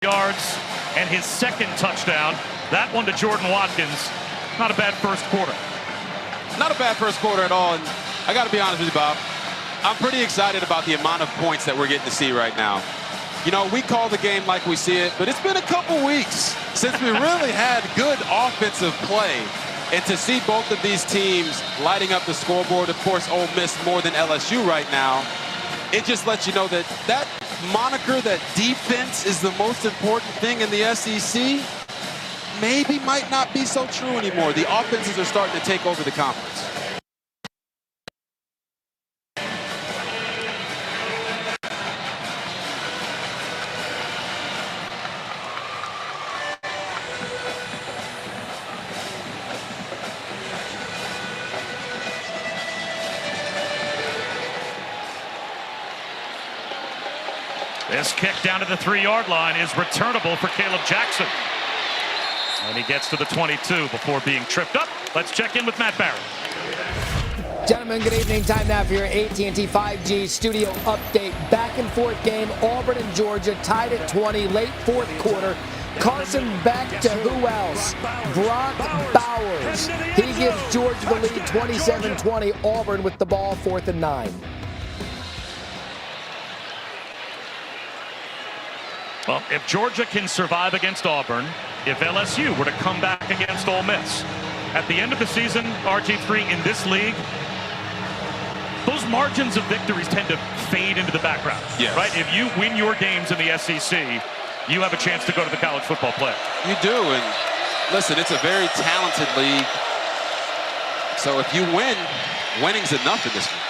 yards and his second touchdown. That one to Jordan Watkins. Not a bad first quarter. Not a bad first quarter at all. And I got to be honest with you, Bob. I'm pretty excited about the amount of points that we're getting to see right now. You know, we call the game like we see it, but it's been a couple weeks since we really had good offensive play. And to see both of these teams lighting up the scoreboard, of course, Ole Miss more than LSU right now, it just lets you know that that moniker, that defense is the most important thing in the SEC, maybe might not be so true anymore. The offenses are starting to take over the conference. This kick down to the 3-yard line is returnable for Caleb Jackson. And he gets to the 22 before being tripped up. Let's check in with Matt Barrett. Gentlemen, good evening. Time now for your AT&T 5G studio update. Back and forth game. Auburn and Georgia tied at 20, late fourth quarter. Carson back to who else? Brock Bowers. He gives Georgia the lead 27-20. Auburn with the ball, 4th and 9. Well, if Georgia can survive against Auburn, if LSU were to come back against Ole Miss, at the end of the season, RG3 in this league, those margins of victories tend to fade into the background. Yes. Right? If you win your games in the SEC, you have a chance to go to the college football playoff. You do, and listen, it's a very talented league. So if you win, winning's enough in this one.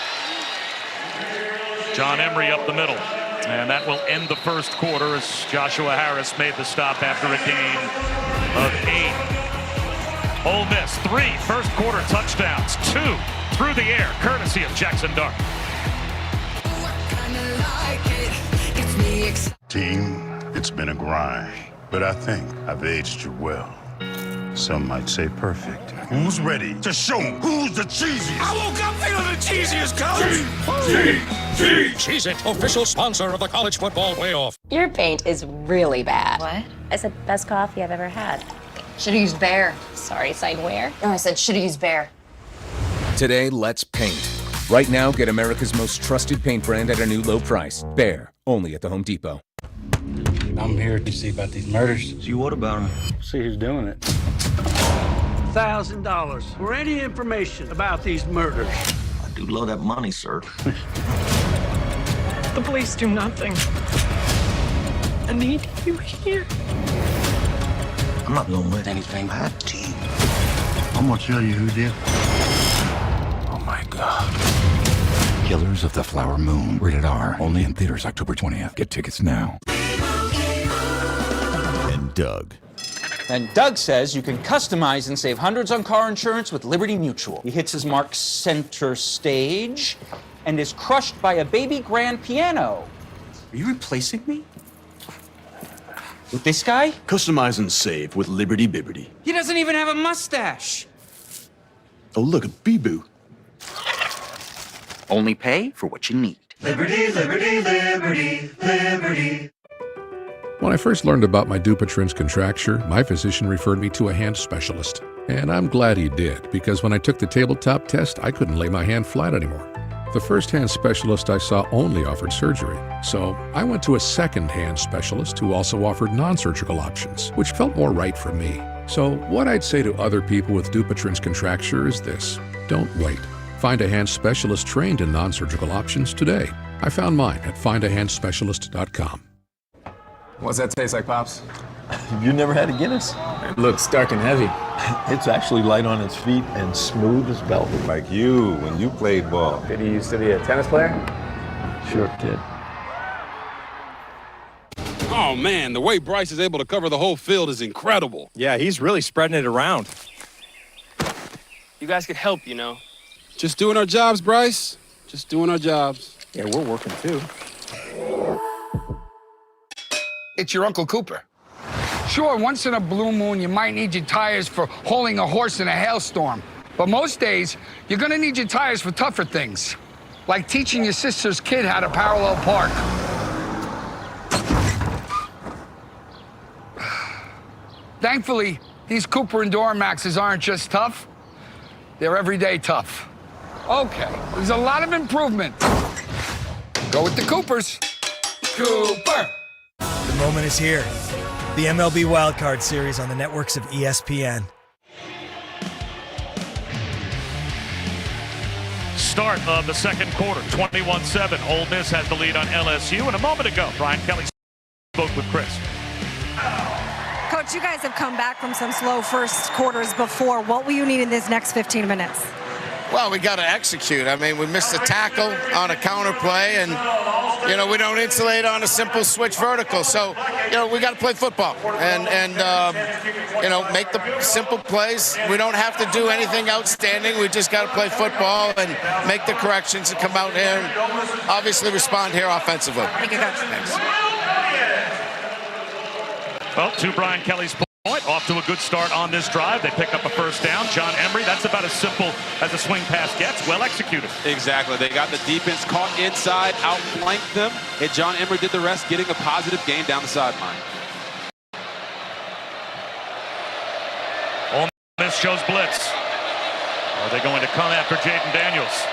John Emery up the middle. And that will end the first quarter as Joshua Harris made the stop after a gain of 8. Ole Miss, 3 first quarter touchdowns, 2 through the air, courtesy of Jackson Dart. Team, it's been a grind, but I think I've aged you well. Some might say perfect. Who's ready to show who's the cheesiest? I woke up feeling the cheesiest, coach! Cheez-It, official sponsor of the college football playoff. Your paint is really bad. What? I said best coffee I've ever had. Should've used Bear. Sorry, side where? No, I said should've used Bear. Today, let's paint. Right now, get America's most trusted paint brand at a new low price. Bear, only at the Home Depot. I'm here to see about these murders. See what about them? See who's doing it. $1,000 for any information about these murders. I do love that money, sir. The police do nothing. I need you here. I'm not gonna let anything happen to you. I'm gonna tell you who did. Oh my God. Killers of the Flower Moon. Rated R. Only in theaters October 20th. Get tickets now. And Doug. And Doug says you can customize and save hundreds on car insurance with Liberty Mutual. He hits his mark center stage and is crushed by a baby grand piano. Are you replacing me? With this guy? Customize and save with Liberty Bibbity. He doesn't even have a mustache. Oh, look, a bee-boo. Only pay for what you need. Liberty, liberty, liberty, liberty. When I first learned about my Dupuytren's contracture, my physician referred me to a hand specialist. And I'm glad he did, because when I took the tabletop test, I couldn't lay my hand flat anymore. The first hand specialist I saw only offered surgery. So I went to a second hand specialist who also offered non-surgical options, which felt more right for me. So what I'd say to other people with Dupuytren's contracture is this: don't wait. Find a hand specialist trained in non-surgical options today. I found mine at findahandspecialist.com. What's that taste like, Pops? You've never had a Guinness? It looks dark and heavy. It's actually light on its feet and smooth as velvet. Like you when you played ball. Did he used to be a tennis player? Sure did. Oh, man, the way Bryce is able to cover the whole field is incredible. Yeah, he's really spreading it around. You guys could help, you know. Just doing our jobs, Bryce. Just doing our jobs. Yeah, we're working too. It's your Uncle Cooper. Sure, once in a blue moon, you might need your tires for hauling a horse in a hailstorm. But most days, you're gonna need your tires for tougher things, like teaching your sister's kid how to parallel park. Thankfully, these Cooper and Duramaxes aren't just tough, they're everyday tough. Okay, there's a lot of improvement. Go with the Coopers. Cooper! The moment is here. The MLB Wildcard Series on the networks of ESPN. Start of the second quarter, 21-7. Ole Miss has the lead on LSU. And a moment ago, Brian Kelly spoke with Chris. Coach, you guys have come back from some slow first quarters before. What will you need in this next 15 minutes? Well, we got to execute. I mean, we missed a tackle on a counter play, and, you know, we don't insulate on a simple switch vertical. So, you know, we got to play football and you know, make the simple plays. We don't have to do anything outstanding. We just got to play football and make the corrections and come out here and obviously respond here offensively. Thank you, Coach. Thanks. Well, to Brian Kelly's point, off to a good start on this drive. They pick up a first down. John Emery, that's about as simple as a swing pass gets. Well executed. Exactly. They got the defense caught inside, outflanked them, and John Emery did the rest, getting a positive gain down the sideline. Ole Miss shows blitz. Are they going to come after Jaden Daniels?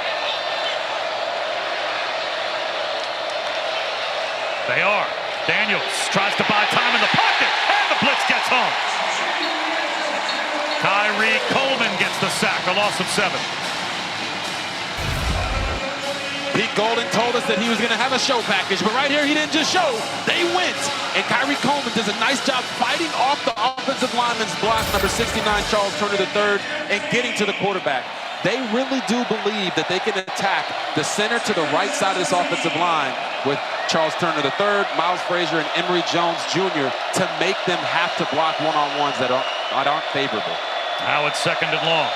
They are. Daniels tries to buy time in the pocket, and the blitz gets home. Kyrie Coleman gets the sack, a loss of 7. Pete Golden told us that he was going to have a show package, but right here he didn't just show, they went. And Kyrie Coleman does a nice job fighting off the offensive lineman's block, number 69, Charles Turner III, and getting to the quarterback. They really do believe that they can attack the center to the right side of this offensive line with Charles Turner III, Miles Frazier, and Emory Jones Jr. to make them have to block one-on-ones that aren't favorable. Now it's second and long.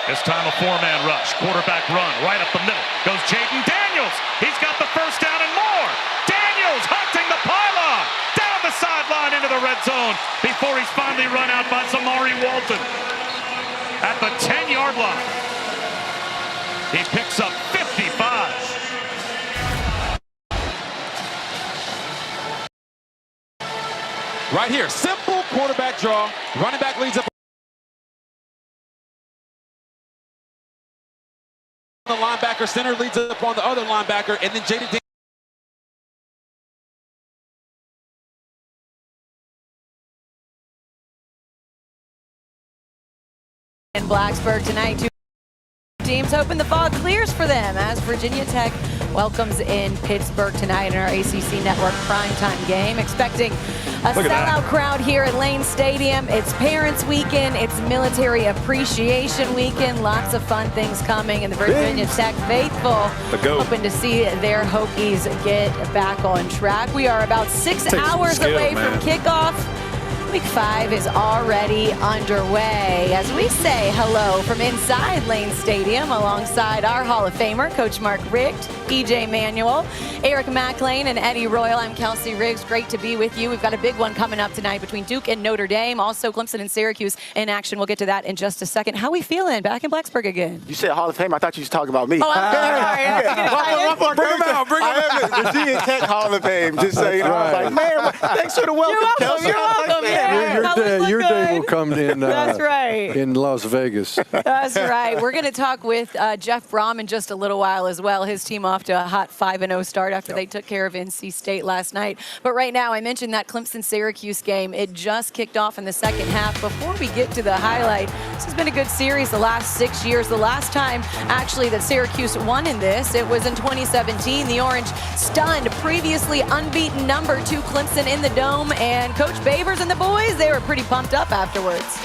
This time a 4-man rush. Quarterback run right up the middle. Goes Jaden Daniels. He's got the first down and more. Daniels hunting the pylon. Down the sideline into the red zone before he's finally run out by Zamari Walton. At the 10-yard line. He picks up 55. Right here, simple quarterback draw. Running back leads up on the linebacker. Center leads up on the other linebacker. And then Jaden Daniels. In Blacksburg tonight, two teams hoping the fog clears for them as Virginia Tech welcomes in Pittsburgh tonight in our ACC Network primetime game. Expecting a sellout crowd here at Lane Stadium. It's Parents Weekend. It's Military Appreciation Weekend. Lots of fun things coming, and the Virginia Tech faithful hoping to see their Hokies get back on track. We are about 6 hours away from kickoff. Week 5 is already underway as we say hello from inside Lane Stadium alongside our Hall of Famer, Coach Mark Richt, E.J. Manuel, Eric McLean, and Eddie Royal. I'm Kelsey Riggs. Great to be with you. We've got a big one coming up tonight between Duke and Notre Dame. Also, Clemson and Syracuse in action. We'll get to that in just a second. How we feeling back in Blacksburg again? You said Hall of Famer. I thought you was talking about me. Oh, I'm sorry. Bring him out. Bring him out. The Virginia Tech Hall of Fame. Just so you know. I was like, man, thanks for the welcome, Kelsey. You're welcome. Your day will come in. That's right. In Las Vegas. That's right. We're going to talk with Jeff Brom in just a little while as well. His team off to a hot 5-0 start after they took care of NC State last night. But right now, I mentioned that Clemson-Syracuse game. It just kicked off in the second half. Before we get to the highlight, this has been a good series the last 6 years. The last time, actually, that Syracuse won in this, it was in 2017. The Orange stunned previously unbeaten number 2 Clemson in the Dome. And Coach Babers and the boys, they were pretty pumped up afterwards.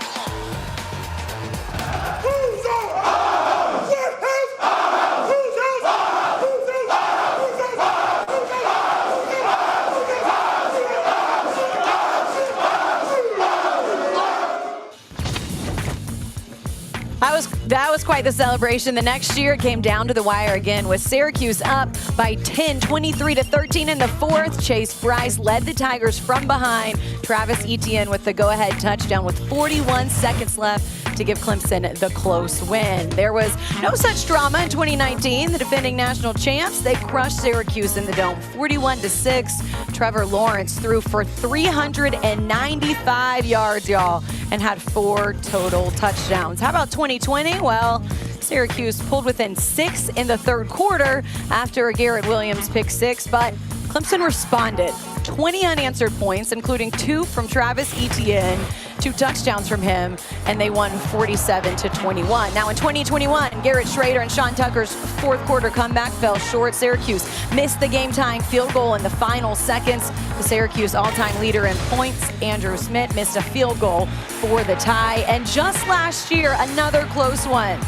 That was quite the celebration. The next year it came down to the wire again with Syracuse up by 10, 23-13 in the fourth. Chase Bryce led the Tigers from behind. Travis Etienne with the go-ahead touchdown with 41 seconds left to give Clemson the close win. There was no such drama in 2019. The defending national champs, they crushed Syracuse in the Dome 41-6. Trevor Lawrence threw for 395 yards, y'all, and had 4 total touchdowns. How about 2020? Well, Syracuse pulled within 6 in the third quarter after a Garrett Williams pick 6, but Clemson responded. 20 unanswered points, including 2 from Travis Etienne, 2 touchdowns from him, and they won 47-21. Now in 2021, Garrett Schrader and Sean Tucker's fourth quarter comeback fell short. Syracuse missed the game-tying field goal in the final seconds. The Syracuse all-time leader in points, Andrew Smith, missed a field goal for the tie. And just last year, another close one.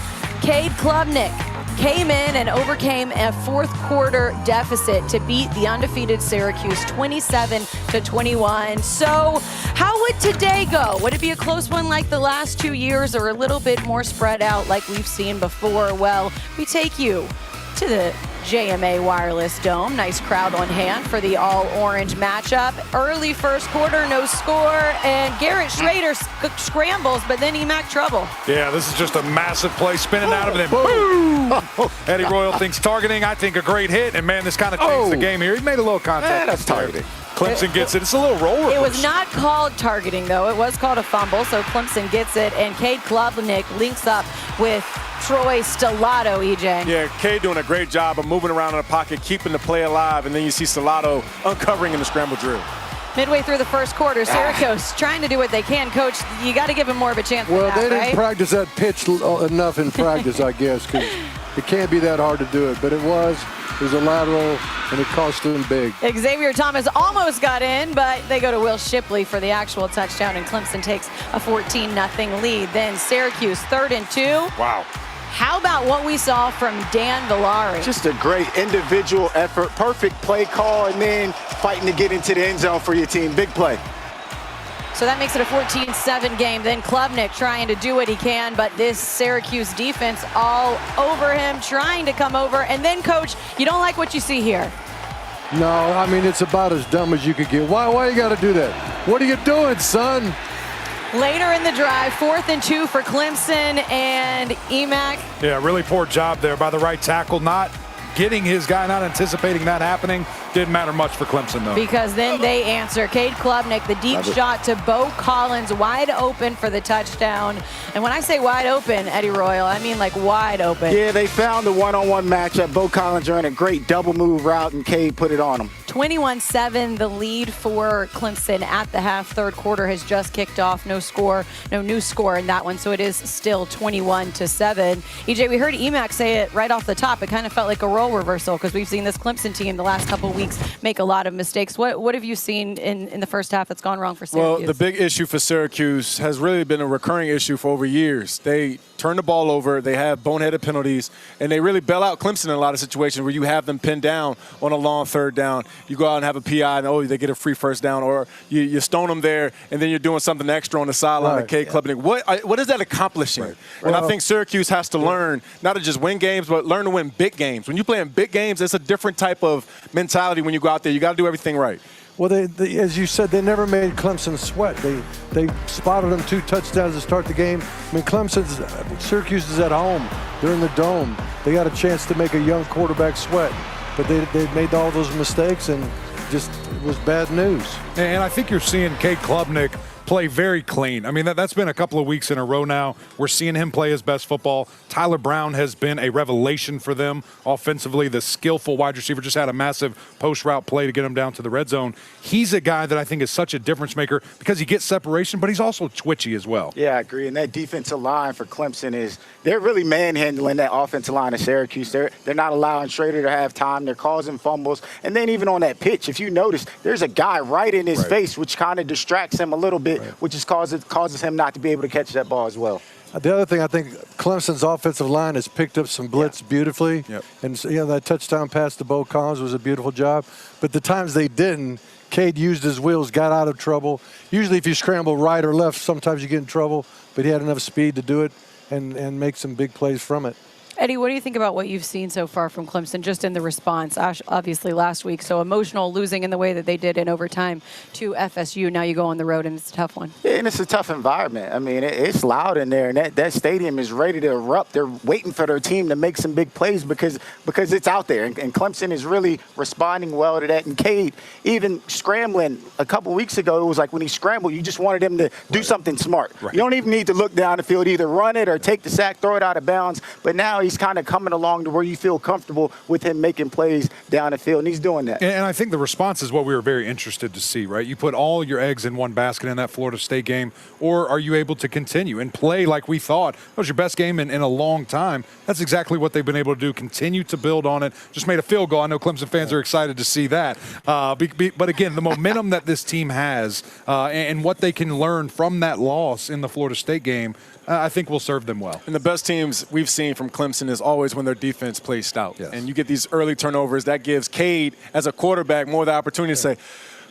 Cade Klubnik came in and overcame a fourth quarter deficit to beat the undefeated Syracuse 27-21. So how would today go? Would it be a close one like the last 2 years or a little bit more spread out like we've seen before? Well, we take you to the JMA Wireless Dome. Nice crowd on hand for the all-orange matchup. Early first quarter, no score, and Garrett Schrader scrambles, but then Emac trouble. Yeah, this is just a massive play spinning out of him. Boom! Eddie Royal thinks targeting. I think a great hit, and man, this kind of changed the game here. He made a little contact. That's targeting. Clemson gets it. It's a little roll reverse. It was not called targeting, though. It was called a fumble, so Clemson gets it, and Cade Klubnik links up with Troy Stellato, EJ. Yeah, Cade doing a great job of moving around in the pocket, keeping the play alive, and then you see Stellato uncovering in the scramble drill. Midway through the first quarter, Syracuse trying to do what they can. Coach, you got to give him more of a chance than that, they didn't right? practice that pitch enough in practice, I guess, because it can't be that hard to do it. But it was a lateral, and it cost them big. Xavier Thomas almost got in, but they go to Will Shipley for the actual touchdown, and Clemson takes a 14-0 lead. Then Syracuse 3rd and 2. Wow. How about what we saw from Dan Villari? Just a great individual effort, perfect play call, and then fighting to get into the end zone for your team. Big play. So that makes it a 14-7 game. Then Klubnik trying to do what he can, but this Syracuse defense all over him, trying to come over. And then, Coach, you don't like what you see here. No, I mean, it's about as dumb as you could get. Why you got to do that? What are you doing, son? Later in the drive, 4th and 2 for Clemson and Emac. Yeah, really poor job there by the right tackle, not getting his guy, not anticipating that happening. Didn't matter much for Clemson, though. Because then they answer. Cade Klubnik, the deep shot to Bo Collins, wide open for the touchdown. And when I say wide open, Eddie Royal, I mean like wide open. Yeah, they found the one-on-one matchup. Bo Collins ran a great double move route, and Cade put it on him. 21-7, the lead for Clemson at the half. Third quarter has just kicked off. No score, no new score in that one, so it is still 21-7. EJ, we heard Emac say it right off the top. It kind of felt like a role reversal because we've seen this Clemson team the last couple of weeks make a lot of mistakes. What have you seen in the first half that's gone wrong for Syracuse? Well, the big issue for Syracuse has really been a recurring issue for over years. They turn the ball over, they have boneheaded penalties, and they really bail out Clemson in a lot of situations where you have them pinned down on a long third down. You go out and have a PI, and they get a free first down, or you stone them there, and then you're doing something extra on the sideline of Cade Klubnik. What is that accomplishing? Right. And I think Syracuse has to learn not to just win games, but learn to win big games. When you play in big games, it's a different type of mentality when you go out there. You got to do everything right. Well, they, as you said, they never made Clemson sweat. They spotted them 2 touchdowns to start the game. I mean, Syracuse is at home. They're in the Dome. They got a chance to make a young quarterback sweat. But they made all those mistakes, and just it was bad news. And I think you're seeing Cade Klubnik play very clean. I mean, that's been a couple of weeks in a row now. We're seeing him play his best football. Tyler Brown has been a revelation for them offensively. The skillful wide receiver just had a massive post route play to get him down to the red zone. He's a guy that I think is such a difference maker because he gets separation, but he's also twitchy as well. Yeah, I agree. And that defensive line for Clemson they're really manhandling that offensive line of Syracuse. They're not allowing Schrader to have time. They're causing fumbles. And then even on that pitch, if you notice, there's a guy right in his face, which kind of distracts him a little bit, which is causes him not to be able to catch that ball as well. The other thing, I think Clemson's offensive line has picked up some blitz beautifully. Yep. And that touchdown pass to Bo Collins was a beautiful job. But the times they didn't, Cade used his wheels, got out of trouble. Usually if you scramble right or left, sometimes you get in trouble. But he had enough speed to do it and make some big plays from it. Eddie, what do you think about what you've seen so far from Clemson, just in the response? Obviously, last week, so emotional, losing in the way that they did in overtime to FSU. Now you go on the road, and it's a tough one. Yeah, and it's a tough environment. I mean, it's loud in there, and that stadium is ready to erupt. They're waiting for their team to make some big plays because it's out there, and Clemson is really responding well to that. And Cade, even scrambling a couple weeks ago, it was like when he scrambled, you just wanted him to do something smart. Right. You don't even need to look down the field, either run it or take the sack, throw it out of bounds. But now he's kind of coming along to where you feel comfortable with him making plays down the field, and he's doing that. And I think the response is what we were very interested to see, right? You put all your eggs in one basket in that Florida State game, or are you able to continue and play like we thought? That was your best game in a long time. That's exactly what they've been able to do, continue to build on it. Just made a field goal. I know Clemson fans are excited to see that. But again, the momentum that this team has and what they can learn from that loss in the Florida State game, I think will serve them well. And the best teams we've seen from Clemson is always when their defense plays stout. Yes. And you get these early turnovers. That gives Cade, as a quarterback, more the opportunity to say,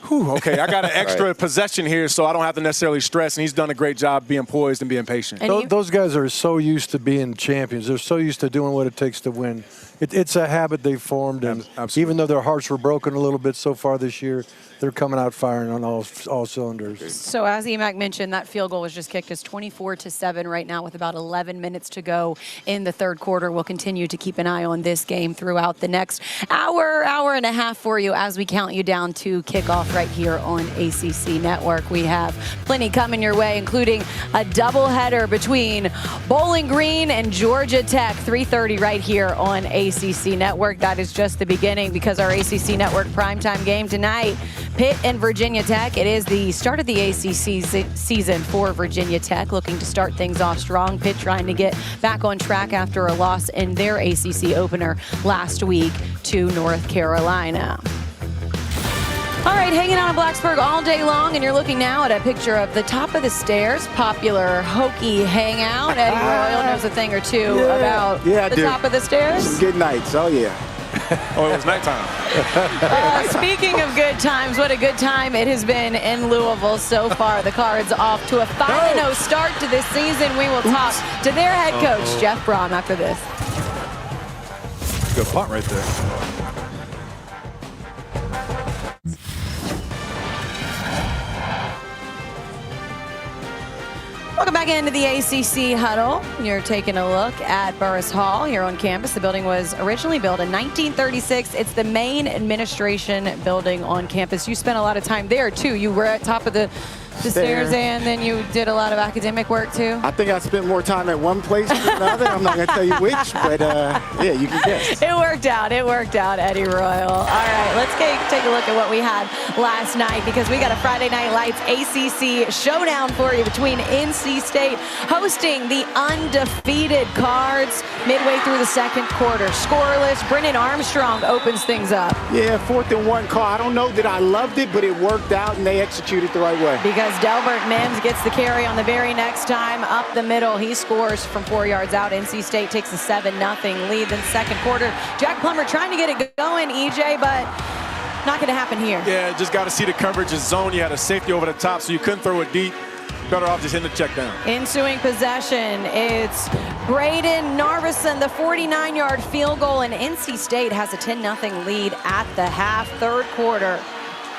whew, okay, I got an extra possession here, so I don't have to necessarily stress. And he's done a great job being poised and being patient. And those guys are so used to being champions. They're so used to doing what it takes to win. It's a habit they've formed, and even though their hearts were broken a little bit so far this year, they're coming out firing on all cylinders. So as Emac mentioned, that field goal was just kicked. It's 24-7 right now with about 11 minutes to go in the third quarter. We'll continue to keep an eye on this game throughout the next hour and a half for you as we count you down to kickoff right here on ACC Network. We have plenty coming your way, including a doubleheader between Bowling Green and Georgia Tech, 3:30 right here on ACC Network. That is just the beginning, because our ACC Network primetime game tonight, Pitt and Virginia Tech. It is the start of the ACC season for Virginia Tech, looking to start things off strong. Pitt trying to get back on track after a loss in their ACC opener last week to North Carolina. All right, hanging out in Blacksburg all day long, and you're looking now at a picture of the top of the stairs, popular Hokie hangout. Eddie Royal knows a thing or two about the top of the stairs. Some good nights, oh yeah. Oh, it was nighttime. Speaking of good times, what a good time it has been in Louisville so far. The Cards off to a 5-0 start to this season. We will talk to their head coach, Jeff Brom, after this. Good punt right there. Welcome back into the ACC Huddle. You're taking a look at Burris Hall here on campus. The building was originally built in 1936. It's the main administration building on campus. You spent a lot of time there, too. You were at top of the stairs, and then you did a lot of academic work, too? I think I spent more time at one place than another. I'm not going to tell you which, but yeah, you can guess. It worked out, Eddie Royal. All right, let's take a look at what we had last night, because we got a Friday Night Lights ACC showdown for you between NC State hosting the undefeated Cards midway through the second quarter. Scoreless, Brennan Armstrong opens things up. Yeah, 4th and 1 call. I don't know that I loved it, but it worked out, and they executed the right way. Because Delbert Mims gets the carry on the very next time up the middle. He scores from 4 yards out. NC State takes a 7-0 lead in the second quarter. Jack Plummer trying to get it going, EJ, but not going to happen here. Yeah, just got to see the coverage is zone. You had a safety over the top, so you couldn't throw it deep. Better off just hitting the check down. Ensuing possession, it's Braden Narveson, the 49-yard field goal, and NC State has a 10-0 lead at the half. Third quarter,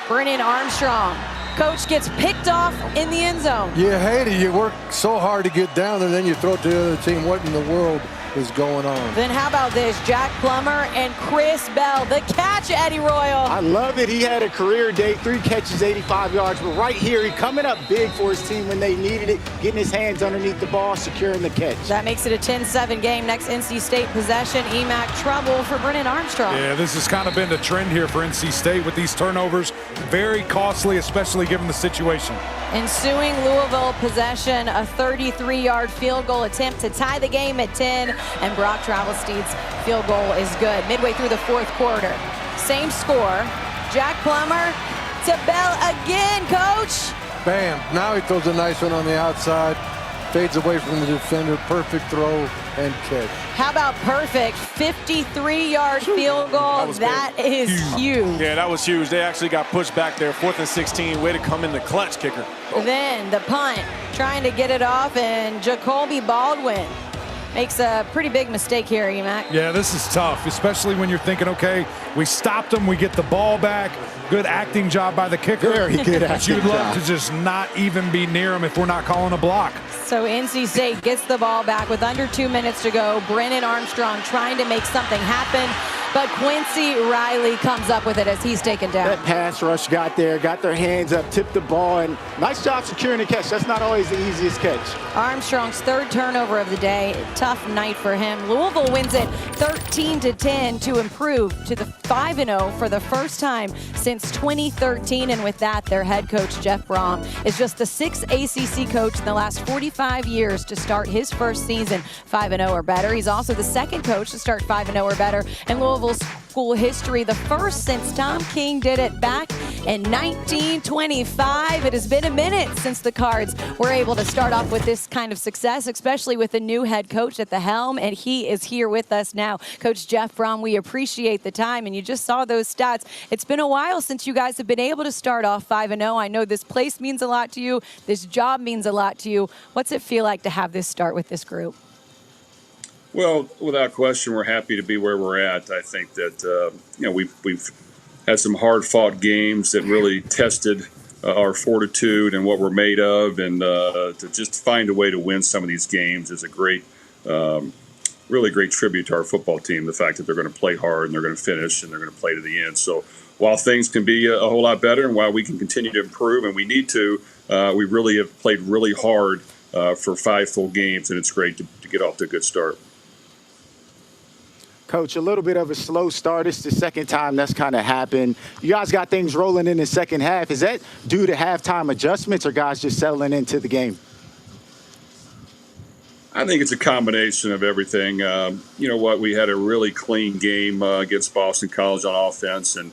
Brennan Armstrong. Coach gets picked off in the end zone. You hate it. You work so hard to get down, and then you throw it to the other team. What in the world is going on? Then how about this? Jack Plummer and Chris Bell. The catch, Eddie Royal. I love it. He had a career day, 3 catches, 85 yards. But right here, he coming up big for his team when they needed it, getting his hands underneath the ball, securing the catch. That makes it a 10-7 game. Next NC State possession. Emac trouble for Brennan Armstrong. Yeah, this has kind of been the trend here for NC State with these turnovers. Very costly, especially given the situation. Ensuing Louisville possession, a 33-yard field goal attempt to tie the game at 10, and Brock Travelsteed's field goal is good. Midway through the fourth quarter, same score. Jack Plummer to Bell again, Coach. Bam. Now he throws a nice one on the outside. Fades away from the defender. Perfect throw and catch. How about perfect? 53-yard field goal. That is huge. Yeah, that was huge. They actually got pushed back there. 4th and 16. Way to come in the clutch, kicker. Then the punt, trying to get it off, and Jacoby Baldwin makes a pretty big mistake here, Emac. Yeah, this is tough, especially when you're thinking, okay, we stopped them, we get the ball back. Good acting job by the kicker. Very good But acting you'd love job. to just not even be near them if we're not calling a block. So NC State gets the ball back with under 2 minutes to go. Brennan Armstrong trying to make something happen, but Quincy Riley comes up with it as he's taken down. That pass rush got there, got their hands up, tipped the ball, and nice job securing the catch. That's not always the easiest catch. Armstrong's third turnover of the day. Tough night for him. Louisville wins it 13-10 to improve to the 5-0 for the first time since 2013. And with that, their head coach, Jeff Brom, is just the 6th ACC coach in the last 45 years to start his first season 5-0 or better. He's also the second coach to start 5-0 or better in Louisville's school history, the first since Tom King did it back in 1925. It has been a minute since the Cards were able to start off with this kind of success, especially with a new head coach at the helm, and he is here with us now. Coach Jeff Brom, we appreciate the time, and you just saw those stats. It's been a while since you guys have been able to start off 5-0. I know this place means a lot to you. This job means a lot to you. What's it feel like to have this start with this group? Well, without question, we're happy to be where we're at. I think that we've had some hard-fought games that really tested our fortitude and what we're made of, and to just find a way to win some of these games is a great, really great tribute to our football team. The fact that they're going to play hard and they're going to finish and they're going to play to the end. So while things can be a whole lot better and while we can continue to improve and we need to, we really have played really hard for 5 full games, and it's great to get off to a good start. Coach, a little bit of a slow start. It's the second time that's kind of happened. You guys got things rolling in the second half. Is that due to halftime adjustments or guys just settling into the game? I think it's a combination of everything. You know what? We had a really clean game against Boston College on offense, and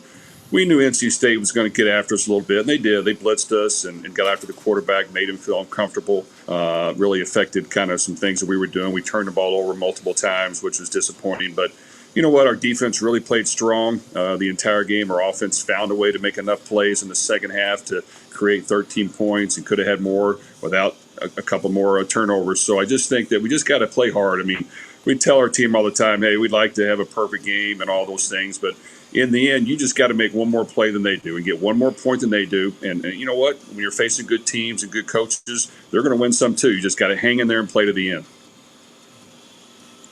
we knew NC State was going to get after us a little bit, and they did. They blitzed us and got after the quarterback, made him feel uncomfortable, really affected kind of some things that we were doing. We turned the ball over multiple times, which was disappointing. But you know what? Our defense really played strong the entire game. Our offense found a way to make enough plays in the second half to create 13 points and could have had more without a couple more turnovers. So I just think that we just got to play hard. I mean, we tell our team all the time, hey, we'd like to have a perfect game and all those things, but in the end, you just got to make one more play than they do and get one more point than they do. And you know what? When you're facing good teams and good coaches, they're going to win some too. You just got to hang in there and play to the end.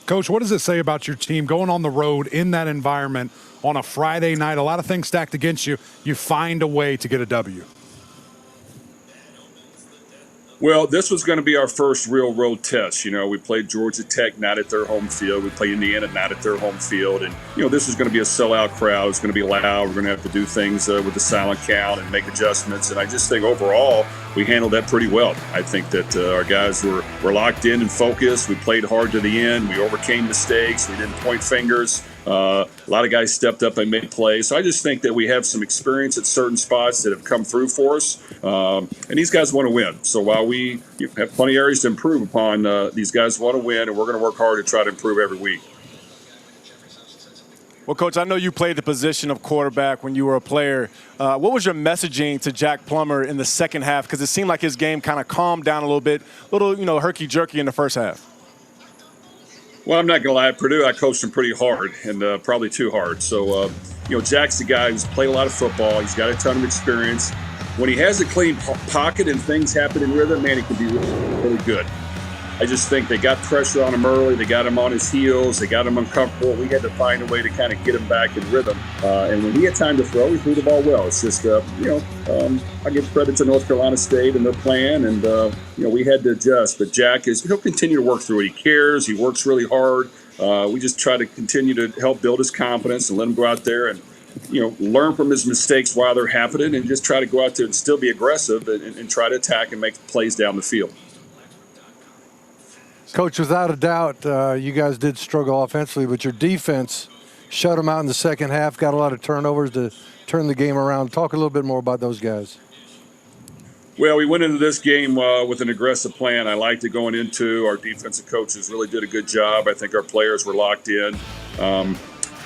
Coach, what does it say about your team going on the road in that environment on a Friday night? A lot of things stacked against you. You find a way to get a W. Well, this was going to be our first real road test. You know, we played Georgia Tech not at their home field. We played Indiana not at their home field. And, you know, this was going to be a sellout crowd. It's going to be loud. We're going to have to do things with the silent count and make adjustments. And I just think overall we handled that pretty well. I think that our guys were locked in and focused. We played hard to the end. We overcame mistakes. We didn't point fingers. A lot of guys stepped up and made plays. So I just think that we have some experience at certain spots that have come through for us. And these guys want to win. So while we have plenty of areas to improve upon, these guys want to win, and we're going to work hard to try to improve every week. Well, Coach, I know you played the position of quarterback when you were a player. What was your messaging to Jack Plummer in the second half? Because it seemed like his game kind of calmed down a little bit, herky-jerky in the first half. Well, I'm not going to lie. At Purdue, I coached him pretty hard and probably too hard. So, Jack's the guy who's played a lot of football. He's got a ton of experience. When he has a clean pocket and things happen in rhythm, man, he can be really, really good. I just think they got pressure on him early. They got him on his heels. They got him uncomfortable. We had to find a way to kind of get him back in rhythm. And when he had time to throw, he threw the ball well. It's just, I give credit to North Carolina State and their plan. And, we had to adjust. But Jack he'll continue to work through it. He cares. He works really hard. We just try to continue to help build his confidence and let him go out there and, learn from his mistakes while they're happening and just try to go out there and still be aggressive and try to attack and make plays down the field. Coach, without a doubt, you guys did struggle offensively, but your defense shut them out in the second half, got a lot of turnovers to turn the game around. Talk a little bit more about those guys. Well, we went into this game with an aggressive plan. I liked it going into. Our defensive coaches really did a good job. I think our players were locked in.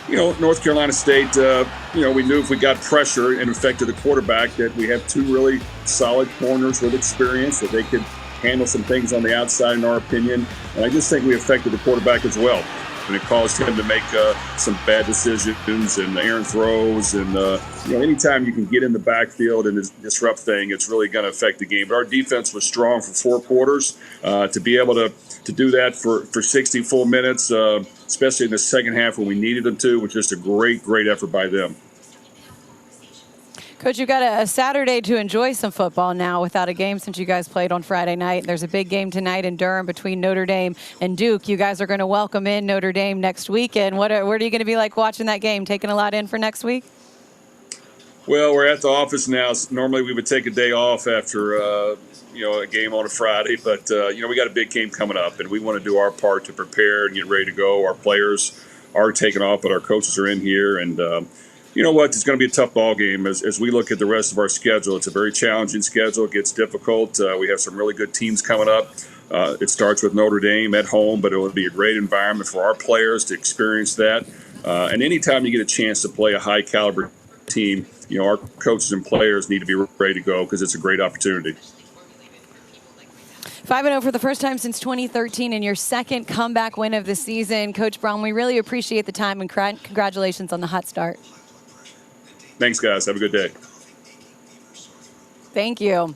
North Carolina State, we knew if we got pressure and affected the quarterback that we have two really solid corners with experience that they could handle some things on the outside, in our opinion. And I just think we affected the quarterback as well. And it caused him to make some bad decisions and errant throws. And, anytime you can get in the backfield and disrupt things, it's really going to affect the game. But our defense was strong for 4 quarters. To be able to do that for 60 full minutes, especially in the second half when we needed them to, was just a great, great effort by them. Coach, you've got a Saturday to enjoy some football now without a game since you guys played on Friday night. There's a big game tonight in Durham between Notre Dame and Duke. You guys are going to welcome in Notre Dame next weekend. What are you going to be like watching that game? Taking a lot in for next week? Well, we're at the office now. Normally we would take a day off after a game on a Friday, but we got a big game coming up, and we want to do our part to prepare and get ready to go. Our players are taking off, but our coaches are in here, and you know what? It's going to be a tough ball game as we look at the rest of our schedule. It's a very challenging schedule. It gets difficult. We have some really good teams coming up. It starts with Notre Dame at home, but it will be a great environment for our players to experience that. And anytime you get a chance to play a high-caliber team, our coaches and players need to be ready to go because it's a great opportunity. 5-0 for the first time since 2013 and your second comeback win of the season. Coach Braun, we really appreciate the time and congratulations on the hot start. Thanks, guys. Have a good day. Thank you.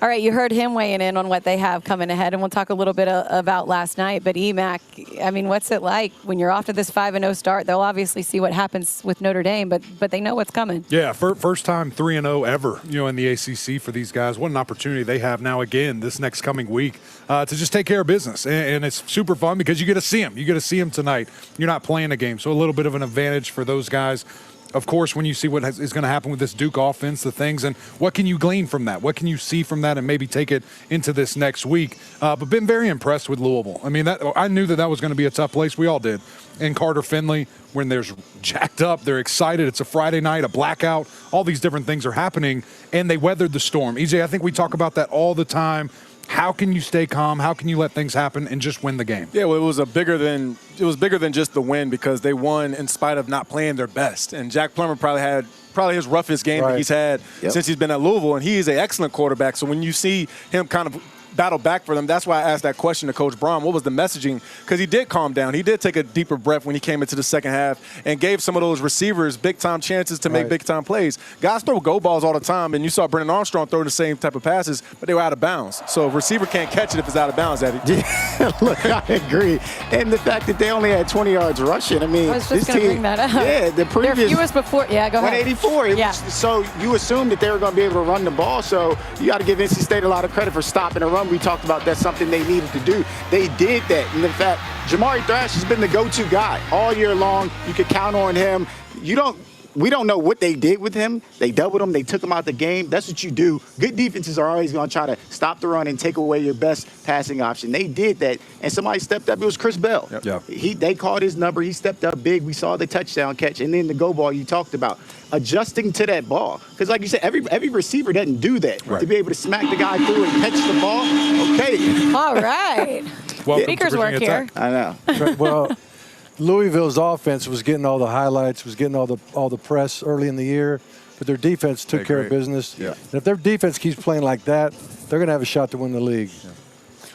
All right, you heard him weighing in on what they have coming ahead, and we'll talk a little bit about last night. But EMAC, I mean, what's it like when you're off to this 5-0 start? They'll obviously see what happens with Notre Dame, but they know what's coming. Yeah, first time 3-0 ever, in the ACC for these guys. What an opportunity they have now again this next coming week to just take care of business. And it's super fun because you get to see them. You get to see them tonight. You're not playing a game, so a little bit of an advantage for those guys. Of course, when you see what is going to happen with this Duke offense, the things, and what can you glean from that? What can you see from that and maybe take it into this next week? But been very impressed with Louisville. I mean, I knew that was going to be a tough place. We all did. And Carter Finley, when there's jacked up, they're excited. It's a Friday night, a blackout. All these different things are happening, and they weathered the storm. EJ, I think we talk about that all the time. How can you stay calm? How can you let things happen and just win the game? Yeah, well, it was bigger than just the win because they won in spite of not playing their best. And Jack Plummer probably had his roughest game that he's had since he's been at Louisville, and he is an excellent quarterback. So when you see him kind of battle back for them, that's why I asked that question to Coach Braun. What was the messaging? Because he did calm down. He did take a deeper breath when he came into the second half and gave some of those receivers big-time chances to make big-time plays. Guys throw go balls all the time, and you saw Brennan Armstrong throw the same type of passes, but they were out of bounds. So a receiver can't catch it if it's out of bounds, Eddie. Yeah, look, I agree. And the fact that they only had 20 yards rushing, I mean, I was just going to bring that up. Yeah, the previous. Their fewest before. Yeah, go ahead. 184. So you assumed that they were going to be able to run the ball. So you got to give NC State a lot of credit for stopping the run. We talked about that. Something they needed to do. They did that. And in fact, Jamari Thrash has been the go-to guy all year long. You could count on him. We don't know what they did with him. They doubled him. They took him out the game. That's what you do. Good defenses are always going to try to stop the run and take away your best passing option. They did that, and somebody stepped up. It was Chris Bell. Yep. They called his number. He stepped up big. We saw the touchdown catch, and then the go ball you talked about. Adjusting to that ball. Because like you said, every receiver doesn't do that. To be able to smack the guy through and catch the ball, okay. All right. Speakers work here. I know. Right, well, Louisville's offense was getting all the highlights, was getting all the press early in the year, but their defense took care of business. Yeah. And if their defense keeps playing like that, they're going to have a shot to win the league. Yeah.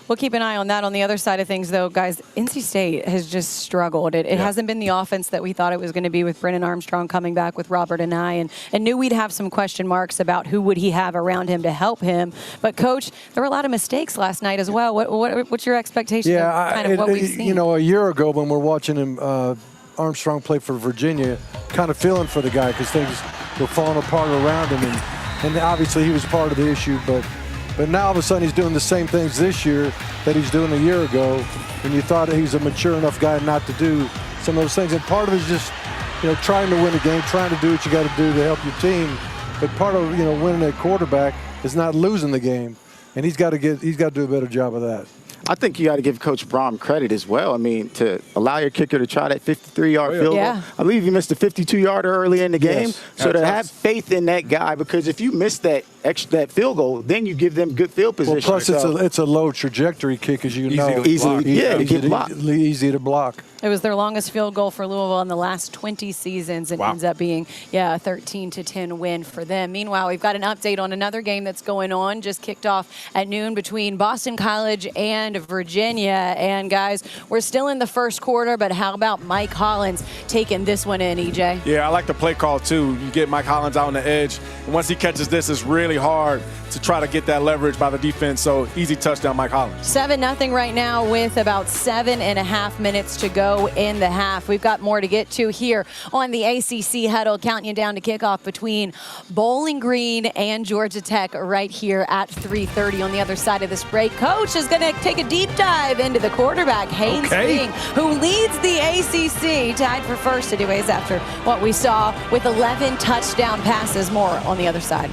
We'll keep an eye on that. On the other side of things, though, guys, NC State has just struggled. It hasn't been the offense that we thought it was going to be with Brennan Armstrong coming back with Robert Ncaa, and knew we'd have some question marks about who would he have around him to help him. But, Coach, there were a lot of mistakes last night as well. What's your expectation of kind of what we've seen? A year ago when we're watching him, Armstrong play for Virginia, kind of feeling for the guy because things were falling apart around him, and obviously he was part of the issue, but now all of a sudden he's doing the same things this year that he's doing a year ago, and you thought he's a mature enough guy not to do some of those things. And part of it is just, trying to win a game, trying to do what you got to do to help your team. But part of, winning at quarterback is not losing the game, and he's got to do a better job of that. I think you got to give Coach Braum credit as well. I mean, to allow your kicker to try that 53-yard field goal. I believe he missed a 52-yarder early in the game. So to have faith in that guy, because if you miss that field goal, then you give them good field position. Well, plus it's a low trajectory kick, as you know. Easy to block. It was their longest field goal for Louisville in the last 20 seasons and ends up being, a 13-10 win for them. Meanwhile, we've got an update on another game that's going on, just kicked off at noon between Boston College and Virginia. And, guys, we're still in the first quarter, but how about Mike Hollins taking this one in, EJ? Yeah, I like the play call, too. You get Mike Hollins out on the edge, and once he catches this, it's really hard to try to get that leverage by the defense. So easy touchdown, Mike Hollins. 7-0 right now with about 7.5 minutes to go in the half. We've got more to get to here on the ACC Huddle, counting you down to kickoff between Bowling Green and Georgia Tech right here at 3:30 on the other side of this break. Coach is going to take a deep dive into the quarterback, Haynes King, who leads the ACC, tied for first anyways after what we saw with 11 touchdown passes. More on the other side.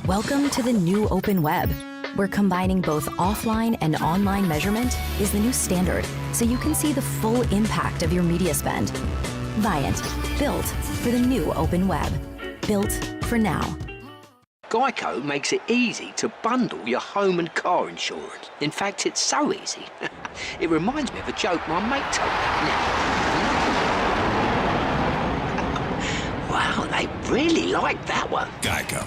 Welcome to the new open web, where combining both offline and online measurement is the new standard, so you can see the full impact of your media spend. Viant, built for the new open web. Built for now. Geico makes it easy to bundle your home and car insurance. In fact, it's so easy. It reminds me of a joke my mate told me. Wow, they really like that one. Geico.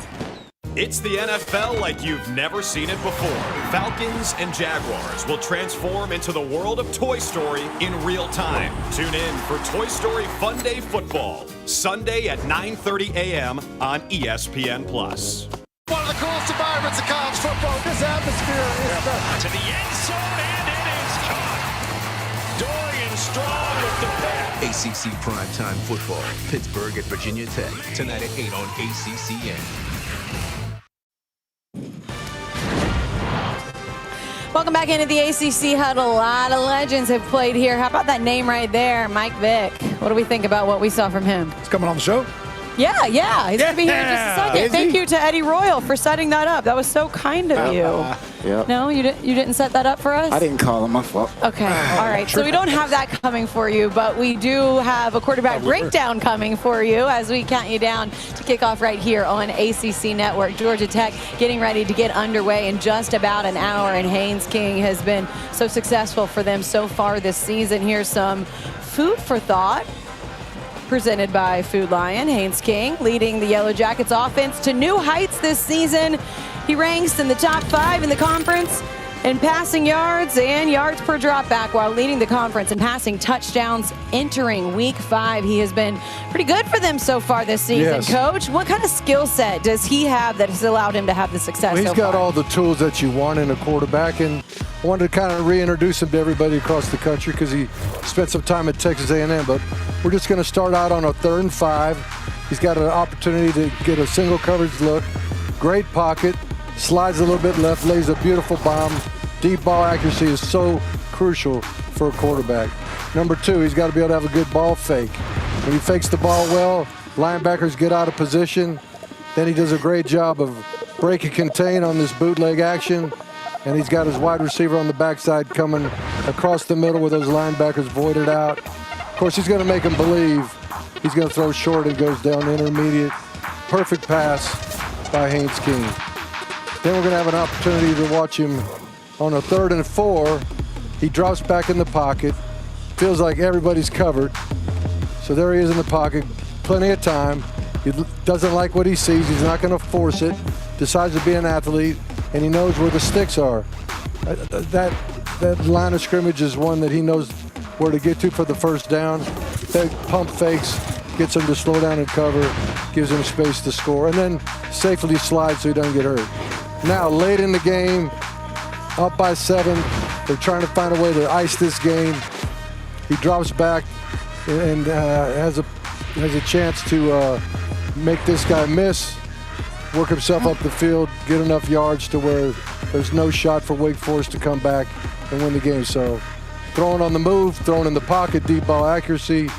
It's the NFL like you've never seen it before. Falcons and Jaguars will transform into the world of Toy Story in real time. Tune in for Toy Story Fun Day Football, Sunday at 9:30 a.m. on ESPN+. One of the coolest environments of college football. This atmosphere is to the end zone, and it is caught. Dorian Strong with the back. ACC primetime football, Pittsburgh at Virginia Tech, tonight at 8 on ACCN. Welcome back into the ACC Huddle. A lot of legends have played here. How about that name right there, Mike Vick? What do we think about what we saw from him? He's coming on the show. Yeah. He's going to be here in just a second. Thank you to Eddie Royal for setting that up. That was so kind of you. No, you didn't set that up for us? I didn't call him. My fault. Okay. All right. So we don't have that coming for you, but we do have a quarterback breakdown coming for you as we count you down to kick off right here on ACC Network. Georgia Tech getting ready to get underway in just about an hour, and Haynes King has been so successful for them so far this season. Here's some food for thought presented by Food Lion. Haynes King leading the Yellow Jackets offense to new heights this season. He ranks in the top 5 in the conference in passing yards and yards per dropback, while leading the conference in passing touchdowns entering week 5. He has been pretty good for them so far this season. Coach, what kind of skill set does he have that has allowed him to have the success He's got all the tools that you want in a quarterback, and I wanted to kind of reintroduce him to everybody across the country because he spent some time at Texas A&M. But we're just going to start out on a 3rd and 5. He's got an opportunity to get a single coverage look. Great pocket. Slides a little bit left, lays a beautiful bomb. Deep ball accuracy is so crucial for a quarterback. Number 2, he's got to be able to have a good ball fake. When he fakes the ball well, linebackers get out of position. Then he does a great job of break and contain on this bootleg action. And he's got his wide receiver on the backside coming across the middle with those linebackers voided out. Of course, he's going to make him believe he's going to throw short and goes down intermediate. Perfect pass by Haynes King. Then we're going to have an opportunity to watch him on a 3rd and 4. He drops back in the pocket. Feels like everybody's covered. So there he is in the pocket. Plenty of time. He doesn't like what he sees. He's not going to force it. Decides to be an athlete. And he knows where the sticks are. That line of scrimmage is one that he knows where to get to for the first down. That pump fakes, gets him to slow down and cover, gives him space to score, and then safely slides so he doesn't get hurt. Now, late in the game, up by 7, they're trying to find a way to ice this game. He drops back and has a chance to make this guy miss, work himself up the field, get enough yards to where there's no shot for Wake Forest to come back and win the game. So throwing on the move, throwing in the pocket, deep ball accuracy,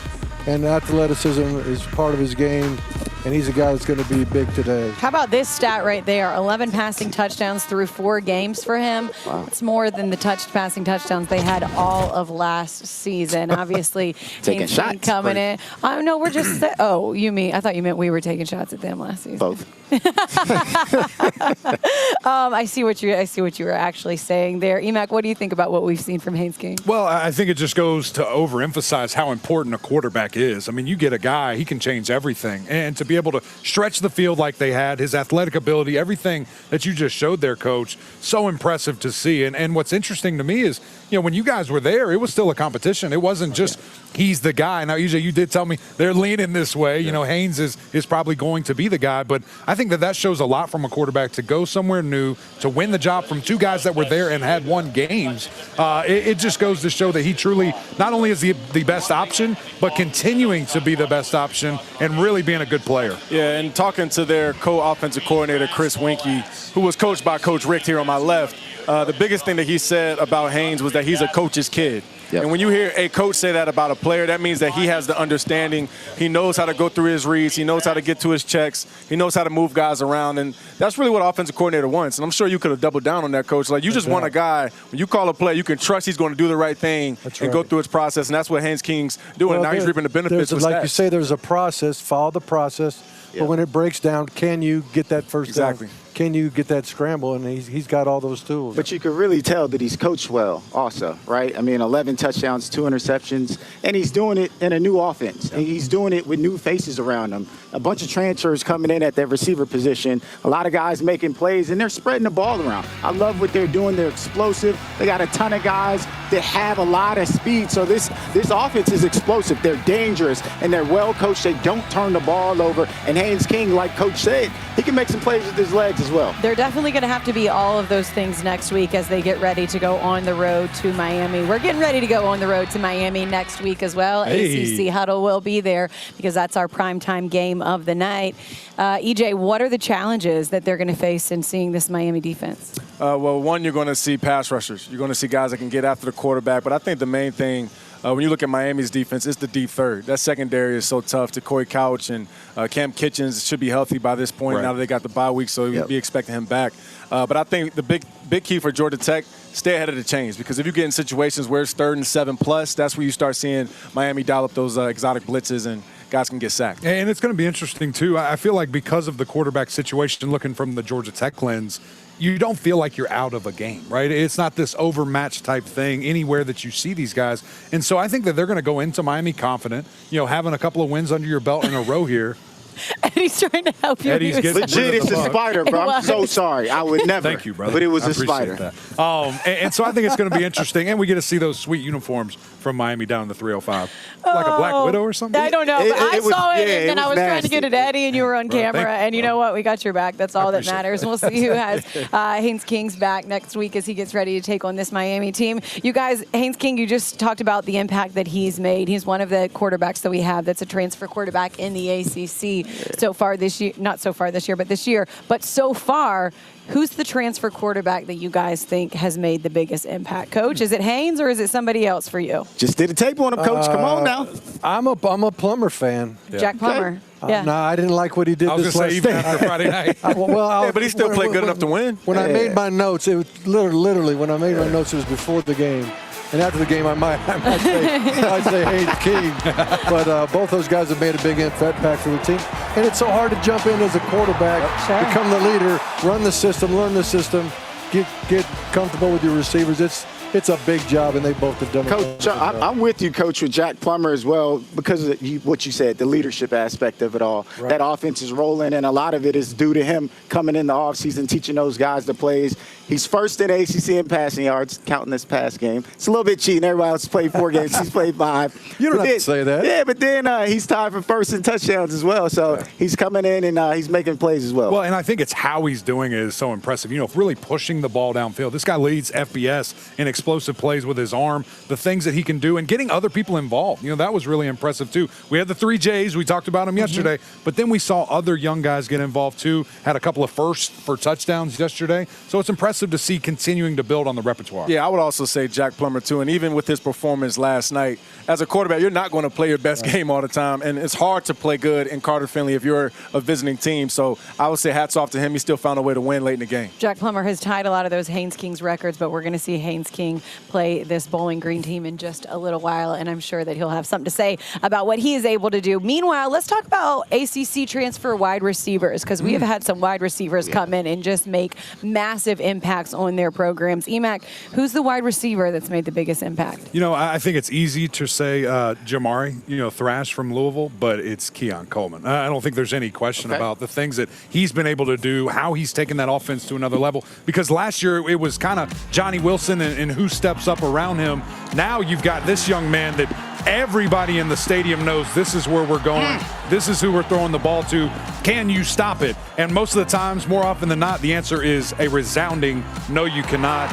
and athleticism is part of his game. and he's a guy that's going to be big today. How about this stat right there? 11 passing touchdowns through 4 games for him. Wow. It's more than the passing touchdowns they had all of last season. Obviously, Taking shots. coming in. No, we're just. Oh, I thought you meant we were taking shots at them last season. Both. I see what you were actually saying there. Emac, what do you think about what we've seen from Haynes King? Well, I think it just goes to overemphasize how important a quarterback is. I mean, you get a guy, he can change everything. And to be able to stretch the field like they had, his athletic ability, everything that you just showed there, Coach, so impressive to see. And what's interesting to me is, when you guys were there, it was still a competition. It wasn't just he's the guy. Now, EJ, you did tell me they're leaning this way. Yeah. Haynes is probably going to be the guy. But I think that shows a lot from a quarterback to go somewhere new, to win the job from 2 guys that were there and had won games. It just goes to show that he truly not only is the best option, but continuing to be the best option and really being a good player. Yeah, and talking to their co-offensive coordinator, Chris Winkie, who was coached by Coach Richt here on my left, the biggest thing that he said about Haynes was that he's a coach's kid. Yep. And when you hear a coach say that about a player, that means that he has the understanding. He knows how to go through his reads. He knows how to get to his checks. He knows how to move guys around. And that's really what offensive coordinator wants. And I'm sure you could have doubled down on that, Coach. Like, you just want a guy, when you call a play, you can trust he's going to do the right thing and go through his process. And that's what Haynes King's doing. Now he's reaping the benefits with like stats. you say, there's a process. Follow the process. Yep. But when it breaks down, can you get that first down? Can you get that scramble? And he's got all those tools. But you can really tell that he's coached well also, right? I mean, 11 touchdowns, 2 interceptions, and he's doing it in a new offense. And he's doing it with new faces around him. A bunch of transfers coming in at their receiver position. A lot of guys making plays, and they're spreading the ball around. I love what they're doing. They're explosive. They got a ton of guys that have a lot of speed. So this offense is explosive. They're dangerous, and they're well coached. They don't turn the ball over. And Haynes King, like Coach said, he can make some plays with his legs as well. They're definitely going to have to be all of those things next week as they get ready to go on the road to Miami. We're getting ready to go on the road to Miami next week as well. Hey. ACC Huddle will be there because that's our primetime game of the night. EJ, what are the challenges that they're going to face in seeing this Miami defense? Well, one, you're going to see pass rushers. You're going to see guys that can get after the quarterback. But I think the main thing, when you look at Miami's defense, it's the deep third. That secondary is so tough. Corey Couch and Cam Kitchens should be healthy by this point now that they got the bye week, so you'd be expecting him back. But I think the big key for Georgia Tech, stay ahead of the chains, because if you get in situations where it's 3rd and 7+, that's where you start seeing Miami dial up those exotic blitzes and guys can get sacked. And it's going to be interesting, too. I feel like because of the quarterback situation, looking from the Georgia Tech lens, you don't feel like you're out of a game, right? It's not this overmatched type thing anywhere that you see these guys. And so I think that they're going to go into Miami confident, having a couple of wins under your belt in a row here. Eddie's trying to help you. Eddie's getting legit, it's a spider, bro. I'm so sorry. I would never. Thank you, brother. But it was I a spider. That. And so I think it's going to be interesting. And we get to see those sweet uniforms from Miami down to 305. Like a Black Widow or something? I don't know. But I saw it, and then I was nasty. trying to get it, Eddie, and you were on camera. And you know what? We got your back. That's all that matters. We'll see who has Haynes King's back next week as he gets ready to take on this Miami team. You guys, Haynes King, you just talked about the impact that he's made. He's one of the quarterbacks that we have that's a transfer quarterback in the ACC so far this year. Not so far this year, but this year. But so far, who's the transfer quarterback that you guys think has made the biggest impact, Coach? Is it Haynes or is it somebody else for you? Just did a tape on him, Coach. Come on now. I'm a Plummer fan. Jack Plummer. Yeah. No, I didn't like what he did this last even after Friday night. But he still played good enough to win. When I made my notes, it was literally when I made my notes, it was before the game. And after the game, I might say Haynes King. But both those guys have made a big impact for the team. And it's so hard to jump in as a quarterback, become the leader, run the system, learn the system, get comfortable with your receivers. It's a big job, and they both have done it. Coach, I'm with you, Coach, with Jack Plummer as well, because of what you said, the leadership aspect of it all. Right. That offense is rolling, and a lot of it is due to him coming in the offseason, teaching those guys the plays. He's first in ACC in passing yards, counting this pass game. It's a little bit cheating. Everybody else played 4 games. He's played 5. You don't have to say that. Yeah, but then he's tied for first in touchdowns as well. So he's coming in, and he's making plays as well. Well, and I think it's how he's doing it is so impressive. Really pushing the ball downfield. This guy leads FBS in explosive explosive plays with his arm, the things that he can do, and getting other people involved. That was really impressive too. We had the 3 J's. We talked about them yesterday, but then we saw other young guys get involved too. Had a couple of firsts for touchdowns yesterday. So it's impressive to see continuing to build on the repertoire. Yeah, I would also say Jack Plummer too. And even with his performance last night, as a quarterback, you're not going to play your best game all the time. And it's hard to play good in Carter Finley if you're a visiting team. So I would say hats off to him. He still found a way to win late in the game. Jack Plummer has tied a lot of those Haynes Kings records, but we're going to see Haynes King play this Bowling Green team in just a little while, and I'm sure that he'll have something to say about what he is able to do. Meanwhile, let's talk about ACC transfer wide receivers, because we have had some wide receivers come in and just make massive impacts on their programs. Emac, who's the wide receiver that's made the biggest impact? I think it's easy to say Jamari, Thrash from Louisville, but it's Keon Coleman. I don't think there's any question about the things that he's been able to do, how he's taken that offense to another level. Because last year it was kind of Johnny Wilson and who steps up around him. Now you've got this young man that everybody in the stadium knows this is where we're going. This is who we're throwing the ball to. Can you stop it? And most of the times, more often than not, the answer is a resounding no, you cannot.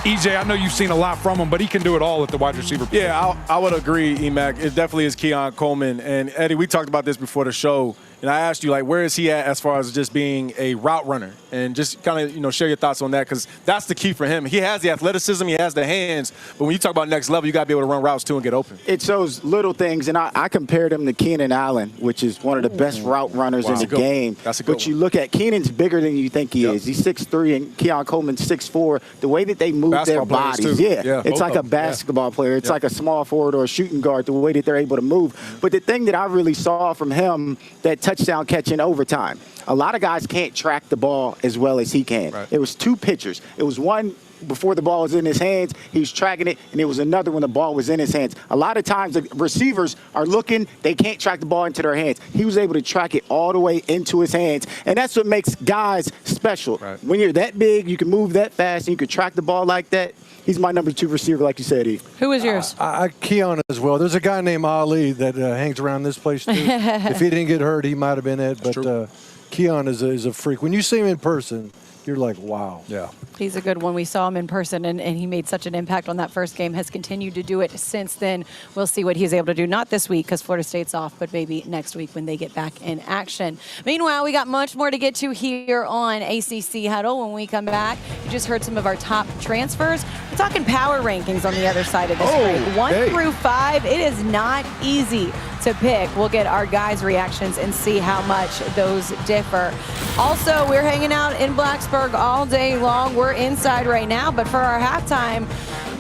EJ, I know you've seen a lot from him, but he can do it all at the wide receiver position. Yeah, I would agree, Emac. It definitely is Keon Coleman. And, Eddie, we talked about this before the show. And I asked you, where is he at as far as just being a route runner? And just kind of, share your thoughts on that, because that's the key for him. He has the athleticism, he has the hands, but when you talk about next level, you got to be able to run routes too and get open. It's those little things, and I compared him to Keenan Allen, which is one of the best route runners in the game. That's a good But you look at Keenan's bigger than you think he is. He's 6'3", and Keon Coleman's 6'4". The way that they move their bodies, it's like a basketball player. It's like a small forward or a shooting guard, the way that they're able to move. But the thing that I really saw from him, that touchdown catch in overtime, a lot of guys can't track the ball as well as he can. It was 2 pitchers. It was one before the ball was in his hands, he was tracking it, and it was another when the ball was in his hands. A lot of times the receivers are looking, they can't track the ball into their hands. He was able to track it all the way into his hands, and that's what makes guys special. When you're that big, you can move that fast, and you can track the ball like that. He's my number 2 receiver, like you said, E. Who is yours? Keon as well. There's a guy named Ali that hangs around this place, too. If he didn't get hurt, he might have been it, but Keon is a freak. When you see him in person, you're like, wow. Yeah. He's a good one. We saw him in person, and he made such an impact on that first game, has continued to do it since then. We'll see what he's able to do, not this week because Florida State's off, but maybe next week when they get back in action. Meanwhile, we got much more to get to here on ACC Huddle. When we come back, you just heard some of our top transfers. We're talking power rankings on the other side of this break. 1 through 5, it is not easy to pick. We'll get our guys' reactions and see how much those differ. Also, we're hanging out in Blacksburg all day long. We're inside right now, but for our halftime,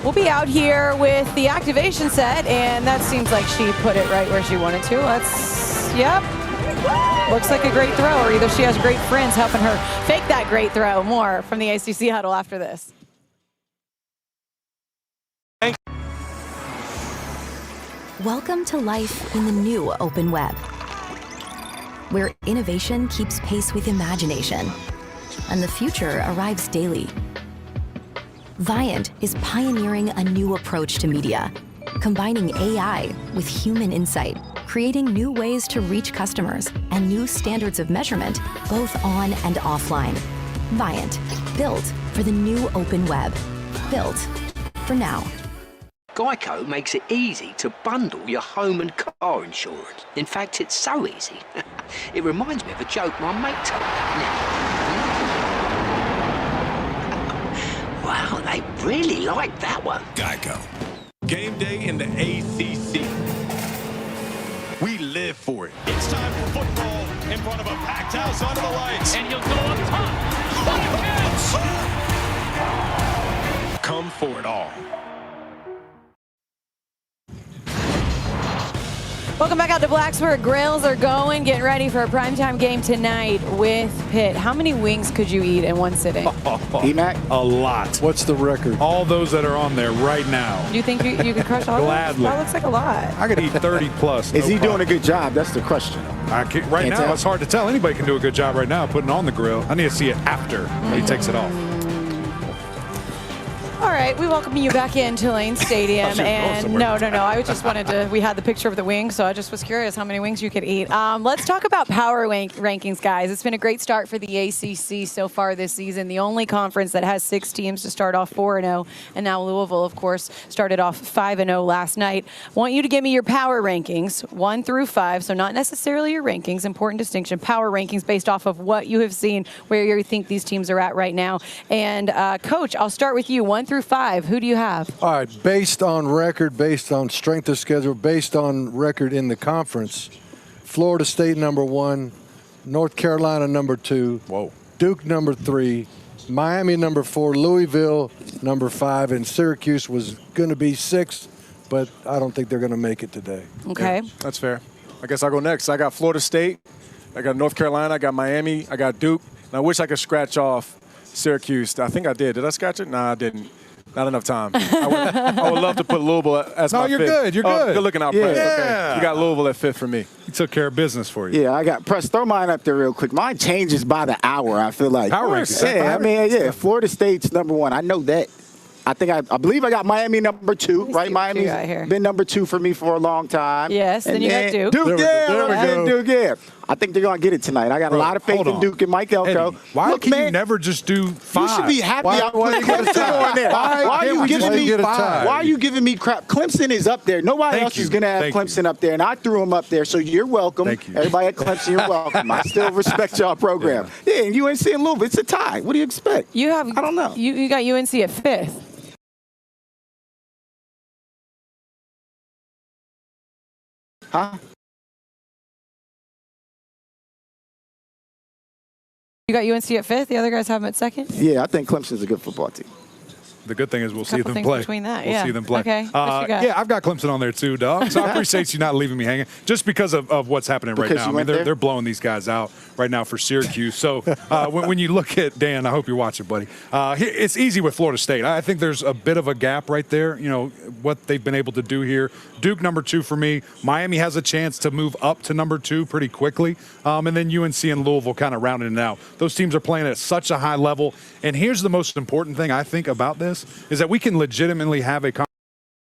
we'll be out here with the activation set, and that seems like she put it right where she wanted to. Looks like a great throw, or either she has great friends helping her fake that great throw. More from the ACC Huddle after this. Welcome to life in the new open web, where innovation keeps pace with imagination, and the future arrives daily. Viant is pioneering a new approach to media, combining AI with human insight, creating new ways to reach customers and new standards of measurement, both on and offline. Viant, built for the new open web, built for now. Geico makes it easy to bundle your home and car insurance. In fact, it's so easy. It reminds me of a joke my mate told me. Wow, they really like that one. Geico. Game day in the ACC. We live for it. It's time for football in front of a packed house under the lights. And you'll go up top. Come for it all. Welcome back out to Blacksburg. Grills are going, getting ready for a primetime game tonight with Pitt. How many wings could you eat in one sitting? A lot. What's the record? All those that are on there right now. Do you think you could crush all of them? Gladly. That looks like a lot. I could eat 30 plus. Is he doing a good job? That's the question. Right now, it's hard to tell. Anybody can do a good job right now putting on the grill. I need to see it after he takes it off. All right. right, we welcome you back into Lane Stadium. And no, I just wanted to, we had the picture of the wings, so I just was curious how many wings you could eat. Let's talk about power rankings, guys. It's been a great start for the ACC so far this season. The only conference that has 6 teams to start off 4-0, and now Louisville, of course, started off 5-0 last night. I want you to give me your power rankings, 1 through 5, so not necessarily your rankings, important distinction, power rankings based off of what you have seen, where you think these teams are at right now. And Coach, I'll start with you, 1 through 5. Who do you have? All right, based on record, based on strength of schedule, based on record in the conference, Florida State #1, North Carolina #2, Duke #3, Miami #4, Louisville #5, and Syracuse was going to be 6, but I don't think they're going to make it today. Okay. Yeah, that's fair. I guess I'll go next. I got Florida State, I got North Carolina, I got Miami, I got Duke, and I wish I could scratch off Syracuse. I think I did. Did I scratch it? Nah, I didn't. Not enough time. I would love to put Louisville as my 5th. No, you're good. You're good. Good looking out, Press. Okay. You got Louisville at 5th for me. He took care of business for you. Yeah, I got Press. Throw mine up there real quick. Mine changes by the hour, I feel like. Power rankings. Yeah, I mean, yeah, Florida State's #1. I know that. I believe I got Miami #2, right? Miami's been #2 for me for a long time. Yes, then you got Duke. Duke, Duke, yeah. I think they're going to get it tonight. I got a lot of faith in Duke and Mike Elko. Eddie, why can you never just do 5? You should be happy I put Clemson on there. Why are you giving me crap? Clemson is up there. Nobody else is going to have Clemson up there, and I threw them up there, so you're welcome. Thank you. Everybody at Clemson, you're welcome. I still respect y'all program. Yeah, and UNC and Louisville, it's a tie. What do you expect? You have. I don't know. You got UNC at 5th. Huh? You got UNC at 5th. The other guys have them at 2nd. Yeah, I think Clemson's a good football team. The good thing is we'll see them things play. Between that, we'll see them play. Okay. What you got? Yeah, I've got Clemson on there too, dog. So I appreciate you not leaving me hanging just because of what's happening right now. I mean, they're blowing these guys out right now for Syracuse. So when you look at Dan, I hope you're watching, buddy. It's easy with Florida State. I think there's a bit of a gap right there. You know what they've been able to do here. Duke #2 for me. Miami has a chance to move up to #2 pretty quickly, and then UNC and Louisville kind of rounding it out. Those teams are playing at such a high level. And here's the most important thing I think about this is that we can legitimately have a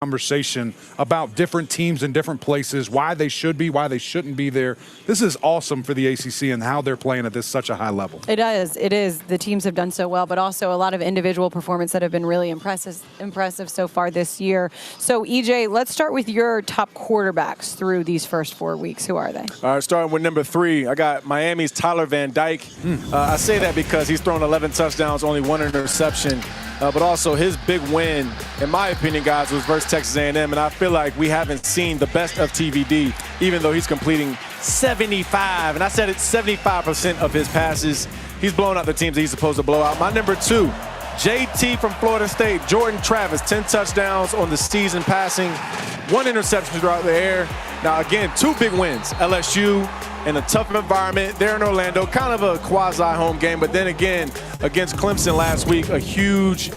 conversation about different teams in different places, why they should be, why they shouldn't be there. This is awesome for the ACC and how they're playing at such a high level. It is. It is. The teams have done so well, but also a lot of individual performance that have been really impressive so far this year. So, EJ, let's start with your top quarterbacks through these first 4 weeks. Who are they? All right, starting with #3, I got Miami's Tyler Van Dyke. I say that because he's thrown 11 touchdowns, only 1 interception. But also his big win, in my opinion, guys, was versus Texas A&M. And I feel like we haven't seen the best of TVD, even though he's completing 75, and I said it's 75% of his passes. He's blowing out the teams that he's supposed to blow out. My #2, JT from Florida State, Jordan Travis, 10 touchdowns on the season passing, 1 interception throughout the air. Now, again, 2 big wins. LSU in a tough environment. They're in Orlando, kind of a quasi-home game. But then again, against Clemson last week, a huge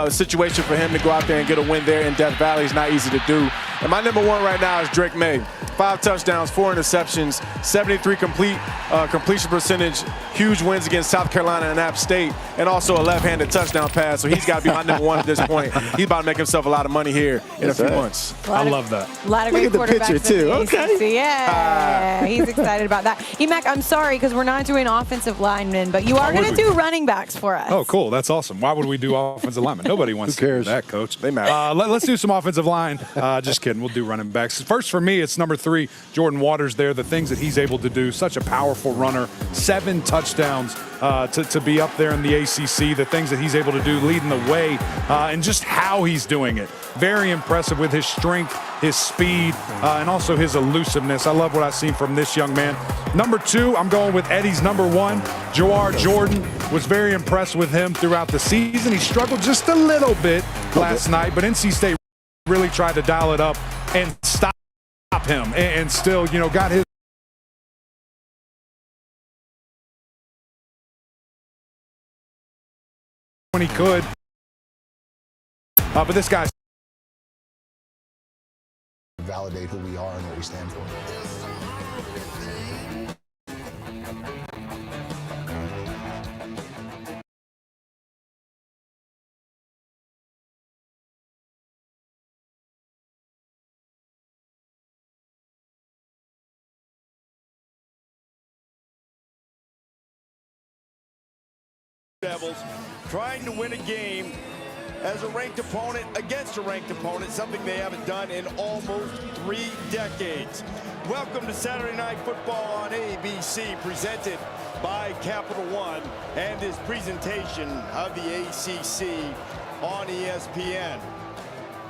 situation for him to go out there and get a win there in Death Valley is not easy to do. And my #1 right now is Drake May. 5 touchdowns, 4 interceptions, 73 completion percentage, huge wins against South Carolina and App State, and also a left-handed touchdown pass. So he's got to be my #1 at this point. He's about to make himself a lot of money here in a few months. I love that. A lot of great quarterbacks picture, too. in the ACC. Okay. Yeah, he's excited about that. Emac, I'm sorry because we're not doing offensive linemen, but you are going to do running backs for us. Oh, cool. That's awesome. Why would we do offensive linemen? Nobody wants to do that, Coach. They matter. Let's do some offensive line. Just kidding. We'll do running backs. First for me, it's #3, Jordan Waters there. The things that he's able to do, such a powerful runner, 7 touchdowns to be up there in the ACC, the things that he's able to do, leading the way, and just how he's doing it. Very impressive with his strength, his speed, and also his elusiveness. I love what I've seen from this young man. #2, I'm going with Eddie's #1, Jawar Jordan. Was very impressed with him throughout the season. He struggled just a little bit last night, but NC State really tried to dial it up and stop him, and still, got his when he could. But this guy validate who we are and what we stand for. Devils trying to win a game as a ranked opponent against a ranked opponent, something they haven't done in almost 3 decades. Welcome to Saturday Night Football on ABC, presented by Capital One, and this presentation of the ACC on ESPN.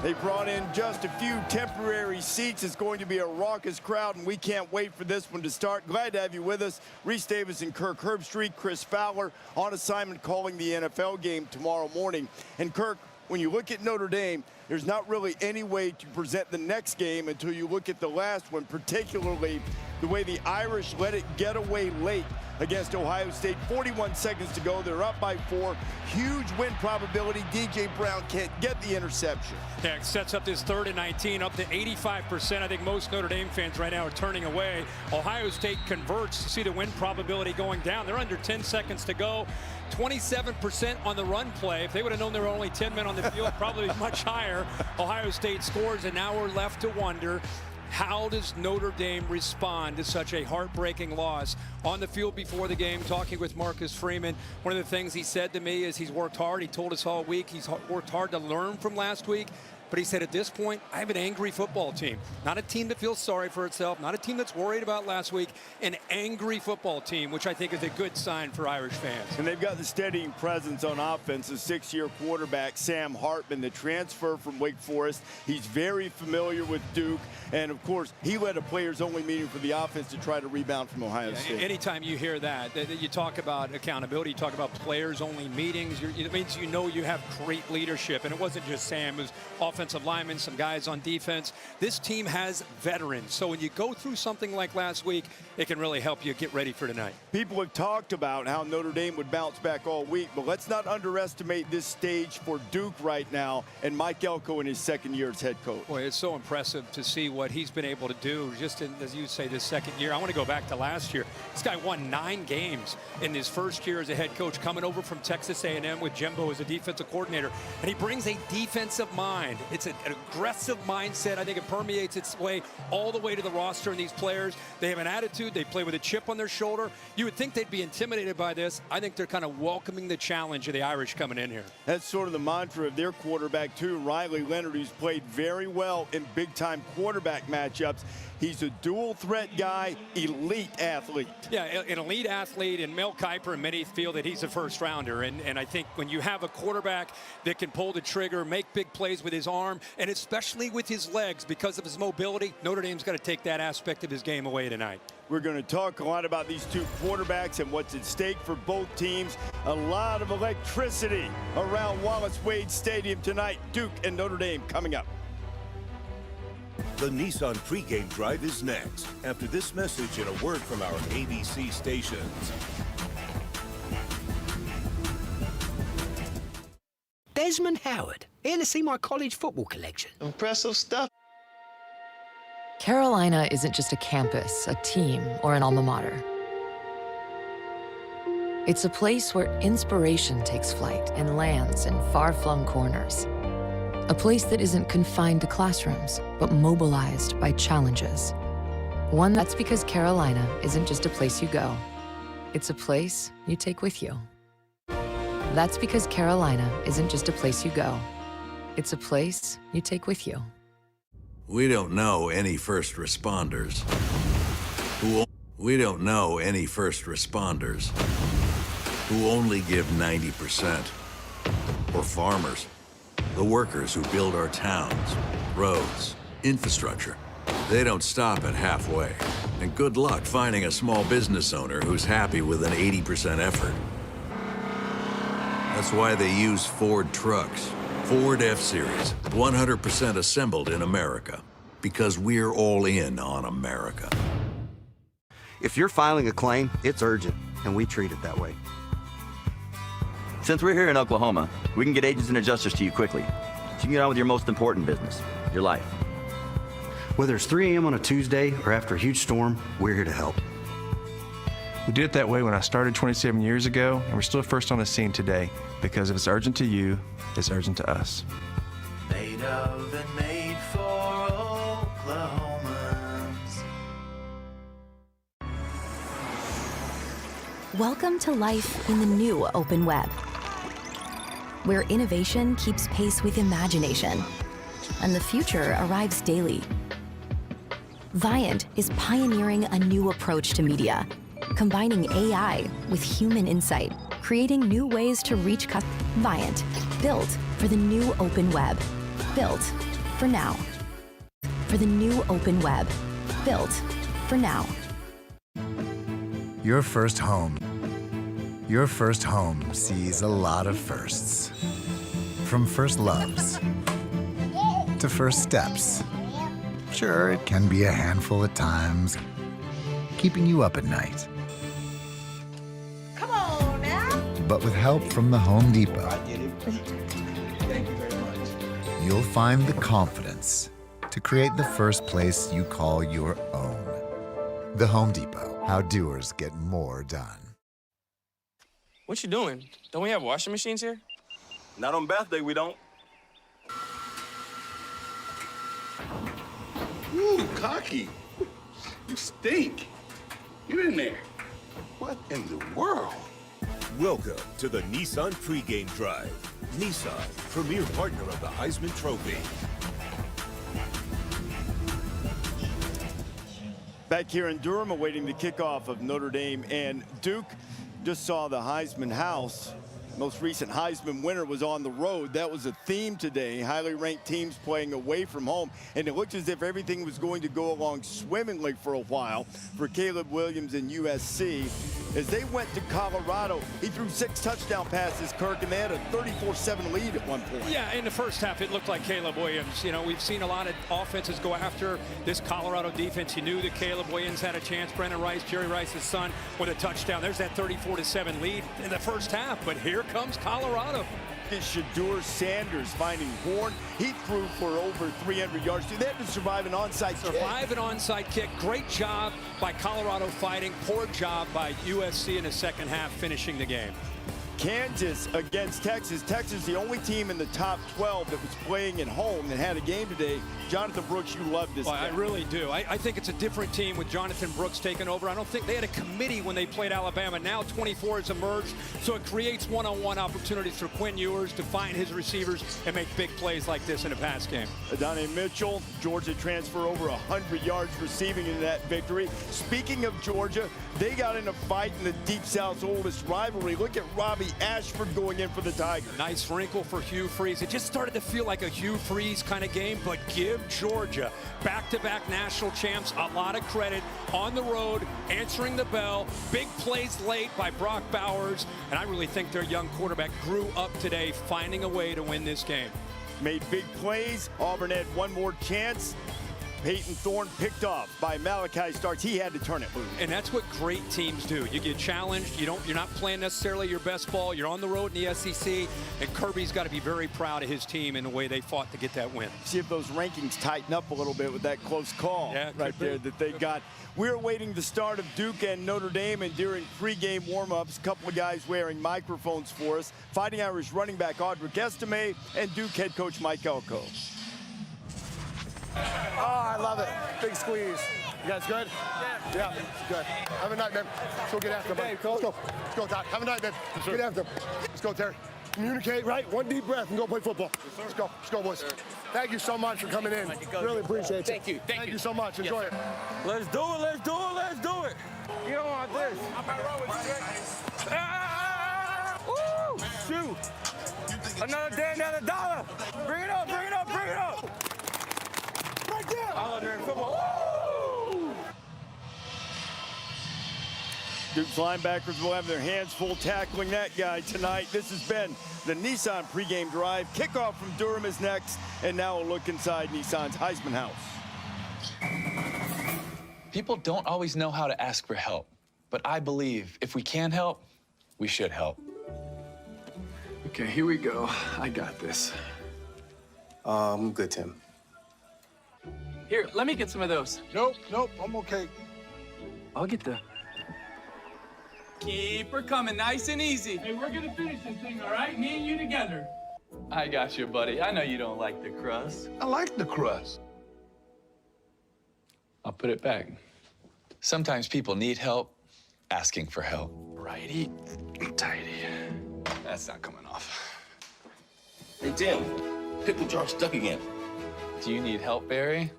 They brought in just a few temporary seats. It's going to be a raucous crowd, and we can't wait for this one to start. Glad to have you with us. Reese Davis and Kirk Herbstreit, Chris Fowler on assignment calling the NFL game tomorrow morning. And Kirk, when you look at Notre Dame, there's not really any way to present the next game until you look at the last one, particularly the way the Irish let it get away late against Ohio State. 41 seconds to go. They're up by 4. Huge win probability. DJ Brown can't get the interception. Yeah, it sets up this 3rd and 19 up to 85%. I think most Notre Dame fans right now are turning away. Ohio State converts to see the win probability going down. They're under 10 seconds to go. 27% on the run play. If they would have known there were only 10 men on the field, probably much higher. Ohio State scores, and now we're left to wonder, how does Notre Dame respond to such a heartbreaking loss? On the field before the game, talking with Marcus Freeman, one of the things he said to me is he's worked hard. He told us all week he's worked hard to learn from last week. But he said, at this point, I have an angry football team. Not a team that feels sorry for itself, not a team that's worried about last week, an angry football team, which I think is a good sign for Irish fans. And they've got the steadying presence on offense, a 6-year quarterback, Sam Hartman, the transfer from Wake Forest. He's very familiar with Duke. And, of course, he led a players-only meeting for the offense to try to rebound from Ohio State. Anytime you hear that, you talk about accountability, you talk about players-only meetings, it means you know you have great leadership. And it wasn't just Sam, it was offensive linemen, some guys on defense. This team has veterans. So when you go through something like last week, it can really help you get ready for tonight. People have talked about how Notre Dame would bounce back all week, but let's not underestimate this stage for Duke right now and Mike Elko in his 2nd year as head coach. Boy, it's so impressive to see what he's been able to do just in, as you say, this 2nd year. I want to go back to last year. This guy won 9 games in his 1st year as a head coach, coming over from Texas A&M with Jimbo as a defensive coordinator. And he brings a defensive mind. It's an aggressive mindset. I think it permeates its way all the way to the roster, and these players, they have an attitude. They play with a chip on their shoulder. You would think they'd be intimidated by this. I think they're kind of welcoming the challenge of the Irish coming in here. That's sort of the mantra of their quarterback, too, Riley Leonard, who's played very well in big-time quarterback matchups. He's a dual-threat guy, elite athlete. Yeah, an elite athlete, and Mel Kiper and many feel that he's a first-rounder. And I think when you have a quarterback that can pull the trigger, make big plays with his arm, and especially with his legs because of his mobility, Notre Dame's got to take that aspect of his game away tonight. We're going to talk a lot about these 2 quarterbacks and what's at stake for both teams. A lot of electricity around Wallace Wade Stadium tonight. Duke and Notre Dame coming up. The Nissan pregame drive is next, after this message and a word from our ABC stations. Desmond Howard, here to see my college football collection. Impressive stuff. Carolina isn't just a campus, a team, or an alma mater. It's a place where inspiration takes flight and lands in far-flung corners. A place that isn't confined to classrooms, but mobilized by challenges. One that's because Carolina isn't just a place you go. It's a place you take with you. That's because Carolina isn't just a place you go. It's a place you take with you. We don't know any first responders. We don't know any first responders who only give 90%. Or farmers. The workers who build our towns, roads, infrastructure. They don't stop at halfway. And good luck finding a small business owner who's happy with an 80% effort. That's why they use Ford trucks. Ford F-Series, 100% assembled in America. Because we're all in on America. If you're filing a claim, it's urgent, and we treat it that way. Since we're here in Oklahoma, we can get agents and adjusters to you quickly, so you can get on with your most important business, your life. Whether it's 3 a.m. on a Tuesday or after a huge storm, we're here to help. We did it that way when I started 27 years ago, and we're still first on the scene today, because if it's urgent to you, it's urgent to us. Made of and made for Oklahomans. Welcome to life in the new open web, where innovation keeps pace with imagination, and the future arrives daily. Viant is pioneering a new approach to media, combining AI with human insight, creating new ways to reach customers. Viant, built for the new open web, built for now. For the new open web, built for now. Your first home. Your first home sees a lot of firsts. From first loves to first steps. Sure, it can be a handful at times, keeping you up at night. Come on now. But with help from the Home Depot, Thank you very much. you'll find the confidence to create the first place you call your own. The Home Depot, how doers get more done. What you doing? Don't we have washing machines here? Not on bath day, we don't. Ooh, cocky. You stink. Get in there. What in the world? Welcome to the Nissan pregame drive. Nissan, premier partner of the Heisman Trophy. Back here in Durham, awaiting the kickoff of Notre Dame and Duke. Just saw the Heisman house. Most recent Heisman winner was on the road. That was a theme today. Highly ranked teams playing away from home. And it looked as if everything was going to go along swimmingly for a while for Caleb Williams and USC. As they went to Colorado, he threw 6 touchdown passes, Kirk, and they had a 34-7 lead at one point. Yeah, in the first half, it looked like Caleb Williams. You know, we've seen a lot of offenses go after this Colorado defense. You knew that Caleb Williams had a chance. Brendan Rice, Jerry Rice's son, with a touchdown. There's that 34-7 lead in the first half, but here comes Colorado. Shedeur Sanders finding Horn. He threw for over 300 yards. They had to survive an onside kick. Survive an onside kick. Great job by Colorado fighting. Poor job by USC in the second half finishing the game. Kansas against Texas. Texas, the only team in the top 12 that was playing at home that had a game today. Jonathan Brooks, you love this Well, I game. really do. I think it's a different team with Jonathan Brooks taking over. I don't think they had a committee when they played Alabama. Now 24 has emerged, so it creates one-on-one opportunities for Quinn Ewers to find his receivers and make big plays like this in a pass game. Adonai Mitchell, Georgia transfer over 100 yards receiving in that victory. Speaking of Georgia, they got in a fight in the Deep South's oldest rivalry. Look at Robbie Ashford going in for the Tigers. Nice wrinkle for Hugh Freeze. It just started to feel like a Hugh Freeze kind of game, but give Georgia back-to-back national champs a lot of credit on the road, answering the bell, big plays late by Brock Bowers, and I really think their young quarterback grew up today, finding a way to win this game. Made big plays. Auburn had one more chance. Peyton Thorne picked off by Malachi Starks. He had to turn it loose. And that's what great teams do. You get challenged. You're not playing necessarily your best ball. You're on the road in the SEC, and Kirby's got to be very proud of his team in the way they fought to get that win. See if those rankings tighten up a little bit with that close call right there that they got. We're awaiting the start of Duke and Notre Dame, and during pregame warm-ups, a couple of guys wearing microphones for us. Fighting Irish running back Audric Estime and Duke head coach Mike Elko. Oh, I love it. Big squeeze. You guys good? Yeah. Yeah, good. Have a night, man. Let's go get after him. Let's go. Let's go, Todd. Have a night, man. Let's get after him. Let's go, Terry. Communicate, right? One deep breath and go play football. Let's go. Let's go, boys. Thank you so much for coming in. Really appreciate it. Thank you. Thank you so much. Enjoy it. Let's do it. Let's do it. Let's do it. You don't want this. Woo! Shoot. Another day, another dollar. Bring it up. Bring it up. Bring it up. Right there. All during football. Woo! Duke's linebackers will have their hands full tackling that guy tonight. This has been the Nissan pregame drive. Kickoff from Durham is next, and now a look inside Nissan's Heisman house. People don't always know how to ask for help, but I believe if we can help, we should help. Okay, here we go. I got this. I'm good, Tim. Here, let me get some of those. Nope, I'm okay. I'll get the... Keep her coming nice and easy. Hey, we're gonna finish this thing, all right? Me and you together. I got you, buddy. I know you don't like the crust. I like the crust. I'll put it back. Sometimes people need help asking for help. Righty, tighty. That's not coming off. Hey, Tim, pickle jar stuck again. Do you need help, Barry?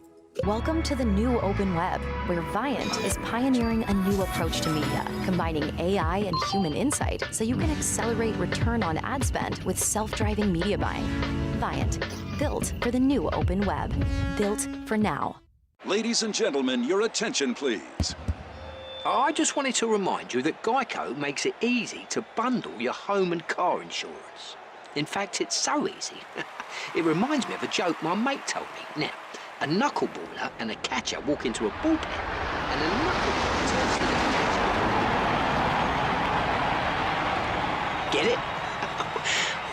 Welcome to the new open web, where Viant is pioneering a new approach to media, combining AI and human insight so you can accelerate return on ad spend with self-driving media buying. Viant, built for the new open web, built for now. Ladies and gentlemen, your attention, please. I just wanted to remind you that Geico makes it easy to bundle your home and car insurance. In fact, it's so easy. It reminds me of a joke my mate told me. Now, a knuckleballer and a catcher walk into a bullpen, and a knuckleballer turns to the catcher. Get it?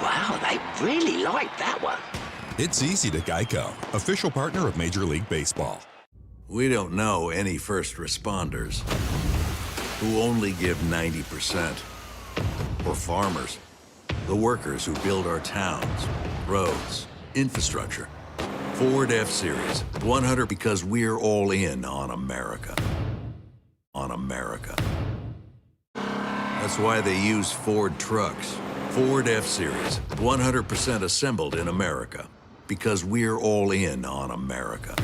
Wow, they really like that one. It's easy to Geico, official partner of Major League Baseball. We don't know any first responders who only give 90%. Or farmers, the workers who build our towns, roads, infrastructure. Ford F-Series, 100 because we're all in on America. On America. That's why they use Ford trucks. Ford F-Series, 100% assembled in America. Because we're all in on America.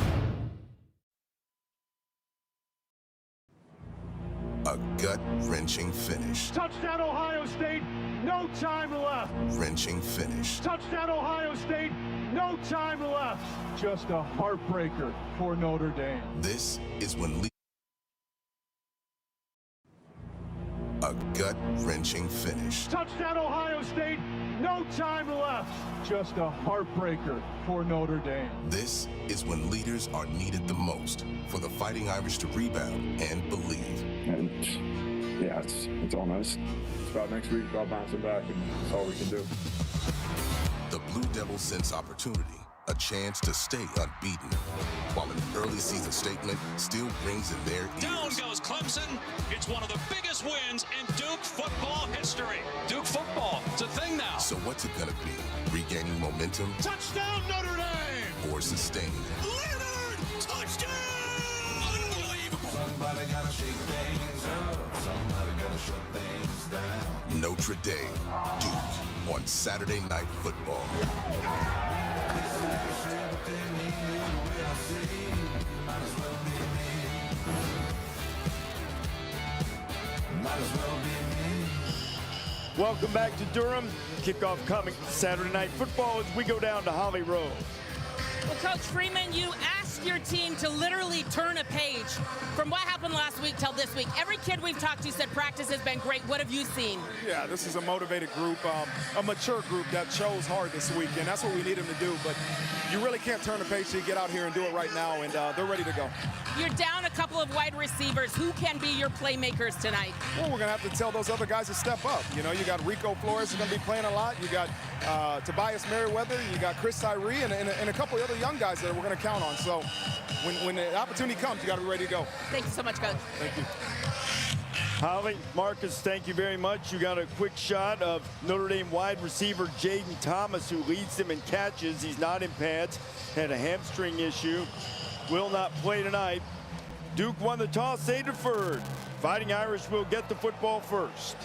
A gut-wrenching finish. Touchdown, Ohio State. No time left. Wrenching finish. Touchdown, Ohio State. No time left. Just a heartbreaker for Notre Dame. This is when a gut-wrenching finish. Touchdown, Ohio State. No time left. Just a heartbreaker for Notre Dame. This is when leaders are needed the most for the Fighting Irish to rebound and believe. And yeah, it's on us. It's about next week, about bouncing back, and that's all we can do. The Blue Devils sense opportunity, a chance to stay unbeaten, while an early season statement still rings in their ears. Down goes Clemson. It's one of the biggest wins in Duke football history. Duke football, it's a thing now. So what's it gonna be? Regaining momentum? Touchdown, Notre Dame! Or sustained? Leonard, touchdown! Unbelievable. Somebody gotta shake things up. Somebody gotta shut things down. Notre Dame, Duke, on Saturday Night Football. Welcome back to Durham. Kickoff coming Saturday Night Football as we go down to Holly Road. Well, Coach Freeman, you asked your team to literally turn a page from what happened last week till this week. Every kid we've talked to said practice has been great. What have you seen? Yeah, this is a motivated group, a mature group that chose hard this week, and that's what we need them to do. But you really can't turn the page till you get out here and do it right now, and they're ready to go. You're down a couple of wide receivers. Who can be your playmakers tonight? Well, we're going to have to tell those other guys to step up. You know, you got Rico Flores who's going to be playing a lot. You got Tobias Merriweather. You got Chris Tyree and a couple of other young guys that we're going to count on. So when the opportunity comes, you got to be ready to go. Thank you so much, Coach. Thank you. Holly, Marcus, thank you very much. You got a quick shot of Notre Dame wide receiver Jaden Thomas, who leads them in catches. He's not in pads, had a hamstring issue, will not play tonight. Duke won the toss, they deferred. Fighting Irish will get the football first.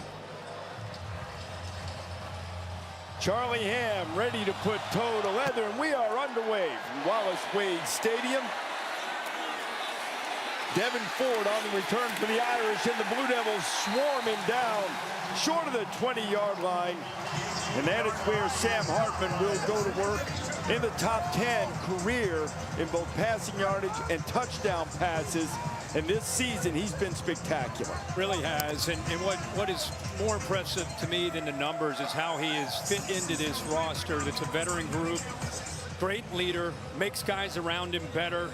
Charlie Ham ready to put toe to leather, and we are underway from Wallace Wade Stadium. Devin Ford on the return for the Irish, and the Blue Devils swarming down short of the 20-yard line. And that is where Sam Hartman will go to work in the top 10 career in both passing yardage and touchdown passes. And this season, he's been spectacular. Really has. And what is more impressive to me than the numbers is how he is fit into this roster. It's a veteran group, great leader, makes guys around him better.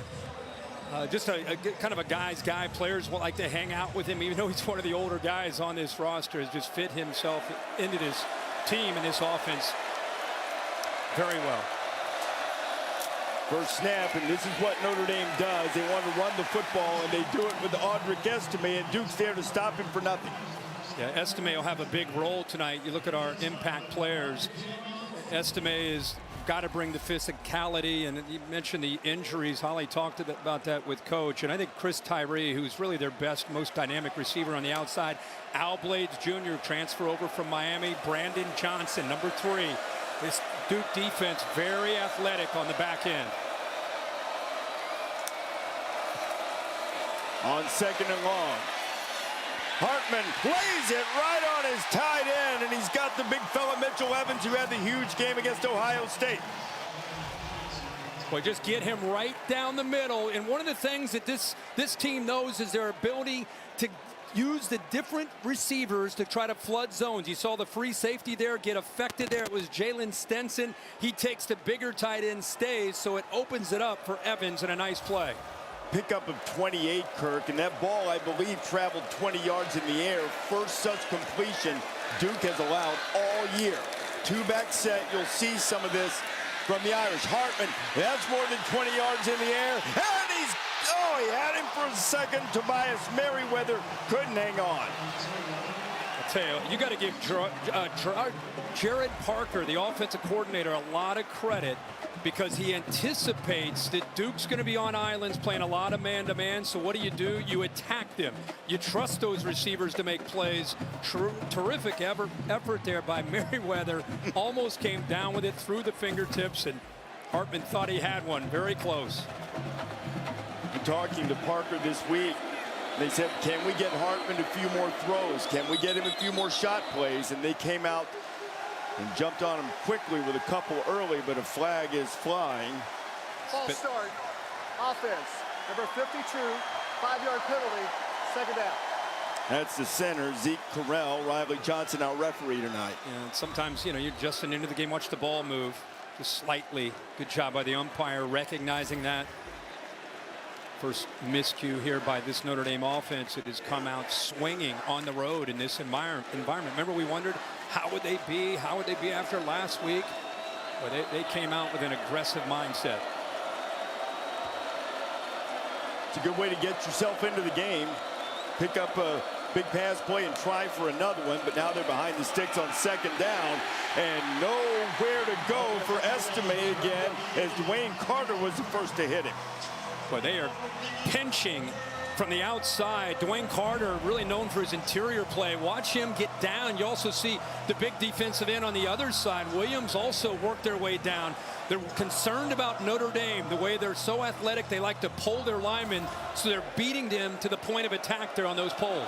Just a kind of a guy's guy. Players will like to hang out with him, even though he's one of the older guys on this roster. Has just fit himself into this team and this offense very well. First snap, and this is what Notre Dame does. They want to run the football, and they do it with Audric Estime, and Duke's there to stop him for nothing. Yeah, Estime will have a big role tonight. You look at our impact players. Estime is got to bring the physicality, and you mentioned the injuries. Holly talked about that with Coach, and I think Chris Tyree, who's really their best, most dynamic receiver on the outside. Al Blades Jr. transfer over from Miami. Brandon Johnson, number 3. This Duke defense very athletic on the back end. On 2nd and long, Hartman lays it right on his tight end, and he's got the big fella Mitchell Evans, who had the huge game against Ohio State. Well, just get him right down the middle. And one of the things that this team knows is their ability to use the different receivers to try to flood zones. You saw the free safety there get affected there. It was Jalen Stenson. He takes the bigger tight end, stays, so it opens it up for Evans, and a nice play. Pickup of 28, Kirk, and that ball, I believe, traveled 20 yards in the air. First such completion Duke has allowed all year. 2-back set, you'll see some of this from the Irish. Hartman, that's more than 20 yards in the air, and he had him for a second. Tobias Merriweather couldn't hang on. I'll tell you, you got to give Jared Parker, the offensive coordinator, a lot of credit, because he anticipates that Duke's going to be on islands playing a lot of man-to-man. So what do? You attack them. You trust those receivers to make plays. Terrific effort there by Merriweather. Almost came down with it through the fingertips, and Hartman thought he had one. Very close. Talking to Parker this week, they said, can we get Hartman a few more throws? Can we get him a few more shot plays? And they came out and jumped on him quickly with a couple early, but a flag is flying. False start. Offense. Number 52, 5-yard penalty, 2nd down. That's the center, Zeke Correll. Riley Johnson, our referee tonight. And sometimes, you're adjusting into the game. Watch the ball move just slightly. Good job by the umpire recognizing that. First miscue here by this Notre Dame offense. It has come out swinging on the road in this environment. Remember, we wondered how would they be? How would they be after last week? Well, they came out with an aggressive mindset. It's a good way to get yourself into the game. Pick up a big pass play and try for another one, but now they're behind the sticks on 2nd down and nowhere to go for Estime again, as Dwayne Carter was the first to hit him. Well, they are pinching from the outside. Dwayne Carter, really known for his interior play. Watch him get down. You also see the big defensive end on the other side. Williams also worked their way down. They're concerned about Notre Dame, the way they're so athletic. They like to pull their linemen, so they're beating them to the point of attack there on those poles.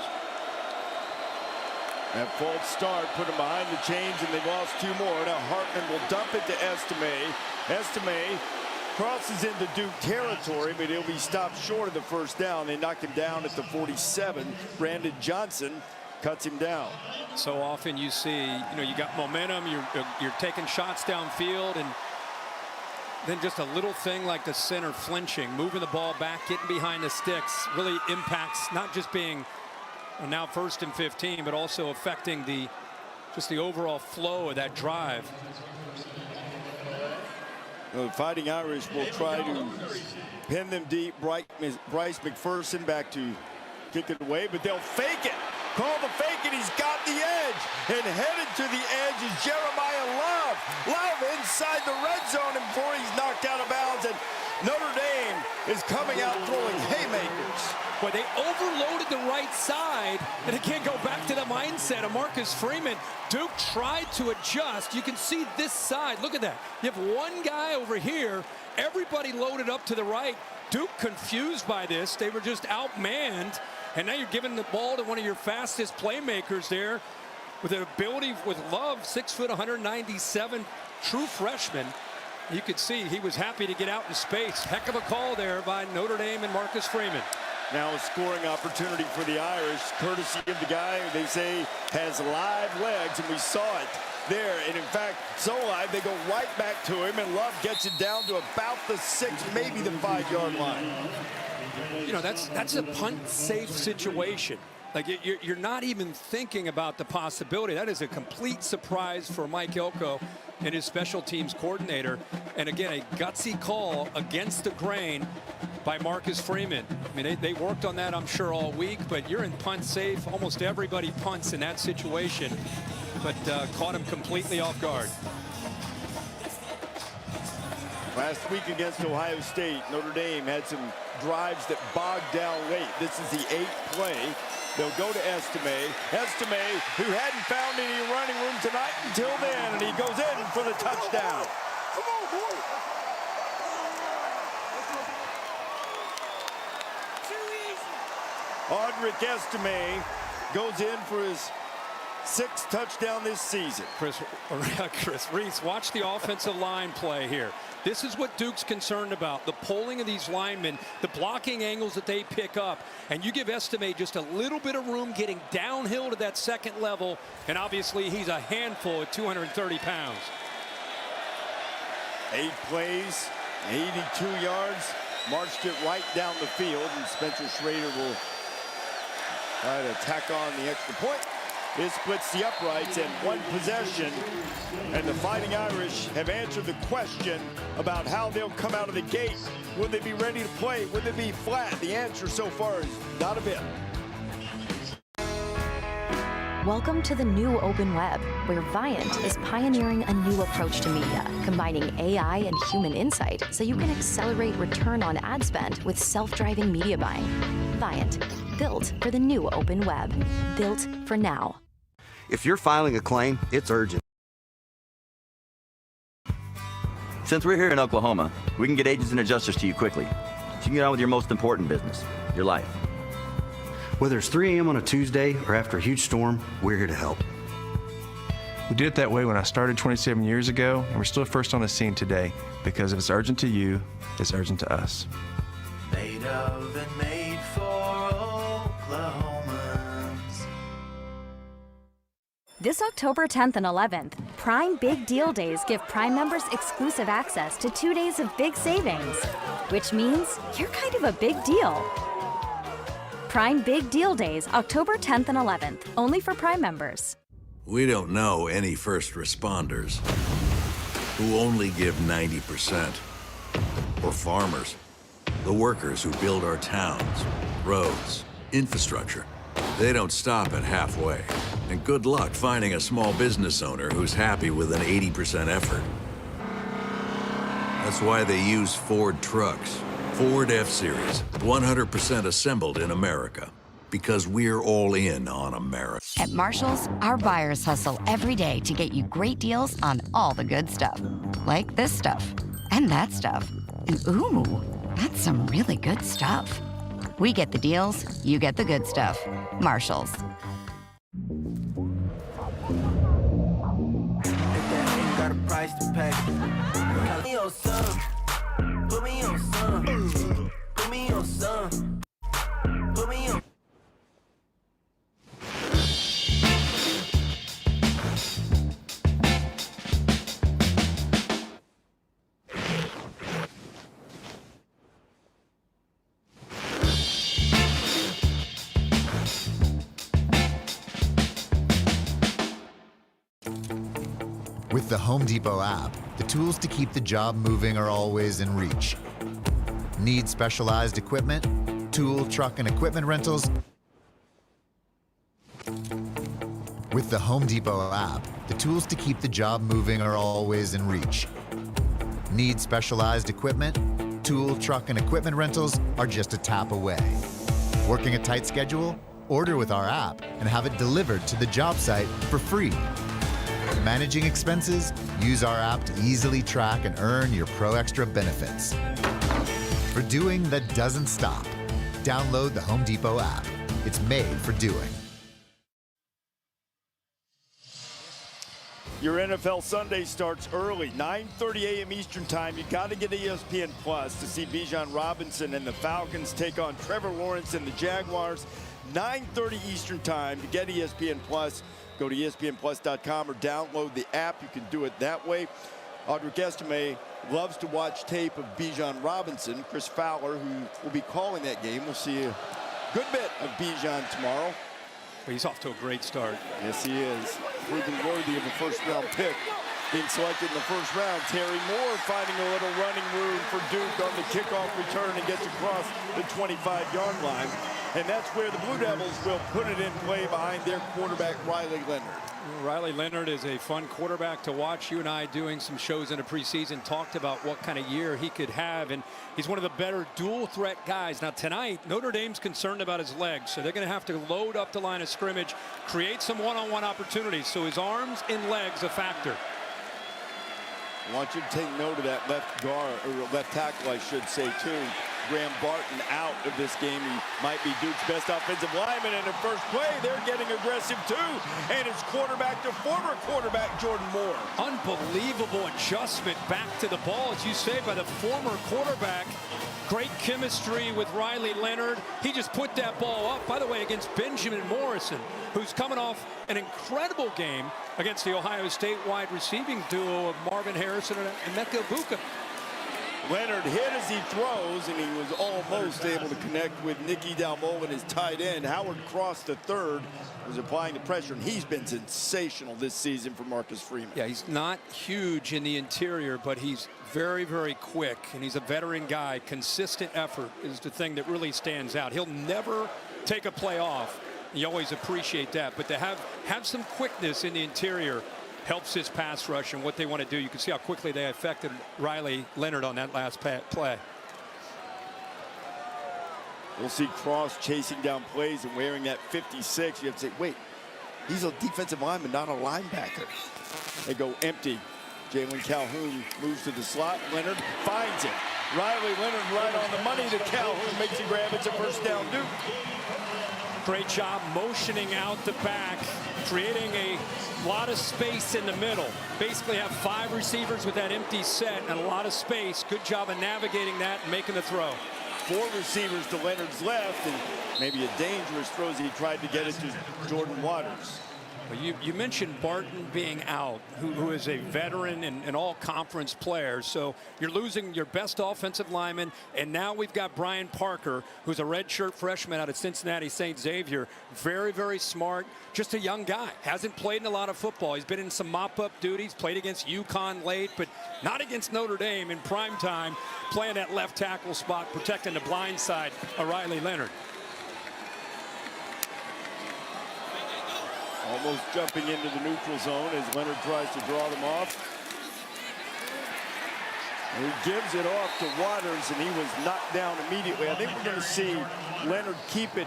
That false start put them behind the chains, and they've lost 2 more. Now Hartman will dump it to Estime. Estime crosses into Duke territory, but he'll be stopped short of the 1st down. They knock him down at the 47. Brandon Johnson cuts him down. So often you see, you got momentum, you're taking shots downfield, and then just a little thing like the center flinching, moving the ball back, getting behind the sticks, really impacts not just being now 1st and 15, but also affecting just the overall flow of that drive. The Fighting Irish will try to pin them deep. Bryce McPherson back to kick it away, but they'll fake it. Call the fake, and he's got the edge. And headed to the edge is Jeremiah Love. Love inside the red zone, and before he's knocked out of bounds, and Notre Dame is coming out throwing haymakers. Well, they overloaded the right side, and again, go back to the mindset of Marcus Freeman. Duke tried to adjust. You can see this side. Look at that. You have one guy over here. Everybody loaded up to the right. Duke confused by this. They were just outmanned, and now you're giving the ball to one of your fastest playmakers there with an ability with Love, 6 foot, 197, true freshman. You could see he was happy to get out in space. Heck of a call there by Notre Dame and Marcus Freeman. Now a scoring opportunity for the Irish, courtesy of the guy who they say has live legs, and we saw it there. And in fact, so live, they go right back to him, and Love gets it down to about the 6, maybe the 5-yard line. That's a punt-safe situation. Like, you're not even thinking about the possibility. That is a complete surprise for Mike Elko and his special teams coordinator. And again, a gutsy call against the grain by Marcus Freeman. I mean, they worked on that, I'm sure, all week, but you're in punt safe. Almost everybody punts in that situation, but caught him completely off guard. Last week against Ohio State, Notre Dame had some drives that bogged down late. This is the 8th play. They'll go to Estime. Estime, who hadn't found any running room tonight until then, and he goes in for the touchdown. Come on, boy. Audric Estime goes in for his 6th touchdown this season. Chris Reese, watch the offensive line play here. This is what Duke's concerned about, the pulling of these linemen, the blocking angles that they pick up, and you give Estime just a little bit of room getting downhill to that second level, and obviously he's a handful at 230 pounds. 8 plays, 82 yards, marched it right down the field, and Spencer Schrader will try to tack on the extra point. It splits the uprights and 1 possession, and the Fighting Irish have answered the question about how they'll come out of the gate. Will they be ready to play? Will they be flat? The answer so far is not a bit. Welcome to the new open web, where Viant is pioneering a new approach to media, combining AI and human insight so you can accelerate return on ad spend with self-driving media buying. Viant, built for the new open web, built for now. If you're filing a claim, it's urgent. Since we're here in Oklahoma, we can get agents and adjusters to you quickly, so you can get on with your most important business, your life. Whether it's 3 a.m. on a Tuesday or after a huge storm, we're here to help. We did it that way when I started 27 years ago, and we're still first on the scene today, because if it's urgent to you, it's urgent to us. Made of and made for Oklahomans. This October 10th and 11th, Prime Big Deal Days give Prime members exclusive access to 2 days of big savings, which means you're kind of a big deal. Prime Big Deal Days, October 10th and 11th, only for Prime members. We don't know any first responders who only give 90%. Or farmers, the workers who build our towns, roads, infrastructure. They don't stop at halfway. And good luck finding a small business owner who's happy with an 80% effort. That's why they use Ford trucks. Ford F-Series, 100% assembled in America, because we're all in on America. At Marshall's, our buyers hustle every day to get you great deals on all the good stuff. Like this stuff, and that stuff, and ooh, that's some really good stuff. We get the deals, you get the good stuff. Marshall's. Got a price to pay. Put me on some. Put me on some. Put me on some. Put me on. With the Home Depot app, the tools to keep the job moving are always in reach. Need specialized equipment? Tool, truck, and equipment rentals? With the Home Depot app, the tools to keep the job moving are always in reach. Need specialized equipment? Tool, truck, and equipment rentals are just a tap away. Working a tight schedule? Order with our app and have it delivered to the job site for free. Managing expenses? Use our app to easily track and earn your Pro Extra benefits. For doing that doesn't stop, download the Home Depot app. It's made for doing. Your NFL Sunday starts early, 9:30 a.m. Eastern Time. You got to get ESPN Plus to see Bijan Robinson and the Falcons take on Trevor Lawrence and the Jaguars. 9:30 Eastern Time to get ESPN Plus. Go to ESPNplus.com or download the app. You can do it that way. Audric Estime loves to watch tape of Bijan Robinson. Chris Fowler, who will be calling that game, will see a good bit of Bijan tomorrow. Well, he's off to a great start. Yes, he is. Proven worthy of a first-round pick. Being selected in the first round, Terry Moore finding a little running room for Duke on the kickoff return and gets across the 25-yard line. and that's where the Blue Devils will put it in play behind their quarterback, Riley Leonard. Riley Leonard is a fun quarterback to watch. You and I, doing some shows in the preseason, talked about what kind of year he could have, and he's one of the better dual threat guys. Now tonight, Notre Dame's concerned about his legs, so they're going to have to load up the line of scrimmage, create some one-on-one opportunities, so his arms and legs a factor. I want you to take note of that left guard, or left tackle, I should say, too. Graham Barton out of this game. He might be Duke's best offensive lineman in the first play. They're getting aggressive too. And it's quarterback to former quarterback Jordan Moore. Unbelievable adjustment back to the ball, as you say, by the former quarterback. Great chemistry with Riley Leonard. He just put that ball up, by the way, against Benjamin Morrison, who's coming off an incredible game against the Ohio State wide receiving duo of Marvin Harrison and Ncaa Buka. Leonard hit as he throws, and he was almost able to connect with Nicky Dalmolin, his tight end. Howard Cross, the third, was applying the pressure, and he's been sensational this season for Marcus Freeman. Yeah, he's not huge in the interior, but he's very, very quick, and he's a veteran guy. Consistent effort is the thing that really stands out. He'll never take a play off. You always appreciate that, but to have some quickness in the interior helps his pass rush and what they want to do. You can see how quickly they affected Riley Leonard on that last play. We'll see Cross chasing down plays and wearing that 56. You have to say, wait, he's a defensive lineman, not a linebacker. They go empty. Jalen Calhoun moves to the slot. Leonard finds it. Riley Leonard right on the money to Calhoun, makes a grab. It's a first down, Duke. Great job motioning out the back, creating a lot of space in the middle. Basically have 5 receivers with that empty set and a lot of space. Good job of navigating that and making the throw. 4 receivers to Leonard's left, and maybe a dangerous throw as he tried to get it to Jordan Waters. Well, you mentioned Barton being out, who is a veteran and all-conference player. So you're losing your best offensive lineman, and now we've got Brian Parker, who's a redshirt freshman out of Cincinnati St. Xavier. Very, very smart. Just a young guy. Hasn't played in a lot of football. He's been in some mop-up duties, played against UConn late, but not against Notre Dame in prime time, playing that left tackle spot, protecting the blind side of Riley Leonard. Almost jumping into the neutral zone as Leonard tries to draw them off. And he gives it off to Waters, and he was knocked down immediately. I think we're going to see Leonard keep it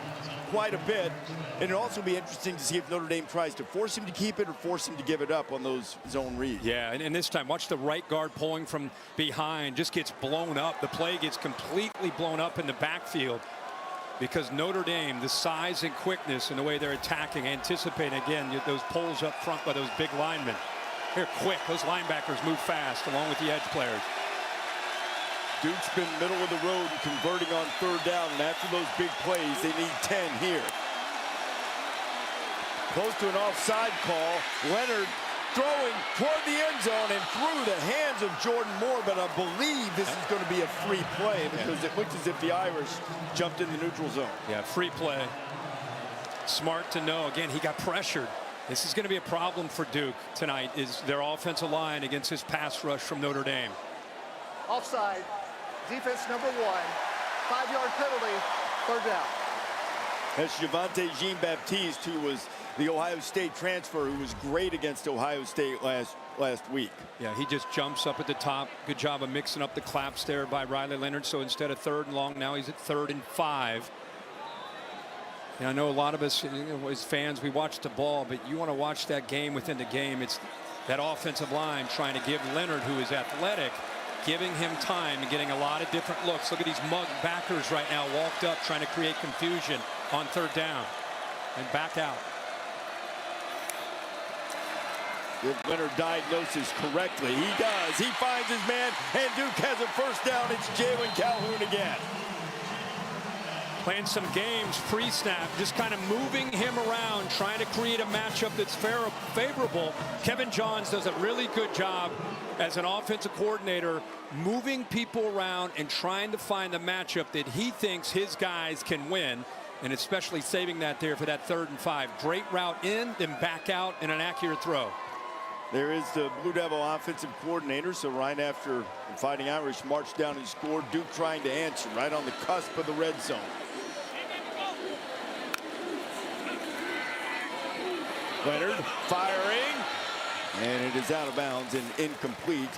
quite a bit. And it'll also be interesting to see if Notre Dame tries to force him to keep it or force him to give it up on those zone reads. Yeah, and this time, watch the right guard pulling from behind. Just gets blown up. The play gets completely blown up in the backfield, because Notre Dame, the size and quickness and the way they're attacking, anticipating again those pulls up front by those big linemen. They're quick. Those linebackers move fast along with the edge players. Duke's been middle of the road and converting on third down, and after those big plays, they need 10 here. Close to an offside call. Leonard throwing toward the end zone and through the hands of Jordan Moore, but I believe this is going to be a free play because it looks as if the Irish jumped in the neutral zone. Yeah, free play. Smart to know. Again, he got pressured. This is going to be a problem for Duke tonight, is their offensive line against this pass rush from Notre Dame. Offside. Defense number 1. 5-yard penalty. Third down. That's Javante Jean-Baptiste, who was the Ohio State transfer, who was great against Ohio State last week. Yeah, he just jumps up at the top. Good job of mixing up the claps there by Riley Leonard. So instead of 3rd and long, now he's at 3rd and 5. And I know a lot of us, as fans, we watch the ball, but you want to watch that game within the game. It's that offensive line trying to give Leonard, who is athletic, giving him time and getting a lot of different looks. Look at these mug backers right now, walked up, trying to create confusion on 3rd down and back out. If Leonard diagnoses correctly, he does. He finds his man, and Duke has a first down. It's Jalen Calhoun again. Playing some games pre-snap, just kind of moving him around, trying to create a matchup that's favorable. Kevin Johns does a really good job as an offensive coordinator, moving people around and trying to find the matchup that he thinks his guys can win, and especially saving that there for that 3rd and 5. Great route in, then back out, and an accurate throw. There is the Blue Devil offensive coordinator. So right after the Fighting Irish marched down and scored, Duke trying to answer right on the cusp of the red zone. Leonard firing, and it is out of bounds and incomplete.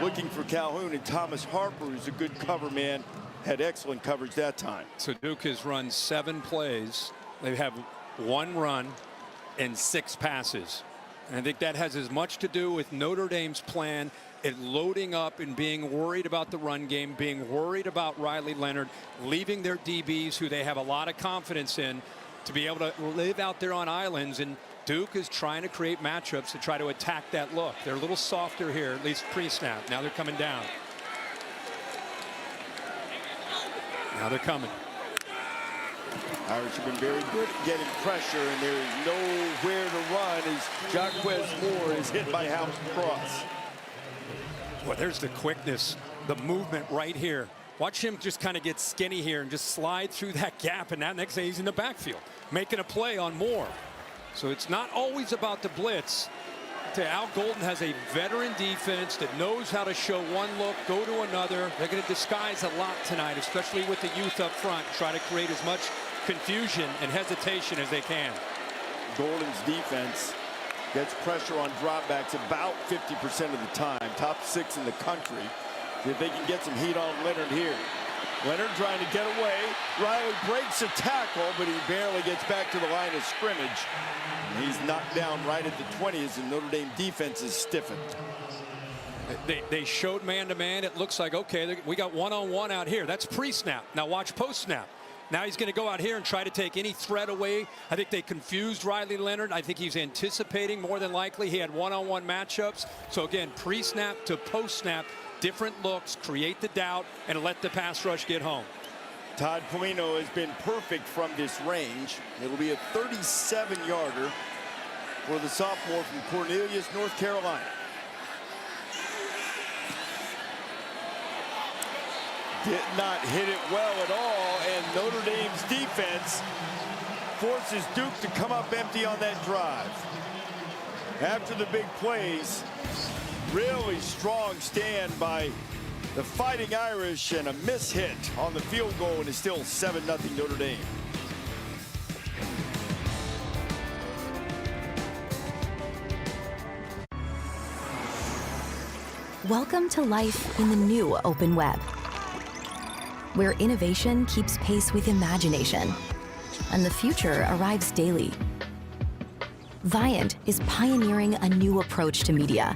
Looking for Calhoun, and Thomas Harper, who's a good cover man, had excellent coverage that time. So Duke has run 7 plays. They have 1 run and 6 passes. And I think that has as much to do with Notre Dame's plan at loading up and being worried about the run game, being worried about Riley Leonard, leaving their DBs, who they have a lot of confidence in, to be able to live out there on islands. And Duke is trying to create matchups to try to attack that look. They're a little softer here, at least pre-snap. Now they're coming down. Now they're coming. Irish have been very good at getting pressure, and there is nowhere to run as Jaquez Moore is hit by House Cross. Well, there's the quickness, the movement right here. Watch him just kind of get skinny here and just slide through that gap, and that next thing he's in the backfield making a play on Moore. So it's not always about the blitz. Al Golden has a veteran defense that knows how to show one look, go to another. They're going to disguise a lot tonight, especially with the youth up front, try to create as much confusion and hesitation as they can. Golden's defense gets pressure on dropbacks about 50% of the time, top 6 in the country. See if they can get some heat on Leonard here. Leonard trying to get away. Riley breaks a tackle, but he barely gets back to the line of scrimmage. And he's knocked down right at the 20 as the Notre Dame defense is stiffened. They showed man-to-man. It looks like, okay, we got one-on-one out here. That's pre-snap. Now watch post-snap. Now he's going to go out here and try to take any threat away. I think they confused Riley Leonard. I think he's anticipating more than likely. He had one-on-one matchups. So again, pre-snap to post-snap, different looks, create the doubt, and let the pass rush get home. Todd Polino has been perfect from this range. It'll be a 37-yarder for the sophomore from Cornelius, North Carolina. Did not hit it well at all, and Notre Dame's defense forces Duke to come up empty on that drive. After the big plays, really strong stand by the Fighting Irish, and a miss hit on the field goal, and it's still 7-0 Notre Dame. Welcome to life in the new open web, where innovation keeps pace with imagination, and the future arrives daily. Viant is pioneering a new approach to media,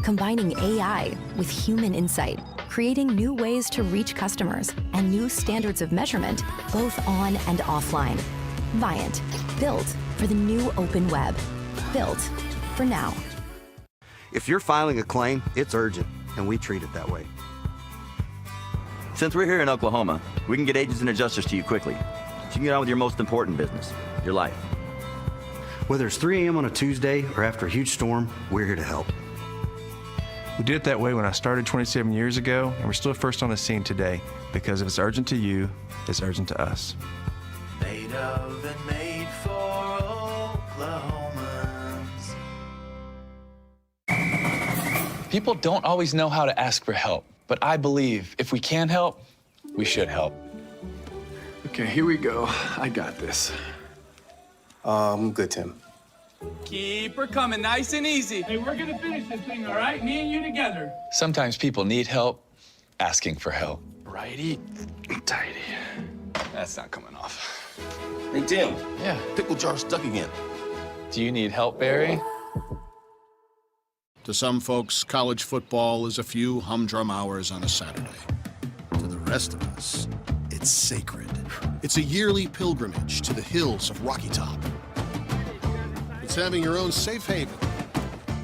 combining AI with human insight, creating new ways to reach customers and new standards of measurement, both on and offline. Viant, built for the new open web, built for now. If you're filing a claim, it's urgent, and we treat it that way. Since we're here in Oklahoma, we can get agents and adjusters to you quickly, so you can get on with your most important business, your life. Whether it's 3 a.m. on a Tuesday or after a huge storm, we're here to help. We did it that way when I started 27 years ago, and we're still first on the scene today because if it's urgent to you, it's urgent to us. Made of and made for Oklahomans. People don't always know how to ask for help, but I believe if we can help, we should help. Okay, here we go. I got this. Good, Tim. Keep her coming, nice and easy. Hey, we're gonna finish this thing, all right? Me and you together. Sometimes people need help asking for help. Righty, tighty. That's not coming off. Hey, Tim. Yeah? Pickle jar stuck again. Do you need help, Barry? To some folks, college football is a few humdrum hours on a Saturday. To the rest of us, it's sacred. It's a yearly pilgrimage to the hills of Rocky Top. It's having your own safe haven,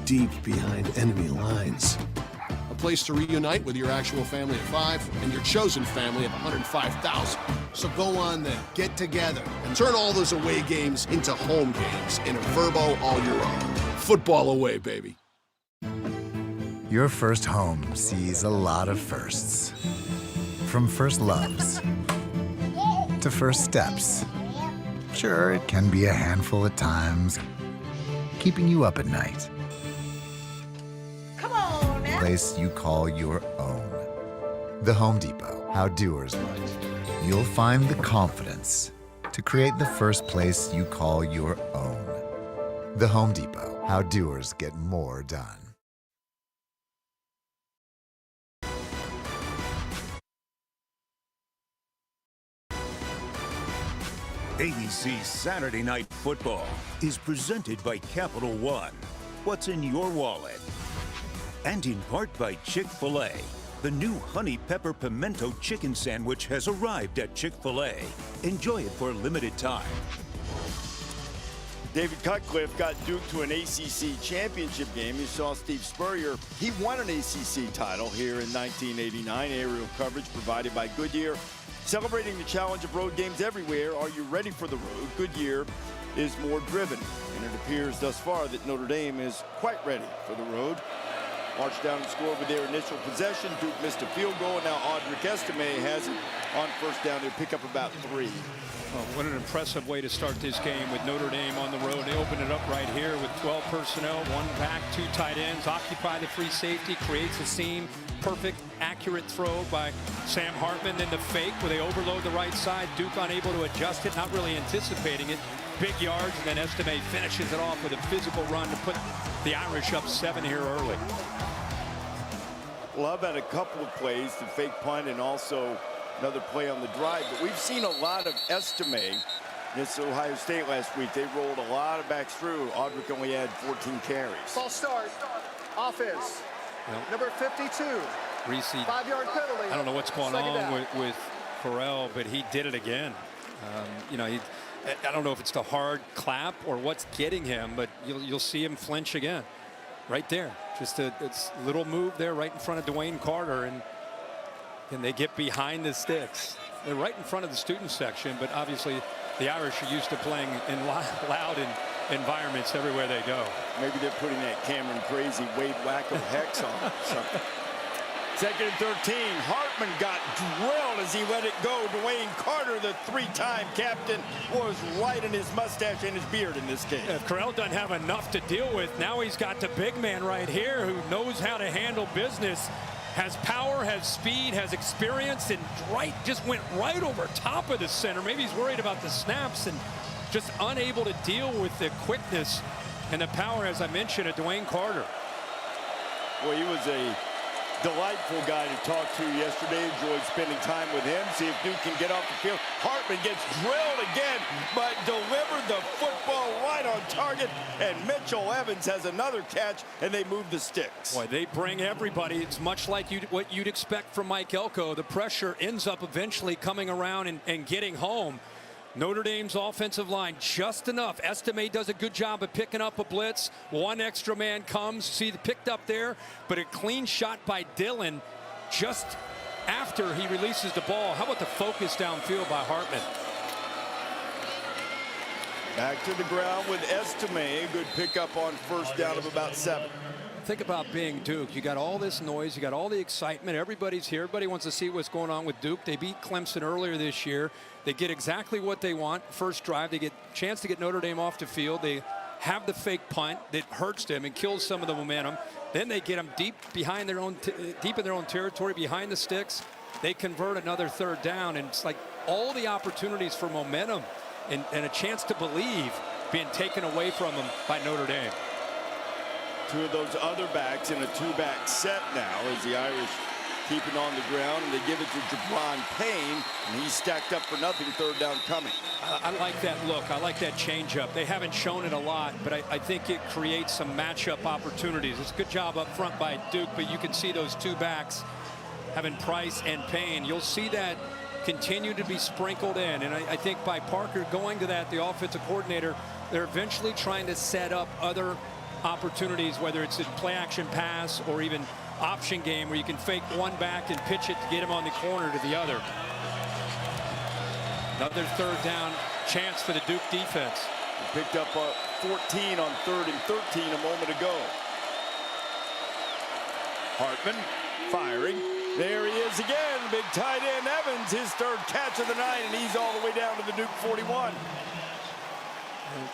deep behind enemy lines. A place to reunite with your actual family of 5 and your chosen family of 105,000. So go on then, get together, and turn all those away games into home games in a Verbo all your own. Football away, baby. Your first home sees a lot of firsts. From first loves to first steps. Sure, it can be a handful at times, keeping you up at night. Come on now. Place you call your own. The Home Depot, how doers vote. You'll find the confidence to create the first place you call your own. The Home Depot, how doers get more done. ABC Saturday Night Football is presented by Capital One. What's in your wallet? And in part by Chick-fil-A. The new Honey Pepper Pimento Chicken Sandwich has arrived at Chick-fil-A. Enjoy it for a limited time. David Cutcliffe got Duke to an ACC championship game. You saw Steve Spurrier. He won an ACC title here in 1989. Aerial coverage provided by Goodyear. Celebrating the challenge of road games everywhere. Are you ready for the road? Goodyear is more driven. And it appears thus far that Notre Dame is quite ready for the road. Marched down and scored with their initial possession. Duke missed a field goal, and now Audric Estime has it on first down. They'll pick up about 3. Well, what an impressive way to start this game with Notre Dame on the road. They open it up right here with 12 personnel, 1 back, 2 tight ends, occupy the free safety, creates a seam. Perfect, accurate throw by Sam Hartman. Then the fake where they overload the right side. Duke unable to adjust it, not really anticipating it. Big yards, and then Estime finishes it off with a physical run to put the Irish up 7 here early. Love had a couple of plays, the fake punt and also another play on the drive. But we've seen a lot of Estime against Ohio State last week. They rolled a lot of backs through. Audric only had 14 carries. False start. Offense. Well, Number 52. Reese, 5-yard penalty. I don't know what's going on with Corral, but he did it again. You know, I don't know if it's the hard clap or what's getting him, but you'll see him flinch again. Right there. Just a little move there right in front of Dwayne Carter, and they get behind the sticks. They're right in front of the student section, but obviously the Irish are used to playing in loud environments everywhere they go. Maybe they're putting that Cameron Crazy Wade Wacko hex on or something. 2nd and 13. Hartman got drilled as he let it go. Dwayne Carter, the 3-time captain, was right in his mustache and his beard in this game. If Corral doesn't have enough to deal with, now he's got the big man right here who knows how to handle business. Has power, has speed, has experience, and just went right over top of the center. Maybe he's worried about the snaps and just unable to deal with the quickness and the power, as I mentioned, of Dwayne Carter. Well, he was a delightful guy to talk to yesterday. Enjoyed spending time with him. See if Duke can get off the field. Hartman gets drilled again, but delivered the football right on target. And Mitchell Evans has another catch, and they move the sticks. Boy, they bring everybody. It's much like what you'd expect from Mike Elko. The pressure ends up eventually coming around and getting home. Notre Dame's offensive line just enough. Estime does a good job of picking up a blitz. 1 extra man comes. See the picked up there, but a clean shot by Dillon just after he releases the ball. How about the focus downfield by Hartman? Back to the ground with Estime. Good pickup on first down of about 7. Think about being Duke. You got all this noise. You got all the excitement. Everybody's here. Everybody wants to see what's going on with Duke. They beat Clemson earlier this year. They get exactly what they want. First drive, they get a chance to get Notre Dame off the field. They have the fake punt that hurts them and kills some of the momentum. Then they get them deep behind their own, deep in their own territory, behind the sticks. They convert another 3rd down, and it's like all the opportunities for momentum and a chance to believe being taken away from them by Notre Dame. 2 of those other backs in a 2-back set now as the Irish keep it on the ground, and they give it to Jabron Payne, and he's stacked up for nothing. 3rd down coming. I like that look. I like that changeup. They haven't shown it a lot, but I think it creates some matchup opportunities. It's a good job up front by Duke, but you can see those 2 backs having Price and Payne. You'll see that continue to be sprinkled in, and I think by Parker going to that, the offensive coordinator, they're eventually trying to set up other opportunities, whether it's a play action pass or even option game where you can fake one back and pitch it to get him on the corner to the other. Another 3rd down chance for the Duke defense. He picked up 14 on 3rd and 13 a moment ago. Hartman firing. There he is again. Big tight end Evans, his 3rd catch of the night, and he's all the way down to the Duke 41.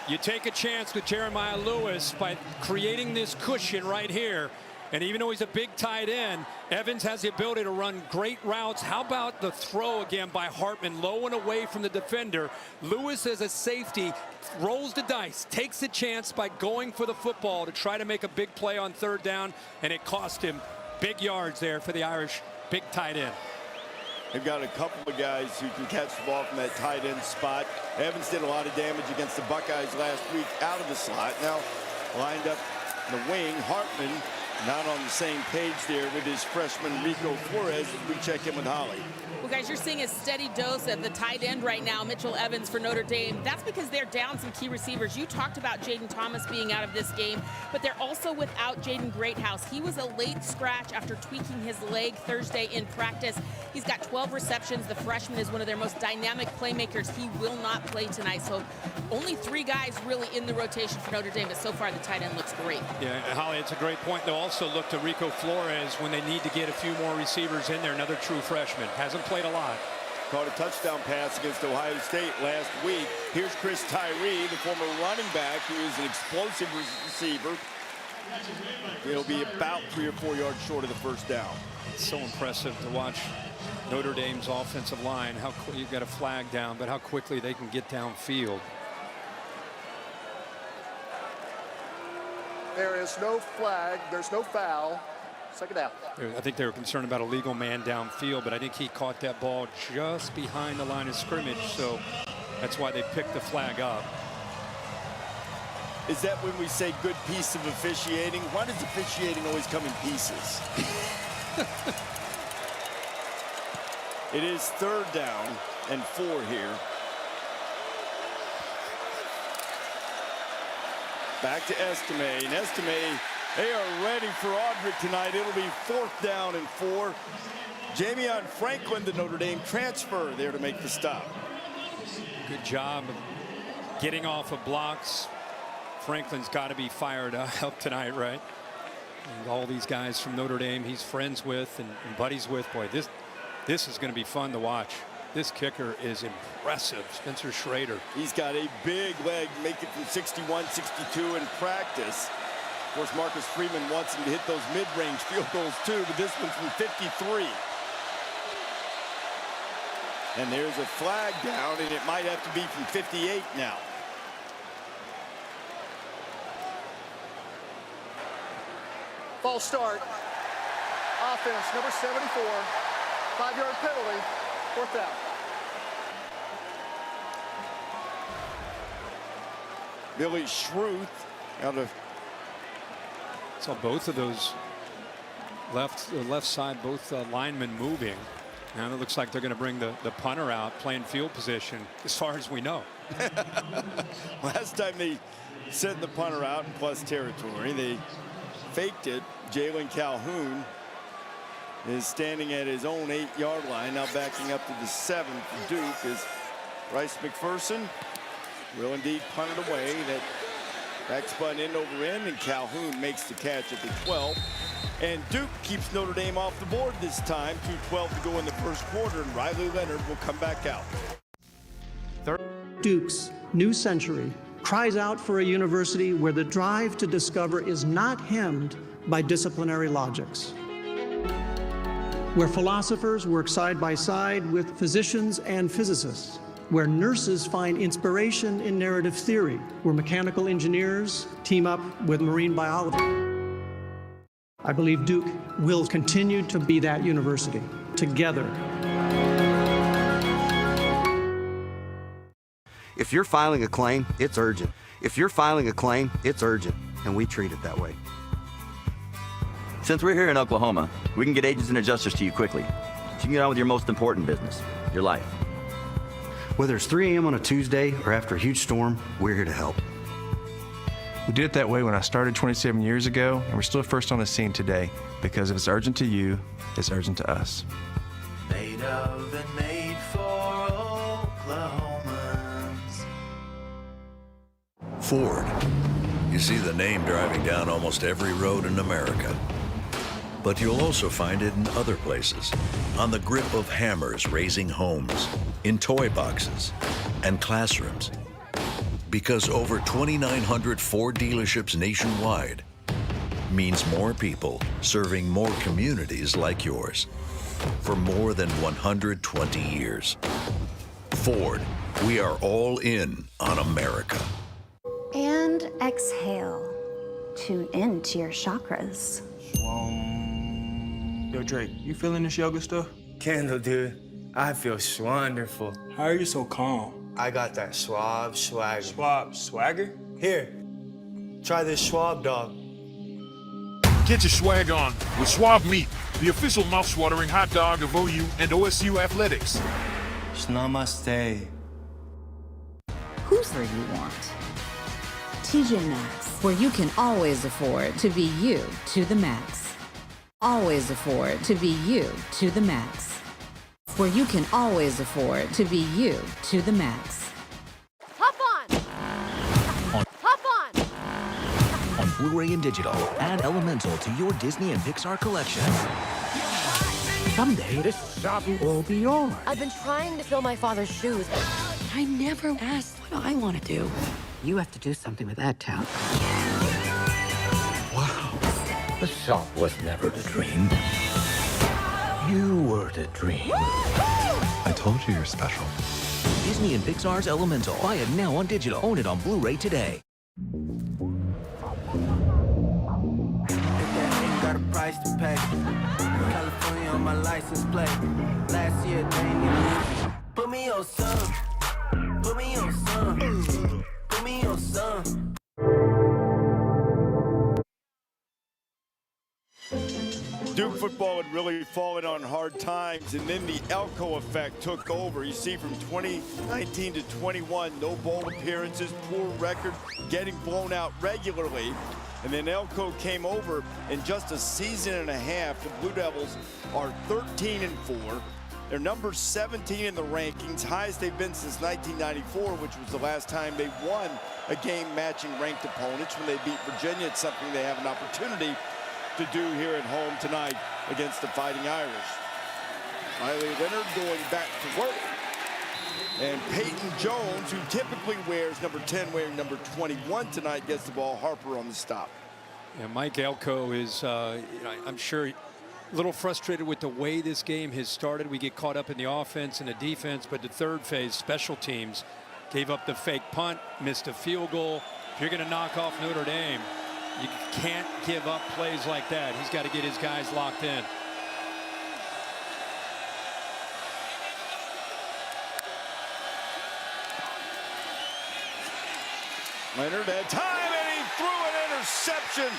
You take a chance with Jeremiah Lewis by creating this cushion right here. And even though he's a big tight end, Evans has the ability to run great routes. How about the throw again by Hartman, low and away from the defender? Lewis, as a safety, rolls the dice, takes the chance by going for the football to try to make a big play on third down, and it cost him big yards there for the Irish big tight end. They've got a couple of guys who can catch the ball from that tight end spot. Evans did a lot of damage against the Buckeyes last week out of the slot. Now lined up in the wing. Hartman not on the same page there with his freshman Rico Flores as we check in with Holly. Well, guys, you're seeing a steady dose at the tight end right now, Mitchell Evans for Notre Dame. That's because they're down some key receivers. You talked about Jaden Thomas being out of this game, but they're also without Jaden Greathouse. He was a late scratch after tweaking his leg Thursday in practice. He's got 12 receptions. The freshman is one of their most dynamic playmakers. He will not play tonight, so only 3 guys really in the rotation for Notre Dame, but so far the tight end looks great. Yeah, Holly, it's a great point. They'll also look to Rico Flores when they need to get a few more receivers in there. Another true freshman. Hasn't played a lot. Caught a touchdown pass against Ohio State last week. Here's Chris Tyree, the former running back, who is an explosive receiver. He'll be about 3 or 4 yards short of the first down. It's so impressive to watch Notre Dame's offensive line. How you've got a flag down, but how quickly they can get downfield. There is no flag. There's no foul. Second down. I think they were concerned about a legal man downfield, but I think he caught that ball just behind the line of scrimmage, so that's why they picked the flag up. Is that when we say good piece of officiating? Why does officiating always come in pieces? It is 3rd down and 4 here. Back to Estime, and Estime, they are ready for Audric tonight. It'll be 4th down and 4. Jamion Franklin, the Notre Dame transfer, there to make the stop. Good job of getting off of blocks. Franklin's got to be fired up tonight, right? And all these guys from Notre Dame he's friends with and buddies with. Boy, this is going to be fun to watch. This kicker is impressive, Spencer Schrader. He's got a big leg, make it from 61, 62 in practice. Of course, Marcus Freeman wants him to hit those mid-range field goals too, but this one's from 53. And there's a flag down, and it might have to be from 58 now. False start. Offense, number 74. 5-yard penalty. 4th down. Billy Schruth out of. Saw both of those left side, both linemen moving. Now it looks like they're going to bring the punter out, playing field position, as far as we know. Last time they sent the punter out in plus territory, they faked it. Jalen Calhoun is standing at his own 8-yard line, now backing up to the 7 for Duke as Bryce McPherson will indeed punt it away. That back spun end over end, and Calhoun makes the catch at the 12. And Duke keeps Notre Dame off the board this time. 2:12 to go in the first quarter, and Riley Leonard will come back out. Duke's new century cries out for a university where the drive to discover is not hemmed by disciplinary logics, where philosophers work side by side with physicians and physicists, where nurses find inspiration in narrative theory, where mechanical engineers team up with marine biology. I believe Duke will continue to be that university, together. If you're filing a claim, it's urgent. If you're filing a claim, it's urgent, and we treat it that way. Since we're here in Oklahoma, we can get agents and adjusters to you quickly, so you can get on with your most important business, your life. Whether it's 3 a.m. on a Tuesday or after a huge storm, we're here to help. We did it that way when I started 27 years ago, and we're still first on the scene today because if it's urgent to you, it's urgent to us. Made of and made for Oklahomans. Ford. You see the name driving down almost every road in America. But you'll also find it in other places. On the grip of hammers raising homes, in toy boxes, and classrooms. Because over 2,900 Ford dealerships nationwide means more people serving more communities like yours for more than 120 years. Ford, we are all in on America. And exhale. Tune in to your chakras. Yo, Drake, you feeling this yoga stuff? Kendall, dude, I feel wonderful. How are you so calm? I got that Schwab swagger. Schwab swagger? Here, try this Schwab dog. Get your swag on with Schwab Meat, the official mouth-watering hot dog of OU and OSU athletics. Namaste. Who's there you want? TJ Maxx, where you can always afford to be you to the max. Always afford to be you to the max. Where you can always afford to be you to the max. Hop on! Hop on! On Blu-ray and digital, add Elemental to your Disney and Pixar collection. Someday this shopping will be yours. I've been trying to fill my father's shoes. I never asked what I want to do. You have to do something with that town. Wow. The shop was never the dream. You were the dream. I told you you're special. Disney and Pixar's Elemental. Buy it now on digital. Own it on Blu-ray today. Got a price to pay. California on my license plate. Last year, they ain't even put me on some. Put me on some. Put me on some. Duke football had really fallen on hard times, and then the Ncaa effect took over. You see, from 2019 to 21, no bowl appearances, poor record, getting blown out regularly. And then Ncaa came over in just a season and a half. The Blue Devils are 13-4. They're number 17 in the rankings, highest they've been since 1994, which was the last time they won a game matching ranked opponents. When they beat Virginia, it's something they have an opportunity to do here at home tonight against the Fighting Irish. Riley Leonard going back to work. And Peyton Jones, who typically wears number 10, wearing number 21 tonight, gets the ball. Harper on the stop. Yeah, Mike Elko is, I'm sure, a little frustrated with the way this game has started. We get caught up in the offense and the defense, but the third phase, special teams, gave up the fake punt, missed a field goal. If you're going to knock off Notre Dame, you can't give up plays like that. He's got to get his guys locked in. Leonard had time, and he threw an interception.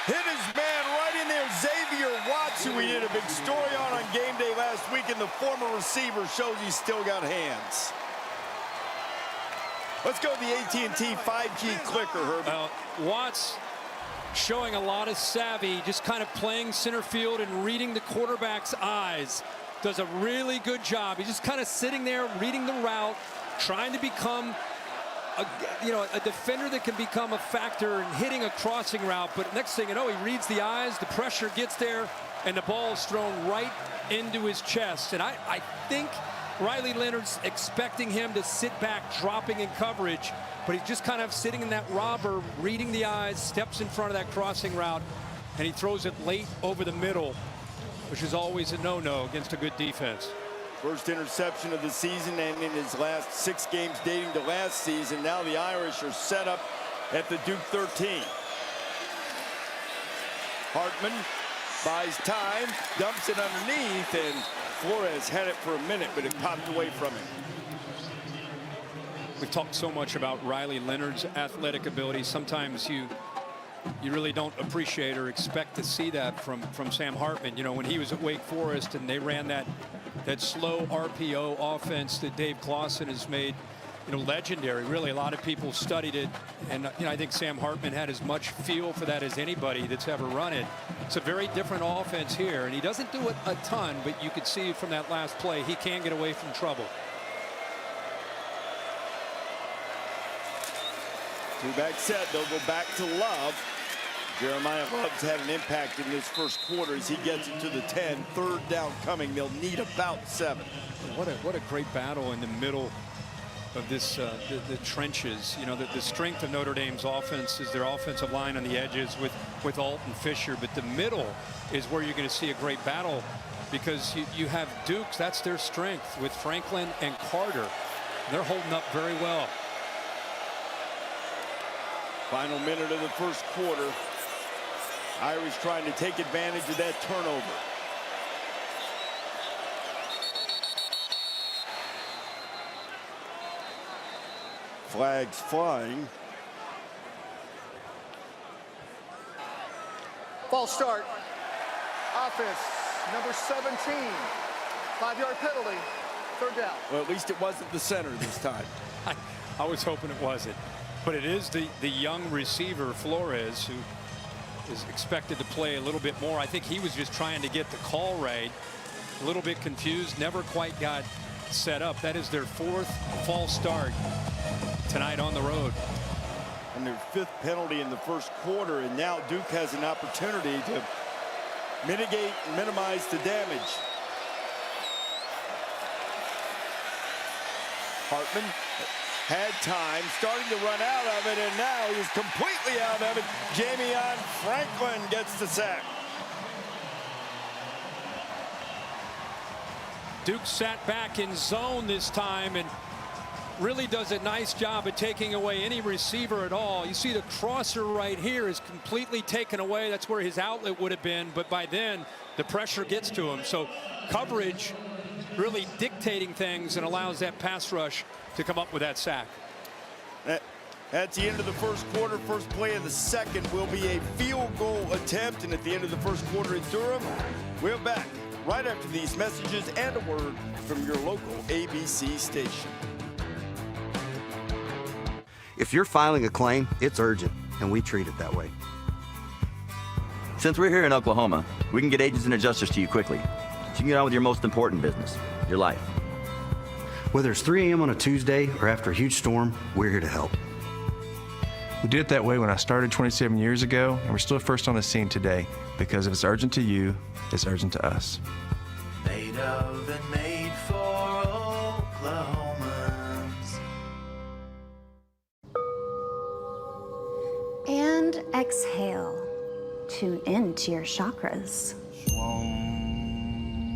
Hit his man right in there. Xavier Watts, who we did a big story on game day last week, and the former receiver shows he's still got hands. Let's go to the AT&T 5G clicker, Herbie. Watts showing a lot of savvy, just kind of playing center field and reading the quarterback's eyes. Does a really good job. He's just kind of sitting there, reading the route, trying to become a defender that can become a factor in hitting a crossing route. But next thing you know, he reads the eyes, the pressure gets there, and the ball is thrown right into his chest. And I think Riley Leonard's expecting him to sit back, dropping in coverage, but he's just kind of sitting in that robber, reading the eyes, steps in front of that crossing route, and he throws it late over the middle, which is always a no-no against a good defense. First interception of the season, and in his last 6 games dating to last season. Now the Irish are set up at the Duke 13. Hartman buys time, dumps it underneath, and Flores had it for a minute, but it popped away from him. We've talked so much about Riley Leonard's athletic ability. Sometimes you really don't appreciate or expect to see that from Sam Hartman. You know, when he was at Wake Forest and they ran that slow RPO offense that Dave Clawson has made, legendary. Really, a lot of people studied it, and I think Sam Hartman had as much feel for that as anybody that's ever run it. It's a very different offense here, and he doesn't do it a ton, but you could see from that last play he can get away from trouble. Two-back set. They'll go back to Love. Jeremiah Love's had an impact in this first quarter as he gets it to the 10. Third down coming. They'll need about 7. What a great battle in the middle of this the trenches. You know, the strength of Notre Dame's offense is their offensive line on the edges with Alton Fisher, but the middle is where you're going to see a great battle, because you have Dukes. That's their strength with Franklin and Carter. They're holding up very well. Final minute of the first quarter. Irish trying to take advantage of that turnover. Flags flying. False start. Offense, number 17. 5-yard penalty. Third down. Well, at least it wasn't the center this time. I was hoping it wasn't. But it is the young receiver, Flores, who is expected to play a little bit more. I think he was just trying to get the call right. A little bit confused, never quite got set up. That is their 4th false start tonight on the road. And their 5th penalty in the first quarter, and now Duke has an opportunity to mitigate and minimize the damage. Hartman had time, starting to run out of it, and now he's completely out of it. Jamion Franklin gets the sack. Duke sat back in zone this time and really does a nice job of taking away any receiver at all. You see the crosser right here is completely taken away. That's where his outlet would have been, but by then the pressure gets to him. So coverage really dictating things and allows that pass rush to come up with that sack. That's the end of the first quarter. First play of the second will be a field goal attempt, and at the end of the first quarter in Durham, we're back right after these messages and a word from your local ABC station. If you're filing a claim, it's urgent, and we treat it that way. Since we're here in Oklahoma, we can get agents and adjusters to you quickly, so you can get on with your most important business, your life. Whether it's 3 a.m. on a Tuesday or after a huge storm, we're here to help. We did it that way when I started 27 years ago, and we're still first on the scene today, because if it's urgent to you, it's urgent to us. Made of and made for Oklahomans. And exhale. Tune in to your chakras.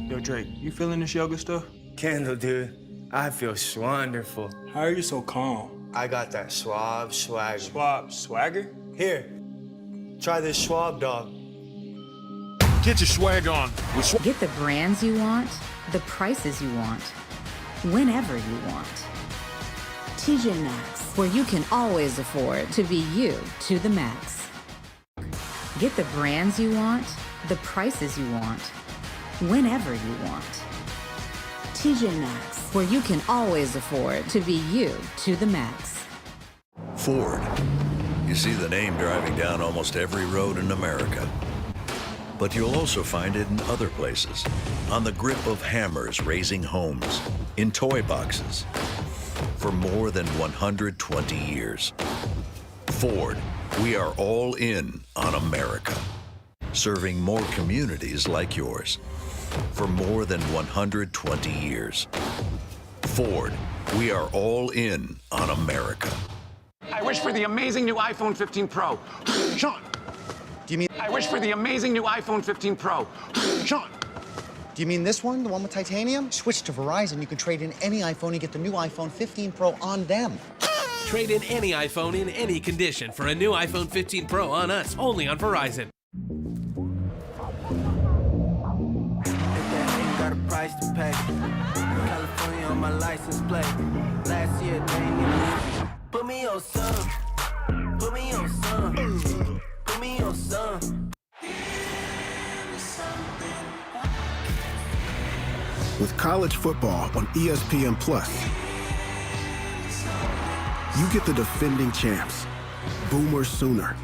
Yo, Drake, you feeling this yoga stuff? Kendall, dude, I feel wonderful. How are you so calm? I got that Schwab swagger. Schwab swagger? Here, try this Schwab dog. Get your swag on with Schwab. Get the brands you want, the prices you want, whenever you want. TJ Maxx, where you can always afford to be you to the max. Get the brands you want, the prices you want, whenever you want. TJ Maxx, where you can always afford to be you to the max. Ford. You see the name driving down almost every road in America. But you'll also find it in other places. On the grip of hammers raising homes, in toy boxes. For more than 120 years. Ford, we are all in on America. Serving more communities like yours. For more than 120 years. Ford, we are all in on America. I wish for the amazing new iPhone 15 Pro. Sean. Do you mean? I wish for the amazing new iPhone 15 Pro. Sean. Do you mean this one, the one with titanium? Switch to Verizon. You can trade in any iPhone and get the new iPhone 15 Pro on them. Trade in any iPhone in any condition for a new iPhone 15 Pro on us, only on Verizon. Got a price to pay. California on my license plate. Last year, they ain't even put me on some. Put me on some. Put me on some. With college football on ESPN+, you get the defending champs, Boomer Sooner,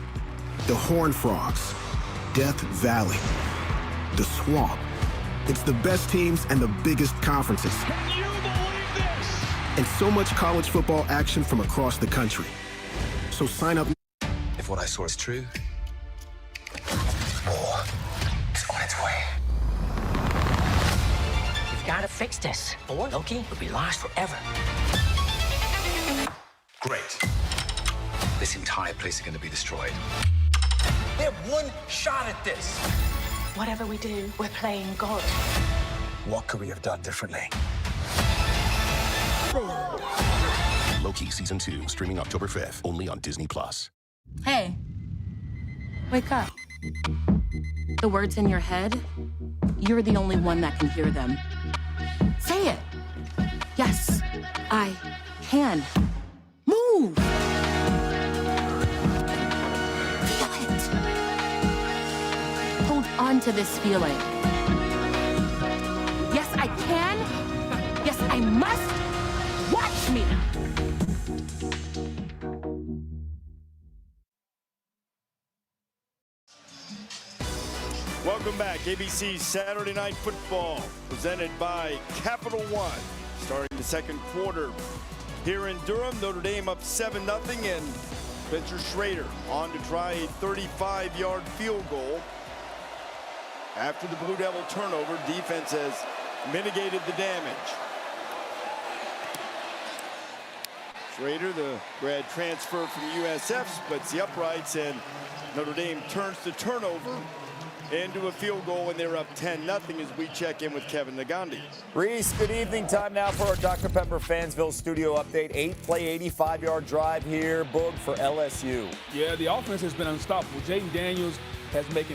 the Horned Frogs, Death Valley, the Swamp. It's the best teams and the biggest conferences. Can you believe this? And so much college football action from across the country. So sign up. If what I saw is true, war is on its way. We've got to fix this, or Loki will be lost forever. Great. This entire place is going to be destroyed. They have one shot at this. Whatever we do, we're playing God. What could we have done differently? Loki Season 2, streaming October 5th, only on Disney+. Hey, wake up. The words in your head, you're the only one that can hear them. Say it. Yes, I can. Move. Feel it. Hold on to this feeling. Yes, I can. Yes, I must. Watch me. Welcome back. ABC's Saturday Night Football, presented by Capital One. Starting the second quarter here in Durham, Notre Dame up 7-0, and Spencer Schrader on to try a 35-yard field goal. After the Blue Devil turnover, defense has mitigated the damage. Schrader, the grad transfer from USF, splits the uprights, and Notre Dame turns the turnover into a field goal, and they're up 10-0 as we check in with Kevin Nagandi. Reese, good evening. Time now for our Dr. Pepper Fansville studio update. 8-play, 85-yard drive here, Boog, for LSU. Yeah, the offense has been unstoppable. Jaden Daniels has made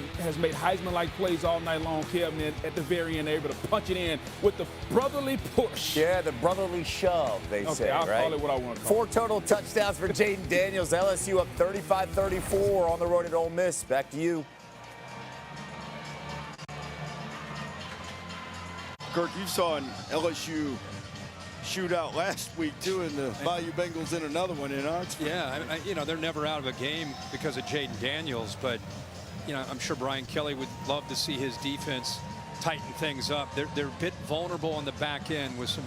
Heisman-like plays all night long, Kevin, and at the very end, they're able to punch it in with the brotherly push. Yeah, the brotherly shove, they say, I'll right? call it what I want to call 4 total touchdowns for Jaden Daniels. LSU up 35-34 on the road at Ole Miss. Back to you. Kirk, you saw an LSU shootout last week, too, and the Bayou Bengals in another one in Oxford. Yeah, you know, they're never out of a game because of Jaden Daniels, but, you know, I'm sure Brian Kelly would love to see his defense tighten things up. They're a bit vulnerable on the back end with some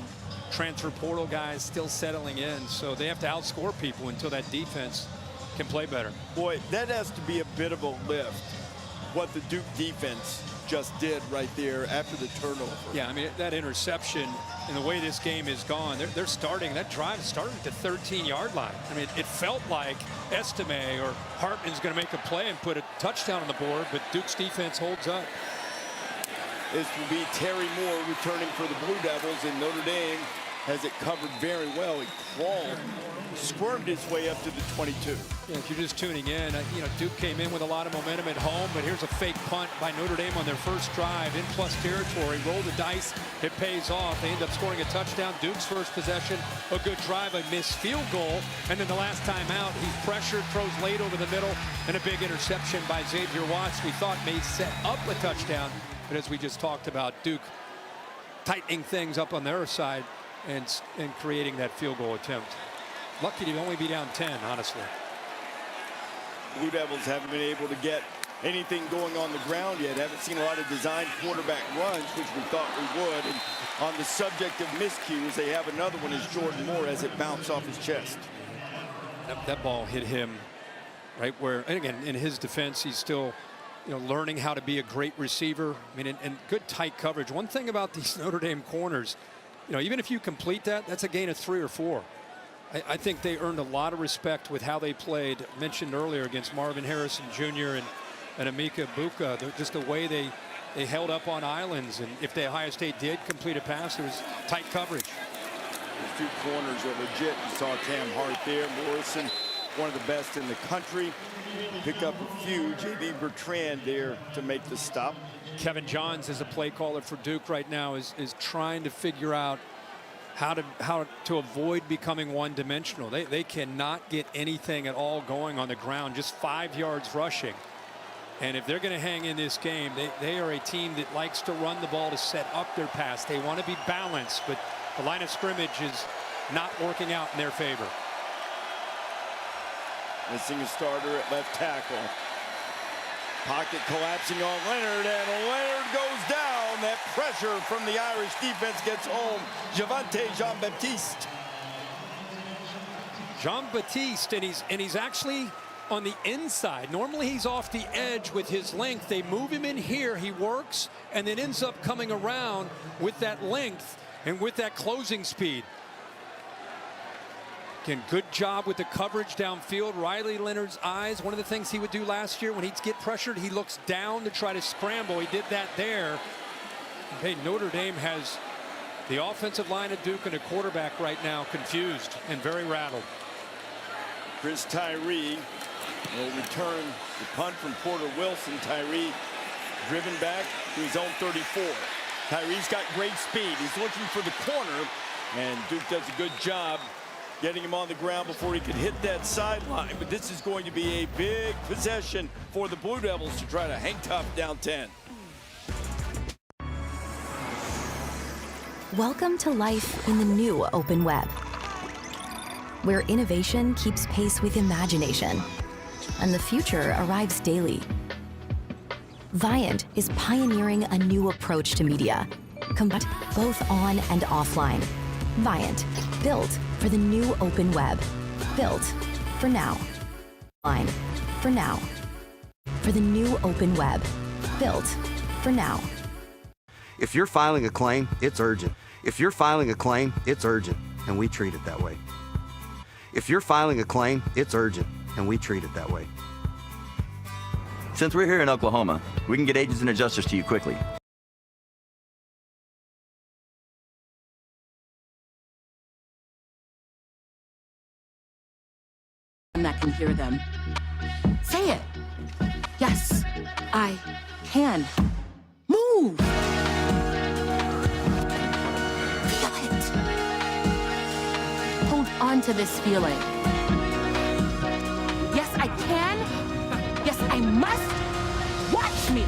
transfer portal guys still settling in, so they have to outscore people until that defense can play better. Boy, that has to be a bit of a lift, what the Duke defense just did right there after the turnover. Yeah, I mean, that interception and the way this game is gone, they're starting, that drive started at the 13-yard line. I mean, it felt like Estime or Hartman's going to make a play and put a touchdown on the board, but Duke's defense holds up. This will be Terry Moore returning for the Blue Devils, and Notre Dame has it covered very well. He crawled, squirmed his way up to the 22. Yeah, if you're just tuning in, you know, Duke came in with a lot of momentum at home, but here's a fake punt by Notre Dame on their first drive in plus territory. Roll the dice, it pays off. They end up scoring a touchdown. Duke's first possession, a good drive, a missed field goal, and then the last time out, he's pressured, throws late over the middle, and a big interception by Xavier Watts. We thought may set up a touchdown, but as we just talked about, Duke tightening things up on their side and creating that field goal attempt. Lucky to only be down 10, honestly. Blue Devils haven't been able to get anything going on the ground yet. Haven't seen a lot of designed quarterback runs, which we thought we would. And on the subject of miscues, they have another one as Jordan Moore as it bounced off his chest. That ball hit him right where, and again, in his defense, he's still, you know, learning how to be a great receiver. I mean, and good tight coverage. One thing about these Notre Dame corners, you know, even if you complete that, that's a gain of 3 or 4. I think they earned a lot of respect with how they played. Mentioned earlier against Marvin Harrison Jr. and Emeka Buka, just the way they held up on islands. And if the Ohio State did complete a pass, it was tight coverage. These 2 corners are legit. You saw Cam Hart there. Morrison, one of the best in the country. Pick up a few. J.B. Bertrand there to make the stop. Kevin Johns is a play caller for Duke right now, is trying to figure out how to avoid becoming one-dimensional. They cannot get anything at all going on the ground, just 5 yards rushing. And if they're going to hang in this game, they are a team that likes to run the ball to set up their pass. They want to be balanced, but the line of scrimmage is not working out in their favor. Missing a starter at left tackle. Pocket collapsing on Leonard, and Leonard goes down. That pressure from the Irish defense gets home. Javante Jean-Baptiste. Jean-Baptiste, and he's actually on the inside. Normally he's off the edge with his length. They move him in here, he works, and then ends up coming around with that length and with that closing speed. Again, good job with the coverage downfield. Riley Leonard's eyes, one of the things he would do last year when he'd get pressured, he looks down to try to scramble. He did that there. Hey, Notre Dame has the offensive line of Duke and a quarterback right now confused and very rattled. Chris Tyree will return the punt from Porter Wilson. Tyree driven back to his own 34. Tyree's got great speed. He's looking for the corner, and Duke does a good job getting him on the ground before he can hit that sideline. But this is going to be a big possession for the Blue Devils to try to hang tough down 10. Welcome to life in the new open web, where innovation keeps pace with imagination, and the future arrives daily. Viant is pioneering a new approach to media, combined both on and offline. Viant, built for the new open web, built for now. Line for now. For the new open web, built for now. If you're filing a claim, it's urgent. If you're filing a claim, it's urgent, and we treat it that way. If you're filing a claim, it's urgent, and we treat it that way. Since we're here in Oklahoma, we can get agents and adjusters to you quickly. That can hear them. Say it. Yes, I can. Move. Feel it. Hold on to this feeling. Yes, I can. Yes, I must. Watch me.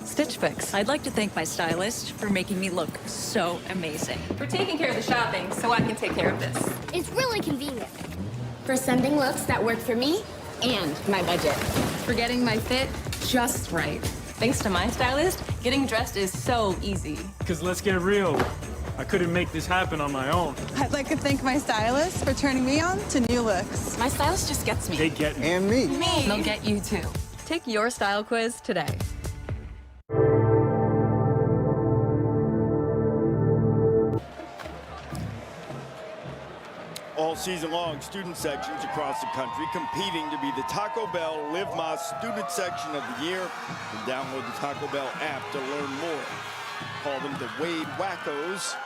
Stitch Fix. I'd like to thank my stylist for making me look so amazing. For taking care of the shopping so I can take care of this. It's really convenient for sending looks that work for me and my budget. For getting my fit just right. Thanks to my stylist, getting dressed is so easy. Because let's get real, I couldn't make this happen on my own. I'd like to thank my stylist for turning me on to new looks. My stylist just gets me. They get me. And me. They'll get you too. Take your style quiz today. All season long, student sections across the country competing to be the Taco Bell Live Más Student Section of the Year. And download the Taco Bell app to learn more. Call them the Wade Wackos,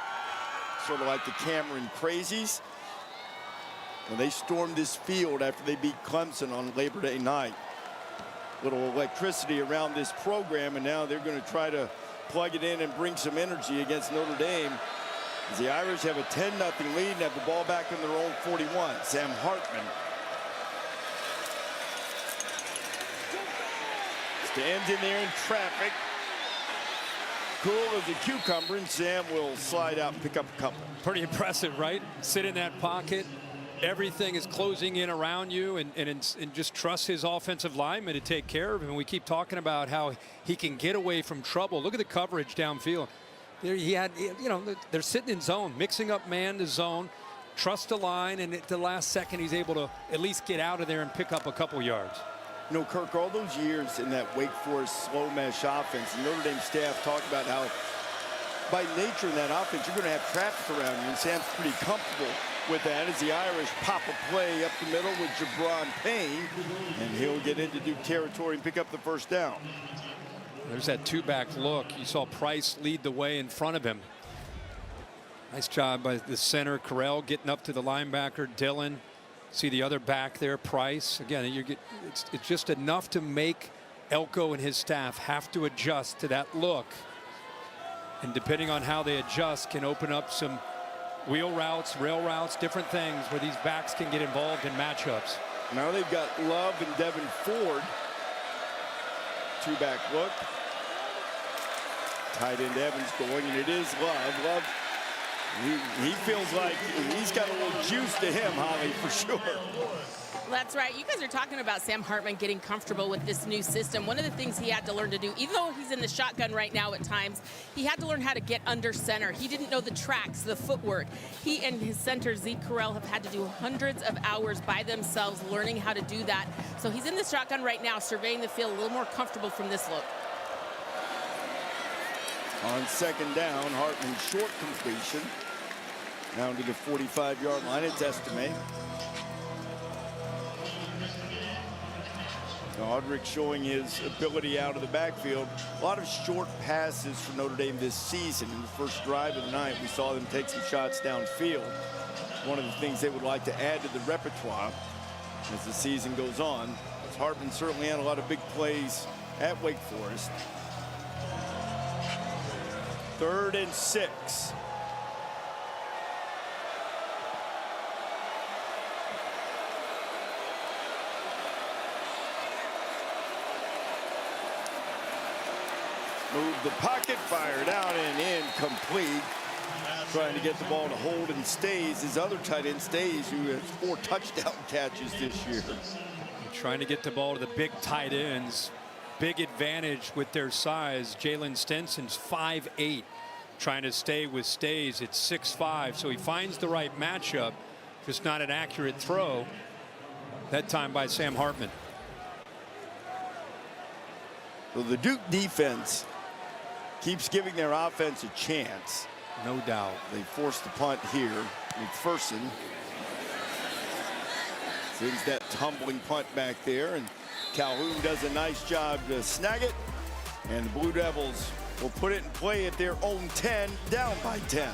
sort of like the Cameron Crazies. And they stormed this field after they beat Clemson on Labor Day night. Little electricity around this program, and now they're going to try to plug it in and bring some energy against Notre Dame. As the Irish have a 10-0 lead and have the ball back in their own 41. Sam Hartman stands in there in traffic. Cool as a cucumber, and Sam will slide out and pick up a couple. Pretty impressive, right? Sit in that pocket. Everything is closing in around you, and just trust his offensive lineman to take care of him. We keep talking about how he can get away from trouble. Look at the coverage downfield. There he had, you know, they're sitting in zone, mixing up man to zone, trust the line, and at the last second he's able to at least get out of there and pick up a couple yards. You know, Kirk, all those years in that Wake Forest slow mesh offense, the Notre Dame staff talked about how by nature in that offense you're going to have traffic around you, and Sam's pretty comfortable with that as the Irish pop a play up the middle with Jabron Payne, and he'll get into Duke territory and pick up the first down. There's that two-back look. You saw Price lead the way in front of him. Nice job by the center, Carell, getting up to the linebacker, Dillon. See the other back there, Price. Again, it's just enough to make Elko and his staff have to adjust to that look. And depending on how they adjust, can open up some wheel routes, rail routes, different things where these backs can get involved in matchups. Now they've got Love and Devin Ford. Two-back look. Tight end Evans going, and it is Love. Love, he feels like he's got a little juice to him, Holly, for sure. That's right. You guys are talking about Sam Hartman getting comfortable with this new system. One of the things he had to learn to do, even though he's in the shotgun right now at times, he had to learn how to get under center. He didn't know the tracks, the footwork. He and his center, Zeke Carell, have had to do hundreds of hours by themselves learning how to do that. So he's in the shotgun right now, surveying the field, a little more comfortable from this look. On second down, Hartman short completion. Down to the 45-yard line, it's Estime. Audric showing his ability out of the backfield. A lot of short passes for Notre Dame this season. In the first drive of the night, we saw them take some shots downfield. One of the things they would like to add to the repertoire as the season goes on. As Hartman certainly had a lot of big plays at Wake Forest. 3rd and 6. Move the pocket, fired out and incomplete. Trying to get the ball to hold and Stays. His other tight end, Stays, who has 4 touchdown catches this year. Trying to get the ball to the big tight ends. Big advantage with their size. Jalen Stenson's 5'8", trying to stay with Stays at 6'5", so he finds the right matchup. Just not an accurate throw that time by Sam Hartman. So the Duke defense keeps giving their offense a chance. No doubt. They forced the punt here. McPherson sends that tumbling punt back there, and Calhoun does a nice job to snag it, and the Blue Devils will put it in play at their own 10, down by 10.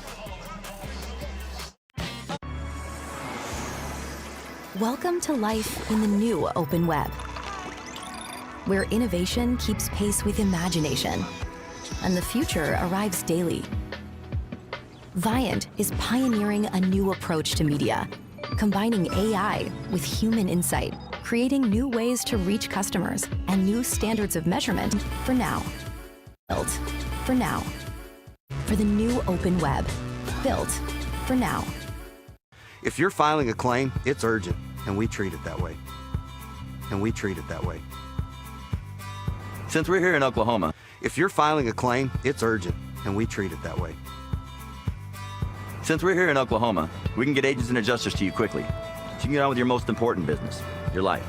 Welcome to life in the new open web, where innovation keeps pace with imagination, and the future arrives daily. Viant is pioneering a new approach to media, combining AI with human insight, creating new ways to reach customers and new standards of measurement for now. Built for now. For the new open web. Built for now. If you're filing a claim, it's urgent, and we treat it that way. And we treat it that way. Since we're here in Oklahoma, if you're filing a claim, it's urgent, and we treat it that way. Since we're here in Oklahoma, we can get agents and adjusters to you quickly, so you can get on with your most important business, your life.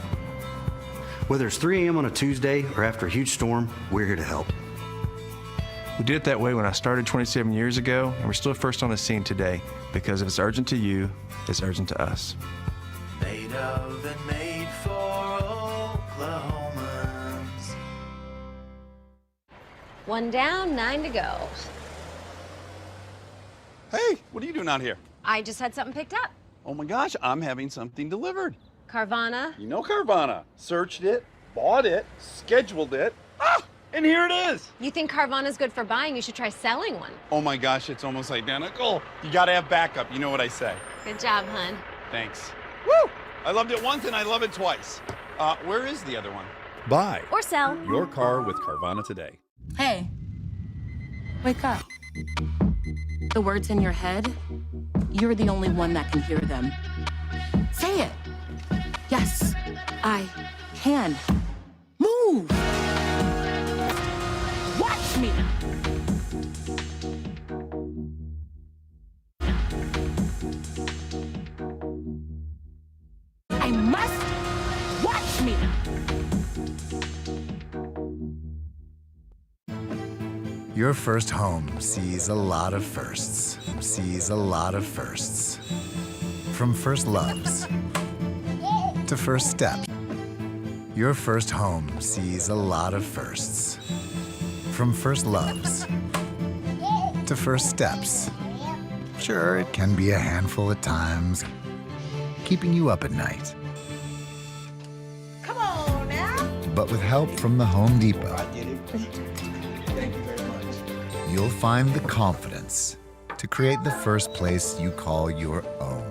Whether it's 3 a.m. on a Tuesday or after a huge storm, we're here to help. We did it that way when I started 27 years ago, and we're still first on the scene today, because if it's urgent to you, it's urgent to us. Made of and made for Oklahomans. 1 down, 9 to go. Hey, what are you doing out here? I just had something picked up. Oh my gosh, I'm having something delivered. Carvana. You know Carvana. Searched it, bought it, scheduled it. And here it is. You think Carvana's good for buying? You should try selling one. Oh my gosh, it's almost identical. You gotta have backup, you know what I say. Good job, hun. Thanks. Woo! I loved it once and I love it twice. Where is the other one? Buy or sell your car with Carvana today. Hey, wake up. The words in your head, you're the only one that can hear them. Say it. Yes, I can. Move. Watch me. I must watch me. Your first home sees a lot of firsts. Sees a lot of firsts. From first loves to first steps. Your first home sees a lot of firsts. From first loves to first steps. Sure, it can be a handful at times, keeping you up at night. Come on now. But with help from the Home Depot, you'll find the confidence to create the first place you call your own.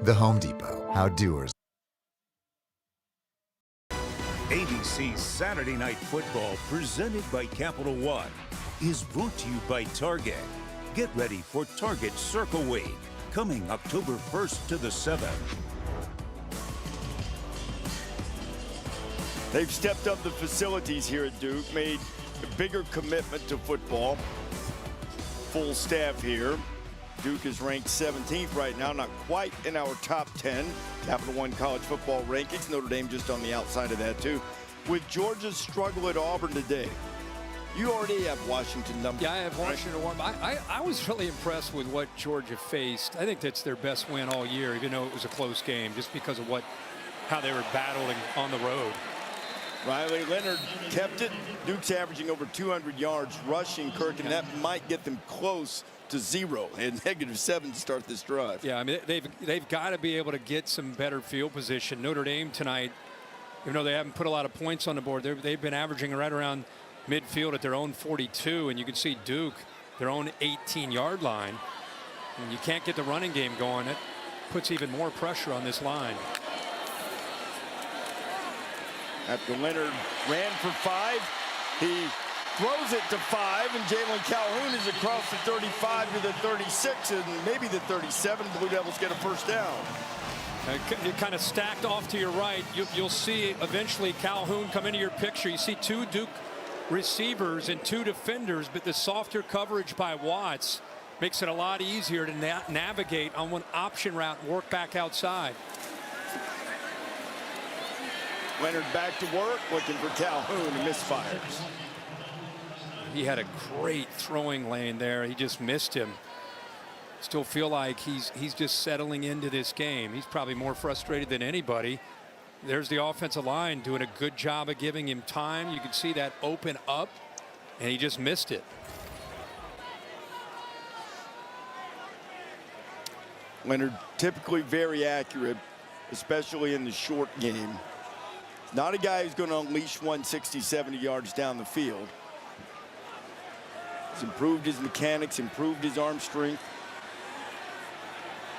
The Home Depot, how doers. ABC's Saturday Night Football, presented by Capital One, is brought to you by Target. Get ready for Target Circle Week, coming October 1st to the 7th. They've stepped up the facilities here at Duke, made a bigger commitment to football. Full staff here. Duke is ranked 17th right now, not quite in our top 10 Capital One college football rankings. Notre Dame just on the outside of that too. With Georgia's struggle at Auburn today, You already have Washington number. Yeah, I have Washington warm. I was really impressed with what Georgia faced. I think that's their best win all year, even though it was a close game, just because of how they were battling on the road. Riley Leonard kept it. Duke's averaging over 200 yards rushing, Kirk, and that might get them close to 0 and -7 to start this drive. Yeah, I mean, they've got to be able to get some better field position. Notre Dame tonight, even though they haven't put a lot of points on the board, they've been averaging right around midfield at their own 42, and you can see Duke, their own 18-yard line. And you can't get the running game going. It puts even more pressure on this line. After Leonard ran for 5, he throws it to 5, and Jalen Calhoun is across the 35 to the 36 and maybe the 37. Blue Devils get a first down. It kind of stacked off to your right. You'll see eventually Calhoun come into your picture. You see 2 Duke receivers and 2 defenders, but the softer coverage by Watts makes it a lot easier to navigate on one option route and work back outside. Leonard back to work, looking for Calhoun, and misfires. He had a great throwing lane there. He just missed him. Still feel like he's just settling into this game. He's probably more frustrated than anybody. There's the offensive line doing a good job of giving him time. You can see that open up, and he just missed it. Leonard typically very accurate, especially in the short game. Not a guy who's going to unleash 160, 70 yards down the field. He's improved his mechanics, improved his arm strength.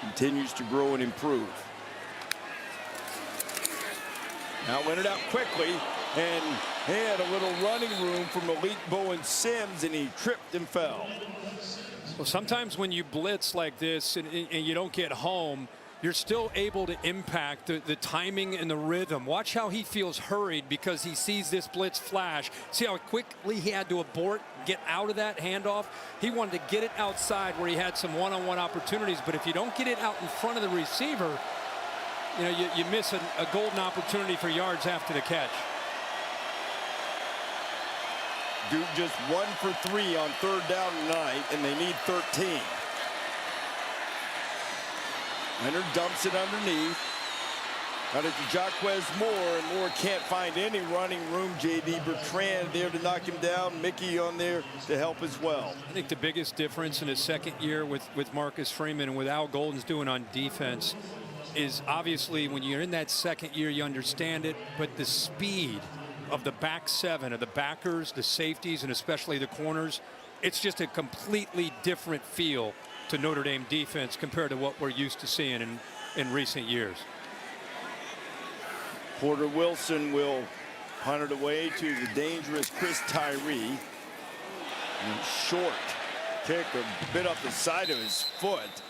Continues to grow and improve. Now Leonard out quickly, and he had a little running room from Malik Bowen Sims, and he tripped and fell. Well, sometimes when you blitz like this and you don't get home, you're still able to impact the timing and the rhythm. Watch how he feels hurried because he sees this blitz flash. See how quickly he had to abort, get out of that handoff. He wanted to get it outside where he had some one-on-one opportunities, but if you don't get it out in front of the receiver, you know, you miss a golden opportunity for yards after the catch. Duke just 1 for 3 on 3rd down tonight, and they need 13. Leonard dumps it underneath. Got it to Jaquez Moore, and Moore can't find any running room. J.D. Bertrand there to knock him down. Mickey on there to help as well. I think the biggest difference in his second year with Marcus Freeman and with Al Golden's doing on defense is obviously when you're in that second year, you understand it, but the speed of the back 7, of the backers, the safeties, and especially the corners, it's just a completely different feel to Notre Dame defense compared to what we're used to seeing in recent years. Porter Wilson will punt it away to the dangerous Chris Tyree. And short kick a bit up the side of his foot,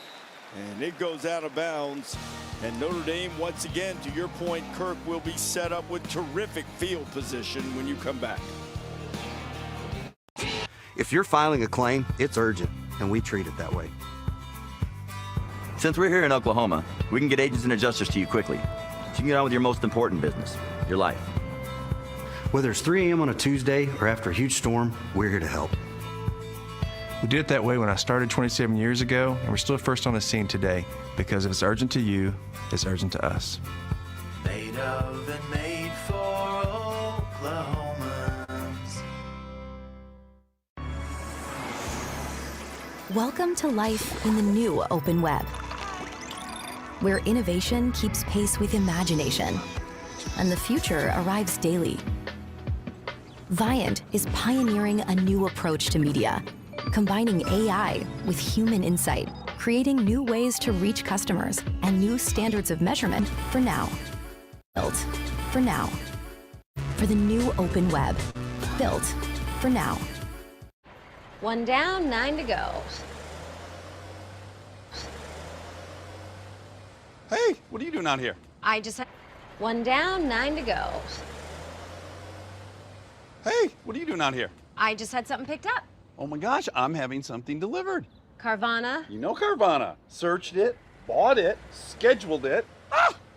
and it goes out of bounds. And Notre Dame, once again, to your point, Kirk, will be set up with terrific field position when you come back. If you're filing a claim, it's urgent, and we treat it that way. Since we're here in Oklahoma, we can get agents and adjusters to you quickly, so you can get on with your most important business, your life. Whether it's 3 a.m. on a Tuesday or after a huge storm, we're here to help. We did it that way when I started 27 years ago, and we're still first on the scene today because if it's urgent to you, it's urgent to us. Made of and made for Oklahomans. Welcome to life in the new open web, where innovation keeps pace with imagination, and the future arrives daily. Viant is pioneering a new approach to media, combining AI with human insight, creating new ways to reach customers and new standards of measurement for now. Built for now. For the new open web. Built for now. 1 down, 9 to go. Hey, what are you doing out here? I just had 1 down, 9 to go. Hey, what are you doing out here? I just had something picked up. Oh my gosh, I'm having something delivered. Carvana. You know Carvana. Searched it, bought it, scheduled it,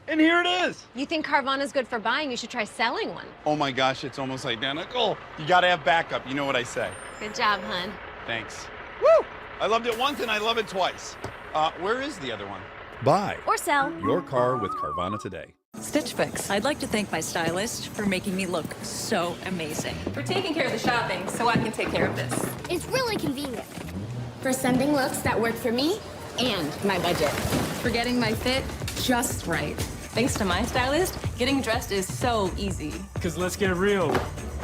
And here it is. You think Carvana's good for buying? You should try selling one. Oh my gosh, it's almost identical. You gotta have backup, you know what I say. Good job, hun. Thanks. Woo! I loved it once and I love it twice. Where is the other one? Buy or sell your car with Carvana today. Stitch Fix. I'd like to thank my stylist for making me look so amazing. For taking care of the shopping so I can take care of this. It's really convenient for sending looks that work for me and my budget. For getting my fit just right. Thanks to my stylist, getting dressed is so easy. Because let's get real,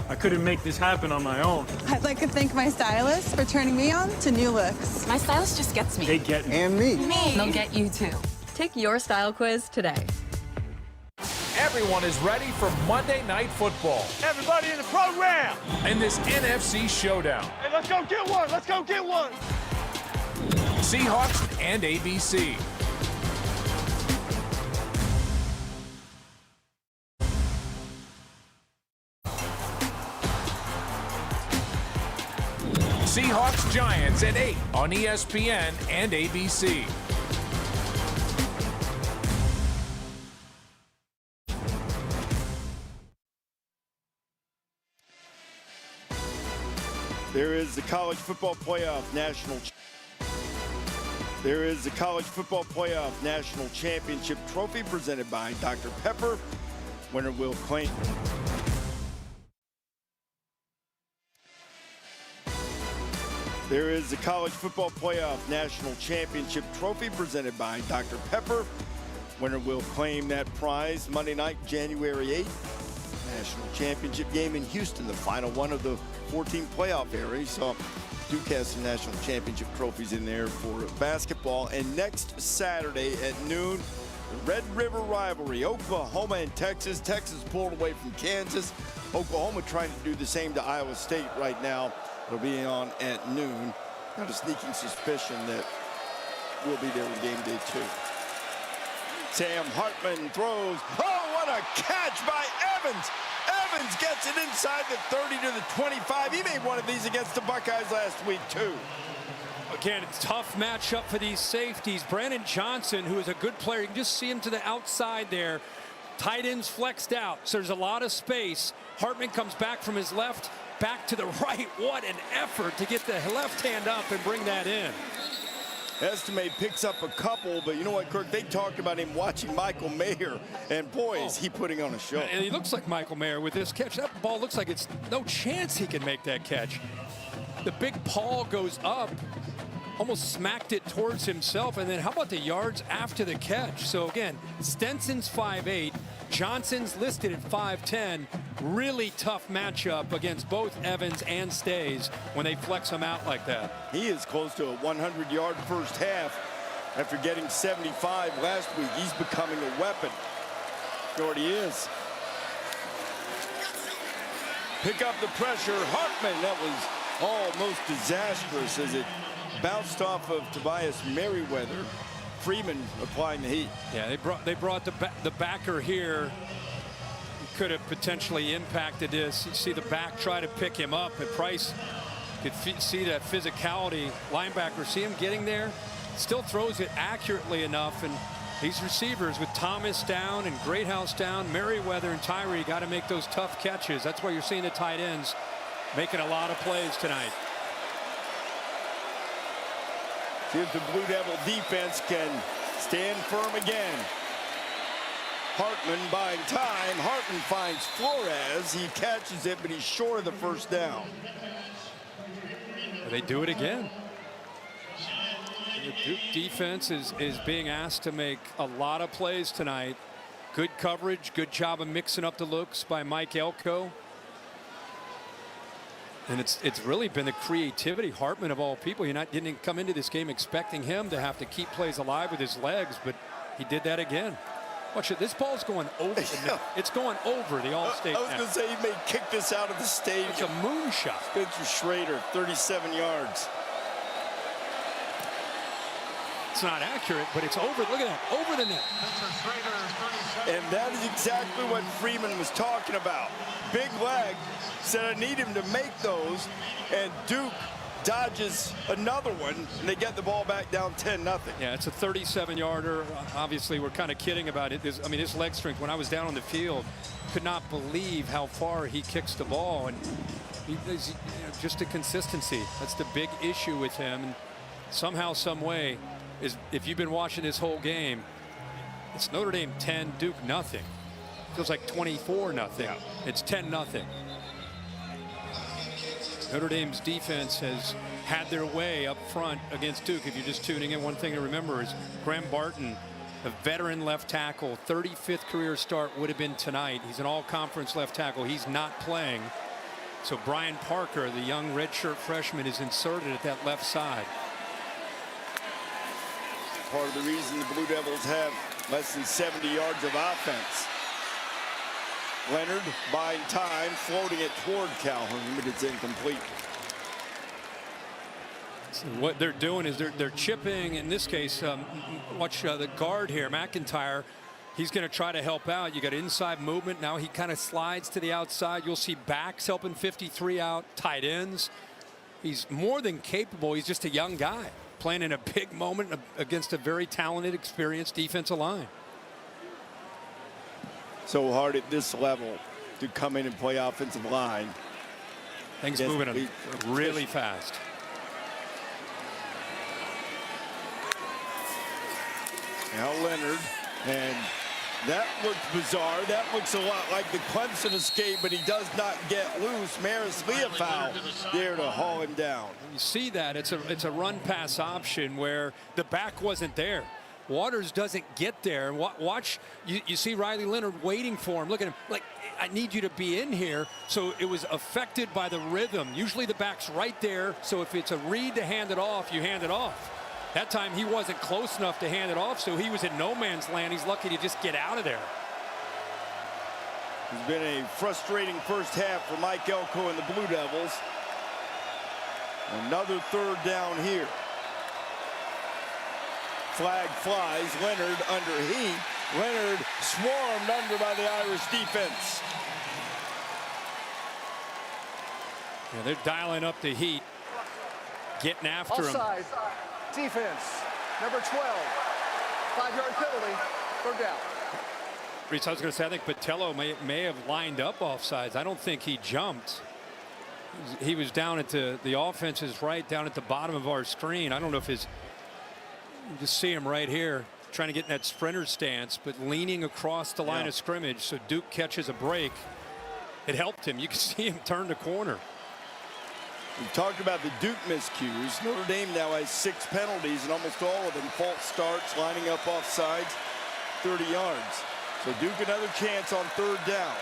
I couldn't make this happen on my own. I'd like to thank my stylist for turning me on to new looks. My stylist just gets me. They get me. And me. They'll get you too. Take your style quiz today. Everyone is ready for Monday Night Football. Everybody in the program. In this NFC showdown. Hey, let's go get one. Let's go get one. Seahawks and ABC. Seahawks Giants at 8 on ESPN and ABC. There is the College Football Playoff National. There is the College Football Playoff National Championship Trophy presented by Dr. Pepper. Winner will claim. There is the College Football Playoff National Championship Trophy presented by Dr. Pepper. Winner will claim that prize Monday night, January 8th. National Championship game in Houston, the final one of the 14 playoff areas. So Duke has some national championship trophies in there for basketball. And next Saturday at noon, the Red River rivalry, Oklahoma and Texas. Texas pulled away from Kansas. Oklahoma trying to do the same to Iowa State right now. It'll be on at noon. Got a sneaking suspicion that we'll be there on game day 2. Sam Hartman throws. Oh, what a catch by Evans. Evans gets it inside the 30 to the 25. He made one of these against the Buckeyes last week, too. Again, it's a tough matchup for these safeties. Brandon Johnson, who is a good player, you can just see him to the outside there. Tight ends flexed out, so there's a lot of space. Hartman comes back from his left, back to the right. What an effort to get the left hand up and bring that in. Estime picks up a couple, but you know what, Kirk? They talked about him watching Michael Mayer, and boy, is he putting on a show. And he looks like Michael Mayer with this catch. That ball looks like it's no chance he can make that catch. The big paw goes up, almost smacked it towards himself, and then how about the yards after the catch? So again, Stenson's 5'8", Johnson's listed at 5'10". Really tough matchup against both Evans and Stays when they flex him out like that. He is close to a 100-yard first half after getting 75 last week. He's becoming a weapon. He already is. Pick up the pressure. Hartman, that was almost disastrous as it bounced off of Tobias Merriweather. Freeman applying the heat. Yeah, they brought the backer here. Could have potentially impacted this. You see the back try to pick him up, and Price could see that physicality. Linebacker, see him getting there, still throws it accurately enough. And these receivers with Thomas down and Greathouse down, Merriweather and Tyree got to make those tough catches. That's why you're seeing the tight ends making a lot of plays tonight. See if the Blue Devil defense can stand firm again. Hartman buying time. Hartman finds Flores. He catches it, but he's short of the first down. They do it again. The Duke defense is being asked to make a lot of plays tonight. Good coverage, good job of mixing up the looks by Mike Elko. And it's really been the creativity. Hartman, of all people, didn't come into this game expecting him to have to keep plays alive with his legs, but he did that again. Watch it. This ball's going over the net. It's going over the All-State. I was going to say he may kick this out of the stadium. It's a moonshot. Spencer Schrader, 37 yards. It's not accurate, but it's over. Look at that. Over the net. And that is exactly what Freeman was talking about. Big leg. Said I need him to make those. And Duke dodges another one, and they get the ball back down 10-0. Yeah, it's a 37-yarder. Obviously, we're kind of kidding about it. I mean, his leg strength, when I was down on the field, could not believe how far he kicks the ball. And just the consistency. That's the big issue with him. And somehow, some way, is if you've been watching this whole game, it's Notre Dame 10, Duke nothing. Feels like 24-0. It's 10-0. Notre Dame's defense has had their way up front against Duke. If you're just tuning in, one thing to remember is Graham Barton, a veteran left tackle, 35th career start would have been tonight. He's an all-conference left tackle. He's not playing. So Brian Parker, the young redshirt freshman, is inserted at that left side. Part of the reason the Blue Devils have less than 70 yards of offense. Leonard buying time, floating it toward Calhoun, but it's incomplete. So what they're doing is they're chipping. In this case, watch the guard here, McIntyre. He's going to try to help out. You got inside movement. Now he kind of slides to the outside. You'll see backs helping 53 out, tight ends. He's more than capable. He's just a young guy playing in a big moment against a very talented, experienced defensive line. So hard at this level to come in and play offensive line. Things moving really fast. Now Leonard, and that looks bizarre. That looks a lot like the Clemson escape, but he does not get loose. Maris Leofow there to haul him down. You see that it's a run pass option where the back wasn't there. Waters doesn't get there. Watch, you see Riley Leonard waiting for him. Look at him, like, I need you to be in here. So it was affected by the rhythm. Usually the back's right there. So if it's a read to hand it off, you hand it off. That time he wasn't close enough to hand it off, so he was in no man's land. He's lucky to just get out of there. It's been a frustrating first half for Mike Elko and the Blue Devils. Another third down here. Flag flies. Leonard under heat. Leonard swarmed under by the Irish defense. Yeah, they're dialing up the heat, getting after him. Offside. Defense. Number 12. 5-yard penalty. Third down. Reese, I was going to say, I think Patello may have lined up offsides. I don't think he jumped. He was down at the offense is right down at the bottom of our screen. I don't know if his. You just see him right here trying to get in that sprinter stance, but leaning across the line of scrimmage. So Duke catches a break. It helped him. You can see him turn the corner. We've talked about the Duke miscues. Notre Dame now has 6 penalties, and almost all of them false starts, lining up offsides, 30 yards. So Duke another chance on third down.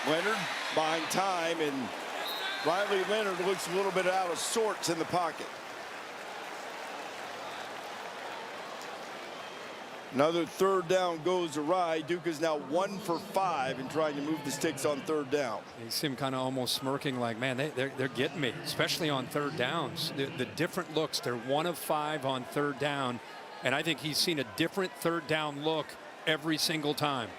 Leonard buying time, and Riley Leonard looks a little bit out of sorts in the pocket. Another third down goes awry. Duke is now 1 for 5 in trying to move the sticks on third down. You see him kind of almost smirking like, man, they're getting me, especially on third downs. The different looks, they're 1 of 5 on third down. And I think he's seen a different third down look every single time.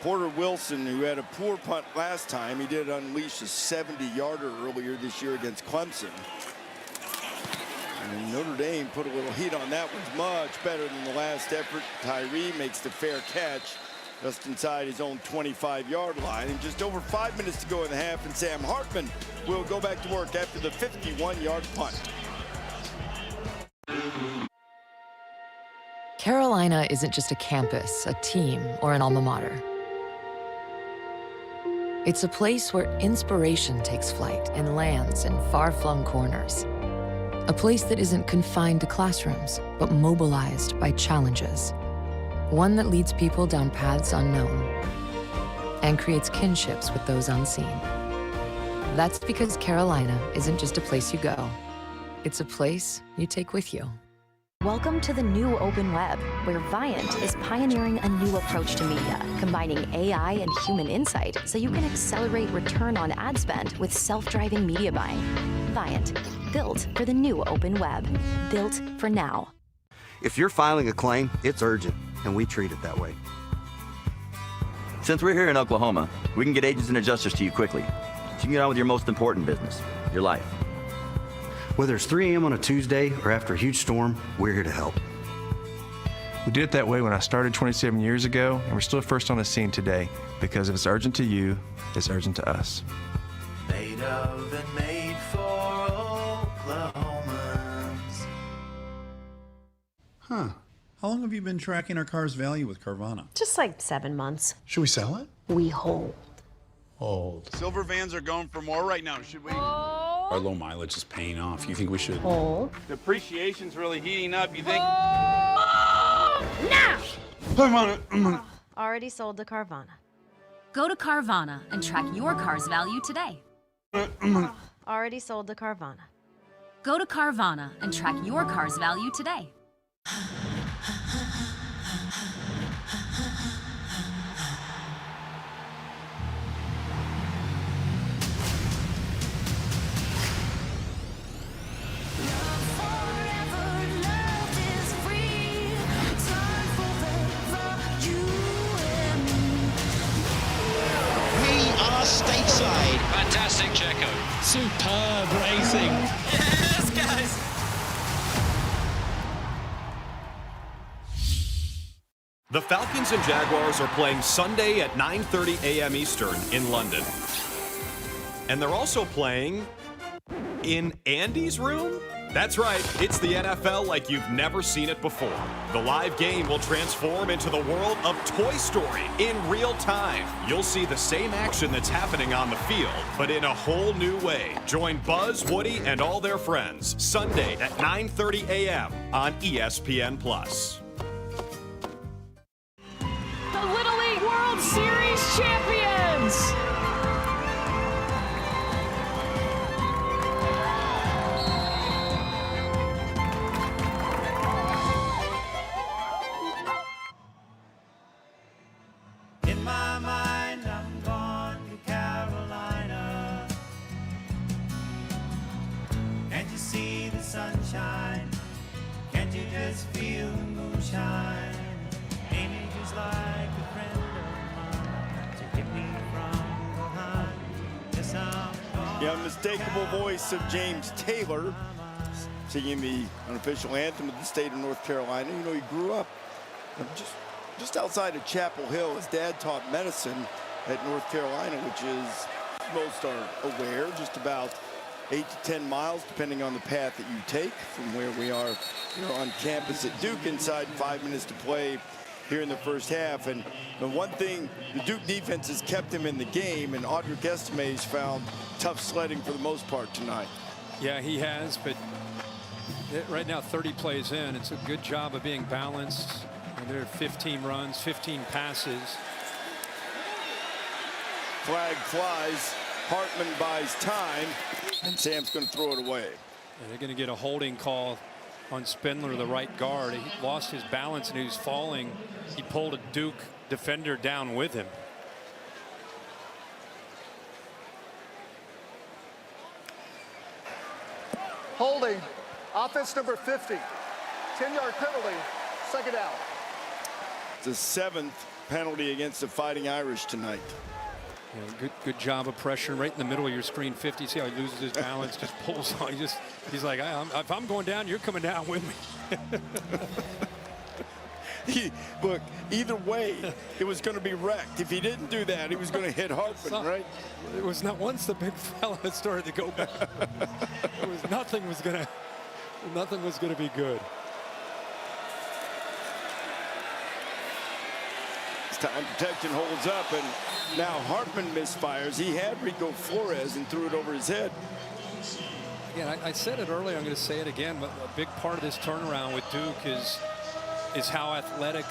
Porter Wilson, who had a poor punt last time, he did unleash a 70-yarder earlier this year against Clemson. And Notre Dame put a little heat on that one. Much better than the last effort. Tyree makes the fair catch just inside his own 25-yard line. And just over 5 minutes to go in the half, and Sam Hartman will go back to work after the 51-yard punt. Carolina isn't just a campus, a team, or an alma mater. It's a place where inspiration takes flight and lands in far-flung corners. A place that isn't confined to classrooms, but mobilized by challenges. One that leads people down paths unknown and creates kinships with those unseen. That's because Carolina isn't just a place you go. It's a place you take with you. Welcome to the new open web, where Viant is pioneering a new approach to media, combining AI and human insight so you can accelerate return on ad spend with self-driving media buying. Viant, built for the new open web, built for now. If you're filing a claim, it's urgent, and we treat it that way. Since we're here in Oklahoma, we can get agents and adjusters to you quickly, so you can get on with your most important business, your life. Whether it's 3 a.m. on a Tuesday or after a huge storm, we're here to help. We did it that way when I started 27 years ago, and we're still first on the scene today because if it's urgent to you, it's urgent to us. Made of and made for Oklahomans. Huh. How long have you been tracking our car's value with Carvana? Just like 7 months. Should we sell it? We hold. Hold. Silver vans are going for more right now. Should we? Our low mileage is paying off. You think we should? Hold. Depreciation's really heating up. You think? Now! I'm on it. Already sold to Carvana. Go to Carvana and track your car's value today. Already sold to Carvana. Go to Carvana and track your car's value today. Stateside. Fantastic Checo. Superb racing. Yes, guys. The Falcons and Jaguars are playing Sunday at 9:30 a.m. Eastern in London. And they're also playing in Andy's room? That's right, it's the NFL like you've never seen it before. The live game will transform into the world of Toy Story in real time. You'll see the same action that's happening on the field, but in a whole new way. Join Buzz, Woody, and all their friends Sunday at 9:30 a.m. on ESPN+. The Little League World Series champions! In my mind, I'm gone to Carolina. Can't you see the sunshine? Can't you just feel the moonshine? Ain't it just like a friend of mine to hit me from behind? Yes, I'm gone. The unmistakable voice of James Taylor singing the unofficial anthem of the state of North Carolina. You know, he grew up just outside of Chapel Hill. His dad taught medicine at North Carolina, which is, most are aware, just about 8 to 10 miles, depending on the path that you take from where we are here on campus at Duke. Inside 5 minutes to play here in the first half. And the one thing, the Duke defense has kept him in the game, and Audric Estime's found tough sledding for the most part tonight. Yeah, he has, but right now 30 plays in. It's a good job of being balanced. And there are 15 runs, 15 passes. Flag flies. Hartman buys time, and Sam's going to throw it away. And they're going to get a holding call on Spindler, the right guard. He lost his balance and he was falling. He pulled a Duke defender down with him. Holding. Offense number 50. 10-yard penalty. Second out. It's the 7th penalty against the Fighting Irish tonight. Yeah, good job of pressure right in the middle of your screen. 50. See how he loses his balance, just pulls on. He's like, if I'm going down, you're coming down with me. Look, either way, it was going to be wrecked. If he didn't do that, he was going to hit Hartman, right? It was not once the big fella started to go back. It was nothing was going to be good. Time protection holds up, and now Hartman misfires. He had Rico Flores and threw it over his head. Again, I said it earlier, I'm going to say it again, but a big part of this turnaround with Duke is how athletic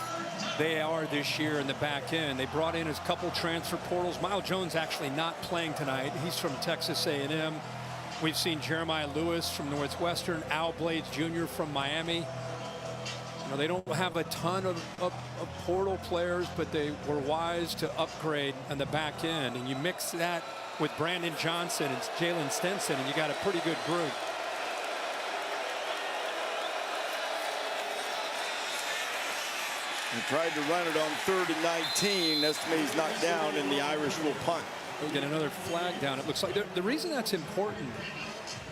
they are this year in the back end. They brought in a couple transfer portals. Miles Jones actually not playing tonight. He's from Texas A&M. We've seen Jeremiah Lewis from Northwestern, Al Blades Jr. from Miami. You know, they don't have a ton of portal players, but they were wise to upgrade on the back end. And you mix that with Brandon Johnson and Jalen Stinson, and you got a pretty good group. They tried to run it on 3rd and 19. Estime's knocked down, and the Irish will punt. We'll get another flag down. It looks like the reason that's important.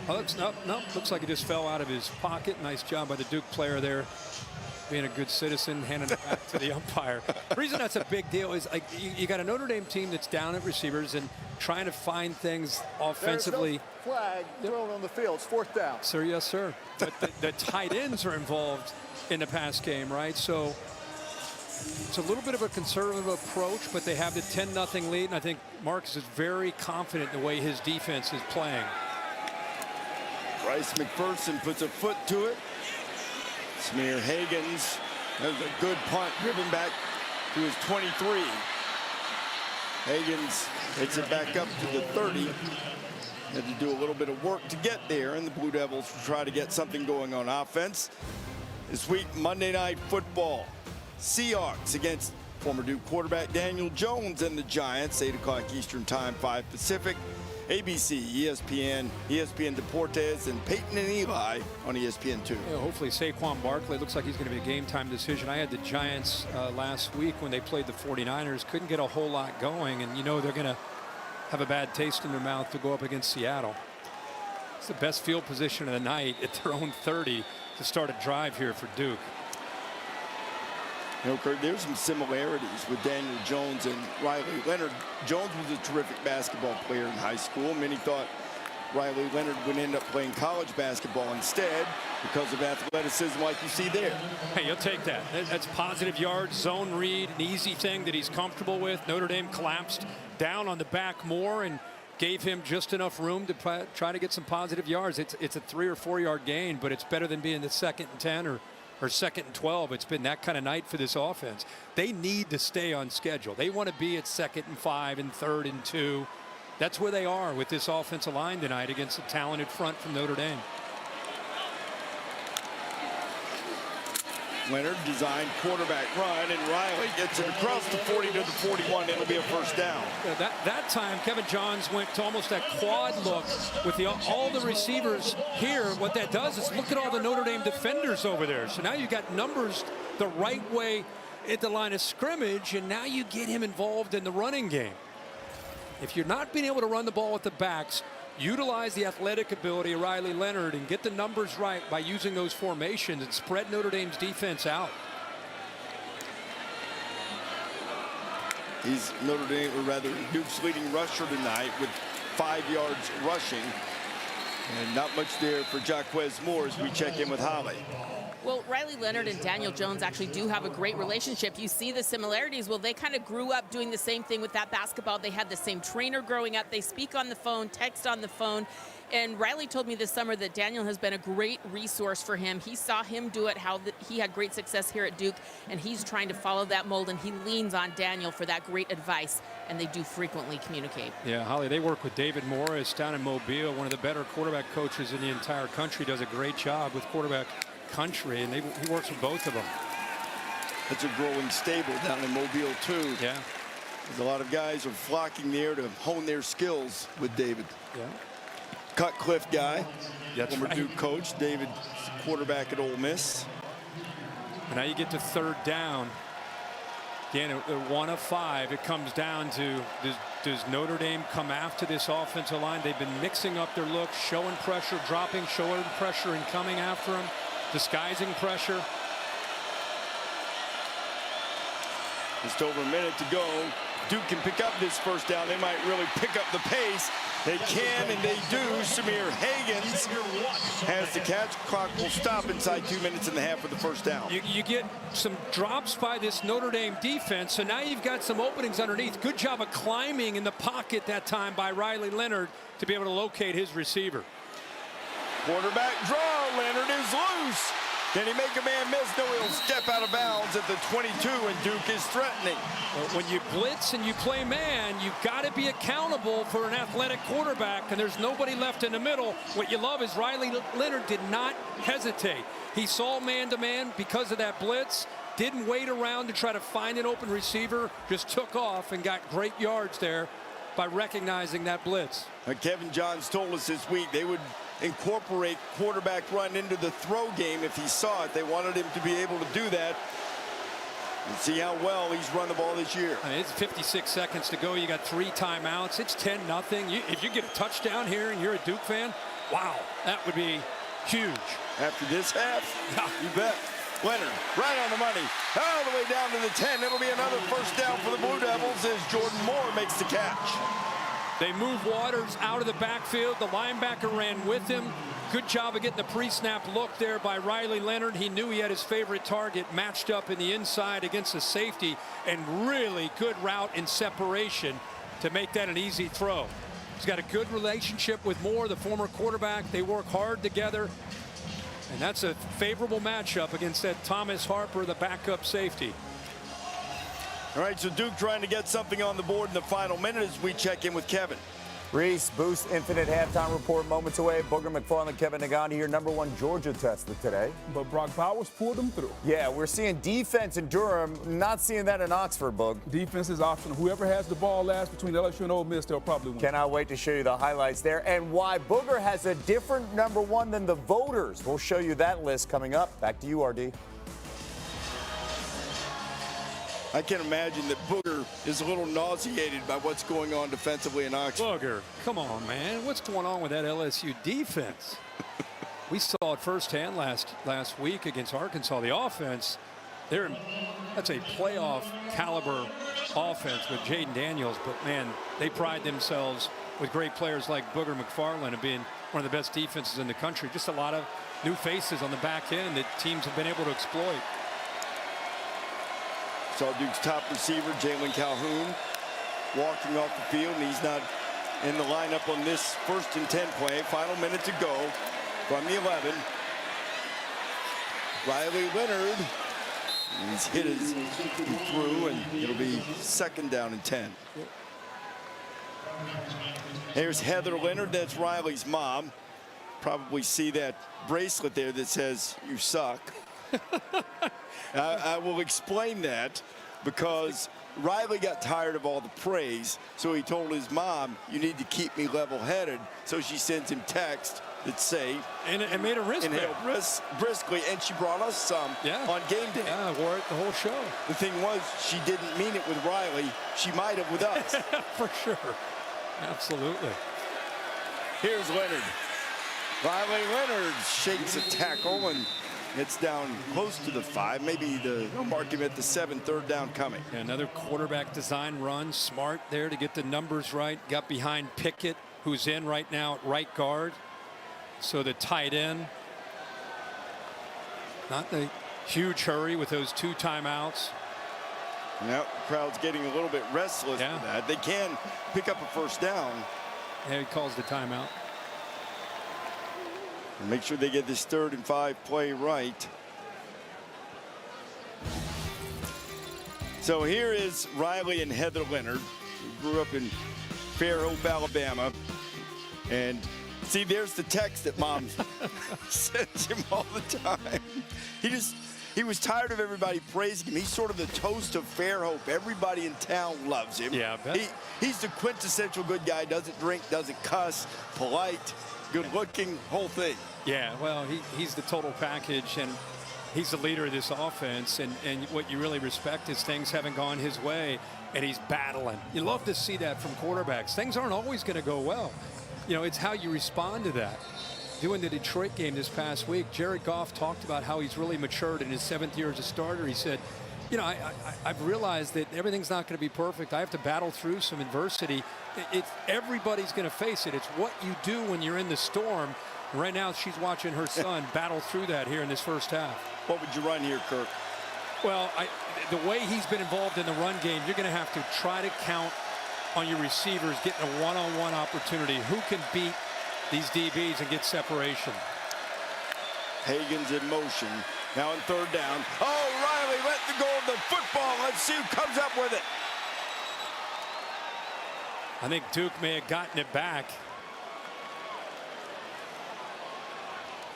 Oh, it's no, looks like it just fell out of his pocket. Nice job by the Duke player there, being a good citizen, handing it back to the umpire. The reason that's a big deal is like you got a Notre Dame team that's down at receivers and trying to find things offensively. There's no flag thrown on the field. It's 4th down. Sir, yes, sir. But the tight ends are involved in the pass game, right? So it's a little bit of a conservative approach, but they have the 10-0 lead, and I think Marcus is very confident in the way his defense is playing. Bryce McPherson puts a foot to it. Smear Hagens has a good punt, driven back to his 23. Hagens hits it back up to the 30. Had to do a little bit of work to get there, and the Blue Devils will try to get something going on offense. This week, Monday Night Football. Seahawks against former Duke quarterback Daniel Jones and the Giants, 8 o'clock Eastern Time, 5 Pacific. ABC, ESPN, ESPN Deportes, and Peyton and Eli on ESPN2. Yeah, hopefully Saquon Barkley looks like he's going to be a game-time decision. I had the Giants last week when they played the 49ers. Couldn't get a whole lot going, and you know they're going to have a bad taste in their mouth to go up against Seattle. It's the best field position of the night at their own 30 to start a drive here for Duke. You know, Kurt, there's some similarities with Daniel Jones and Riley Leonard. Jones was a terrific basketball player in high school. Many thought Riley Leonard would end up playing college basketball instead because of athleticism like you see there. Hey, you'll take that. That's positive yards, zone read, an easy thing that he's comfortable with. Notre Dame collapsed down on the back more and gave him just enough room to try to get some positive yards. It's a 3 or 4 yard gain, but it's better than being the 2nd and 10 or 2nd and 12. It's been that kind of night for this offense. They need to stay on schedule. They want to be at 2nd and 5 and 3rd and 2. That's where they are with this offensive line tonight against a talented front from Notre Dame. Leonard designed quarterback run, and Riley gets it across the 40 to the 41. It'll be a 1st down. Yeah, that time Kevin Johns went to almost that quad look with all the receivers here. What that does is look at all the Notre Dame defenders over there. So now you've got numbers the right way at the line of scrimmage, and now you get him involved in the running game. If you're not being able to run the ball with the backs, utilize the athletic ability of Riley Leonard and get the numbers right by using those formations and spread Notre Dame's defense out. He's Notre Dame, or rather Duke's leading rusher tonight with 5 yards rushing. And not much there for Jaquez Moore as we check in with Holly. Well, Riley Leonard and Daniel Jones actually do have a great relationship. You see the similarities. Well, they kind of grew up doing the same thing with that basketball. They had the same trainer growing up. They speak on the phone, text on the phone. And Riley told me this summer that Daniel has been a great resource for him. He saw him do it, he had great success here at Duke, and he's trying to follow that mold, and he leans on Daniel for that great advice, and they do frequently communicate. Yeah, Holly, they work with David Morris down in Mobile, one of the better quarterback coaches in the entire country, does a great job with quarterback country, and he works with both of them. It's a growing stable down in Mobile too. Yeah, a lot of guys are flocking there to hone their skills with David. Yeah, Cutcliffe guy, former right. Duke coach. David, quarterback at Ole Miss. And now you get to 3rd down. Again, at 1 of 5, it comes down to does Notre Dame come after this offensive line? They've been mixing up their looks, showing pressure, dropping, showing pressure, and coming after them. Disguising pressure. Just over a minute to go. Duke can pick up this 1st down. They might really pick up the pace. They can, and they do. Smear Hagens has the catch. Clock will stop inside 2 minutes and a half for the 1st down. You get some drops by this Notre Dame defense, so now you've got some openings underneath. Good job of climbing in the pocket that time by Riley Leonard to be able to locate his receiver. Quarterback draw. Leonard is loose. Can he make a man miss? No, he'll step out of bounds at the 22, and Duke is threatening. Well, when you blitz and you play man, you've got to be accountable for an athletic quarterback, and there's nobody left in the middle. What you love is Riley Leonard did not hesitate. He saw man-to-man because of that blitz, didn't wait around to try to find an open receiver, just took off and got great yards there by recognizing that blitz. Kevin Johns told us this week they would incorporate quarterback run into the throw game if he saw it. They wanted him to be able to do that. And see how well he's run the ball this year. I mean, it's 56 seconds to go. You got 3 timeouts. It's 10-0. If you get a touchdown here and you're a Duke fan, wow, that would be huge. After this half, you bet. Leonard, right on the money, all the way down to the 10. It'll be another first down for the Blue Devils as Jordan Moore makes the catch. They move Waters out of the backfield. The linebacker ran with him. Good job of getting the pre-snap look there by Riley Leonard. He knew he had his favorite target matched up in the inside against the safety, and really good route and separation to make that an easy throw. He's got a good relationship with Moore, the former quarterback. They work hard together, and that's a favorable matchup against that Thomas Harper, the backup safety. All right, so Duke trying to get something on the board in the final minute as we check in with Kevin. Reese, Boost Infinite halftime report moments away. Booger McFarland, Kevin Ncaa here. #1 Georgia tested today. But Brock Bowers pulled them through. Yeah, we're seeing defense in Durham. Not seeing that in Oxford, Boog. Defense is optional. Whoever has the ball last between LSU and Ole Miss, they'll probably win. Cannot wait to show you the highlights there and why Booger has a different #1 than the voters. We'll show you that list coming up. Back to you, RD. I can imagine that Booger is a little nauseated by what's going on defensively in Oxford. Booger, come on, man. What's going on with that LSU defense? We saw it firsthand last week against Arkansas. The offense, that's a playoff caliber offense with Jaden Daniels. But, man, they pride themselves with great players like Booger McFarland of being one of the best defenses in the country. Just a lot of new faces on the back end that teams have been able to exploit. Saw Duke's top receiver, Jalen Calhoun, walking off the field, and he's not in the lineup on this 1st and 10 play. Final minute to go from the 11. Riley Leonard, he's hit his through, and it'll be 2nd down and 10. Here's Heather Leonard, that's Riley's mom. Probably see that bracelet there that says, "You suck." I will explain that because Riley got tired of all the praise, so he told his mom, "You need to keep me level-headed." So she sends him text that say, and made a wristband briskly, and she brought us some on game day. Yeah, I wore it the whole show. The thing was, she didn't mean it with Riley. She might have with us. For sure. Absolutely. Here's Leonard. Riley Leonard shakes a tackle and it's down close to the 5. Maybe they'll mark him at the 7, 3rd down coming. Yeah, another quarterback design run. Smart there to get the numbers right. Got behind Pickett, who's in right now at right guard. So the tight end. Not in a huge hurry with those 2 timeouts. Yep, the crowd's getting a little bit restless for that. They can pick up a 1st down. Yeah, he calls the timeout. And make sure they get this 3rd and 5 play right. So here is Riley and Heather Leonard, who grew up in Fairhope, Alabama. And see, there's the text that Mom sends him all the time. He was tired of everybody praising him. He's sort of the toast of Fairhope. Everybody in town loves him. Yeah, I bet. He's the quintessential good guy. Doesn't drink, doesn't cuss, polite, good-looking, whole thing. Yeah, well, he's the total package, and he's the leader of this offense. And what you really respect is things haven't gone his way, and he's battling. You love to see that from quarterbacks. Things aren't always going to go well. You know, it's how you respond to that. Doing the Detroit game this past week, Jared Goff talked about how he's really matured in his 7th year as a starter. He said, you know, I've realized that everything's not going to be perfect. I have to battle through some adversity. Everybody's going to face it. It's what you do when you're in the storm. Right now, she's watching her son battle through that here in this 1st half. What would you run here, Kirk? Well, the way he's been involved in the run game, you're going to have to try to count on your receivers getting a one-on-one opportunity. Who can beat these DBs and get separation? Hagan's in motion. Now on 3rd down. Oh, Riley let go of the football. Let's see who comes up with it. I think Duke may have gotten it back.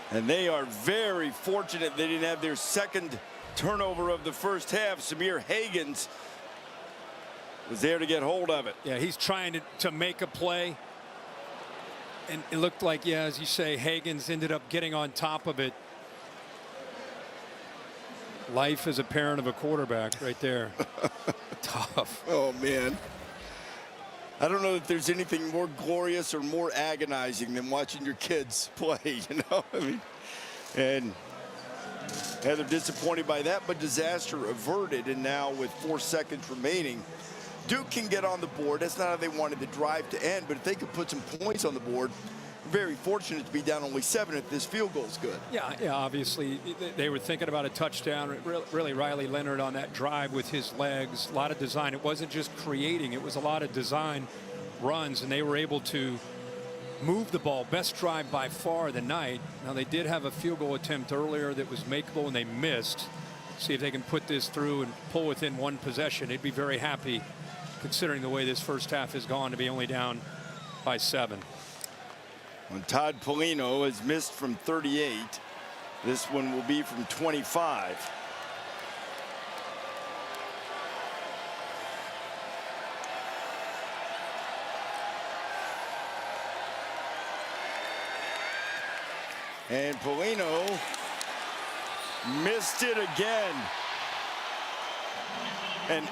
And they are very fortunate they didn't have their 2nd turnover of the 1st half. Samir Hagans was there to get hold of it. Yeah, he's trying to make a play. And it looked like, yeah, as you say, Hagans ended up getting on top of it. Life as a parent of a quarterback right there. Tough. Oh, man. I don't know that there's anything more glorious or more agonizing than watching your kids play, you know? I mean, and they're disappointed by that, but disaster averted. And now with 4 seconds remaining, Duke can get on the board. That's not how they wanted the drive to end, but if they could put some points on the board, very fortunate to be down only 7 if this field goal is good. Yeah, obviously they were thinking about a touchdown. Really, Riley Leonard on that drive with his legs, a lot of design. It wasn't just creating, it was a lot of design runs, and they were able to move the ball. Best drive by far of the night. Now, they did have a field goal attempt earlier that was makeable, and they missed. See if they can put this through and pull within 1 possession. They'd be very happy, considering the way this first half has gone, to be only down by 7. When Todd Polino has missed from 38, this one will be from 25. And Polino missed it again. And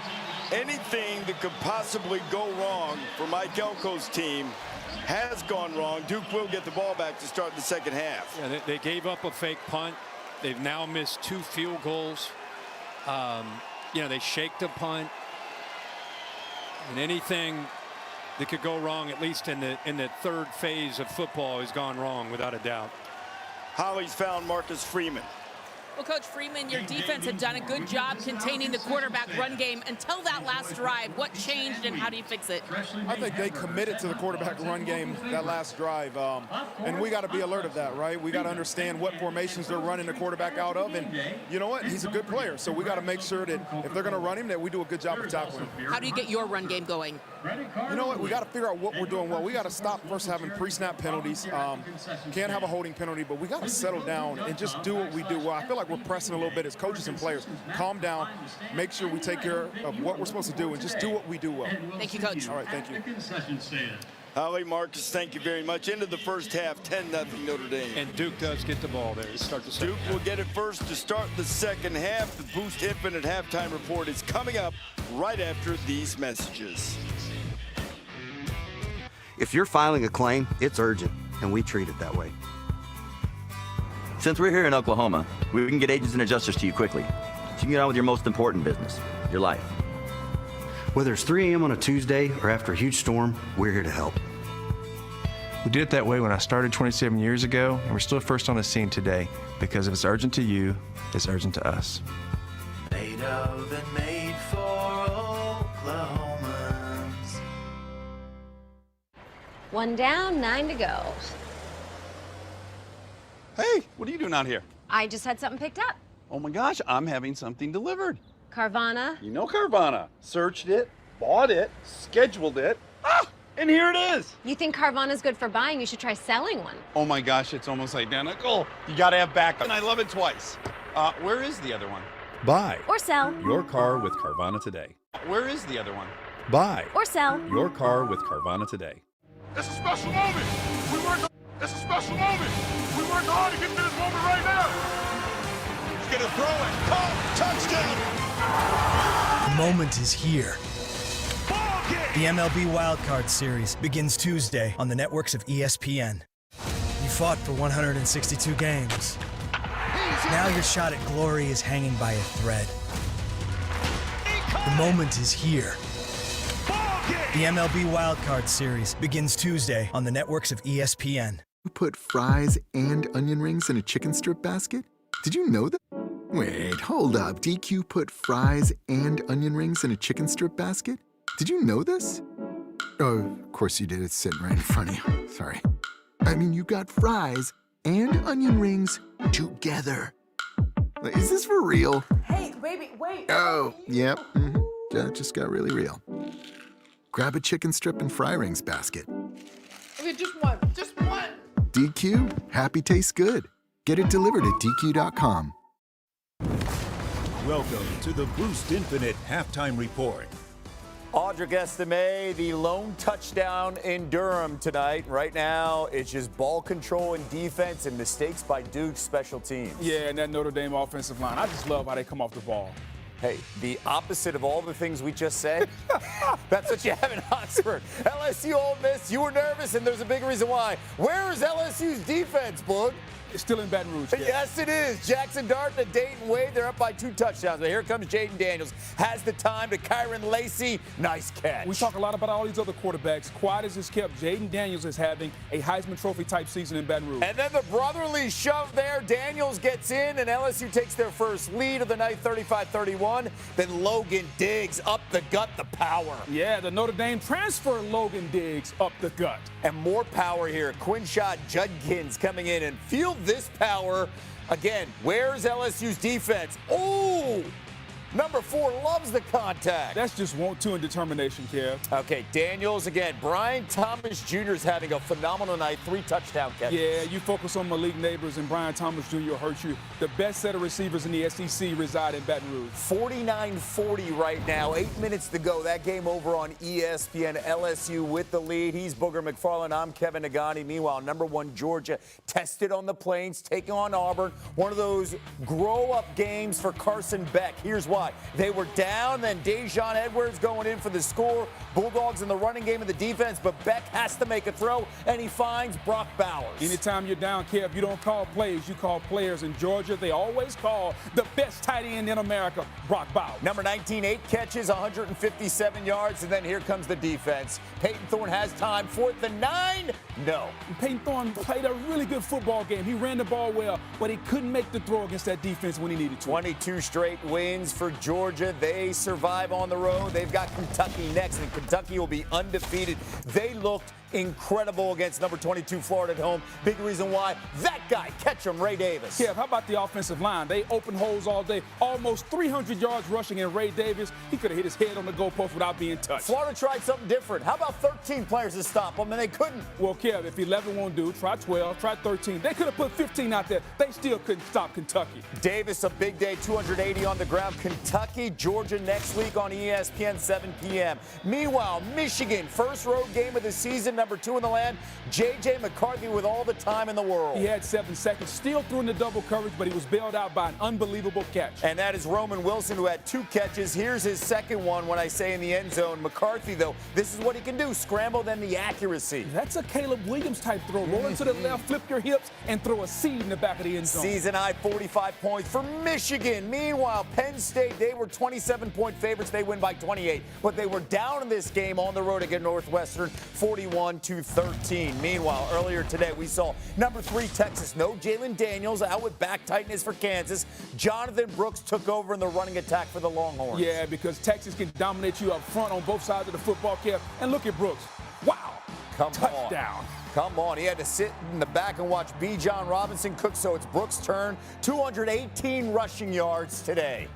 anything that could possibly go wrong for Mike Elko's team has gone wrong. Duke will get the ball back to start the second half. Yeah, they gave up a fake punt. They've now missed 2 field goals. You know, they shaked a punt. And anything that could go wrong, at least in the third phase of football, has gone wrong without a doubt. Holly's found Marcus Freeman. Well, Coach Freeman, your defense had done a good job containing the quarterback run game until that last drive. What changed and how do you fix it? I think they committed to the quarterback run game that last drive, and we got to be alert of that, right? We got to understand what formations they're running the quarterback out of, and you know what? He's a good player, so we got to make sure that if they're going to run him, that we do a good job of tackling him. How do you get your run game going? You know what? We got to figure out what we're doing well. We got to stop first having pre-snap penalties. Can't have a holding penalty, but we got to settle down and just do what we do well. I feel like we're pressing a little bit as coaches and players. Calm down, make sure we take care of what we're supposed to do, and just do what we do well. Thank you, Coach. All right, thank you. Holly, Marcus, thank you very much. Into the first half, 10-0 Notre Dame. And Duke does get the ball there to start the second Duke half. will get it first to start the second half. The Boost Infinite halftime report is coming up right after these messages. If you're filing a claim, it's urgent, and we treat it that way. Since we're here in Oklahoma, we can get agents and adjusters to you quickly, so you can get on with your most important business, your life. Whether it's 3 a.m. on a Tuesday or after a huge storm, we're here to help. We did it that way when I started 27 years ago, and we're still first on the scene today, because if it's urgent to you, it's urgent to us. Made of and made for Oklahomans. 1 down, 9 to go. Hey, what are you doing out here? I just had something picked up. Oh my gosh, I'm having something delivered. Carvana. You know Carvana. Searched it, bought it, scheduled it. And here it is. You think Carvana's good for buying? You should try selling one. Oh my gosh, it's almost identical. You gotta have backup. And I love it twice. Where is the other one? Buy or sell your car with Carvana today. Where is the other one? Buy or sell your car with Carvana today. It's a special moment. It's a special moment. We worked hard to get to this moment right now. He's gonna throw it. Touchdown. The moment is here. The MLB Wildcard Series begins Tuesday on the networks of ESPN. You fought for 162 games. Now your shot at glory is hanging by a thread. The moment is here. The MLB Wildcard Series begins Tuesday on the networks of ESPN. You put fries and onion rings in a chicken strip basket? Did you know that? Wait, hold up. DQ put fries and onion rings in a chicken strip basket? Did you know this? Oh, of course you did. It's sitting right in front of you. Sorry. I mean, you got fries and onion rings together. Is this for real? Hey, baby, wait. Oh, yep. That just got really real. Grab a chicken strip and fry rings basket. Okay, just one. Just one. DQ, happy tastes good. Get it delivered at DQ.com. Welcome to the Boost Infinite Halftime Report. Audric Estime, the lone touchdown in Durham tonight. Right now, it's just ball control and defense and mistakes by Duke's special teams. Yeah, and that Notre Dame offensive line. I just love how they come off the ball. Hey, the opposite of all the things we just said, that's what you have in Oxford. LSU Ole Miss, you were nervous, and there's a big reason why. Where is LSU's defense, Boog? It's still in Baton Rouge. Yeah. Yes, it is. Jackson Dart and Dayton Wade, they're up by 2 touchdowns. But here comes Jaden Daniels. Has the time to Kyron Lacey. Nice catch. We talk a lot about all these other quarterbacks. Quiet as it's kept, Jaden Daniels is having a Heisman Trophy type season in Baton Rouge. And then the brotherly shove there. Daniels gets in, and LSU takes their first lead of the night, 35-31. Then Logan Diggs up the gut, the power. Yeah, the Notre Dame transfer Logan Diggs up the gut. And more power here. Quinshot Judkins coming in and feel this power. Again, where's LSU's defense? Oh! Number 4 loves the contact. That's just want to and determination, Kev. Okay, Daniels again. Brian Thomas Jr. is having a phenomenal night. 3 touchdown catches. Yeah, you focus on Malik Neighbors and Brian Thomas Jr. hurt you. The best set of receivers in the SEC reside in Baton Rouge. 49-40 right now. 8 minutes to go. That game over on ESPN. LSU with the lead. He's Booger McFarland. I'm Kevin Nagani. Meanwhile, number 1 Georgia tested on the Plains, taking on Auburn. One of those grow-up games for Carson Beck. Here's why. They were down, then Dejon Edwards going in for the score. Bulldogs in the running game of the defense, but Beck has to make a throw, and he finds Brock Bowers. Anytime you're down, Kev, you don't call plays, you call players. In Georgia, they always call the best tight end in America, Brock Bowers. Number 19, 8 catches, 157 yards, and then here comes the defense. Peyton Thorne has time, 4th and 9. No. Peyton Thorne played a really good football game. He ran the ball well, but he couldn't make the throw against that defense when he needed to. 22 straight wins for Georgia. They survive on the road. They've got Kentucky next, and Kentucky will be undefeated. They looked incredible against number 22 Florida at home. Big reason why. That guy, catch him, Ray Davis. Kev, how about the offensive line? They open holes all day. Almost 300 yards rushing in Ray Davis. He could have hit his head on the goalpost without being touched. Florida tried something different. How about 13 players to stop them, and they couldn't? Well, Kev, if 11 won't do, try 12, try 13. They could have put 15 out there. They still couldn't stop Kentucky. Davis, a big day, 280 on the ground. Kentucky, Georgia next week on ESPN, 7 p.m. Meanwhile, Michigan, first road game of the season, number 2 in the land. J.J. McCarthy with all the time in the world. He had 7 seconds, still threw in the double coverage, but he was bailed out by an unbelievable catch. And that is Roman Wilson, who had 2 catches. Here's his second one when I say in the end zone. McCarthy, though, this is what he can do. Scramble, then the accuracy. That's a Caleb Williams type throw. Roll into the left, flip your hips, and throw a seed in the back of the end zone. Season high 45 points for Michigan. Meanwhile, Penn State, they were 27-point favorites. They win by 28. But they were down in this game on the road against Northwestern, 41-13. Meanwhile, earlier today, we saw number 3 Texas. No Jalen Daniels, out with back tightness for Kansas. Jonathan Brooks took over in the running attack for the Longhorns. Yeah, because Texas can dominate you up front on both sides of the football, Kev. And look at Brooks. Wow. Touchdown. Come on. He had to sit in the back and watch B. John Robinson cook, so it's Brooks' turn. 218 rushing yards today.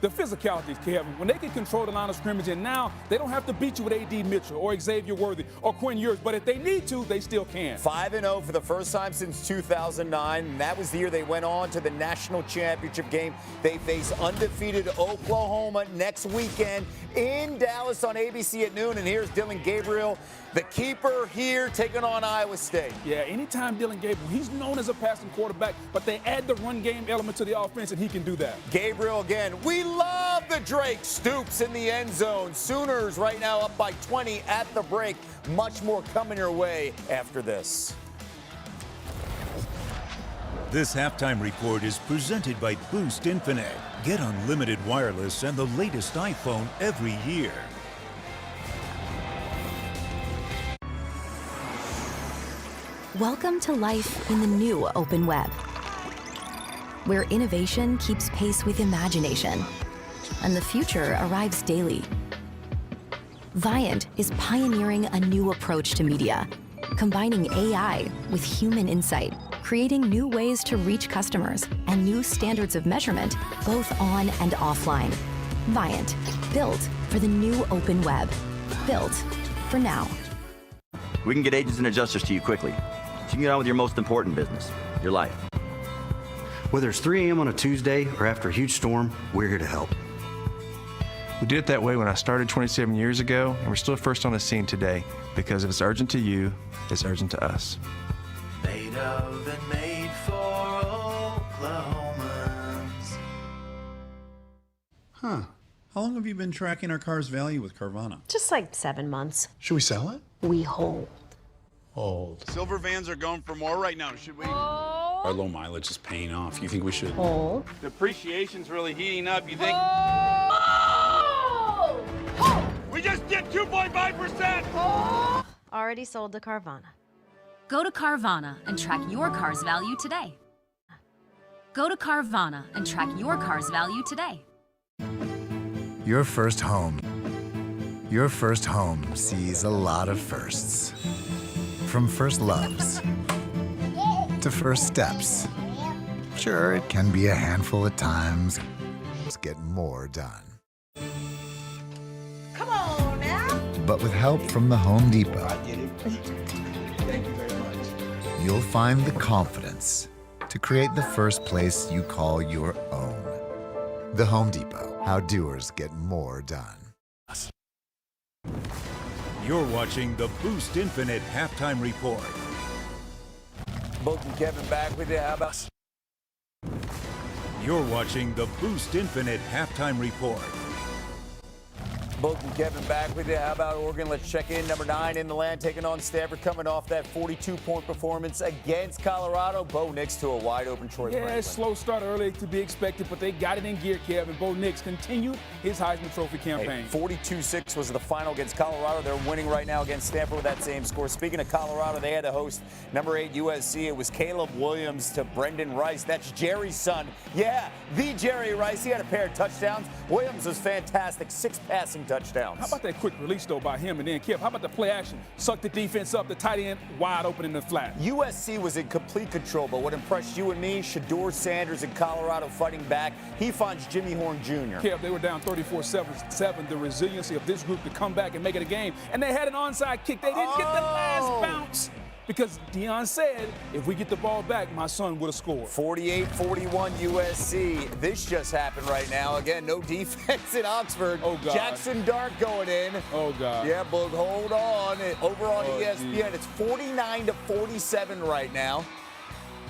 The physicality, Kevin, when they can control the line of scrimmage, and now they don't have to beat you with A.D. Mitchell or Xavier Worthy or Quinn Ewers, but if they need to, they still can. 5-0 for the first time since 2009, and that was the year they went on to the national championship game. They face undefeated Oklahoma next weekend in Dallas on ABC at noon, and here's Dylan Gabriel, the keeper here, taking on Iowa State. Yeah, anytime Dylan Gabriel, he's known as a passing quarterback, but they add the run game element to the offense, and he can do that. Gabriel again. We love the Drake. Stoops in the end zone. Sooners right now up by 20 at the break. Much more coming your way after this. This halftime report is presented by Boost Infinite. Get unlimited wireless and the latest iPhone every year. Welcome to life in the new open web, where innovation keeps pace with imagination, and the future arrives daily. Viant is pioneering a new approach to media, combining AI with human insight, creating new ways to reach customers and new standards of measurement, both on and offline. Viant, built for the new open web, built for now. We can get agents and adjusters to you quickly, so you can get on with your most important business, your life. Whether it's 3 a.m. on a Tuesday or after a huge storm, we're here to help. We did it that way when I started 27 years ago, and we're still first on the scene today because if it's urgent to you, it's urgent to us. Made of and made for Oklahomans. Huh. How long have you been tracking our car's value with Carvana? Just like 7 months. Should we sell it? We hold. Hold. Silver vans are going for more right now. Should we? Our low mileage is paying off. You think we should? Hold. Depreciation's really heating up. You think? We just did 2.5%. Already sold to Carvana. Go to Carvana and track your car's value today. Go to Carvana and track your car's value today. Your first home. Your first home sees a lot of firsts. From first loves to first steps. Sure, it can be a handful at times. Let's get more done. Come on now. But with help from the Home Depot, Thank you very much. you'll find the confidence to create the first place you call your own. The Home Depot, how doers get more done. You're watching the Boost Infinite Halftime Report. Book and Kevin back with you. How about? You're watching the Boost Infinite Halftime Report. Book and Kevin back with you. How about Oregon? Let's check in. Number 9 in the land, taking on Stanford, coming off that 42-point performance against Colorado. Bo Nix to a wide-open Troy Franklin. Slow start early to be expected, but they got it in gear, Kev, and Bo Nix continued his Heisman Trophy campaign. 42-6 was the final against Colorado. They're winning right now against Stanford with that same score. Speaking of Colorado, they had to host number 8 USC. It was Caleb Williams to Brendan Rice. That's Jerry's son. Yeah, the Jerry Rice. He had a pair of touchdowns. Williams was fantastic. 6 passing touchdowns. How about that quick release, though, by him? And then, Kev, how about the play action? Suck the defense up, the tight end wide open in the flat. USC was in complete control, but what impressed you and me, Shedeur Sanders in Colorado fighting back. He finds Jimmy Horn Jr. Kev, they were down 34-7. The resiliency of this group to come back and make it a game. And they had an onside kick. They didn't get the last bounce. Because Deion said, if we get the ball back, my son would have scored. 48-41 USC. This just happened right now. Again, no defense in Oxford. Oh, God. Jackson Dart going in. Oh, God. Yeah, but hold on. Over on ESPN, it's 49-47 right now.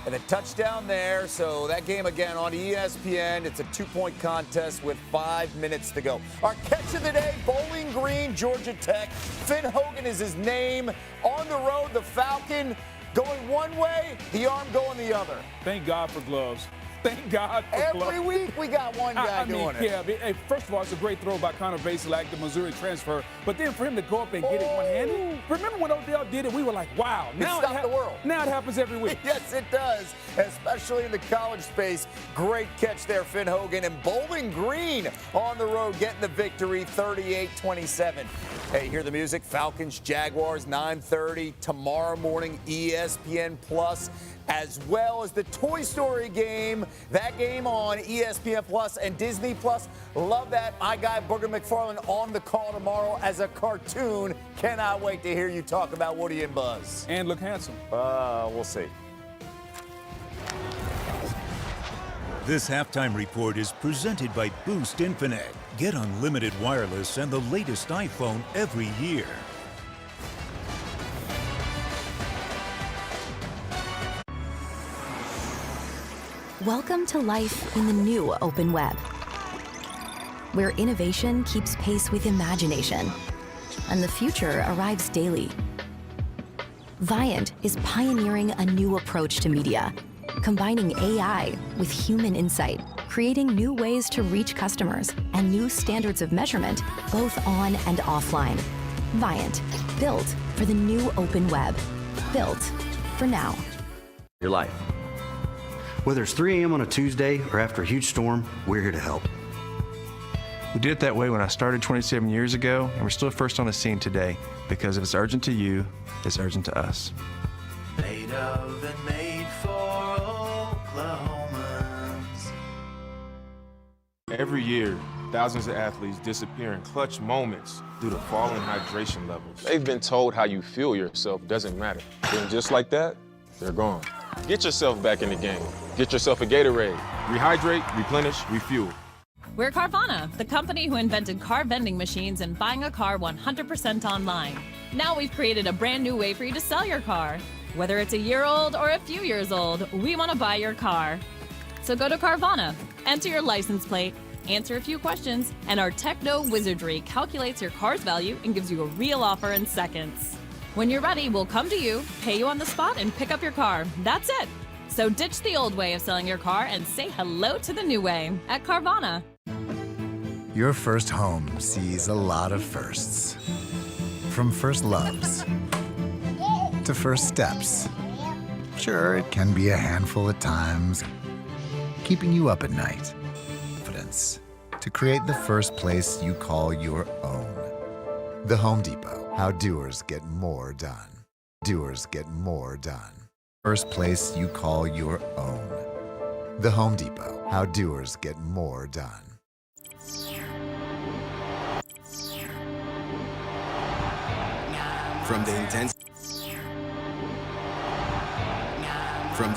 And a touchdown there. So that game again on ESPN. It's a 2-point contest with 5 minutes to go. Our catch of the day, Bowling Green, Georgia Tech. Finn Hogan is his name. On the road, the Falcon going one way, the arm going the other. Thank God for gloves. Thank God for gloves. Every week we got one guy doing it. Yeah, hey, first of all, it's a great throw by Connor Baselak, the Missouri transfer. But then for him to go up and get it one-handed. Remember when Odell did it? We were like, wow. Now it stopped the world. Now it happens every week. Yes, it does, especially in the college space. Great catch there, Finn Hogan. And Bowling Green on the road getting the victory, 38-27. Hey, hear the music? Falcons, Jaguars, 9:30 tomorrow morning, ESPN Plus, as well as the Toy Story game. That game on ESPN Plus and Disney Plus. Love that. My guy Booger McFarland on the call tomorrow as a cartoon. Cannot wait to hear you talk about Woody and Buzz. And look handsome. We'll see. This halftime report is presented by Boost Infinite. Get unlimited wireless and the latest iPhone every year. Welcome to life in the new open web, where innovation keeps pace with imagination, and the future arrives daily. Viant is pioneering a new approach to media, combining AI with human insight, creating new ways to reach customers and new standards of measurement, both on and offline. Viant, built for the new open web, built for now. Your life. Whether it's 3 a.m. on a Tuesday or after a huge storm, we're here to help. We did it that way when I started 27 years ago, and we're still first on the scene today because if it's urgent to you, it's urgent to us. Made of and made for Oklahomans. Every year, thousands of athletes disappear in clutch moments due to falling hydration levels. They've been told how you feel yourself doesn't matter. Then just like that, they're gone. Get yourself back in the game. Get yourself a Gatorade. Rehydrate, replenish, refuel. We're Carvana, the company who invented car vending machines and buying a car 100% online. Now we've created a brand new way for you to sell your car. Whether it's a year old or a few years old, we want to buy your car. So go to Carvana, enter your license plate, answer a few questions, and our techno wizardry calculates your car's value and gives you a real offer in seconds. When you're ready, we'll come to you, pay you on the spot, and pick up your car. That's it. So ditch the old way of selling your car and say hello to the new way at Carvana. Your first home sees a lot of firsts. From first loves to first steps. Sure, it can be a handful at times, keeping you up at night. Confidence to create the first place you call your own. The Home Depot, how doers get more done. Doers get more done. First place you call your own. The Home Depot, how doers get more done. From the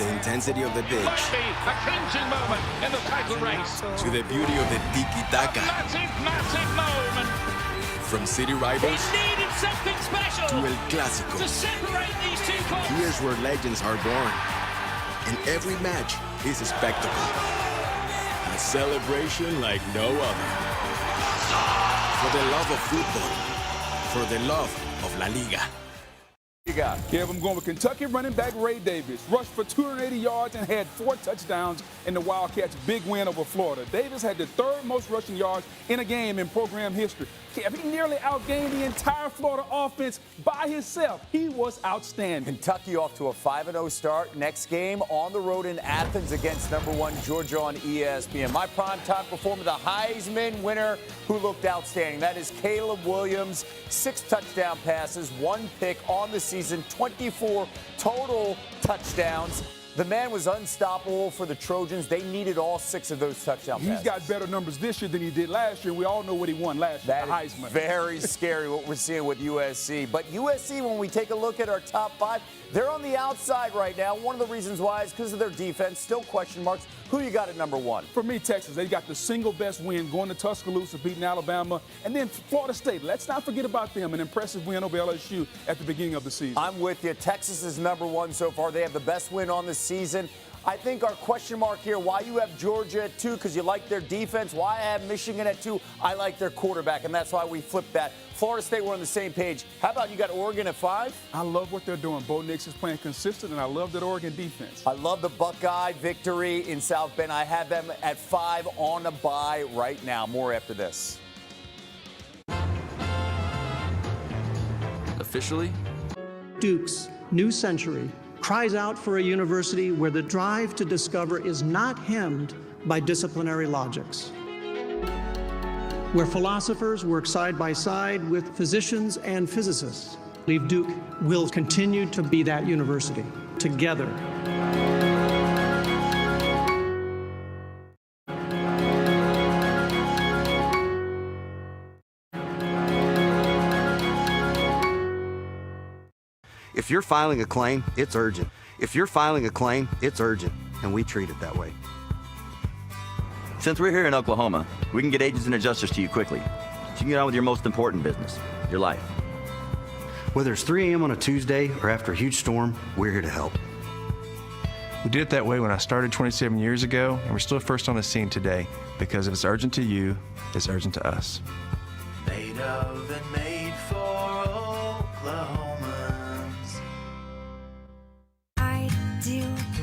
intensity of the pitch A clinching moment in the title race. to the beauty of the tiki-taka, Massive moment. from city rivals He needed something special to El Clásico. to separate these two corners. Here's where legends are born, and every match is a spectacle. A celebration like no other. For the love of football, for the love of La Liga. You got? Kev, I'm going with Kentucky running back Ray Davis. Rushed for 280 yards and had 4 touchdowns in the Wildcats' big win over Florida. Davis had the 3rd most rushing yards in a game in program history. Kev, he nearly outgained the entire Florida offense by himself. He was outstanding. Kentucky off to a 5-0 start. Next game on the road in Athens against #1 Georgia on ESPN. My primetime performer, the Heisman winner who looked outstanding. That is Caleb Williams. 6 touchdown passes, 1 pick on the season, 24 total touchdowns. The man was unstoppable for the Trojans. They needed all 6 of those touchdown passes. He's got better numbers this year than he did last year. We all know what he won last year, the Heisman. That is very scary what we're seeing with USC. But USC, when we take a look at our top 5, they're on the outside right now. One of the reasons why is because of their defense. Still question marks. Who you got at #1? For me, Texas. They got the single best win going to Tuscaloosa, beating Alabama. And then Florida State. Let's not forget about them. An impressive win over LSU at the beginning of the season. I'm with you. Texas is #1 so far. They have the best win on the season. I think our question mark here, why you have Georgia at 2, because you like their defense. Why I have Michigan at 2, I like their quarterback, and that's why we flipped that. Florida State, we're on the same page. How about you got Oregon at 5? I love what they're doing. Bo Nix is playing consistent, and I love that Oregon defense. I love the Buckeye victory in South Bend. I have them at 5 on a bye right now. More after this. Officially, Duke's new century cries out for a university where the drive to discover is not hemmed by disciplinary logics, where philosophers work side by side with physicians and physicists. I believe Duke will continue to be that university together. If you're filing a claim, it's urgent. If you're filing a claim, it's urgent, and we treat it that way. Since we're here in Oklahoma, we can get agents and adjusters to you quickly. So you can get on with your most important business, your life. Whether it's 3 a.m. on a Tuesday or after a huge storm, we're here to help. We did it that way when I started 27 years ago, and we're still first on the scene today because if it's urgent to you, it's urgent to us. Made of and made for Oklahomans. I'd do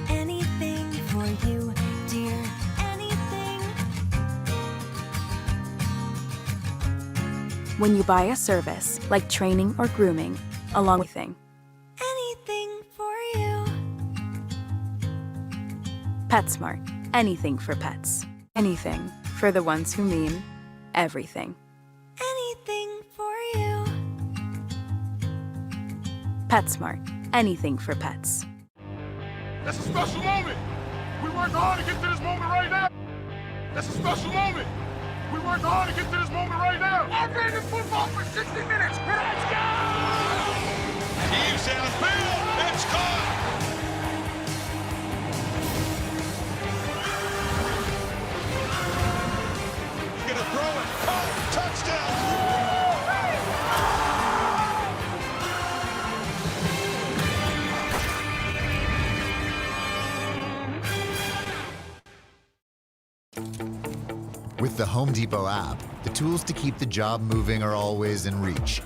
anything for you, dear, anything. When you buy a service, like training or grooming, along with anything. Anything for you. PetSmart. Anything for pets. Anything for the ones who mean everything. Anything for you. PetSmart. Anything for pets. That's a special moment. We worked hard to get to this moment right now. That's a special moment. We worked hard to get to this moment right now. I've been in football for 60 minutes. Let's go! He's downfield. It's caught. With the Home Depot app, the tools to keep the job moving are always in reach.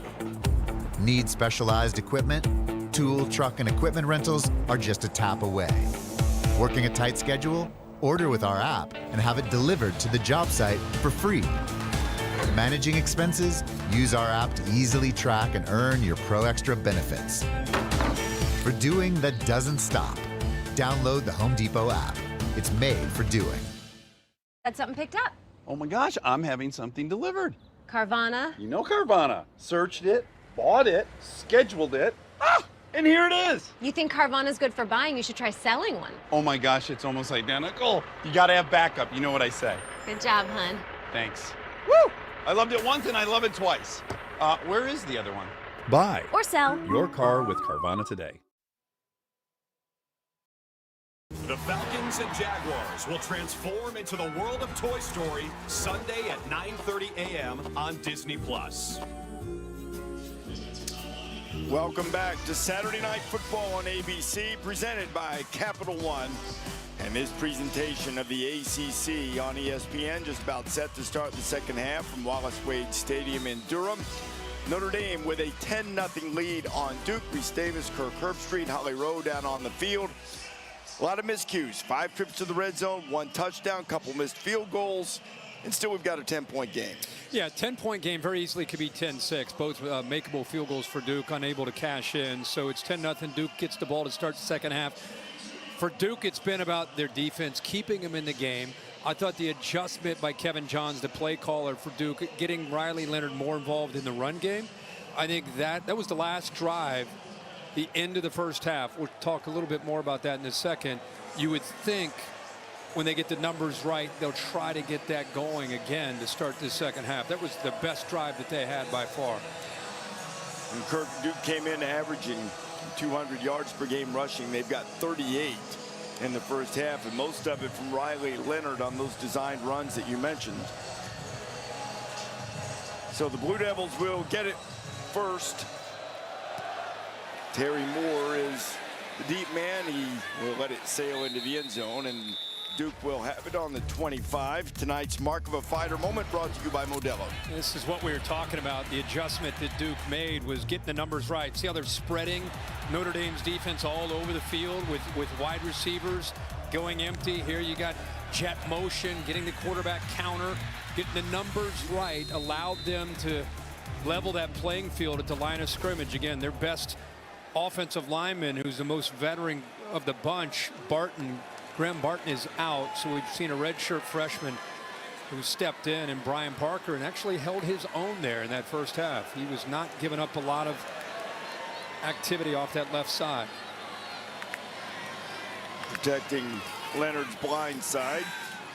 Need specialized equipment? Tool, truck, and equipment rentals are just a tap away. Working a tight schedule? Order with our app and have it delivered to the job site for free. Managing expenses? Use our app to easily track and earn your Pro Extra benefits. For doing that doesn't stop, download the Home Depot app. It's made for doing. Got something picked up. Oh my gosh, I'm having something delivered. Carvana. You know Carvana. Searched it, bought it, scheduled it. And here it is. You think Carvana's good for buying? You should try selling one. Oh my gosh, it's almost identical. You gotta have backup. You know what I say. Good job, hun. Thanks. Woo! I loved it once and I love it twice. Where is the other one? Buy or sell your car with Carvana today. The Falcons and Jaguars will transform into the world of Toy Story Sunday at 9:30 a.m. on Disney+. Welcome back to Saturday Night Football on ABC, presented by Capital One. And this presentation of the ACC on ESPN just about set to start the second half from Wallace Wade Stadium in Durham. Notre Dame with a 10-0 lead on Duke. Reese Davis, Kirk Herbstreit, Holly Rowe down on the field. A lot of miscues. 5 trips to the red zone, 1 touchdown, couple missed field goals, and still we've got a 10-point game. Yeah, 10-point game very easily could be 10-6. Both makeable field goals for Duke, unable to cash in. So it's 10-0. Duke gets the ball to start the second half. For Duke, it's been about their defense, keeping them in the game. I thought the adjustment by Kevin Johns, the play caller for Duke, getting Riley Leonard more involved in the run game, I think that was the last drive, the end of the first half. We'll talk a little bit more about that in a second. You would think when they get the numbers right, they'll try to get that going again to start the second half. That was the best drive that they had by far. And Duke came in averaging 200 yards per game rushing. They've got 38 in the first half, and most of it from Riley Leonard on those designed runs that you mentioned. So the Blue Devils will get it first. Terry Moore is the deep man. He will let it sail into the end zone, and Duke will have it on the 25. Tonight's Mark of a Fighter moment brought to you by Modelo. This is what we were talking about. The adjustment that Duke made was getting the numbers right. See how they're spreading Notre Dame's defense all over the field with wide receivers going empty. Here you got jet motion, getting the quarterback counter, getting the numbers right, allowed them to level that playing field at the line of scrimmage. Again, their best offensive lineman, who's the most veteran of the bunch, Graham Barton, is out. So we've seen a redshirt freshman who stepped in, and Brian Parker, and actually held his own there in that first half. He was not giving up a lot of activity off that left side. Protecting Leonard's blind side.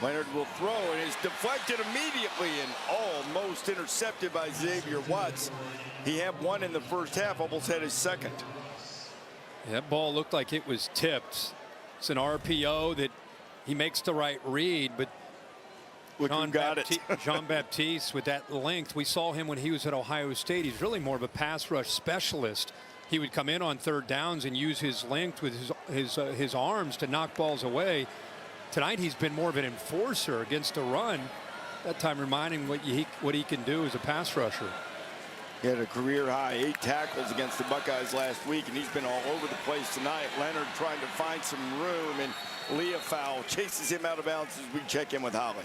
Leonard will throw, and is deflected immediately and almost intercepted by Xavier Watts. He had one in the first half, almost had his second. That ball looked like it was tipped. It's an RPO that he makes the right read, but Jean Baptiste with that length. We saw him when he was at Ohio State. He's really more of a pass rush specialist. He would come in on third downs and use his length with his arms to knock balls away. Tonight he's been more of an enforcer against a run. That time reminding what he can do as a pass rusher. He had a career high 8 tackles against the Buckeyes last week, and he's been all over the place tonight. Leonard trying to find some room, and Leofow chases him out of bounds as we check in with Holly.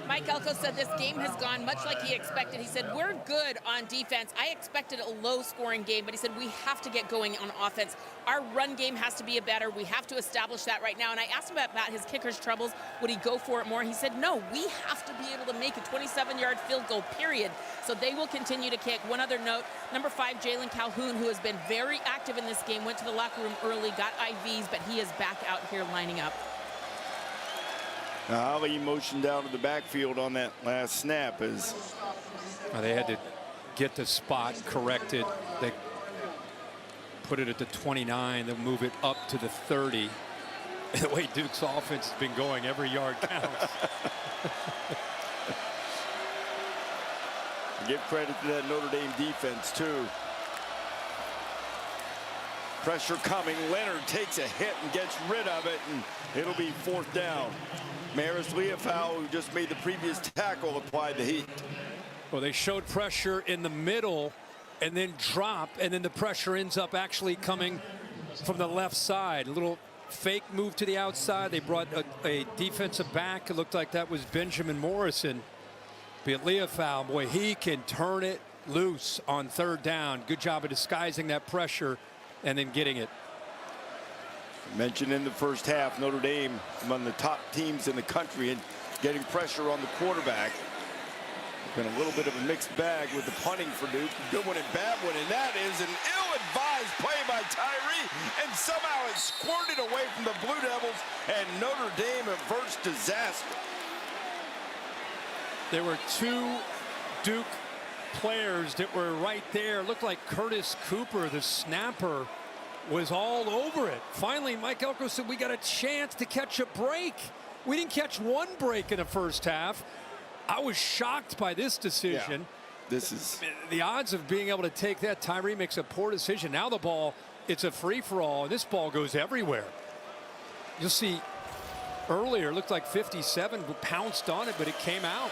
Mike Elko said this game has gone much like he expected. He said, we're good on defense. I expected a low-scoring game, but he said we have to get going on offense. Our run game has to be better. We have to establish that right now. And I asked him about his kicker's troubles. Would he go for it more? He said, no, we have to be able to make a 27-yard field goal, period. So they will continue to kick. One other note, number 5, Jalen Calhoun, who has been very active in this game, went to the locker room early, got IVs, but he is back out here lining up. Now, Ali motioned down to the backfield on that last snap as they had to get the spot corrected. They put it at the 29. They'll move it up to the 30. The way Duke's offense has been going, every yard counts. Give credit to that Notre Dame defense, too. Pressure coming. Leonard takes a hit and gets rid of it, and it'll be 4th down. Maris Leofau, who just made the previous tackle, applied the heat. Well, they showed pressure in the middle and then drop, and then the pressure ends up actually coming from the left side. A little fake move to the outside. They brought a defensive back. It looked like that was Benjamin Morrison. But Leofau, boy, he can turn it loose on third down. Good job of disguising that pressure and then getting it. Mentioned in the first half, Notre Dame among the top teams in the country and getting pressure on the quarterback. Been a little bit of a mixed bag with the punting for Duke. Good one and bad one, and that is an ill-advised play by Tyree, and somehow it squirted away from the Blue Devils, and Notre Dame averts disaster. There were two Duke players that were right there. It looked like Curtis Cooper, the snapper, was all over it. Finally, Mike Elko said, we got a chance to catch a break. We didn't catch one break in the first half. I was shocked by this decision. Yeah, this is the odds of being able to take that. Tyree makes a poor decision. Now the ball, it's a free-for-all, and this ball goes everywhere. You'll see earlier, it looked like 57 pounced on it, but it came out.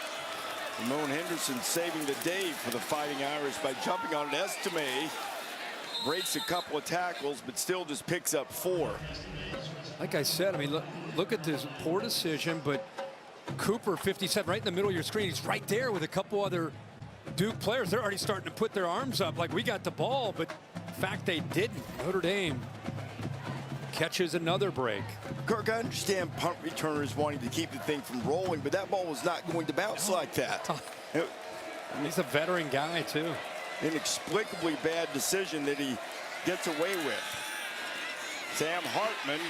Ramon Henderson saving the day for the Fighting Irish by jumping on an Estime. Breaks a couple of tackles, but still just picks up 4. Like I said, I mean, look at this poor decision, but Cooper, 57, right in the middle of your screen. He's right there with a couple other Duke players. They're already starting to put their arms up like we got the ball, but in fact they didn't. Notre Dame catches another break. Kirk, I understand punt returners wanting to keep the thing from rolling, but that ball was not going to bounce like that. He's a veteran guy, too. Inexplicably bad decision that he gets away with. Sam Hartman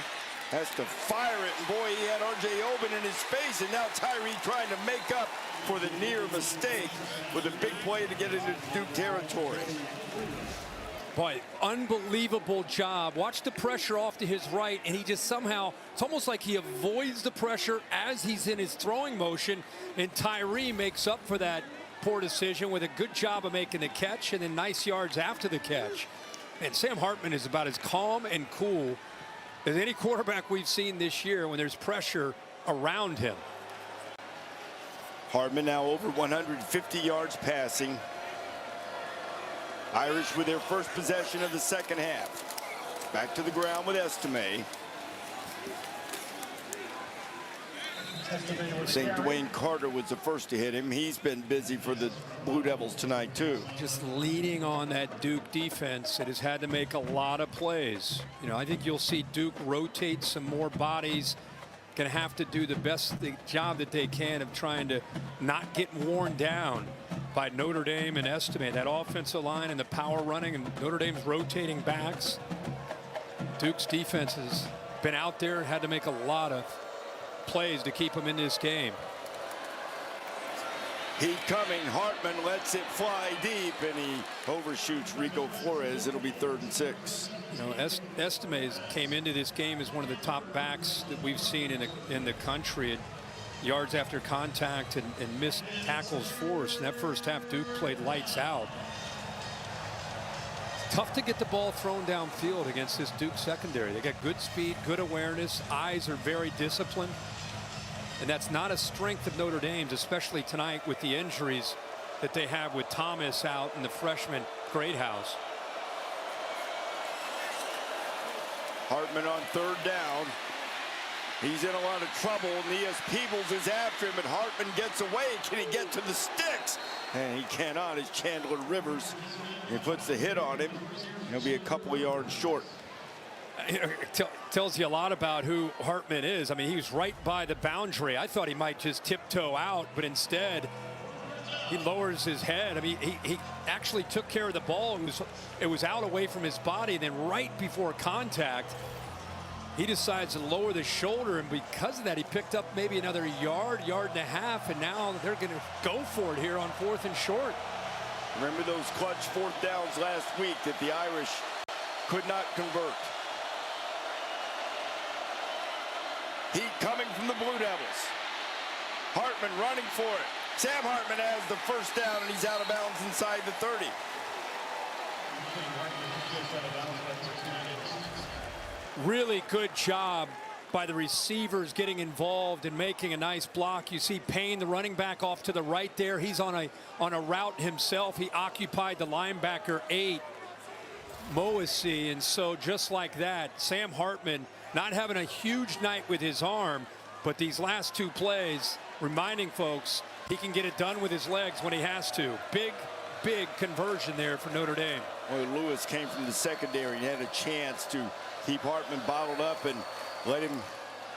has to fire it, and boy, he had R.J. Oben in his face, and now Tyree trying to make up for the near mistake with a big play to get into Duke territory. Boy, unbelievable job. Watch the pressure off to his right, and he just somehow, it's almost like he avoids the pressure as he's in his throwing motion, and Tyree makes up for that poor decision with a good job of making the catch and then nice yards after the catch. And Sam Hartman is about as calm and cool as any quarterback we've seen this year when there's pressure around him. Hartman now over 150 yards passing. Irish with their first possession of the second half. Back to the ground with Estime. St. Dwayne Carter was the first to hit him. He's been busy for the Blue Devils tonight, too. Just leading on that Duke defense. It has had to make a lot of plays. You know, I think you'll see Duke rotate some more bodies. Going to have to do the best job that they can of trying to not get worn down by Notre Dame and Estime. That offensive line and the power running, and Notre Dame's rotating backs. Duke's defense has been out there and had to make a lot of plays to keep him in this game. Heat coming. Hartman lets it fly deep, and he overshoots Rico Flores. It'll be 3rd and 6. You know, Estime came into this game as one of the top backs that we've seen in the country at yards after contact and missed tackles for us. In that first half, Duke played lights out. Tough to get the ball thrown downfield against this Duke secondary. They got good speed, good awareness. Eyes are very disciplined. And that's not a strength of Notre Dame's, especially tonight with the injuries that they have with Thomas out and the freshman Greathouse. Hartman on 3rd down. He's in a lot of trouble. Nias Peebles is after him, but Hartman gets away. Can he get to the sticks? And he cannot. It's Chandler Rivers. He puts the hit on him. He'll be a couple of yards short. It tells you a lot about who Hartman is. I mean, he was right by the boundary. I thought he might just tiptoe out, but instead he lowers his head. I mean, he actually took care of the ball. It was out away from his body, and then right before contact, he decides to lower the shoulder, and because of that, he picked up maybe another yard and a half, and now they're going to go for it here on 4th and short. Remember those clutch 4th downs last week that the Irish could not convert. Heat coming from the Blue Devils. Hartman running for it. Sam Hartman has the first down, and he's out of bounds inside the 30. Really good job by the receivers getting involved and making a nice block. You see Payne, the running back, off to the right there. He's on a route himself. He occupied the linebacker 8, Moesey, and so just like that, Sam Hartman not having a huge night with his arm, but these last 2 plays reminding folks he can get it done with his legs when he has to. Big conversion there for Notre Dame. Well, Lewis came from the secondary and had a chance to keep Hartman bottled up and let him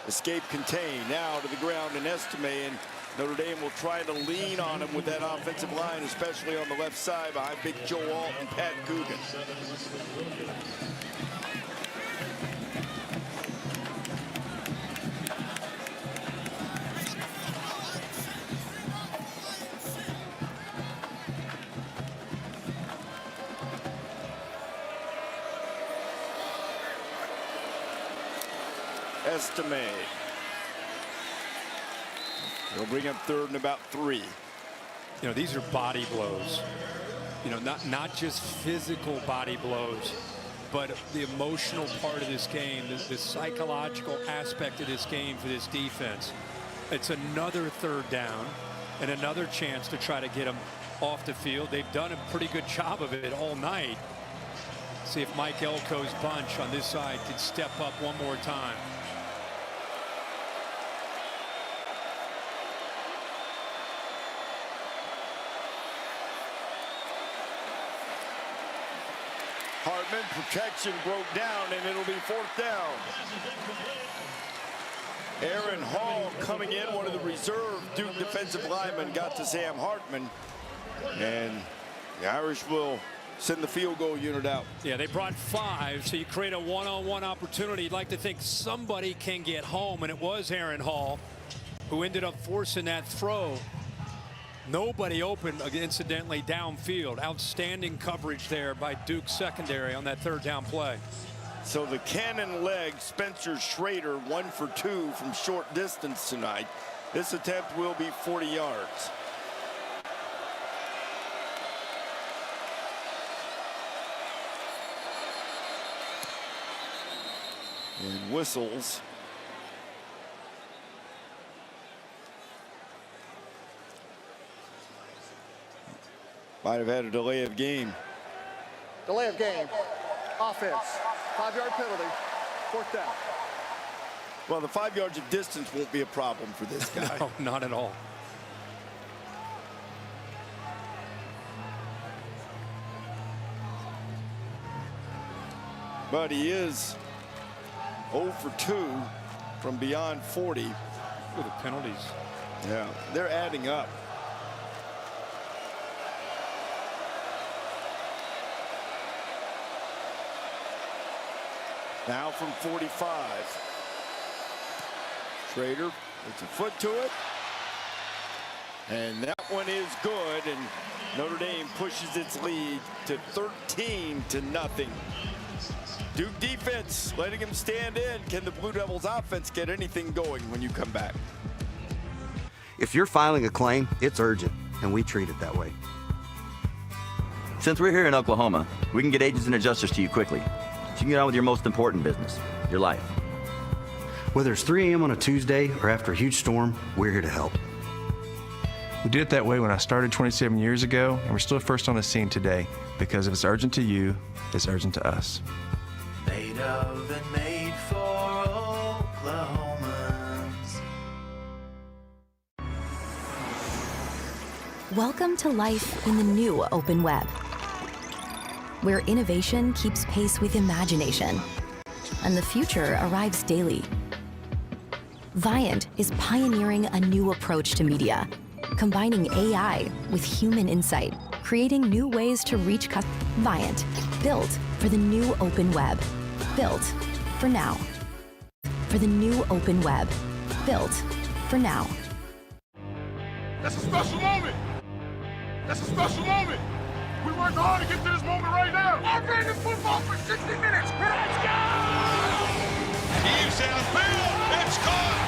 escape contain. Now to the ground in Estime, and Notre Dame will try to lean on him with that offensive line, especially on the left side behind Big Joe Alt and Pat Coogan. Estime. They'll bring up 3rd and about 3. You know, these are body blows. You know, not just physical body blows, but the emotional part of this game, the psychological aspect of this game for this defense. It's another 3rd down and another chance to try to get them off the field. They've done a pretty good job of it all night. See if Mike Elko's bunch on this side can step up one more time. Hartman, protection broke down, and it'll be 4th down. Aaron Hall coming in, one of the reserve Duke defensive linemen, got to Sam Hartman, and the Irish will send the field goal unit out. Yeah, they brought 5, so you create a one-on-one opportunity. You'd like to think somebody can get home, and it was Aaron Hall who ended up forcing that throw. Nobody open, incidentally, downfield. Outstanding coverage there by Duke secondary on that 3rd down play. So the cannon leg, Spencer Schrader, 1 for 2 from short distance tonight. This attempt will be 40 yards. And whistles. Might have had a delay of game. Delay of game. Offense. 5-yard penalty. 4th down. Well, the 5 yards of distance won't be a problem for this guy. No, not at all. But he is 0 for 2 from beyond 40. With the penalties. Yeah, they're adding up. Now from 45. Schrader puts a foot to it. And that one is good, and Notre Dame pushes its lead to 13-0. Duke defense letting him stand in. Can the Blue Devils offense get anything going when you come back? If you're filing a claim, it's urgent, and we treat it that way. Since we're here in Oklahoma, we can get agents and adjusters to you quickly, so you can get on with your most important business, your life. Whether it's 3 a.m. on a Tuesday or after a huge storm, we're here to help. We did it that way when I started 27 years ago, and we're still first on the scene today because if it's urgent to you, it's urgent to us. Made of and made for Oklahomans. Welcome to life in the new open web, where innovation keeps pace with imagination, and the future arrives daily. Viant is pioneering a new approach to media, combining AI with human insight, creating new ways to reach customers. Viant, built for the new open web, built for now. For the new open web, built for now. That's a special moment. That's a special moment. We worked hard to get to this moment right now. I ran this football for 60 minutes. Let's go! He's downfield. It's caught.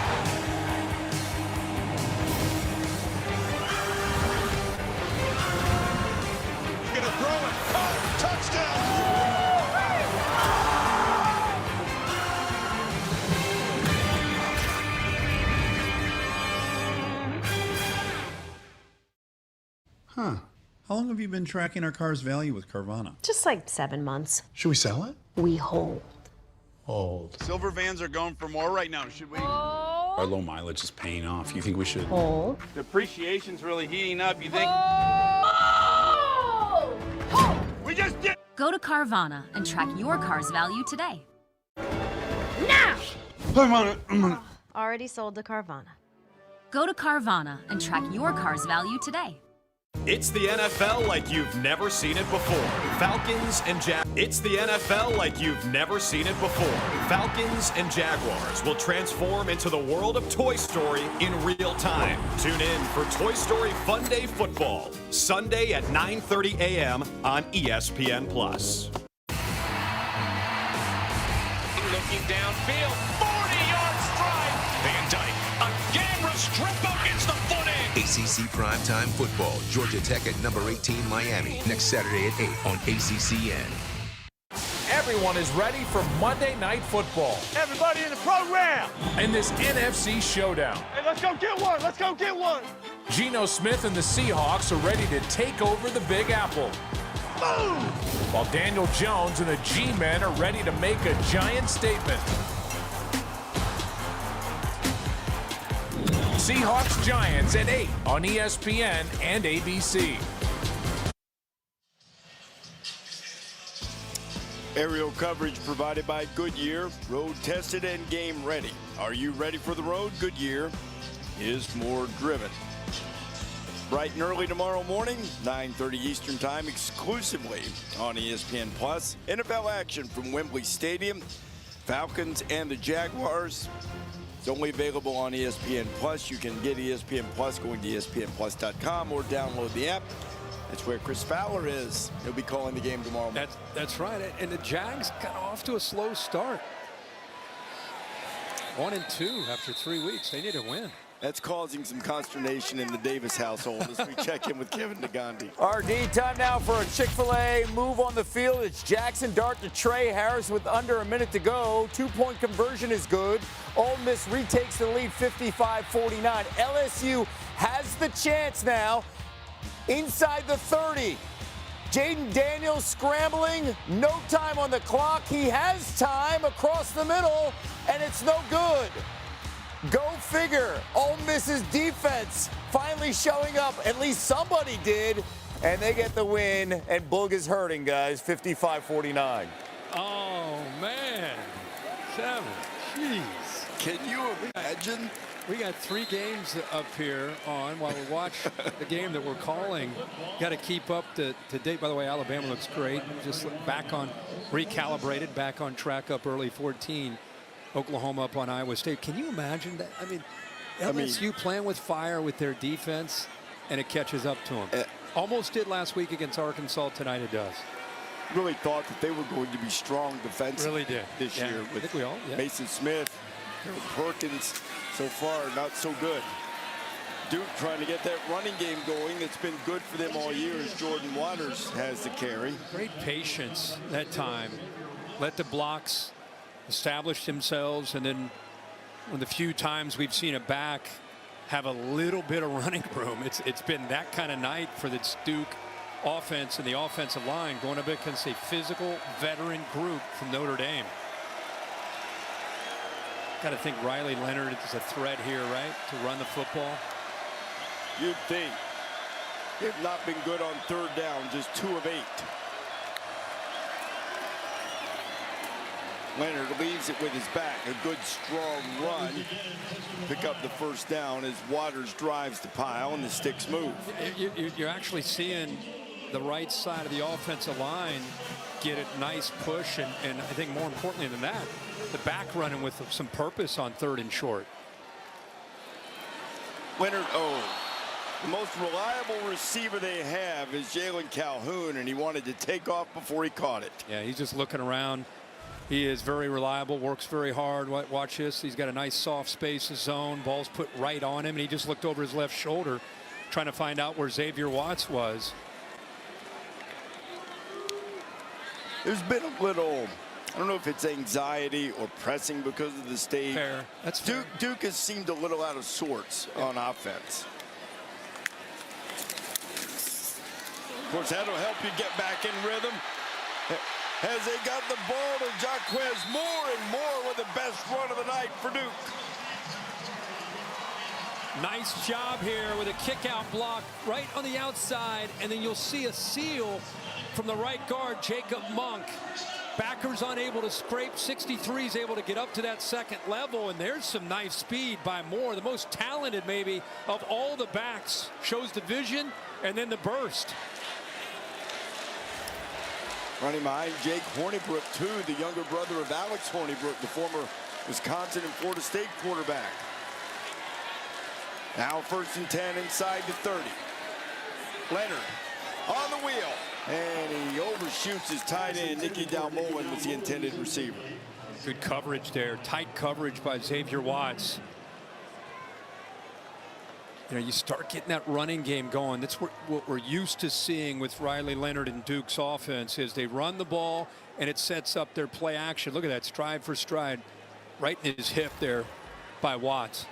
He's gonna throw it. Oh, touchdown! Huh. How long have you been tracking our car's value with Carvana? Just like 7 months. Should we sell it? We hold. Hold. Silver vans are going for more right now. Should we? Our low mileage is paying off. You think we should? Hold. Depreciation's really heating up. You think? We just did. Go to Carvana and track your car's value today. Now! I'm on it. Already sold to Carvana. Go to Carvana and track your car's value today. It's the NFL like you've never seen it before. Falcons and It's the NFL like you've never seen it before. Falcons and Jaguars will transform into the world of Toy Story in real time. Tune in for Toy Story Fun Day Football, Sunday at 9:30 a.m. on ESPN+. Looking downfield, 40-yard strike. Van Dyke, a Gambra strip against the footing. ACC Primetime Football, Georgia Tech at number 18 Miami, next Saturday at 8 on ACCN. Everyone is ready for Monday Night Football. Everybody in the program. In this NFC showdown. Hey, let's go get one. Let's go get one. Geno Smith and the Seahawks are ready to take over the Big Apple. Boom! While Daniel Jones and the G-Men are ready to make a giant statement. Seahawks Giants at 8 on ESPN and ABC. Aerial coverage provided by Goodyear, road tested and game ready. Are you ready for the road? Goodyear is more driven. Bright and early tomorrow morning, 9:30 Eastern Time, exclusively on ESPN+. NFL action from Wembley Stadium, Falcons and the Jaguars. It's only available on ESPN+. You can get ESPN+ going to ESPNplus.com or download the app. That's where Chris Fowler is. He'll be calling the game tomorrow. That's right. And the Jags got off to a slow start. 1-2 after 3 weeks. They need a win. That's causing some consternation in the Davis household as we check in with Kevin Nagandi. RD, time now for a Chick-fil-A move on the field. It's Jackson Dart to Trey Harris with under a minute to go. 2-point conversion is good. Ole Miss retakes the lead 55-49. LSU has the chance now inside the 30. Jaden Daniels scrambling, no time on the clock. He has time across the middle, and it's no good. Go figure. Ole Miss's defense finally showing up. At least somebody did. And they get the win. And Boog is hurting, guys. 55-49. Oh, man. 7. Jeez. Can you imagine? We got 3 games up here on while we watch the game that we're calling. Got to keep up to date. By the way, Alabama looks great. Just back on, recalibrated, back on track, up early 14. Oklahoma up on Iowa State. Can you imagine that? I mean, LSU playing with fire with their defense, and it catches up to them. Almost did last week against Arkansas. Tonight it does. Really thought that they were going to be strong defensively this year with I think we all, Mason Smith, Harold Perkins. So far, not so good. Duke trying to get that running game going. It's been good for them all year as Jordan Waters has the carry. Great patience that time. Let the blocks establish themselves, and then when the few times we've seen it back have a little bit of running room. It's been that kind of night for the Duke offense and the offensive line going up against a physical veteran group from Notre Dame. Got to think Riley Leonard is a threat here, right, to run the football. You'd think. They've not been good on third down, just 2 of 8. Leonard leaves it with his back. A good, strong run. Pick up the first down as Waters drives the pile and the sticks move. You're actually seeing the right side of the offensive line get a nice push, and I think more importantly than that, the back running with some purpose on 3rd and short. Leonard, the most reliable receiver they have is Jalen Calhoun, and he wanted to take off before he caught it. Yeah, he's just looking around. He is very reliable, works very hard. Watch this. He's got a nice soft space zone. Ball's put right on him, and he just looked over his left shoulder trying to find out where Xavier Watts was. There's been a little, I don't know if it's anxiety or pressing because of the stage. Fair. That's fair. Duke has seemed a little out of sorts on offense. Of course, that'll help you get back in rhythm. As they got the ball to Jaquez more and more with the best run of the night for Duke. Nice job here with a kick-out block right on the outside, and then you'll see a seal from the right guard, Jacob Monk. Backers unable to scrape. 63 is able to get up to that second level, and there's some nice speed by Moore, the most talented maybe of all the backs. Shows the vision and then the burst. Running behind Jake Hornibrook, too, the younger brother of Alex Hornibrook, the former Wisconsin and Florida State quarterback. Now 1st and 10 inside the 30. Leonard on the wheel, and he overshoots his tight end. Nicky Dalmolin was the intended receiver. Good coverage there. Tight coverage by Xavier Watts. You know, you start getting that running game going. That's what we're used to seeing with Riley Leonard and Duke's offense is they run the ball and it sets up their play action. Look at that, stride for stride, right in his hip there by Watts.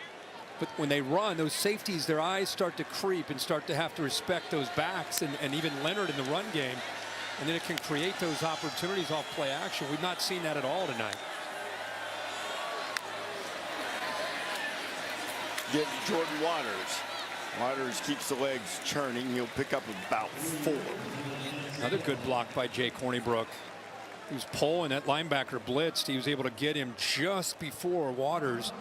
But when they run, those safeties, their eyes start to creep and start to have to respect those backs and even Leonard in the run game. And then it can create those opportunities off play action. We've not seen that at all tonight. Get Jordan Waters. Waters keeps the legs churning. He'll pick up about 4. Another good block by Jake Hornibrook. He was pulling that linebacker blitzed. He was able to get him just before Waters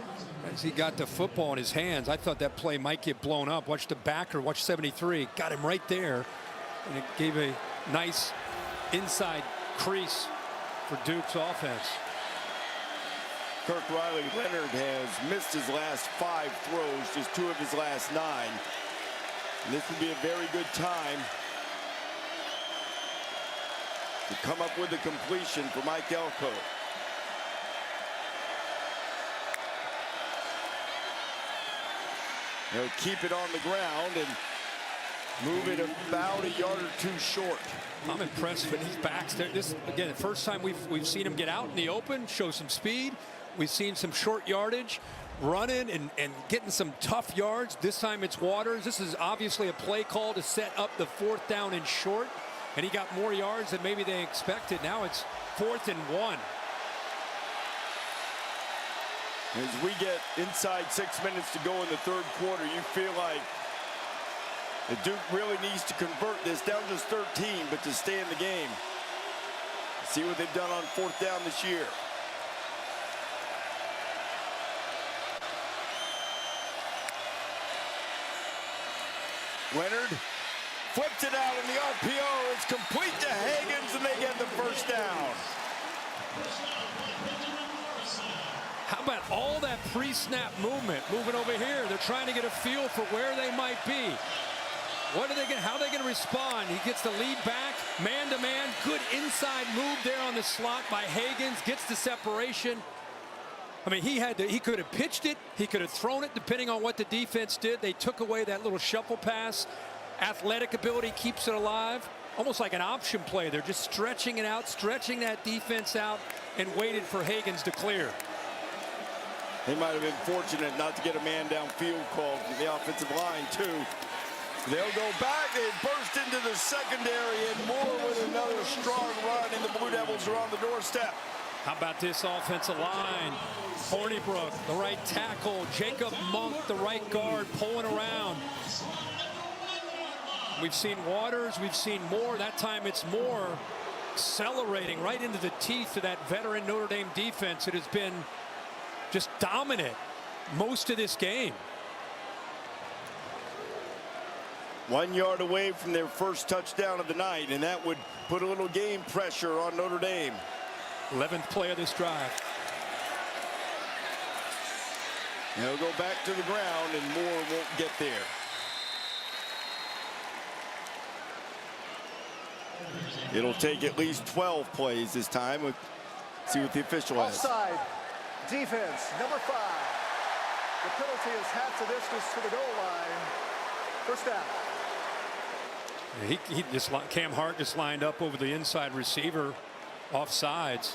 as he got the football in his hands. I thought that play might get blown up. Watch the backer, watch 73. Got him right there. And it gave a nice inside crease for Duke's offense. Kirk Riley Leonard has missed his last 5 throws, just 2 of his last 9. And this would be a very good time to come up with a completion for Mike Elko. He'll keep it on the ground and move it about a yard or 2 short. I'm impressed with these backs. This again, the first time we've seen him get out in the open, show some speed. We've seen some short yardage, running and getting some tough yards. This time it's Waters. This is obviously a play call to set up the 4th down and short. And he got more yards than maybe they expected. Now it's 4th and 1. As we get inside 6 minutes to go in the 3rd quarter, you feel like the Duke really needs to convert this down just 13, but to stay in the game. See what they've done on 4th down this year. Leonard flips it out in the RPO. It's complete to Higgins, and they get the 1st down. How about all that pre-snap movement moving over here? They're trying to get a feel for where they might be. What are they going? How are they going to respond? He gets the lead back, man-to-man. Good inside move there on the slot by Higgins. Gets the separation. I mean, he could have pitched it. He could have thrown it, depending on what the defense did. They took away that little shuffle pass. Athletic ability keeps it alive. Almost like an option play. They're just stretching it out, stretching that defense out, and waited for Higgins to clear. They might have been fortunate not to get a man downfield call from the offensive line, too. They'll go back. They burst into the secondary, and Moore with another strong run, and the Blue Devils are on the doorstep. How about this offensive line? Hornibrook, the right tackle. Jacob Monk, the right guard, pulling around. We've seen Waters, we've seen Moore. That time it's Moore accelerating right into the teeth of that veteran Notre Dame defense. It has been just dominant most of this game. 1 yard away from their first touchdown of the night, and that would put a little game pressure on Notre Dame. 11th play of this drive. They'll go back to the ground, and Moore won't get there. It'll take at least 12 plays this time. We'll see what the official has. Offside. Defense, number 5. The penalty is half the distance to the goal line. 1st down. Cam Hart just lined up over the inside receiver, offsides.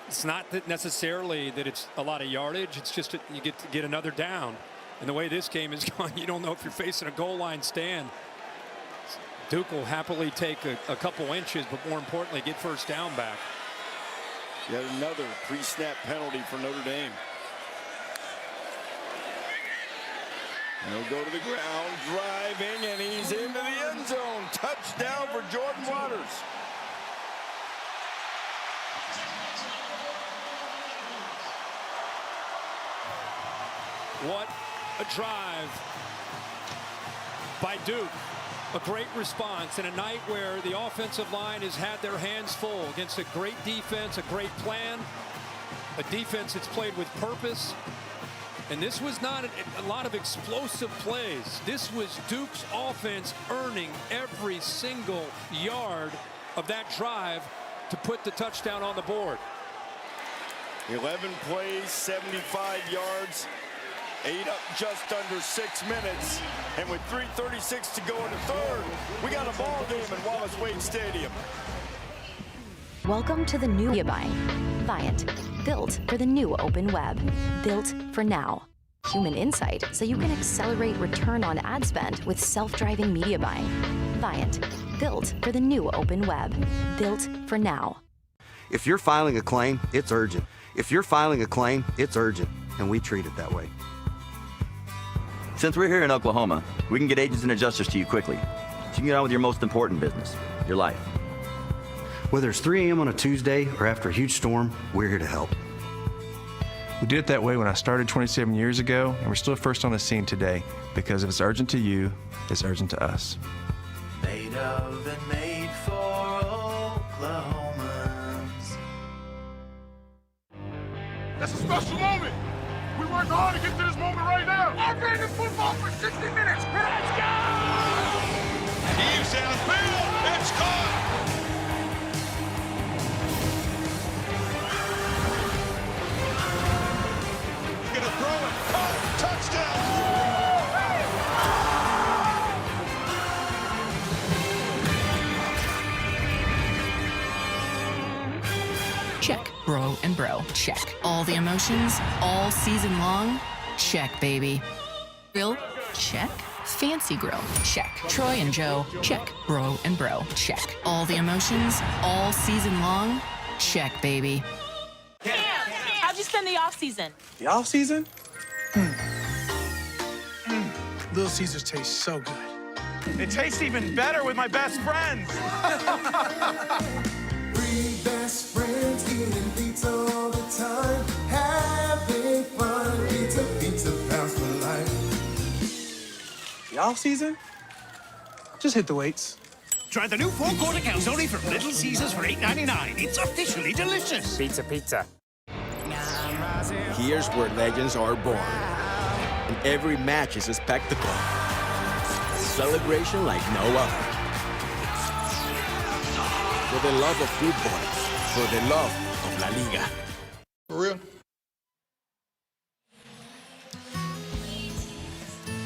It's not that necessarily that it's a lot of yardage. It's just that you get to get another down. And the way this game is going, you don't know if you're facing a goal line stand. Duke will happily take a couple inches, but more importantly, get first down back. Yet another pre-snap penalty for Notre Dame. And he'll go to the ground, driving, and he's into the end zone. Touchdown for Jordan Waters. What a drive by Duke. A great response in a night where the offensive line has had their hands full against a great defense, a great plan, a defense that's played with purpose. And this was not a lot of explosive plays. This was Duke's offense earning every single yard of that drive to put the touchdown on the board. 11 plays, 75 yards. 8 up just under 6 minutes, and with 3:36 to go in the third, we got a ball game at Wallace Wade Stadium. Welcome to the new media buying. Viant, built for the new open web. Built for now. Human insight so you can accelerate return on ad spend with self-driving media buying. Viant, built for the new open web. Built for now. If you're filing a claim, it's urgent. If you're filing a claim, it's urgent, and we treat it that way. Since we're here in Oklahoma, we can get agents and adjusters to you quickly, so you can get on with your most important business, your life. Whether it's 3 a.m. on a Tuesday or after a huge storm, we're here to help. We did it that way when I started 27 years ago, and we're still first on the scene today because if it's urgent to you, it's urgent to us. Made of and made for Oklahomans. That's a special moment. We worked hard to get to this moment right now. I've been in football for 60 minutes. Let's go! Heaves downfield. It's caught. He's going to throw it. Oh, touchdown. Check, bro and bro. Check. All the emotions, all season long. Check, baby. Grill? Check. Fancy grill? Check. Troy and Joe? Check. Bro and bro? Check. All the emotions, all season long. Check, baby. How'd you spend the off season? The off season? Little Caesars tastes so good. It tastes even better with my best friends. Three best friends eating pizza all the time, having fun. Pizza pounds for life. The off season? Just hit the weights. Try the new 4-quarter calzone from Little Caesars for $8.99. It's officially delicious. Pizza. Here's where legends are born. And every match is a spectacle. A celebration like no other. For the love of football, for the love of La Liga. For real?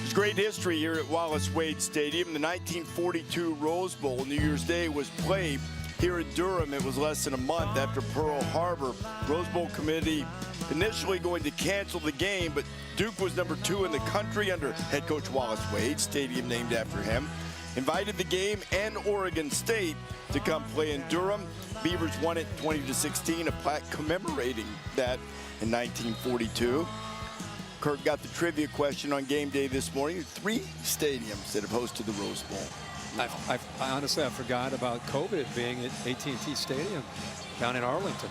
There's great history here at Wallace Wade Stadium. The 1942 Rose Bowl, New Year's Day, was played here in Durham. It was less than a month after Pearl Harbor. Rose Bowl committee initially going to cancel the game, but Duke was number 2 in the country under head coach Wallace Wade, stadium named after him. Invited the game and Oregon State to come play in Durham. Beavers won it 20-16, a plaque commemorating that in 1942. Kirk got the trivia question on game day this morning. 3 stadiums that have hosted the Rose Bowl. I honestly, I forgot about COVID being at AT&T Stadium down in Arlington.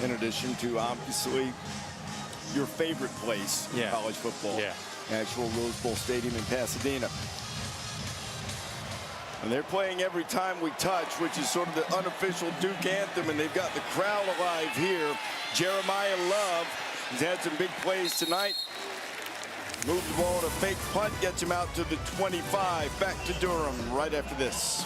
In addition to, obviously, your favorite place in college football. Yeah. Actual Rose Bowl Stadium in Pasadena. And they're playing Every Time We Touch, which is sort of the unofficial Duke anthem, and they've got the crowd alive here. Jeremiah Love has had some big plays tonight. Moves the ball on a fake punt, gets him out to the 25. Back to Durham right after this.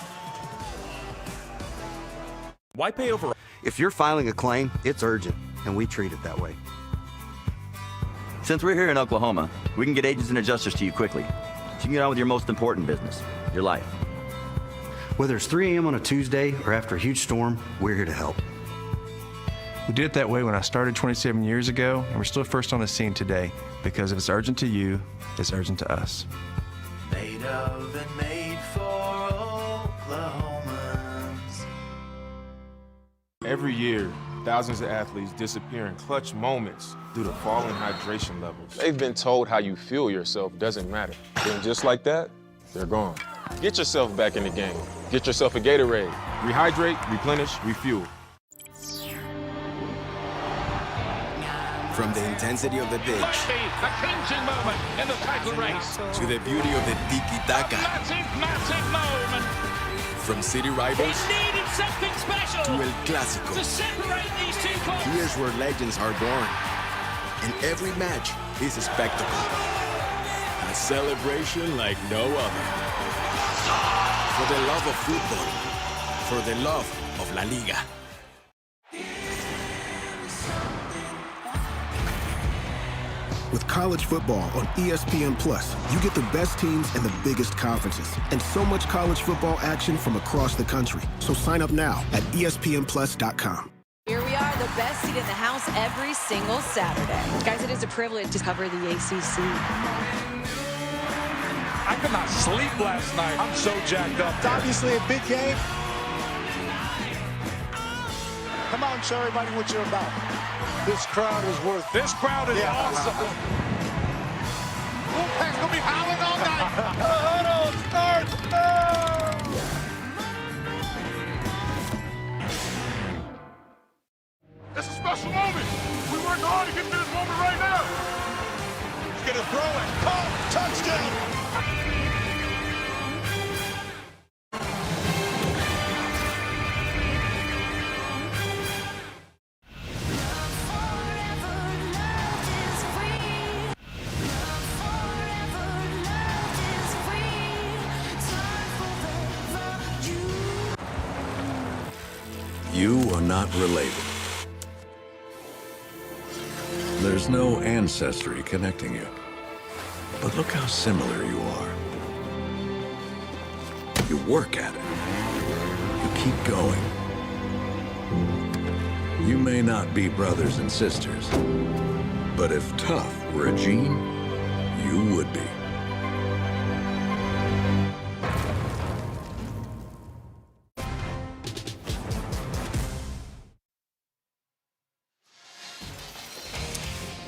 Why pay over? If you're filing a claim, it's urgent, and we treat it that way. Since we're here in Oklahoma, we can get agents and adjusters to you quickly, so you can get on with your most important business, your life. Whether it's 3 a.m. on a Tuesday or after a huge storm, we're here to help. We did it that way when I started 27 years ago, and we're still first on the scene today because if it's urgent to you, it's urgent to us. Made of and made for Oklahomans. Every year, thousands of athletes disappear in clutch moments due to falling hydration levels. They've been told how you feel yourself doesn't matter. Then just like that, they're gone. Get yourself back in the game. Get yourself a Gatorade. Rehydrate, replenish, refuel. From the intensity of the pitch A clinching moment in the title race. to the beauty of the tiki-taka. Massive moment. From city rivals He needed something special to El Clásico. to separate these two clubs. Here's where legends are born. And every match is a spectacle. A celebration like no other. For the love of football. For the love of La Liga. With college football on ESPN+, you get the best teams and the biggest conferences, and so much college football action from across the country. So sign up now at ESPNplus.com. Here we are, the best seat in the house every single Saturday. Guys, it is a privilege to cover the ACC. I could not sleep last night. I'm so jacked up. It's obviously a big game. Come on, show everybody what you're about. This crowd is worth it. This crowd is awesome. Wolfpack's gonna be howling all night. It's a special moment. We worked hard to get to this moment right now. He's gonna throw it. Caught. Touchdown. You are not related. There's no ancestry connecting you. But look how similar you are. You work at it. You keep going. You may not be brothers and sisters, but if tough were a gene, you would be.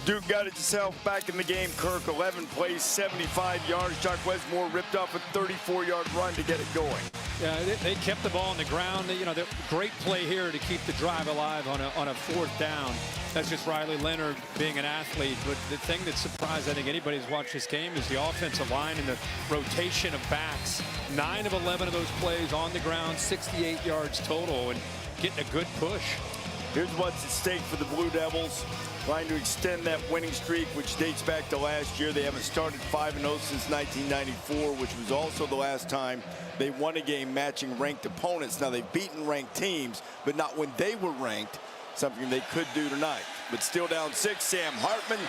Duke got itself back in the game. Kirk, 11 plays, 75 yards. Jock Westmore ripped off a 34-yard run to get it going. Yeah, they kept the ball on the ground. You know, great play here to keep the drive alive on a fourth down. That's just Riley Leonard being an athlete. But the thing that surprised, I think, anybody who's watched this game is the offensive line and the rotation of backs. 9 of 11 of those plays on the ground, 68 yards total, and getting a good push. Here's what's at stake for the Blue Devils. Trying to extend that winning streak, which dates back to last year. They haven't started 5-0 since 1994, which was also the last time they won a game matching ranked opponents. Now, they've beaten ranked teams, but not when they were ranked, something they could do tonight. But still down 6, Sam Hartman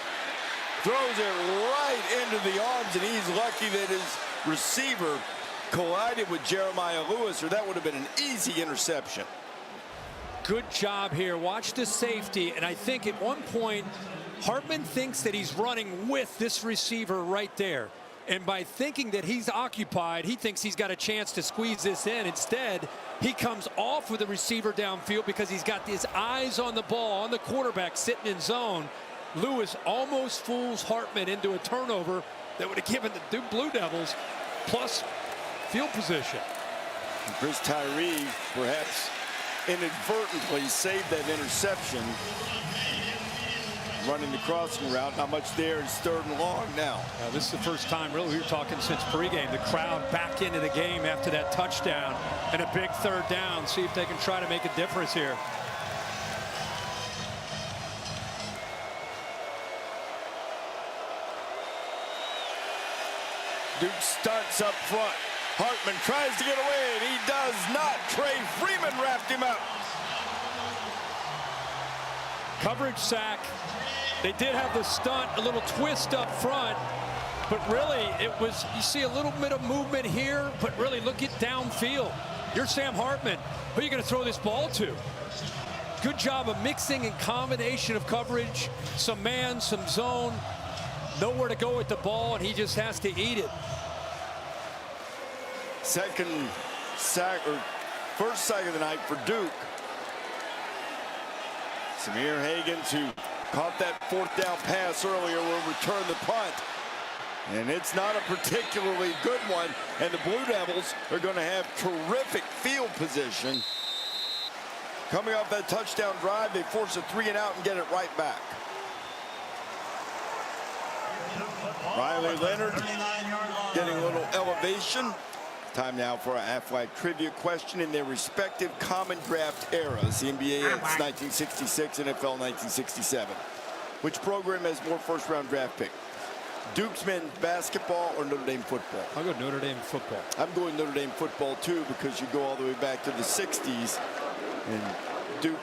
throws it right into the arms, and he's lucky that his receiver collided with Jeremiah Lewis, or that would have been an easy interception. Good job here. Watch the safety. And I think at one point, Hartman thinks that he's running with this receiver right there. And by thinking that he's occupied, he thinks he's got a chance to squeeze this in. Instead, he comes off with the receiver downfield because he's got his eyes on the ball, on the quarterback sitting in zone. Lewis almost fools Hartman into a turnover that would have given the Duke Blue Devils plus field position. And Chris Tyree perhaps inadvertently saved that interception. Running the crossing route, not much there. It's 3rd and long now. This is the first time really we were talking since pregame. The crowd back into the game after that touchdown and a big 3rd down. See if they can try to make a difference here. Duke starts up front. Hartman tries to get away, and he does not. Trey Freeman wrapped him up. Coverage sack. They did have the stunt, a little twist up front, but really it was, you see a little bit of movement here, but really look at downfield. You're Sam Hartman. Who are you going to throw this ball to? Good job of mixing and combination of coverage, some man, some zone, nowhere to go with the ball, and he just has to eat it. 2nd first sack of the night for Duke. Samir Hagans, who caught that 4th down pass earlier, will return the punt. And it's not a particularly good one. And the Blue Devils are going to have terrific field position. Coming off that touchdown drive, they force a 3-and-out and get it right back. Riley Leonard getting a little elevation. Time now for our Athletic trivia question in their respective common draft eras. The NBA, it's 1966, NFL 1967. Which program has more first-round draft picks? Duke's men's basketball or Notre Dame football? I'll go Notre Dame football. I'm going Notre Dame football too, because you go all the way back to the 60s and Duke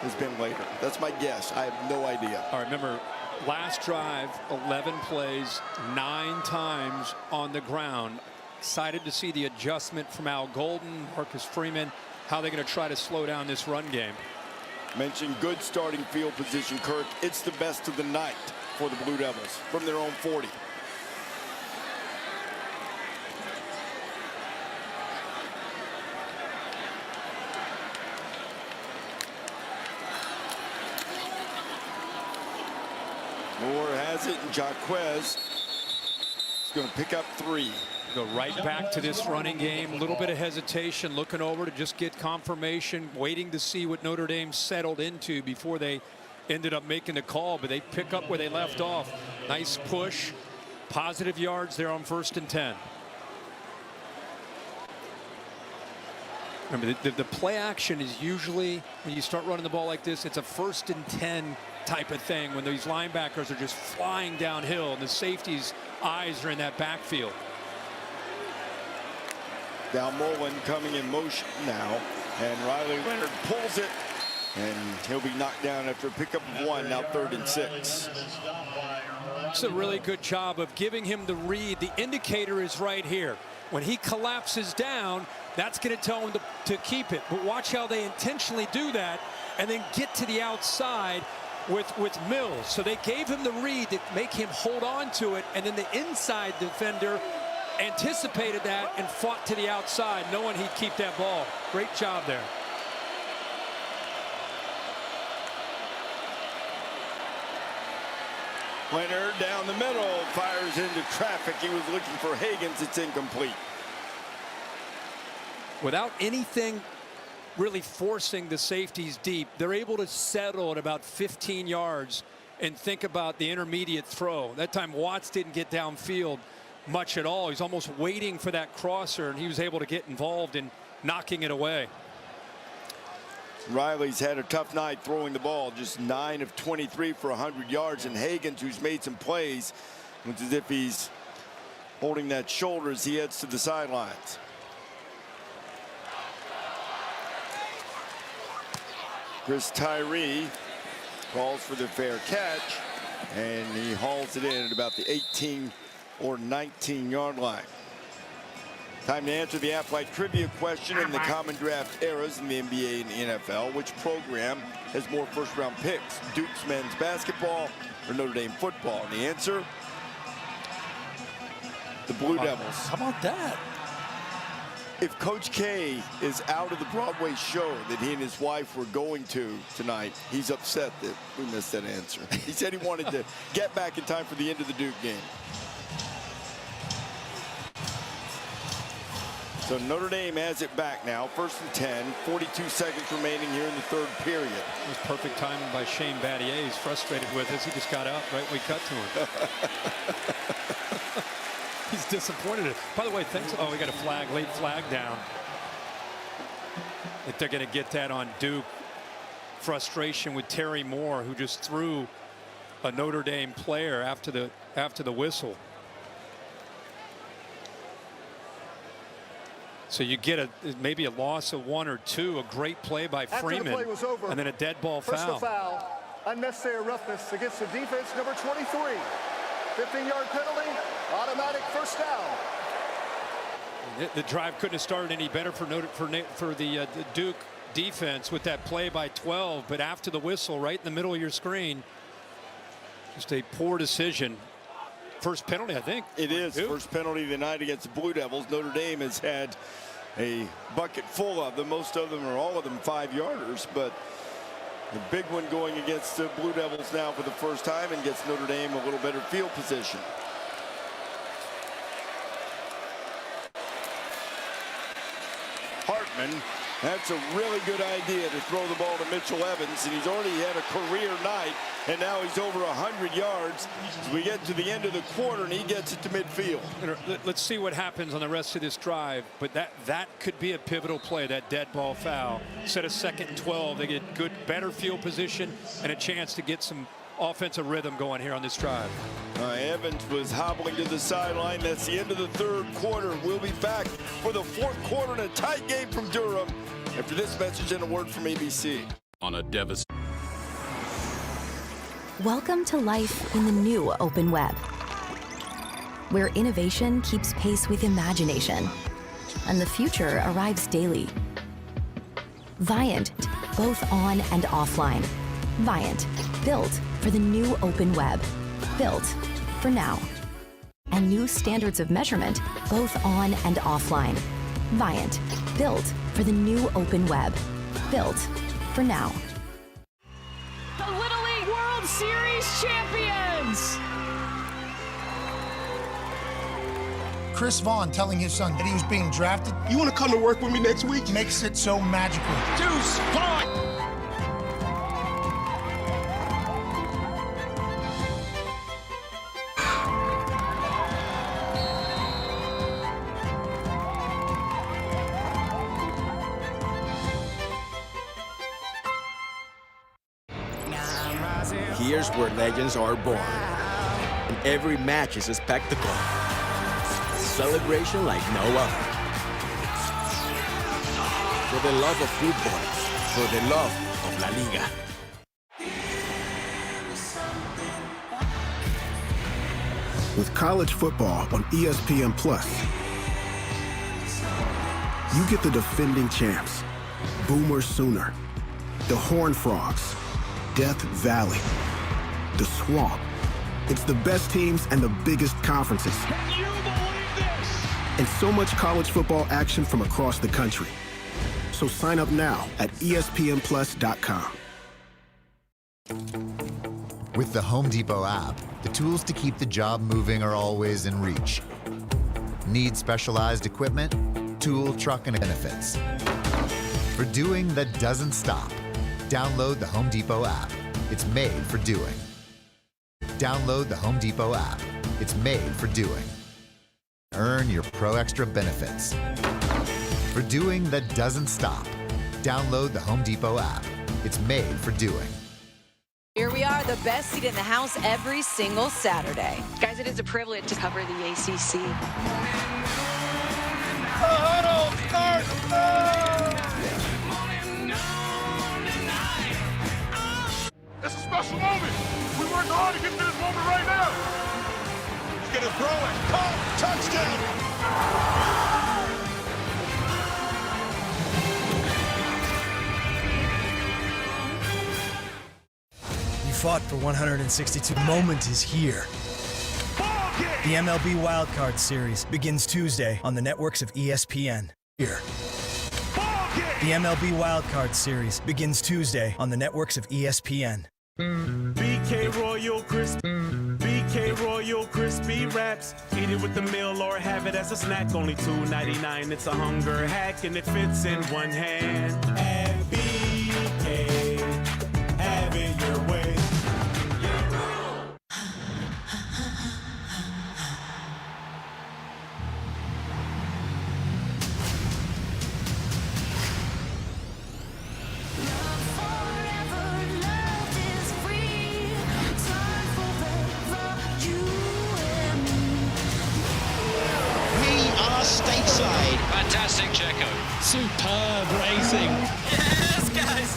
has been later. That's my guess. I have no idea. All right, remember, last drive, 11 plays, 9 times on the ground. Excited to see the adjustment from Al Golden, Marcus Freeman, how they're going to try to slow down this run game. Mentioned good starting field position, Kirk. It's the best of the night for the Blue Devils from their own 40. Moore has it, and Jaquez is going to pick up 3. Go right back to this running game. A little bit of hesitation, looking over to just get confirmation, waiting to see what Notre Dame settled into before they ended up making the call, but they pick up where they left off. Nice push, positive yards there on 1st and 10. Remember, the play action is usually, when you start running the ball like this, it's a 1st and 10 type of thing when these linebackers are just flying downhill and the safety's eyes are in that backfield. Now Mullen coming in motion now, and Riley Leonard pulls it, and he'll be knocked down after a pickup of 1, now 3rd and 6. It's a really good job of giving him the read. The indicator is right here. When he collapses down, that's going to tell him to keep it. But watch how they intentionally do that and then get to the outside with Mills. So they gave him the read to make him hold on to it, and then the inside defender anticipated that and fought to the outside, knowing he'd keep that ball. Great job there. Leonard down the middle, fires into traffic. He was looking for Hagans. It's incomplete. Without anything really forcing the safeties deep, they're able to settle at about 15 yards and think about the intermediate throw. That time Watts didn't get downfield much at all. He's almost waiting for that crosser, and he was able to get involved in knocking it away. Riley's had a tough night throwing the ball, just 9 of 23 for 100 yards, and Hagans, who's made some plays, looks as if he's holding that shoulder as he heads to the sidelines. Chris Tyree calls for the fair catch, and he hauls it in at about the 18 or 19-yard line. Time to answer the Athletic trivia question in the common draft eras in the NBA and the NFL. Which program has more first-round picks? Duke's men's basketball or Notre Dame football? And the answer, the Blue Devils. How about that? If Coach K is out of the Broadway show that he and his wife were going to tonight, he's upset that we missed that answer. He said he wanted to get back in time for the end of the Duke game. So Notre Dame has it back now, 1st and 10, 42 seconds remaining here in the 3rd period. It was perfect timing by Shane Battier. He's frustrated with us. He just got out right when we cut to him. He's disappointed. By the way, thanks. Oh, we got a flag, late flag down. If they're going to get that on Duke. Frustration with Terry Moore, who just threw a Notre Dame player after the whistle. So you get maybe a loss of 1 or 2, a great play by Freeman, the play was over, and then a dead ball personal foul. Foul, unnecessary roughness against the defense, number 23. 15-yard penalty, automatic first down. The drive couldn't have started any better for the Duke defense with that play by 12, but after the whistle, right in the middle of your screen, just a poor decision. First penalty, I think. It is. First penalty of the night against the Blue Devils. Notre Dame has had a bucket full of them. Most of them, or all of them, 5-yarders, but the big one going against the Blue Devils now for the first time, and gets Notre Dame a little better field position. Hartman, that's a really good idea to throw the ball to Mitchell Evans, and he's already had a career night, and now he's over 100 yards. So we get to the end of the quarter, and he gets it to midfield. Let's see what happens on the rest of this drive, but that could be a pivotal play, that dead ball foul. Instead of 2nd and 12, they get good, better field position and a chance to get some offensive rhythm going here on this drive. Evans was hobbling to the sideline. That's the end of the 3rd quarter. We'll be back for the 4th quarter in a tight game from Durham after this message and a word from ABC. On a devastating. Welcome to life in the new open web, where innovation keeps pace with imagination and the future arrives daily. Viant, both on and offline. Viant, built for the new open web, built for now. And new standards of measurement, both on and offline. Viant, built for the new open web, built for now. The Little League World Series champions! Chris Vaughn telling his son that he was being drafted. You want to come to work with me next week? Makes it so magical. Deuce, Vaughn! Here's where legends are born. And every match is a spectacle. Celebration like no other. For the love of football, for the love of La Liga. With college football on ESPN+, you get the defending champs, Boomer Sooner, the Horned Frogs, Death Valley, the Swamp. It's the best teams and the biggest conferences. Can you believe this? And so much college football action from across the country. So sign up now at ESPNplus.com. With the Home Depot app, the tools to keep the job moving are always in reach. Need specialized equipment? Tool, truck, and benefits. For doing that doesn't stop, download the Home Depot app. It's made for doing. Download the Home Depot app. It's made for doing. Earn your Pro Extra benefits. For doing that doesn't stop, download the Home Depot app. It's made for doing. Here we are, the best seat in the house every single Saturday. Guys, it is a privilege to cover the ACC. It's a special moment. We worked hard to get to this moment right now. He's gonna throw it. Caught. Touchdown. You fought for 162. Moment is here. The MLB Wildcard Series begins Tuesday on the networks of ESPN. Here. The MLB Wildcard Series begins Tuesday on the networks of ESPN. BK Royal Crispy Wraps. Eat it with the meal or have it as a snack. Only $2.99. It's a hunger hack and it fits in one hand. At BK, have it your way. Stateside. Fantastic, Checo. Superb racing. Yes, guys.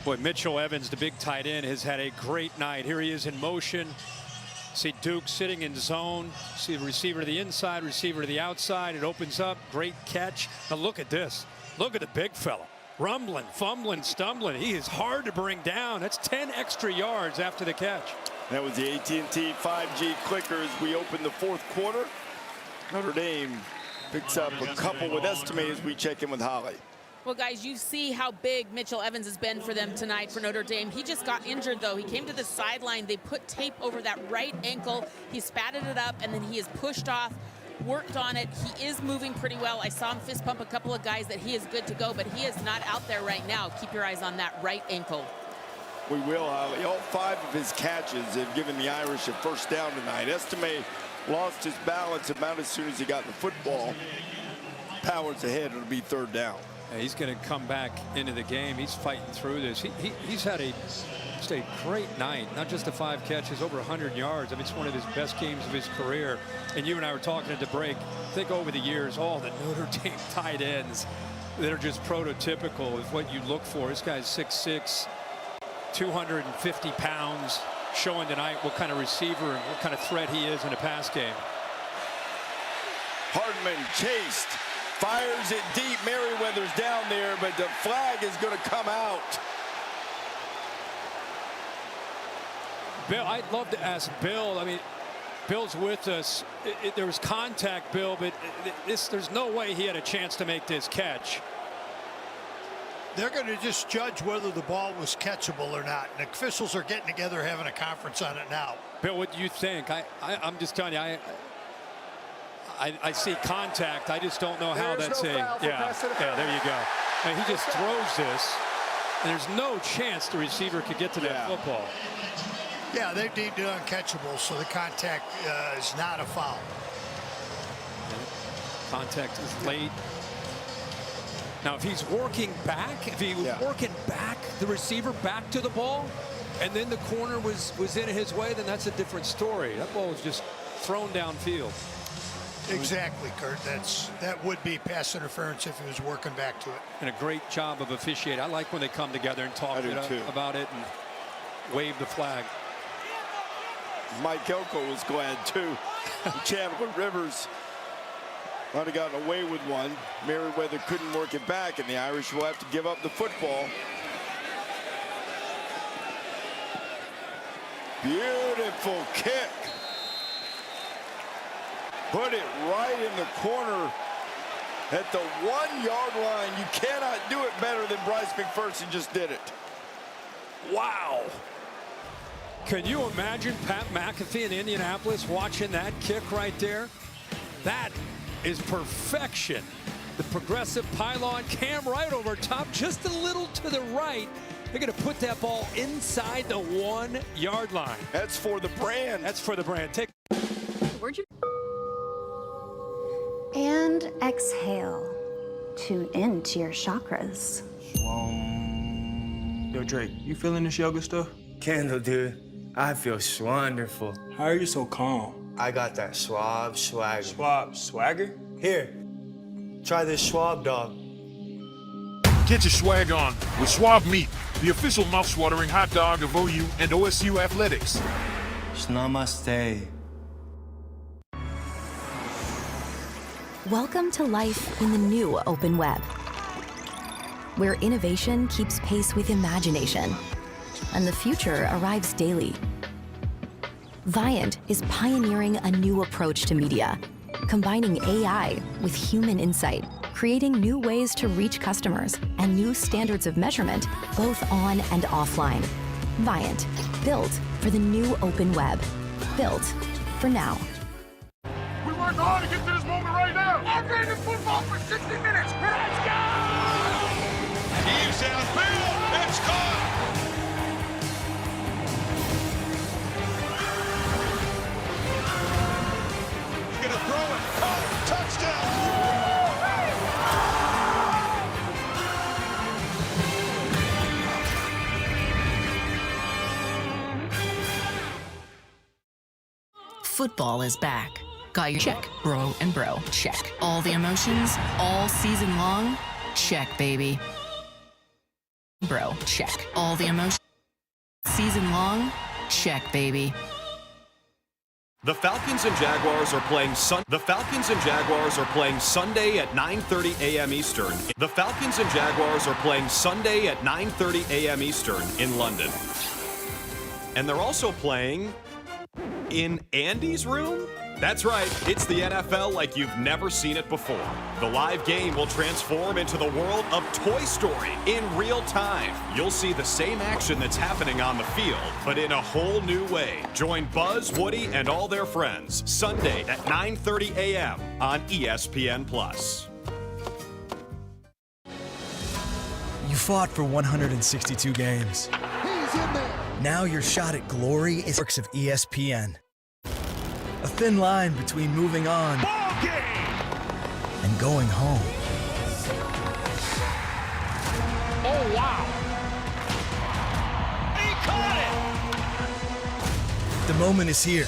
Boy, Mitchell Evans, the big tight end, has had a great night. Here he is in motion. See Duke sitting in zone. See the receiver to the inside, receiver to the outside. It opens up. Great catch. Now look at this. Look at the big fella. Rumbling, fumbling, stumbling. He is hard to bring down. That's 10 extra yards after the catch. That was the AT&T 5G clicker as we open the fourth quarter. Notre Dame picks up a couple with estimate as we check in with Holly. Well, guys, you see how big Mitchell Evans has been for them tonight for Notre Dame. He just got injured, though. He came to the sideline. They put tape over that right ankle. He spatted it up, and then he is pushed off, worked on it. He is moving pretty well. I saw him fist pump a couple of guys that he is good to go, but he is not out there right now. Keep your eyes on that right ankle. We will, Holly. All 5 of his catches have given the Irish a first down tonight. Estime lost his balance about as soon as he got the football. Powers ahead, it'll be third down. Yeah, he's going to come back into the game. He's fighting through this. He's had just a great night. Not just the 5 catches, over 100 yards. I mean, it's one of his best games of his career. And you and I were talking at the break. I think over the years, all the Notre Dame tight ends that are just prototypical of what you look for. This guy's 6'6", 250 pounds, showing tonight what kind of receiver and what kind of threat he is in a pass game. Hardman chased, fires it deep. Merriweather's down there, but the flag is going to come out. Bill, I'd love to ask Bill. I mean, Bill's with us. There was contact, Bill, but there's no way he had a chance to make this catch. They're going to just judge whether the ball was catchable or not. And the officials are getting together having a conference on it now. Bill, what do you think? I'm just telling you, I see contact. I just don't know how that's a. Yeah, there you go. And he just throws this, and there's no chance the receiver could get to that football. Yeah, they deemed it uncatchable, so the contact is not a foul. Contact is late. Now, if he's working back, if he was working back, the receiver back to the ball, and then the corner was in his way, then that's a different story. That ball was just thrown downfield. Exactly, Kurt. That would be pass interference if he was working back to it. And a great job of officiating. I like when they come together and talk about it and wave the flag. Mike Elko was glad too. Chandler Rivers might have gotten away with one. Merriweather couldn't work it back, and the Irish will have to give up the football. Beautiful kick. Put it right in the corner at the 1-yard line. You cannot do it better than Bryce McPherson just did it. Wow. Can you imagine Pat McAfee in Indianapolis watching that kick right there? That is perfection. The progressive pylon, Cam right over top, just a little to the right. They're going to put that ball inside the 1-yard line. That's for the brand. That's for the brand. Where'd you? And exhale. Tune in to your chakras. Yo, Drake, you feeling this yoga stuff? Kendall, dude, I feel wonderful. How are you so calm? I got that Schwab swagger. Schwab swagger? Here, try this Schwab dog. Get your swag on with Schwab Meat, the official mouth-watering hot dog of OU and OSU athletics. Namaste. Welcome to life in the new open web, where innovation keeps pace with imagination, and the future arrives daily. Viant is pioneering a new approach to media, combining AI with human insight, creating new ways to reach customers and new standards of measurement, both on and offline. Viant, built for the new open web, built for now. We worked hard to get to this moment right now. I've been in football for 60 minutes. Let's go! He's downfield. It's caught. He's gonna throw it. Oh, touchdown! Football is back. Got your check, bro and bro. Check. All the emotions, all season long. Check, baby. Bro, check. All the emotions, season long. Check, baby. The Falcons and Jaguars are playing Sunday at 9:30 a.m. Eastern. The Falcons and Jaguars are playing Sunday at 9:30 a.m. Eastern in London. And they're also playing in Andy's room? That's right, it's the NFL like you've never seen it before. The live game will transform into the world of Toy Story in real time. You'll see the same action that's happening on the field, but in a whole new way. Join Buzz, Woody, and all their friends Sunday at 9:30 a.m. on ESPN+. You fought for 162 games. He's in there. Now your shot at glory is works of ESPN. A thin line between moving on and going home. Oh, wow. He caught The moment is here.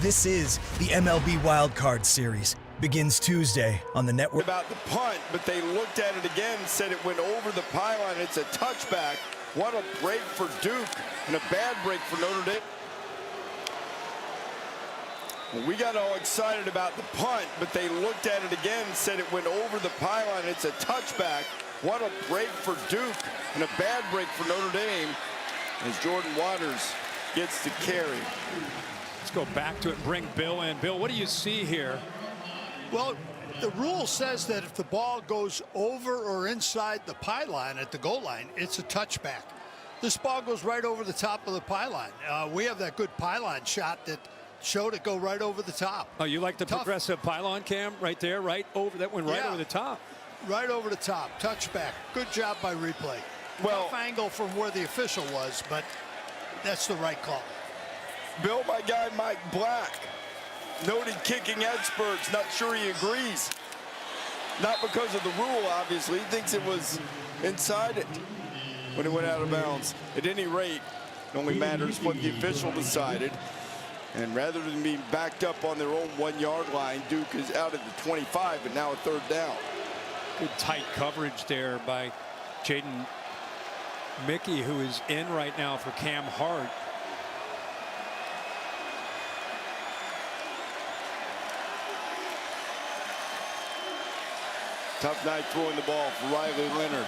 This is the MLB Wild Card Series. Begins Tuesday on the network. About the punt, but they looked at it again and said it went over the pylon. It's a touchback. What a break for Duke and a bad break for Notre Dame. We got all excited about the punt, but they looked at it again and said it went over the pylon. It's a touchback. What a break for Duke and a bad break for Notre Dame as Jordan Waters gets to carry. Let's go back to it and bring Bill in. Bill, what do you see here? Well, the rule says that if the ball goes over or inside the pylon at the goal line, it's a touchback. This ball goes right over the top of the pylon. We have that good pylon shot that showed it go right over the top. Oh, you like the progressive pylon cam right there, right over, that went right over the top. Right over the top, touchback. Good job by replay. Well, tough angle from where the official was, but that's the right call. Bill, my guy Mike Black, noted kicking experts, not sure he agrees. Not because of the rule, obviously. He thinks it was inside it when it went out of bounds. At any rate, it only matters what the official decided. And rather than being backed up on their own 1 yard line, Duke is out at the 25, but now a third down. Good tight coverage there by Jaden Mickey, who is in right now for Cam Hart. Tough night throwing the ball for Riley Leonard.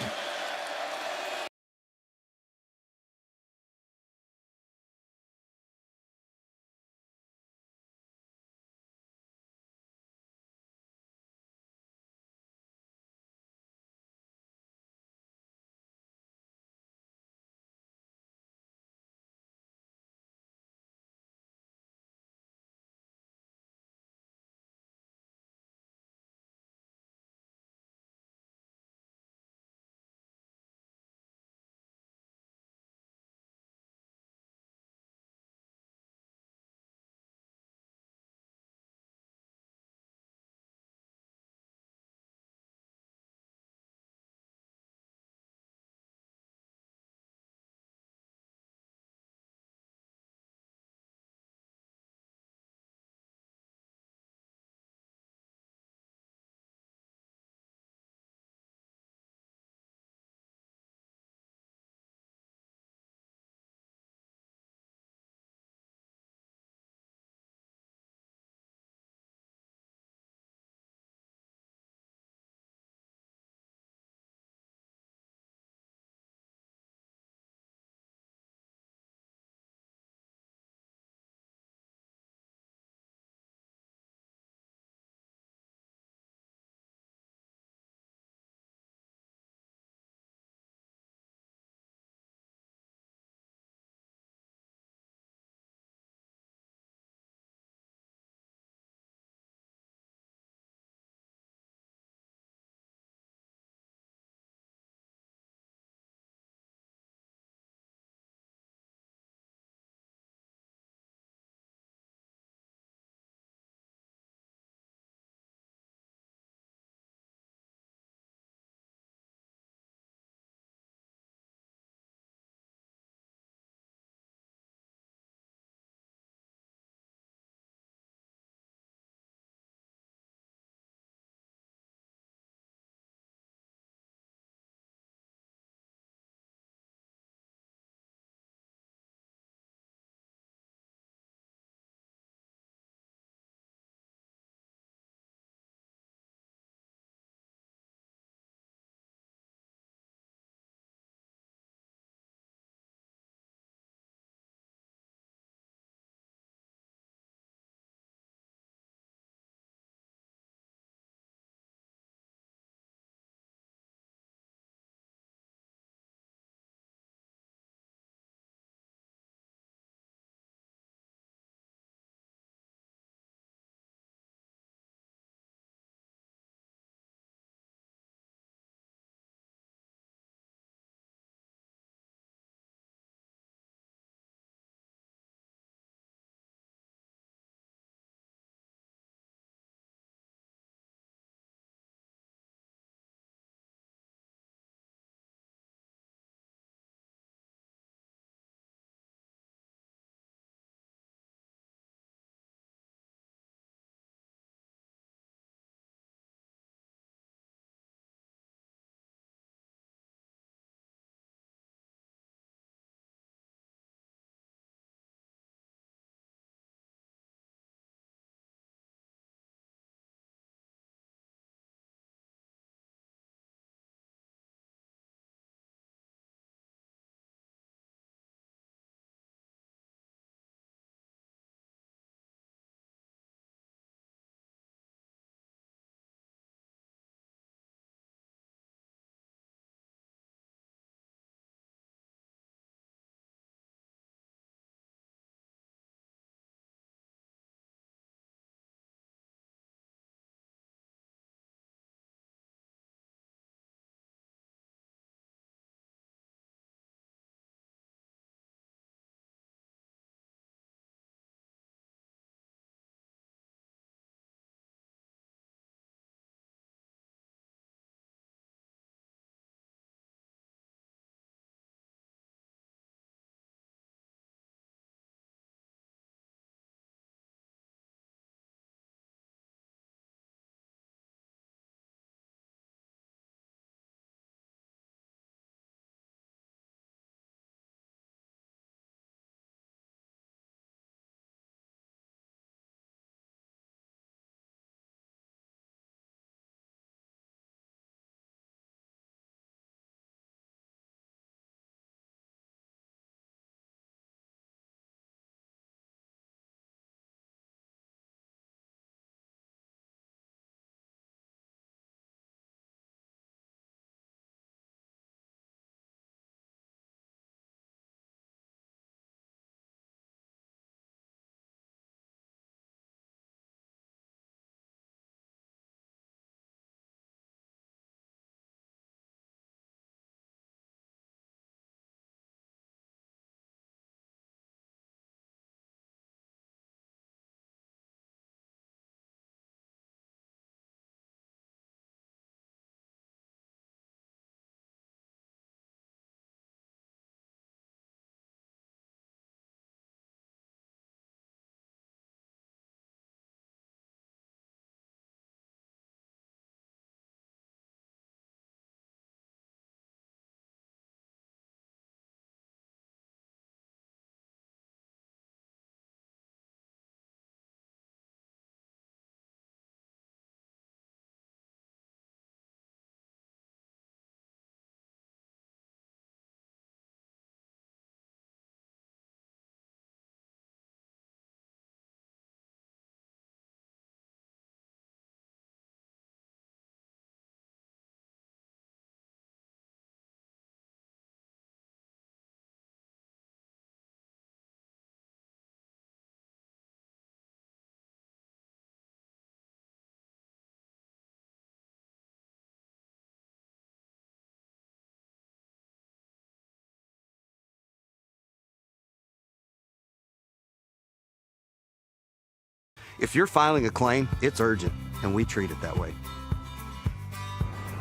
If you're filing a claim, it's urgent, and we treat it that way.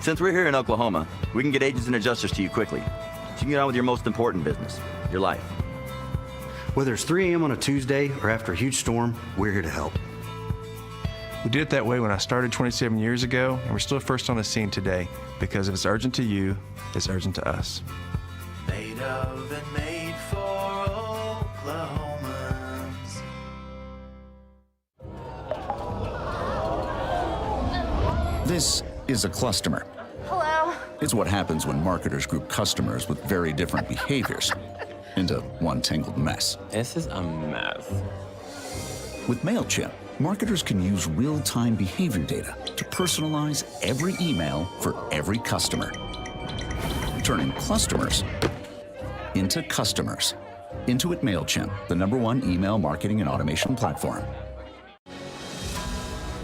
Since we're here in Oklahoma, we can get agents and adjusters to you quickly, so you can get on with your most important business, your life. Whether it's 3 a.m. on a Tuesday or after a huge storm, we're here to help. We did it that way when I started 27 years ago, and we're still first on the scene today, because if it's urgent to you, it's urgent to us. Made of and made for Oklahomans. This is a clustemer. Hello? It's what happens when marketers group customers with very different behaviors into one tangled mess. This is a mess. With MailChimp, marketers can use real-time behavior data to personalize every email for every customer, turning customers into customers. Intuit MailChimp, the #1 email marketing and automation platform.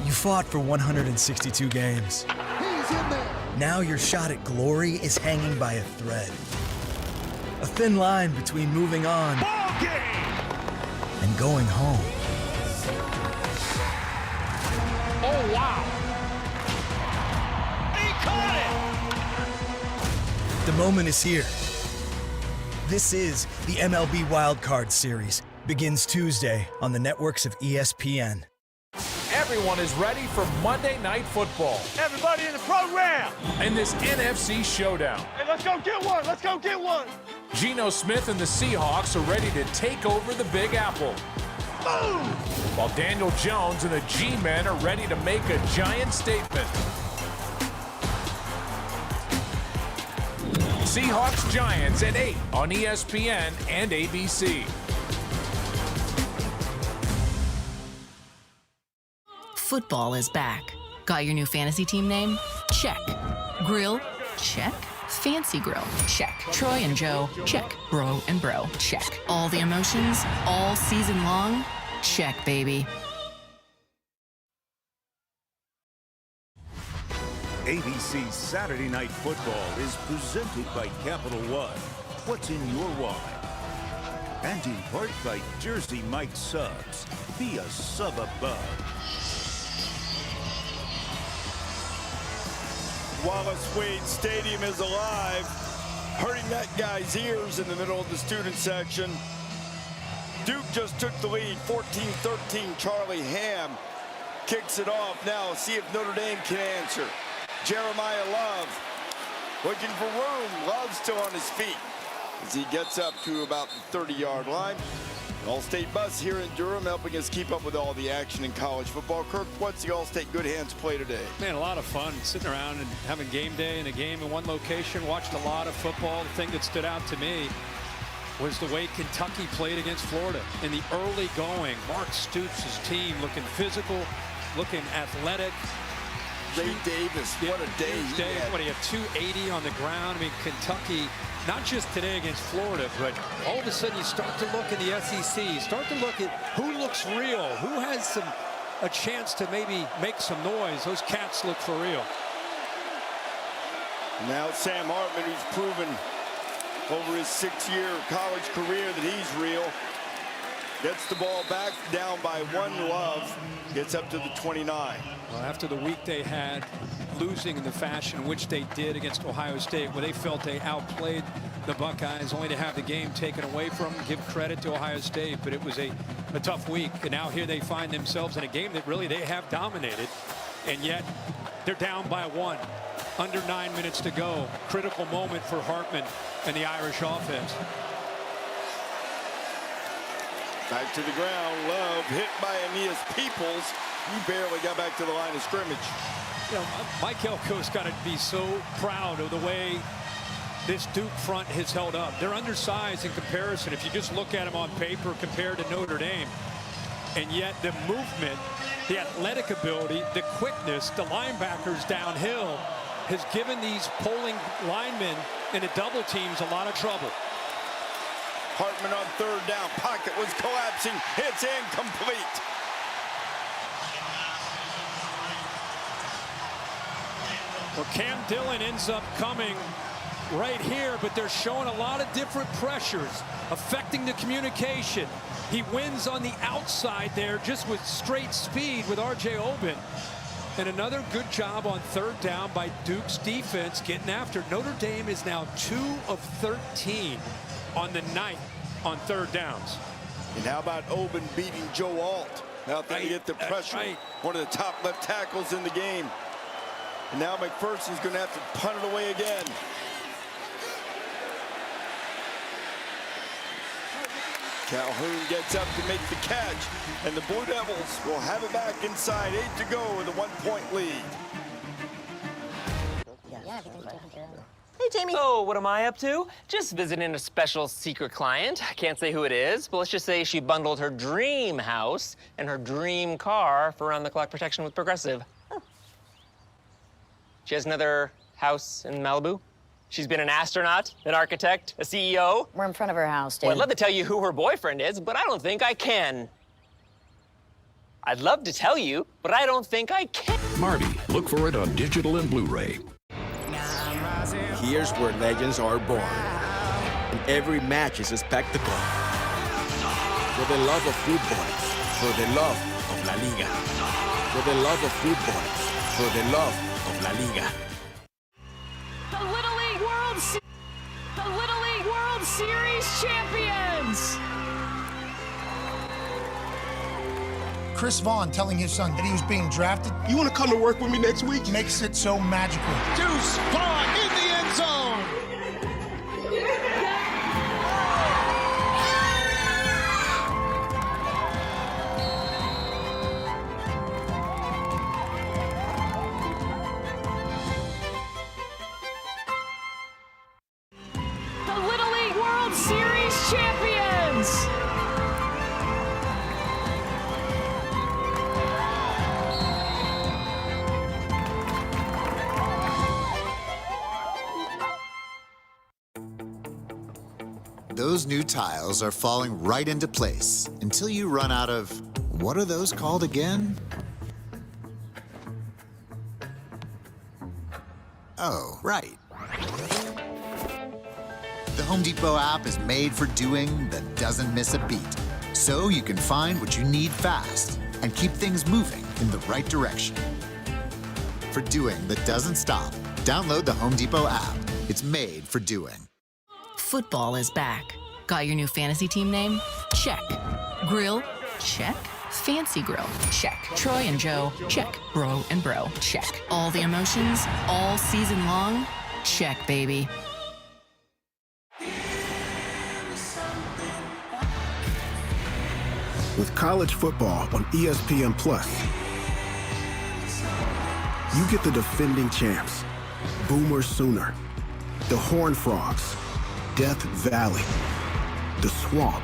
You fought for 162 games. He's in there. Now your shot at glory is hanging by a thread. A thin line between moving on and going home. Oh, wow. He caught The moment is here. This is the MLB Wild Card Series. Begins Tuesday on the networks of ESPN. Everyone is ready for Monday Night Football. Everybody in the program. In this NFC showdown. Hey, let's go get one. Let's go get one. Geno Smith and the Seahawks are ready to take over the Big Apple. Boom! While Daniel Jones and the G-Men are ready to make a giant statement. Seahawks-Giants at 8 on ESPN and ABC. Football is back. Got your new fantasy team name? Check. Grill? Check. Fancy grill? Check. Troy and Joe? Check. Bro and bro? Check. All the emotions? All season long? Check, baby. ABC's Saturday Night Football is presented by Capital One. What's in your wallet? And in part by Jersey Mike Subs. Be a sub above. Wallace Wade Stadium is alive, hurting that guy's ears in the middle of the student section. Duke just took the lead, 14-13. Charlie Ham kicks it off. Now see if Notre Dame can answer. Jeremiah Love looking for room. Love still on his feet as he gets up to about the 30-yard line. All-State bus here in Durham helping us keep up with all the action in college football. Kirk, what's the All-State Good Hands play today? Man, a lot of fun sitting around and having game day and a game in one location. Watched a lot of football. The thing that stood out to me was the way Kentucky played against Florida. In the early going, Mark Stoops' team looking physical, looking athletic. Ray Davis, what a day he had. What, he had 280 on the ground. I mean, Kentucky, not just today against Florida, but all of a sudden you start to look in the SEC, start to look at who looks real, who has a chance to maybe make some noise. Those cats look for real. Now Sam Hartman, who's proven over his 6-year college career that he's real, gets the ball back, down by 1. Love gets up to the 29. Well, after the week they had, losing in the fashion in which they did against Ohio State, where they felt they outplayed the Buckeyes, only to have the game taken away from them. Give credit to Ohio State, but it was a tough week. And now here they find themselves in a game that really they have dominated, and yet they're down by 1. Under 9 minutes to go. Critical moment for Hartman and the Irish offense. Back to the ground. Love hit by Aeneas Peoples. He barely got back to the line of scrimmage. You know, Mike Elko's got to be so proud of the way this Duke front has held up. They're undersized in comparison. If you just look at them on paper compared to Notre Dame, and yet the movement, the athletic ability, the quickness, the linebackers downhill has given these polling linemen in the double teams a lot of trouble. Hartman on 3rd down. Pocket was collapsing. It's incomplete. Well, Cam Dillon ends up coming right here, but they're showing a lot of different pressures affecting the communication. He wins on the outside there just with straight speed with R.J. Oben. And another good job on third down by Duke's defense getting after. Notre Dame is now 2 of 13 on the night on third downs. And how about Oben beating Joe Alt? Out there to get the pressure. Right. One of the top left tackles in the game. And now McPherson's going to have to punt it away again. Calhoun gets up to make the catch, and the Blue Devils will have it back inside. 8 to go with a 1-point lead. Hey, Jamie. So, what am I up to? Just visiting a special secret client. I can't say who it is, but let's just say she bundled her dream house and her dream car for round-the-clock protection with Progressive. Oh. She has another house in Malibu. She's been an astronaut, an architect, a CEO. We're in front of her house, dude. Well, I'd love to tell you who her boyfriend is, but I don't think I can. I'd love to tell you, but I don't think I can. Marty, look for it on digital and Blu-ray. Here's where legends are born. And every match is a spectacle. For the love of football, for the love of La Liga. For the love of football, for the love of La Liga. The Little League World Series champions! Chris Vaughn telling his son that he was being drafted. You want to come to work with me next week? Makes it so magical. Deuce Vaughn in the end zone! The Little League World Series champions! Those new tiles are falling right into place until you run out of, what are those called again? Oh, right. The Home Depot app is made for doing that doesn't miss a beat. So you can find what you need fast and keep things moving in the right direction. For doing that doesn't stop, download the Home Depot app. It's made for doing. Football is back. Got your new fantasy team name? Check. Grill? Check. Fancy grill? Check. Troy and Joe? Check. Bro and bro? Check. All the emotions? All season long? Check, baby. With college football on ESPN+, you get the defending champs, Boomer Sooner, the Horned Frogs, Death Valley, the Swamp.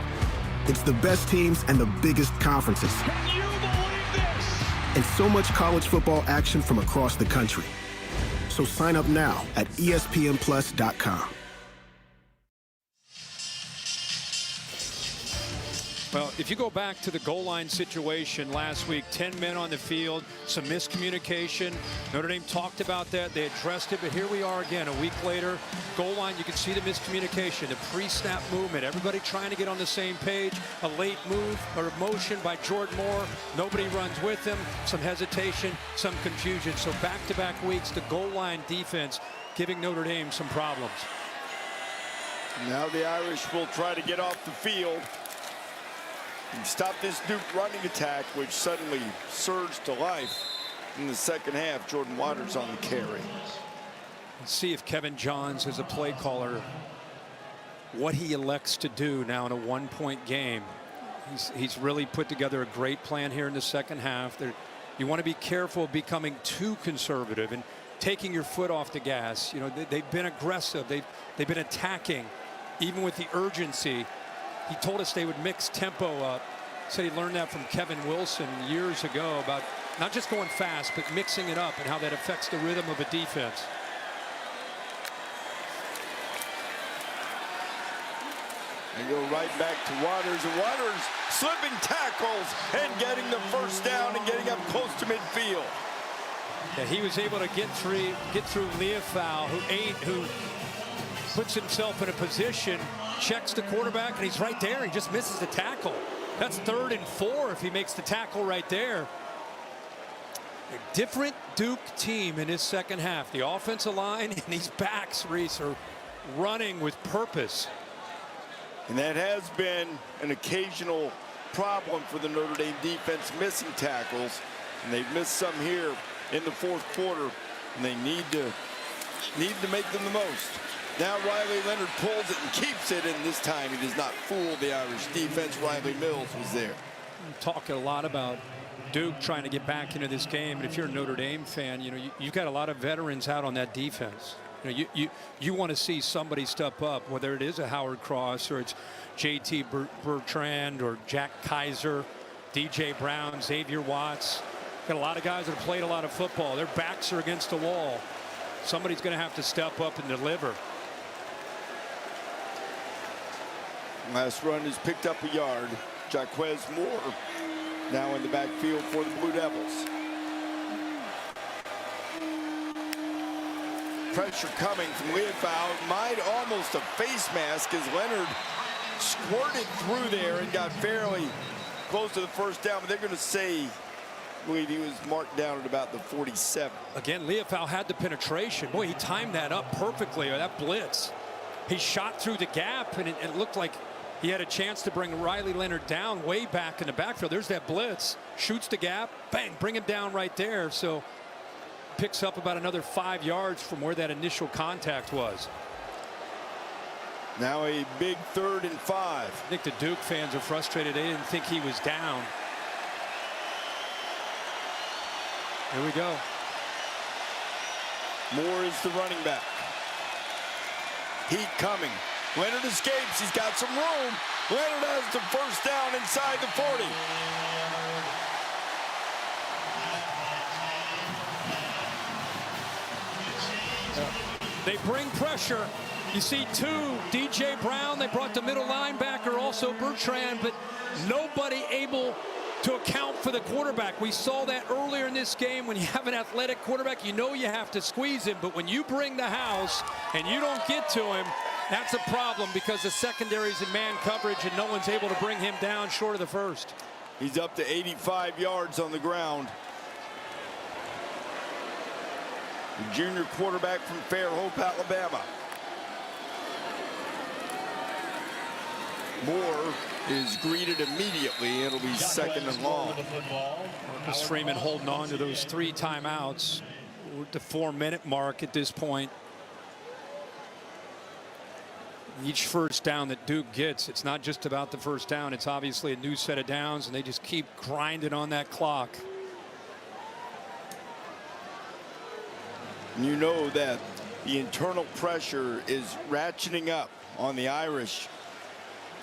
It's the best teams and the biggest conferences. Can you believe this? And so much college football action from across the country. So sign up now at ESPNplus.com. Well, if you go back to the goal line situation last week, 10 men on the field, some miscommunication. Notre Dame talked about that. They addressed it, but here we are again a week later. Goal line, you can see the miscommunication, the pre-snap movement, everybody trying to get on the same page. A late move or motion by Jordan Moore. Nobody runs with him. Some hesitation, some confusion. So back-to-back weeks, the goal line defense giving Notre Dame some problems. Now the Irish will try to get off the field and stop this Duke running attack, which suddenly surged to life in the second half. Jordan Waters on the carry. Let's see if Kevin Johns, as a play caller, what he elects to do now in a one-point game. He's really put together a great plan here in the second half. You want to be careful of becoming too conservative and taking your foot off the gas. You know, they've been aggressive. They've been attacking, even with the urgency. He told us they would mix tempo up. Said he learned that from Kevin Wilson years ago about not just going fast, but mixing it up and how that affects the rhythm of a defense. And go right back to Waters. And Waters slipping tackles and getting the first down and getting up close to midfield. Yeah, he was able to get through Leofau, who puts himself in a position, checks the quarterback, and he's right there. He just misses the tackle. That's 3rd and 4 if he makes the tackle right there. A different Duke team in his second half. The offensive line and these backs, Reese, are running with purpose. And that has been an occasional problem for the Notre Dame defense, missing tackles. And they've missed some here in the 4th quarter. And they need to make them the most. Now Riley Leonard pulls it and keeps it, and this time he does not fool the Irish defense. Riley Mills was there. I'm talking a lot about Duke trying to get back into this game. And if you're a Notre Dame fan, you know, you've got a lot of veterans out on that defense. You know, you want to see somebody step up, whether it is a Howard Cross or it's JT Bertrand or Jack Kaiser, DJ Brown, Xavier Watts. Got a lot of guys that have played a lot of football. Their backs are against the wall. Somebody's going to have to step up and deliver. Last run has picked up a yard. Jaquez Moore now in the backfield for the Blue Devils. Pressure coming from Leofow. Might almost a face mask as Leonard squirted through there and got fairly close to the first down. But they're going to say, I believe he was marked down at about the 47. Again, Leofow had the penetration. Boy, he timed that up perfectly, or that blitz. He shot through the gap, and it looked like he had a chance to bring Riley Leonard down way back in the backfield. There's that blitz. Shoots the gap. Bang, bring him down right there. So picks up about another 5 yards from where that initial contact was. Now a big 3rd and 5. I think the Duke fans are frustrated. They didn't think he was down. Here we go. Moore is the running back. Heat coming. Leonard escapes. He's got some room. Leonard has the first down inside the 40. They bring pressure. You see 2, DJ Brown. They brought the middle linebacker, also Bertrand, but nobody able to account for the quarterback. We saw that earlier in this game. When you have an athletic quarterback, you know you have to squeeze him, but when you bring the house and you don't get to him, that's a problem because the secondary's in man coverage and no one's able to bring him down short of the first. He's up to 85 yards on the ground. The junior quarterback from Fairhope, Alabama. Moore is greeted immediately. It'll be 2nd and long. Marcus Freeman holding on to those 3 timeouts. We're at the 4-minute mark at this point. Each first down that Duke gets, it's not just about the first down. It's obviously a new set of downs, and they just keep grinding on that clock. You know that the internal pressure is ratcheting up on the Irish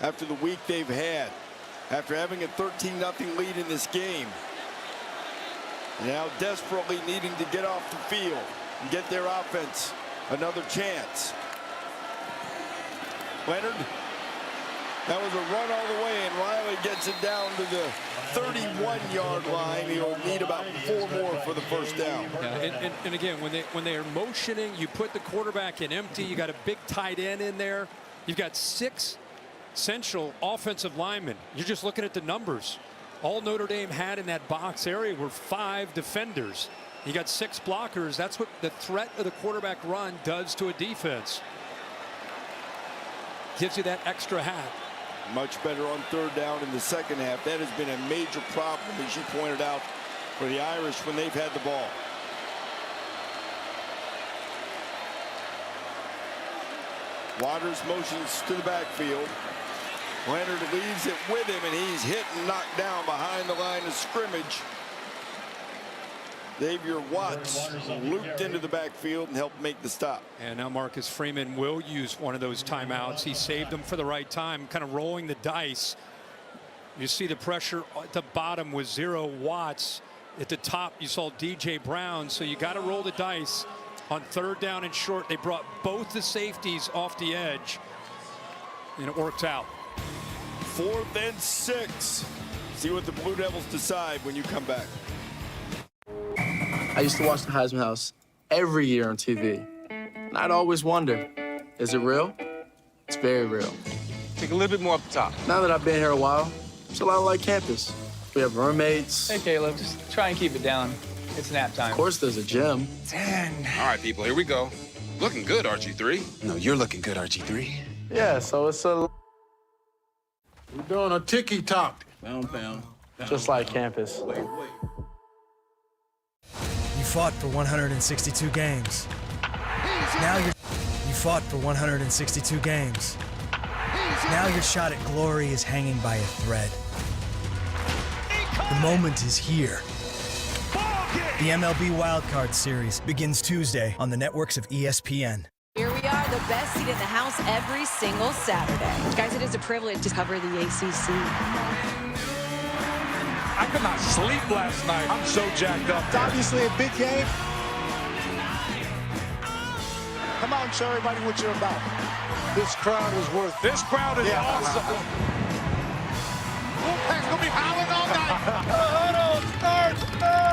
after the week they've had, after having a 13-0 lead in this game. Now desperately needing to get off the field and get their offense another chance. Leonard, that was a run all the way, and Riley gets it down to the 31-yard line. He'll need about 4 more for the first down. Yeah, and again, when they are motioning, you put the quarterback in empty. You got a big tight end in there. You've got 6 central offensive linemen. You're just looking at the numbers. All Notre Dame had in that box area were 5 defenders. You got 6 blockers. That's what the threat of the quarterback run does to a defense. Gives you that extra hat. Much better on 3rd down in the second half. That has been a major problem, as you pointed out, for the Irish when they've had the ball. Waters motions to the backfield. Leonard leaves it with him, and he's hit and knocked down behind the line of scrimmage. Xavier Watts looped into the backfield and helped make the stop. And now Marcus Freeman will use one of those timeouts. He saved them for the right time, kind of rolling the dice. You see the pressure at the bottom with 0 Watts. At the top, you saw DJ Brown. So you got to roll the dice. On 3rd down and short, they brought both the safeties off the edge, and it worked out. 4th and 6. See what the Blue Devils decide when you come back. I used to watch the Heisman House every year on TV, and I'd always wonder, Is it real? It's very real. Take a little bit more up the top. Now that I've been here a while, it's a lot like campus. We have roommates. Hey, Caleb, just try and keep it down. It's nap time. Of course, there's a gym. 10. All right, people, here we go. Looking good, RG3. No, you're looking good, RG3. Yeah, so it's a... We're doing a tiki-talk. Pound. Just like campus. You fought for 162 games. You fought for 162 games. Now your shot at glory is hanging by a thread. The moment is here. The MLB Wildcard Series begins Tuesday on the networks of ESPN. Here we are, the best seat in the house every single Saturday. Guys, it is a privilege to cover the ACC. I could not sleep last night. I'm so jacked up. It's obviously a big game. Come on, show everybody what you're about. This crowd is worth it. This crowd is awesome. Wolfpack's gonna be howling all night. The huddle starts now.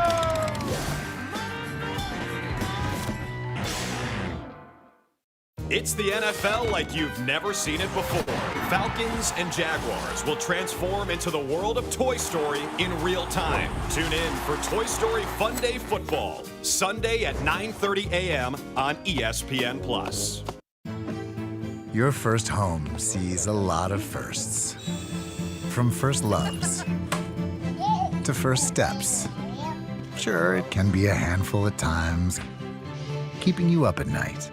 It's the NFL like you've never seen it before. Falcons and Jaguars will transform into the world of Toy Story in real time. Tune in for Toy Story Fun Day Football, Sunday at 9:30 a.m. on ESPN+. Your first home sees a lot of firsts. From first loves to first steps. Sure, it can be a handful at times, keeping you up at night.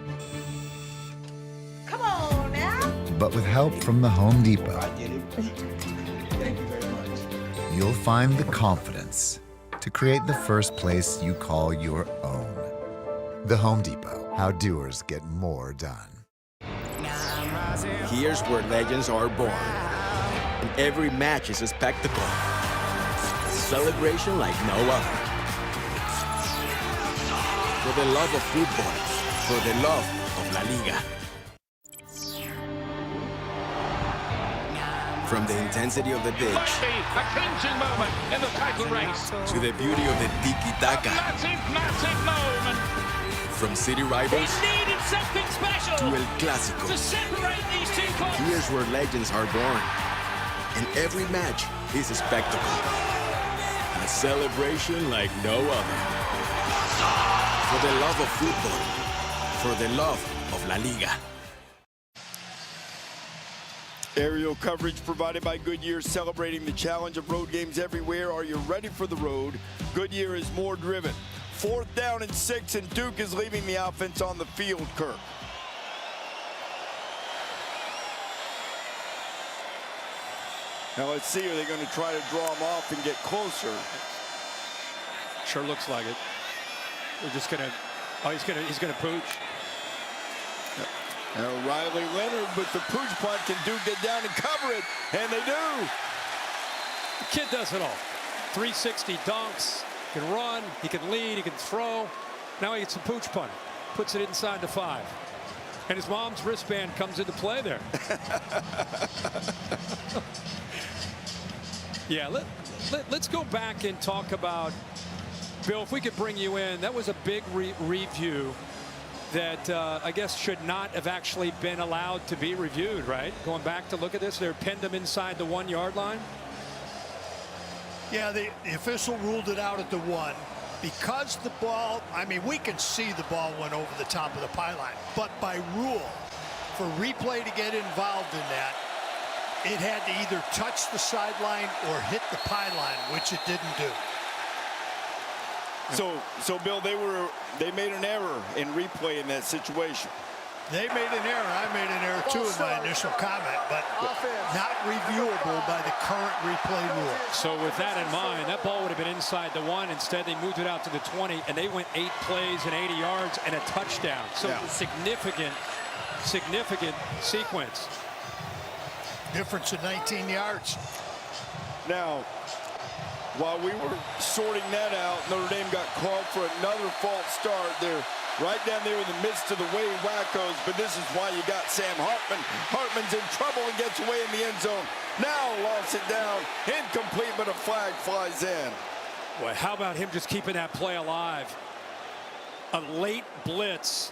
Come on now. But with help from the Home Depot, you'll find the confidence to create the first place you call your own. The Home Depot, how doers get more done. Here's where legends are born. And every match is a spectacle. Celebration like no other. For the love of football, for the love of La Liga. From the intensity of the pitch A clinching moment in the title race. to the beauty of the tiki-taka. Massive moment. From city rivals Needed something special to El Clásico. to separate these two clubs. Here's where legends are born. And every match is a spectacle. A celebration like no other. For the love of football. For the love of La Liga. Aerial coverage provided by Goodyear, celebrating the challenge of road games everywhere. Are you ready for the road? Goodyear is more driven. 4th down and 6, and Duke is leaving the offense on the field, Kirk. Now let's see, are they going to try to draw him off and get closer? Sure looks like it. They're just gonna, he's gonna pooch. Now Riley Leonard with the pooch punt. Can Duke get down and cover it? And they do. The kid does it all. 360 dunks, he can run, he can lead, he can throw. Now he gets a pooch punt, puts it inside the 5. And his mom's wristband comes into play there. Yeah, let's go back and talk about, Bill, if we could bring you in, that was a big review that I guess should not have actually been allowed to be reviewed, right? Going back to look at this, they're pinned him inside the 1-yard line. Yeah, the official ruled it out at the 1 because the ball, I mean, we can see the ball went over the top of the pylon, but by rule, for replay to get involved in that, it had to either touch the sideline or hit the pylon, which it didn't do. So Bill, they made an error in replay in that situation. They made an error. I made an error too in my initial comment, but not reviewable by the current replay rule. So with that in mind, that ball would have been inside the 1. Instead, they moved it out to the 20, and they went 8 plays and 80 yards and a touchdown. So significant sequence. Difference in 19 yards. Now, while we were sorting that out, Notre Dame got called for another false start. They're right down there in the midst of the Wade Wackos, but this is why you got Sam Hartman. Hartman's in trouble and gets away in the end zone. Now lost it down, incomplete, but a flag flies in. Boy, how about him just keeping that play alive? A late blitz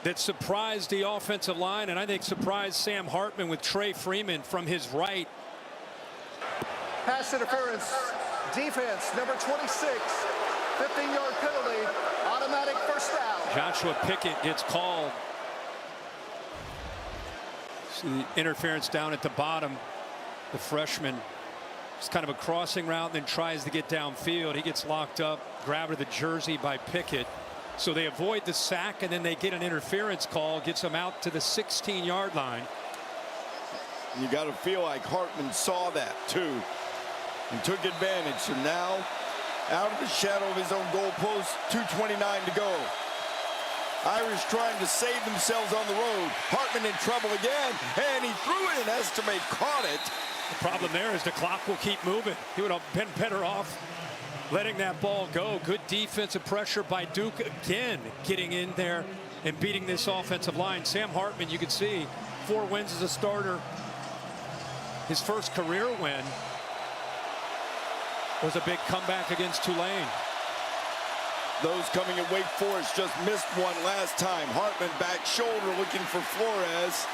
that surprised the offensive line, and I think surprised Sam Hartman with Trey Freeman from his right. Pass interference. Defense, number 26. 15-yard penalty. Automatic first down. Joshua Pickett gets called. See the interference down at the bottom. The freshman. It's kind of a crossing route, then tries to get downfield. He gets locked up, grabbed to the jersey by Pickett. So they avoid the sack, and then they get an interference call, gets them out to the 16-yard line. You got to feel like Hartman saw that too and took advantage. So now out of the shadow of his own goalpost, 2:29 to go. Irish trying to save themselves on the road. Hartman in trouble again, and he threw it, and Estime caught it. The problem there is the clock will keep moving. He would have been better off letting that ball go. Good defensive pressure by Duke again, getting in there and beating this offensive line. Sam Hartman, you can see 4 wins as a starter. His first career win was a big comeback against Tulane. Those coming at Wake Forest just missed one last time. Hartman back shoulder looking for Flores.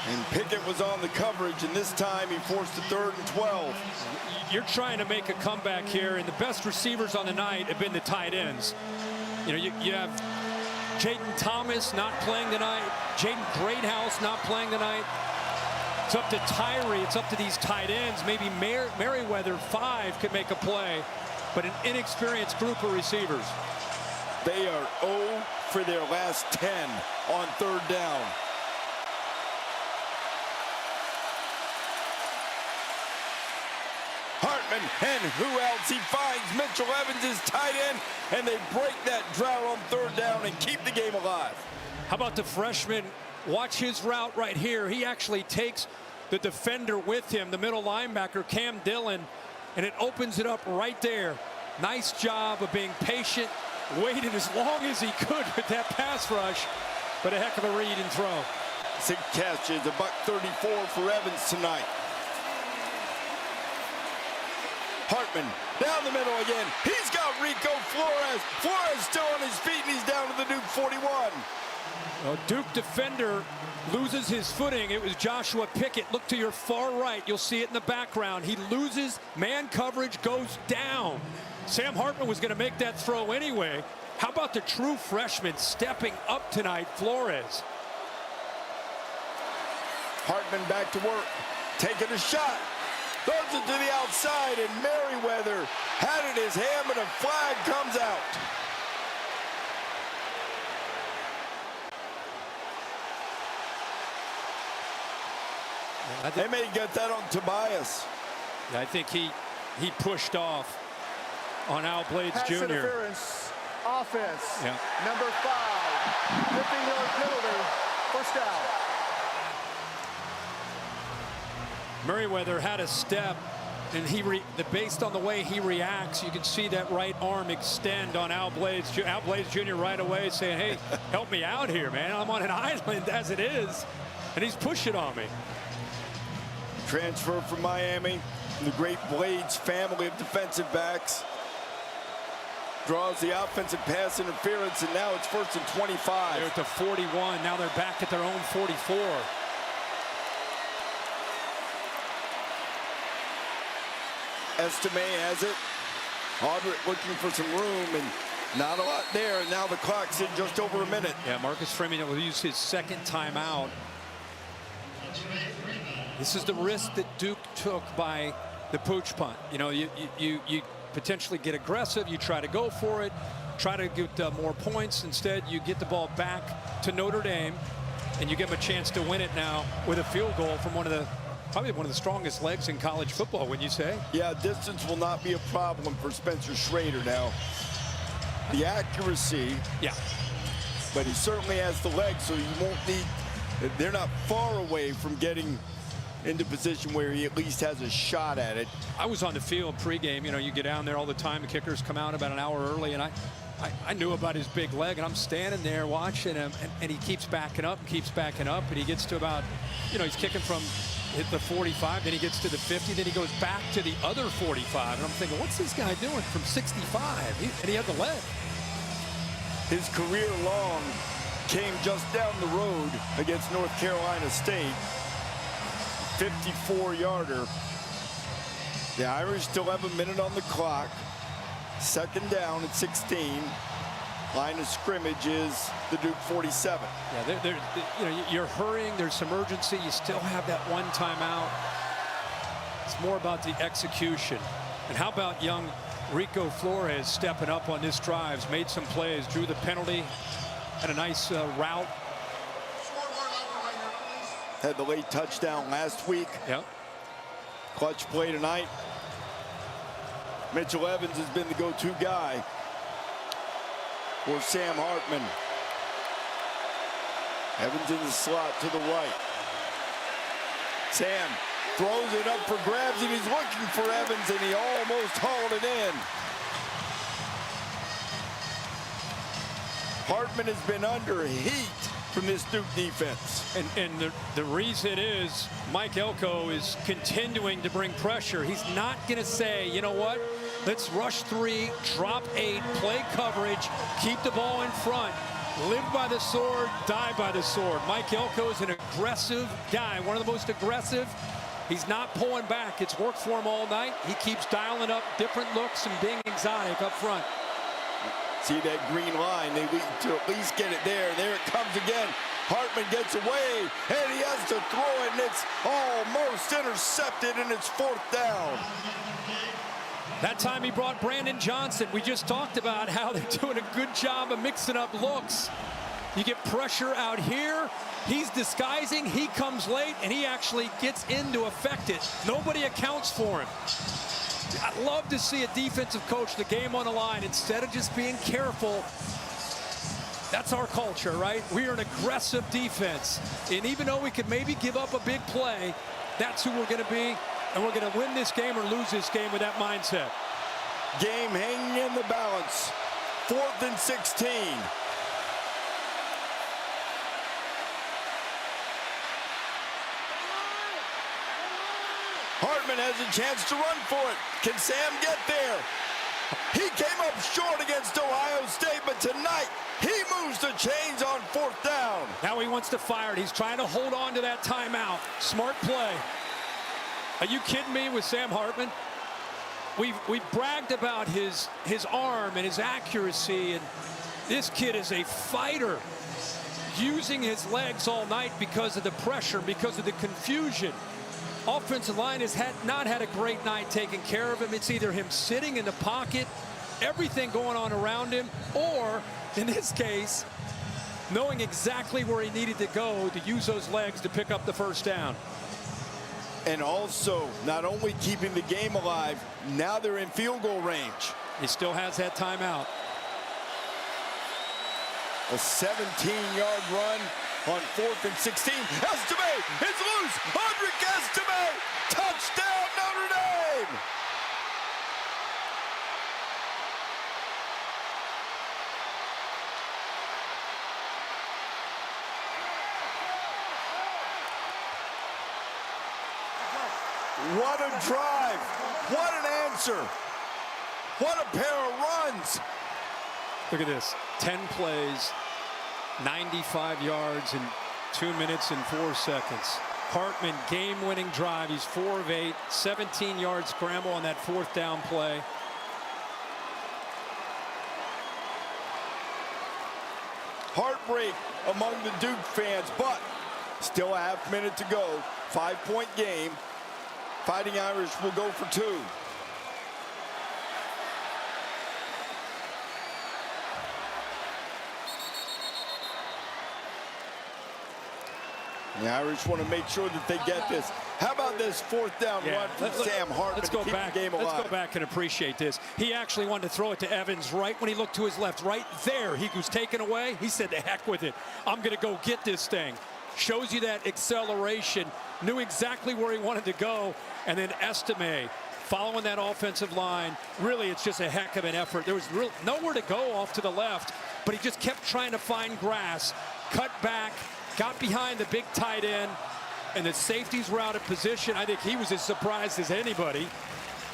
And Pickett was on the coverage, and this time he forced a 3rd and 12. You're trying to make a comeback here, and the best receivers on the night have been the tight ends. You know, you have Jaden Thomas not playing tonight, Jaden Greathouse not playing tonight. It's up to Tyree, it's up to these tight ends. Maybe Merriweather 5 could make a play, but an inexperienced group of receivers. They are 0 for their last 10 on 3rd down. Hartman, and who else? He finds Mitchell Evans, his tight end, and they break that drought on 3rd down and keep the game alive. How about the freshman? Watch his route right here. He actually takes the defender with him, the middle linebacker, Cam Dillon, and it opens it up right there. Nice job of being patient, waited as long as he could with that pass rush, but a heck of a read and throw. 6 catches, $134 for Evans tonight. Hartman down the middle again. He's got Rico Flores. Flores still on his feet, and he's down to the Duke 41. Well, Duke defender loses his footing. It was Joshua Pickett. Look to your far right. You'll see it in the background. He loses man coverage, goes down. Sam Hartman was going to make that throw anyway. How about the true freshman stepping up tonight, Flores? Hartman back to work, taking a shot. Throws it to the outside, and Merriweather had it in his hand, but a flag comes out. They may get that on Tobias. Yeah, I think he pushed off on Al Blades Pass Jr. interference, offense, yeah. number 5, 15-yard penalty, first down. Merriweather had a step, and based on the way he reacts, you can see that right arm extend on Al Blades. Al Blades Jr. right away saying, hey, help me out here, man. I'm on an island as it is, and he's pushing on me. Transfer from Miami, the great Blades family of defensive backs. Draws the offensive pass interference, and now it's 1st and 25. They're at the 41. Now they're back at their own 44. Estime has it. Audrick looking for some room, and not a lot there. And now the clock's in just over a minute. Yeah, Marcus Freeman will use his 2nd timeout. This is the risk that Duke took by the pooch punt. You know, you potentially get aggressive. You try to go for it, try to get more points. Instead, you get the ball back to Notre Dame, and you give them a chance to win it now with a field goal from probably one of the strongest legs in college football, wouldn't you say? Yeah, distance will not be a problem for Spencer Schrader now. The accuracy, yeah, but he certainly has the legs, so you won't need. They're not far away from getting into position where he at least has a shot at it. I was on the field pregame. You know, you get down there all the time. The kickers come out about an hour early, and I knew about his big leg, and I'm standing there watching him, and he keeps backing up, and he gets to about, you know, he's kicking from hit the 45, then he gets to the 50, then he goes back to the other 45, and I'm thinking, what's this guy doing from 65? And he had the leg. His career long came just down the road against North Carolina State. 54-yarder. The Irish still have a minute on the clock. Second down at 16. Line of scrimmage is the Duke 47. Yeah, you know, you're hurrying. There's some urgency. You still have that one timeout. It's more about the execution. And how about young Rico Flores stepping up on this drive? Made some plays, drew the penalty, had a nice route. Had the late touchdown last week. Yep. Clutch play tonight. Mitchell Evans has been the go-to guy for Sam Hartman. Evans in the slot to the right. Sam throws it up for grabs, and he's looking for Evans, and he almost hauled it in. Hartman has been under heat from this Duke defense. And the reason is Mike Elko is continuing to bring pressure. He's not going to say, you know what, let's rush 3, drop 8, play coverage, keep the ball in front, live by the sword, die by the sword. Mike Elko is an aggressive guy, one of the most aggressive. He's not pulling back. It's worked for him all night. He keeps dialing up different looks and being exotic up front. See that green line, they need to at least get it there. There it comes again. Hartman gets away, and he has to throw it, and it's almost intercepted, and it's 4th down. That time he brought Brandon Johnson. We just talked about how they're doing a good job of mixing up looks. You get pressure out here. He's disguising. He comes late, and he actually gets in to affect it. Nobody accounts for him. I'd love to see a defensive coach, the game on the line, instead of just being careful. That's our culture, right? We are an aggressive defense. And even though we could maybe give up a big play, that's who we're going to be. And we're going to win this game or lose this game with that mindset. Game hanging in the balance. 4th and 16. Hartman has a chance to run for it. Can Sam get there? He came up short against Ohio State, but tonight he moves the chains on 4th down. Now he wants to fire it. He's trying to hold on to that timeout. Smart play. Are you kidding me with Sam Hartman? We've bragged about his arm and his accuracy, and this kid is a fighter, using his legs all night because of the pressure, because of the confusion. Offensive line has not had a great night taking care of him. It's either him sitting in the pocket, everything going on around him, or in this case, knowing exactly where he needed to go to use those legs to pick up the 1st down. And also, not only keeping the game alive, now they're in field goal range. He still has that timeout. A 17-yard run on 4th and 16. Estime is loose. Audric Estime. Touchdown, Notre Dame. What a drive. What an answer. What a pair of runs. Look at this. 10 plays, 95 yards in 2 minutes and 4 seconds. Hartman, game-winning drive. He's 4 of 8, 17-yard scramble on that 4th down play. Heartbreak among the Duke fans, but still a half-minute to go. 5-point game. Fighting Irish will go for 2. The Irish want to make sure that they get this. How about this 4th down run from Sam Hartman to keep the game alive? Let's go back and appreciate this. He actually wanted to throw it to Evans right when he looked to his left. Right there, he was taken away. He said, to heck with it. I'm going to go get this thing. Shows you that acceleration. Knew exactly where he wanted to go. And then Estime following that offensive line. Really, it's just a heck of an effort. There was nowhere to go off to the left, but he just kept trying to find grass. Cut back. Got behind the big tight end, and the safeties were out of position. I think he was as surprised as anybody.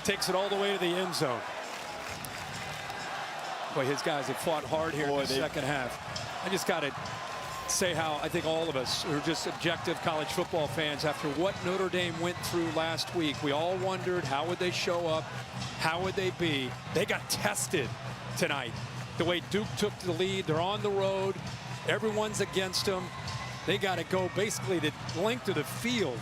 Takes it all the way to the end zone. Boy, his guys have fought hard here in the second half. I just got to say how I think all of us who are just objective college football fans, after what Notre Dame went through last week, we all wondered how would they show up, how would they be. They got tested tonight. The way Duke took the lead, they're on the road, everyone's against them. They got to go basically the length of the field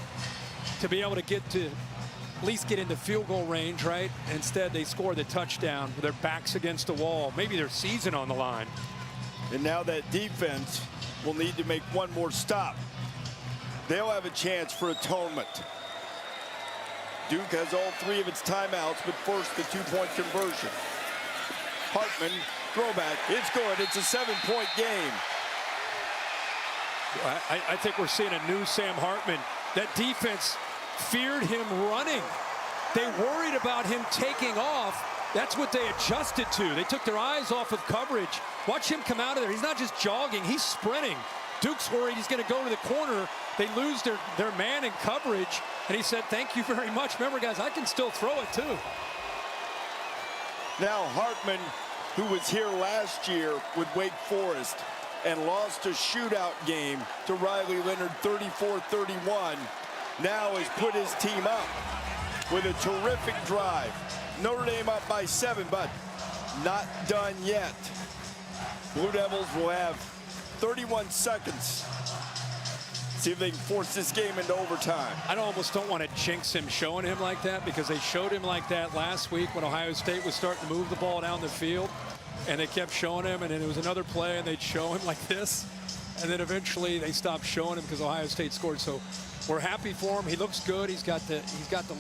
to be able to get to at least get into field goal range, right? Instead, they score the touchdown with their backs against the wall, maybe their season on the line. And now that defense will need to make one more stop. They'll have a chance for atonement. Duke has all 3 of its timeouts, but first the 2-point conversion. Hartman, throwback, it's good. It's a 7-point game. I think we're seeing a new Sam Hartman. That defense feared him running. They worried about him taking off. That's what they adjusted to. They took their eyes off of coverage. Watch him come out of there. He's not just jogging, he's sprinting. Duke's worried he's going to go to the corner. They lose their man in coverage. And he said, thank you very much. Remember, guys, I can still throw it too. Now Hartman, who was here last year with Wake Forest and lost a shootout game to Riley Leonard 34-31, now has put his team up with a terrific drive. Notre Dame up by 7, but not done yet. Blue Devils will have 31 seconds. See if they can force this game into overtime. I almost don't want to jinx him showing him like that, because they showed him like that last week when Ohio State was starting to move the ball down the field, and they kept showing him, and then it was another play and they'd show him like this, and then eventually they stopped showing him because Ohio State scored. So we're happy for him. He looks good. He's got the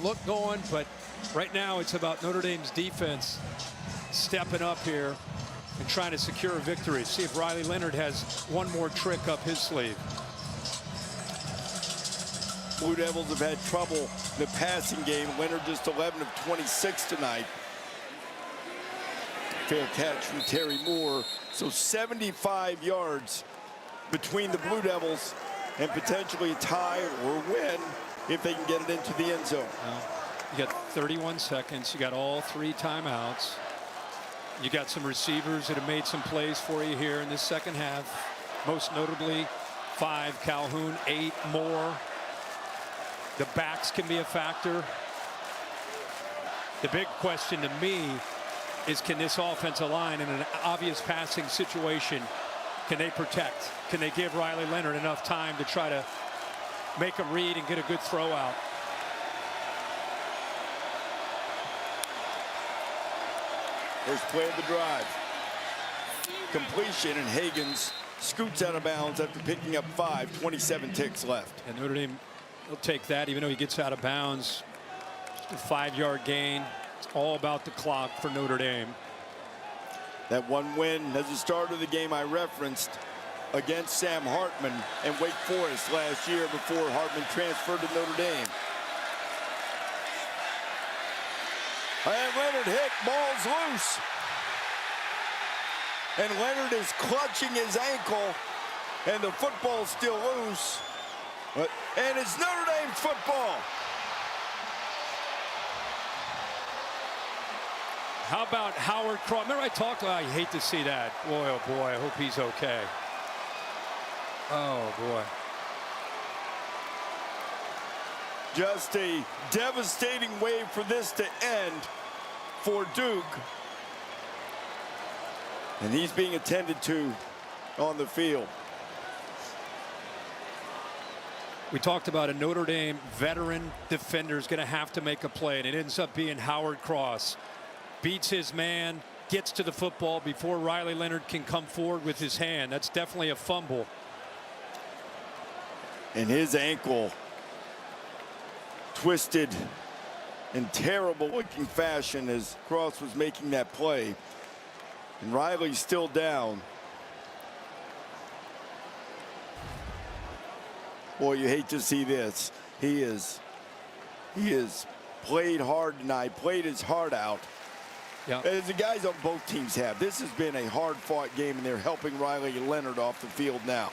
look going, but right now it's about Notre Dame's defense stepping up here and trying to secure a victory. See if Riley Leonard has one more trick up his sleeve. Blue Devils have had trouble in the passing game. Leonard just 11 of 26 tonight. Fair catch from Terry Moore. So 75 yards between the Blue Devils and potentially a tie or win if they can get it into the end zone. You got 31 seconds. You got all 3 timeouts. You got some receivers that have made some plays for you here in this second half. Most notably, 5 Calhoun, 8 more. The backs can be a factor. The big question to me is, can this offensive line in an obvious passing situation, can they protect? Can they give Riley Leonard enough time to try to make a read and get a good throw out? First play of the drive. Completion, and Hagens scoots out of bounds after picking up 5, 27 ticks left. And Notre Dame will take that, even though he gets out of bounds. Just a 5-yard gain. It's all about the clock for Notre Dame. That one win as the start of the game I referenced against Sam Hartman and Wake Forest last year before Hartman transferred to Notre Dame. And Leonard hit, ball's loose. And Leonard is clutching his ankle, and the football's still loose. And it's Notre Dame football. How about Howard Cross? Remember I talked about, you hate to see that. Boy, oh boy, I hope he's okay. Oh boy. Just a devastating way for this to end for Duke. And he's being attended to on the field. We talked about a Notre Dame veteran defender is going to have to make a play, and it ends up being Howard Cross. Beats his man, gets to the football before Riley Leonard can come forward with his hand. That's definitely a fumble. And his ankle twisted in terrible looking fashion as Cross was making that play. And Riley's still down. Boy, you hate to see this. He is played hard tonight, played his heart out. Yeah. As the guys on both teams have. This has been a hard-fought game, and they're helping Riley Leonard off the field now.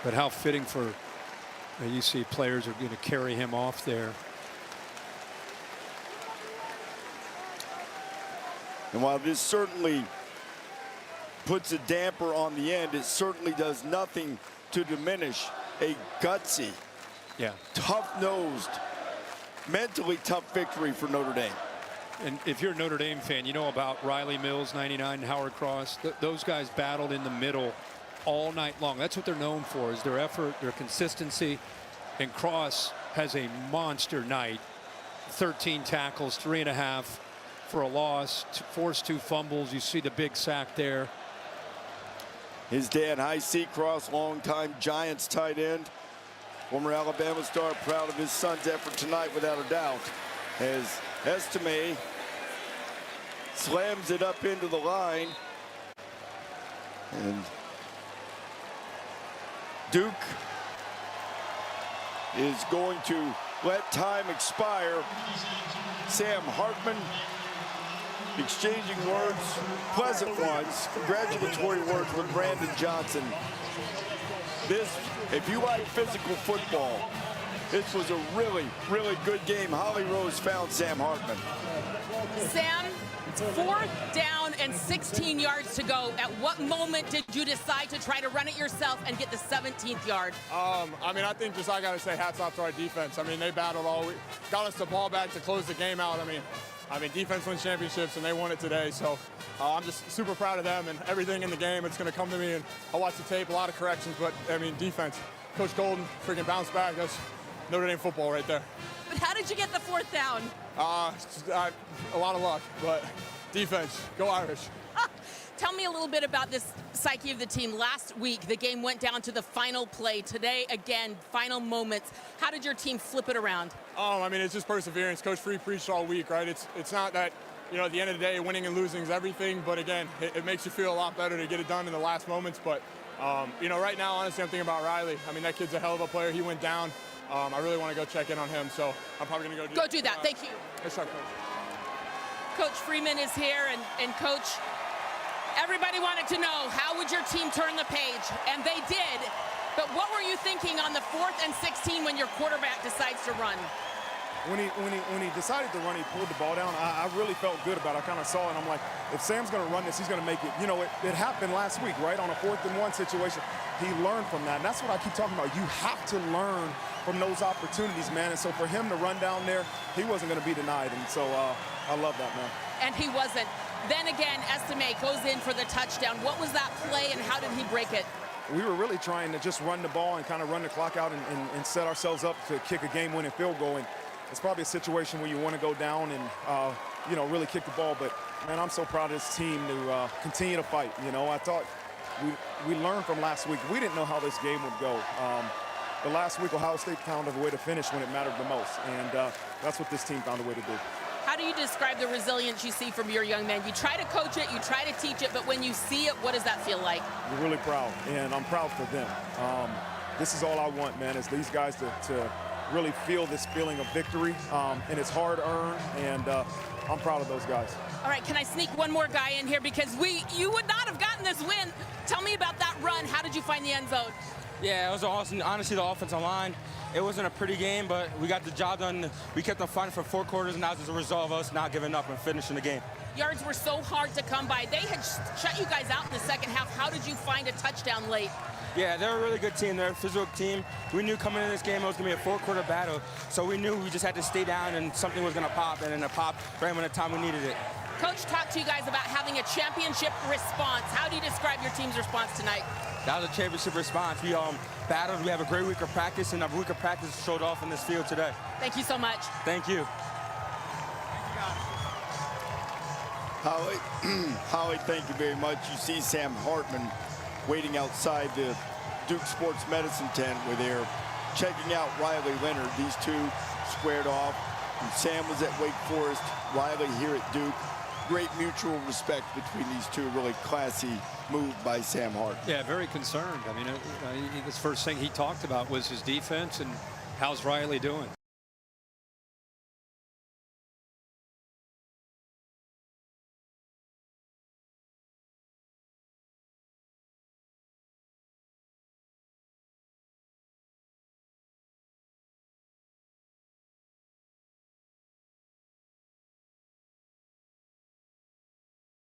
But how fitting for you see players are going to carry him off there. And while this certainly puts a damper on the end, it certainly does nothing to diminish a gutsy, tough-nosed, mentally tough victory for Notre Dame. And if you're a Notre Dame fan, you know about Riley Mills, 99, Howard Cross. Those guys battled in the middle all night long. That's what they're known for, is their effort, their consistency. And Cross has a monster night. 13 tackles, 3.5 for a loss, forced 2 fumbles. You see the big sack there. His dad, High Seacross, longtime Giants tight end, former Alabama star, proud of his son's effort tonight without a doubt, as Estime slams it up into the line. And Duke is going to let time expire. Sam Hartman exchanging words, pleasant ones, congratulatory words with Brandon Johnson. This, if you like physical football, this was a really, really good game. Holly Rose found Sam Hartman. Sam, 4th down and 16 yards to go. At what moment did you decide to try to run it yourself and get the 17th yard? I mean, I think just I got to say hats off to our defense. I mean, they battled all week, got us the ball back to close the game out. I mean, defense wins championships, and they won it today. So I'm just super proud of them and everything in the game. It's going to come to me, and I'll watch the tape, a lot of corrections. But, I mean, defense, Coach Golden freaking bounced back. That's Notre Dame football right there. But how did you get the 4th down? A lot of luck, but defense, go Irish. Tell me a little bit about this psyche of the team. Last week, the game went down to the final play. Today, again, final moments. How did your team flip it around? I mean, it's just perseverance. Coach Free preached all week, right? It's not that, you know, at the end of the day, winning and losing is everything. But again, it makes you feel a lot better to get it done in the last moments. But, you know, right now, honestly, I'm thinking about Riley. I mean, that kid's a hell of a player. He went down. I really want to go check in on him. So I'm probably going to go do that. Thank you. Yes, sir, Coach. Coach Freeman is here, and Coach, everybody wanted to know, how would your team turn the page? And they did. But what were you thinking on the 4th and 16 when your quarterback decides to run? When he decided to run, he pulled the ball down. I really felt good about it. I kind of saw it, and I'm like, if Sam's going to run this, he's going to make it. You know, it happened last week, right? On a 4th and 1 situation. He learned from that, and that's what I keep talking about. You have to learn from those opportunities, man. And so for him to run down there, he wasn't going to be denied. And so I love that, man. And he wasn't. Then again, Estime goes in for the touchdown. What was that play, and how did he break it? We were really trying to just run the ball and kind of run the clock out and set ourselves up to kick a game-winning field goal. And it's probably a situation where you want to go down and, you know, really kick the ball. But, man, I'm so proud of this team to continue to fight. You know, I thought we learned from last week. We didn't know how this game would go. The last week, Ohio State found a way to finish when it mattered the most. And that's what this team found a way to do. How do you describe the resilience you see from your young men? You try to coach it, you try to teach it, but when you see it, what does that feel like? We're really proud, and I'm proud for them. This is all I want, man, is these guys to really feel this feeling of victory, and it's hard-earned, and I'm proud of those guys. All right, can I sneak one more guy in here? Because you would not have gotten this win. Tell me about that run. How did you find the end zone? Yeah, it was awesome. Honestly, the offensive line, it wasn't a pretty game, but we got the job done. We kept on fighting for 4 quarters, and that was as a result of us not giving up and finishing the game. Yards were so hard to come by. They had shut you guys out in the second half. How did you find a touchdown late? Yeah, they're a really good team. They're a physical team. We knew coming into this game it was going to be a 4-quarter battle, so we knew we just had to stay down and something was going to pop, and then it popped right when the time we needed it. Coach talked to you guys about having a championship response. How do you describe your team's response tonight? That was a championship response. We battled. We have a great week of practice, and our week of practice showed off in this field today. Thank you so much. Thank you. Holly, thank you very much. You see Sam Hartman waiting outside the Duke Sports Medicine tent where they're checking out Riley Leonard. These two squared off. And Sam was at Wake Forest, Riley here at Duke. Great mutual respect between these two. Really classy move by Sam Hartman. Yeah, very concerned. I mean, the first thing he talked about was his defense and how's Riley doing.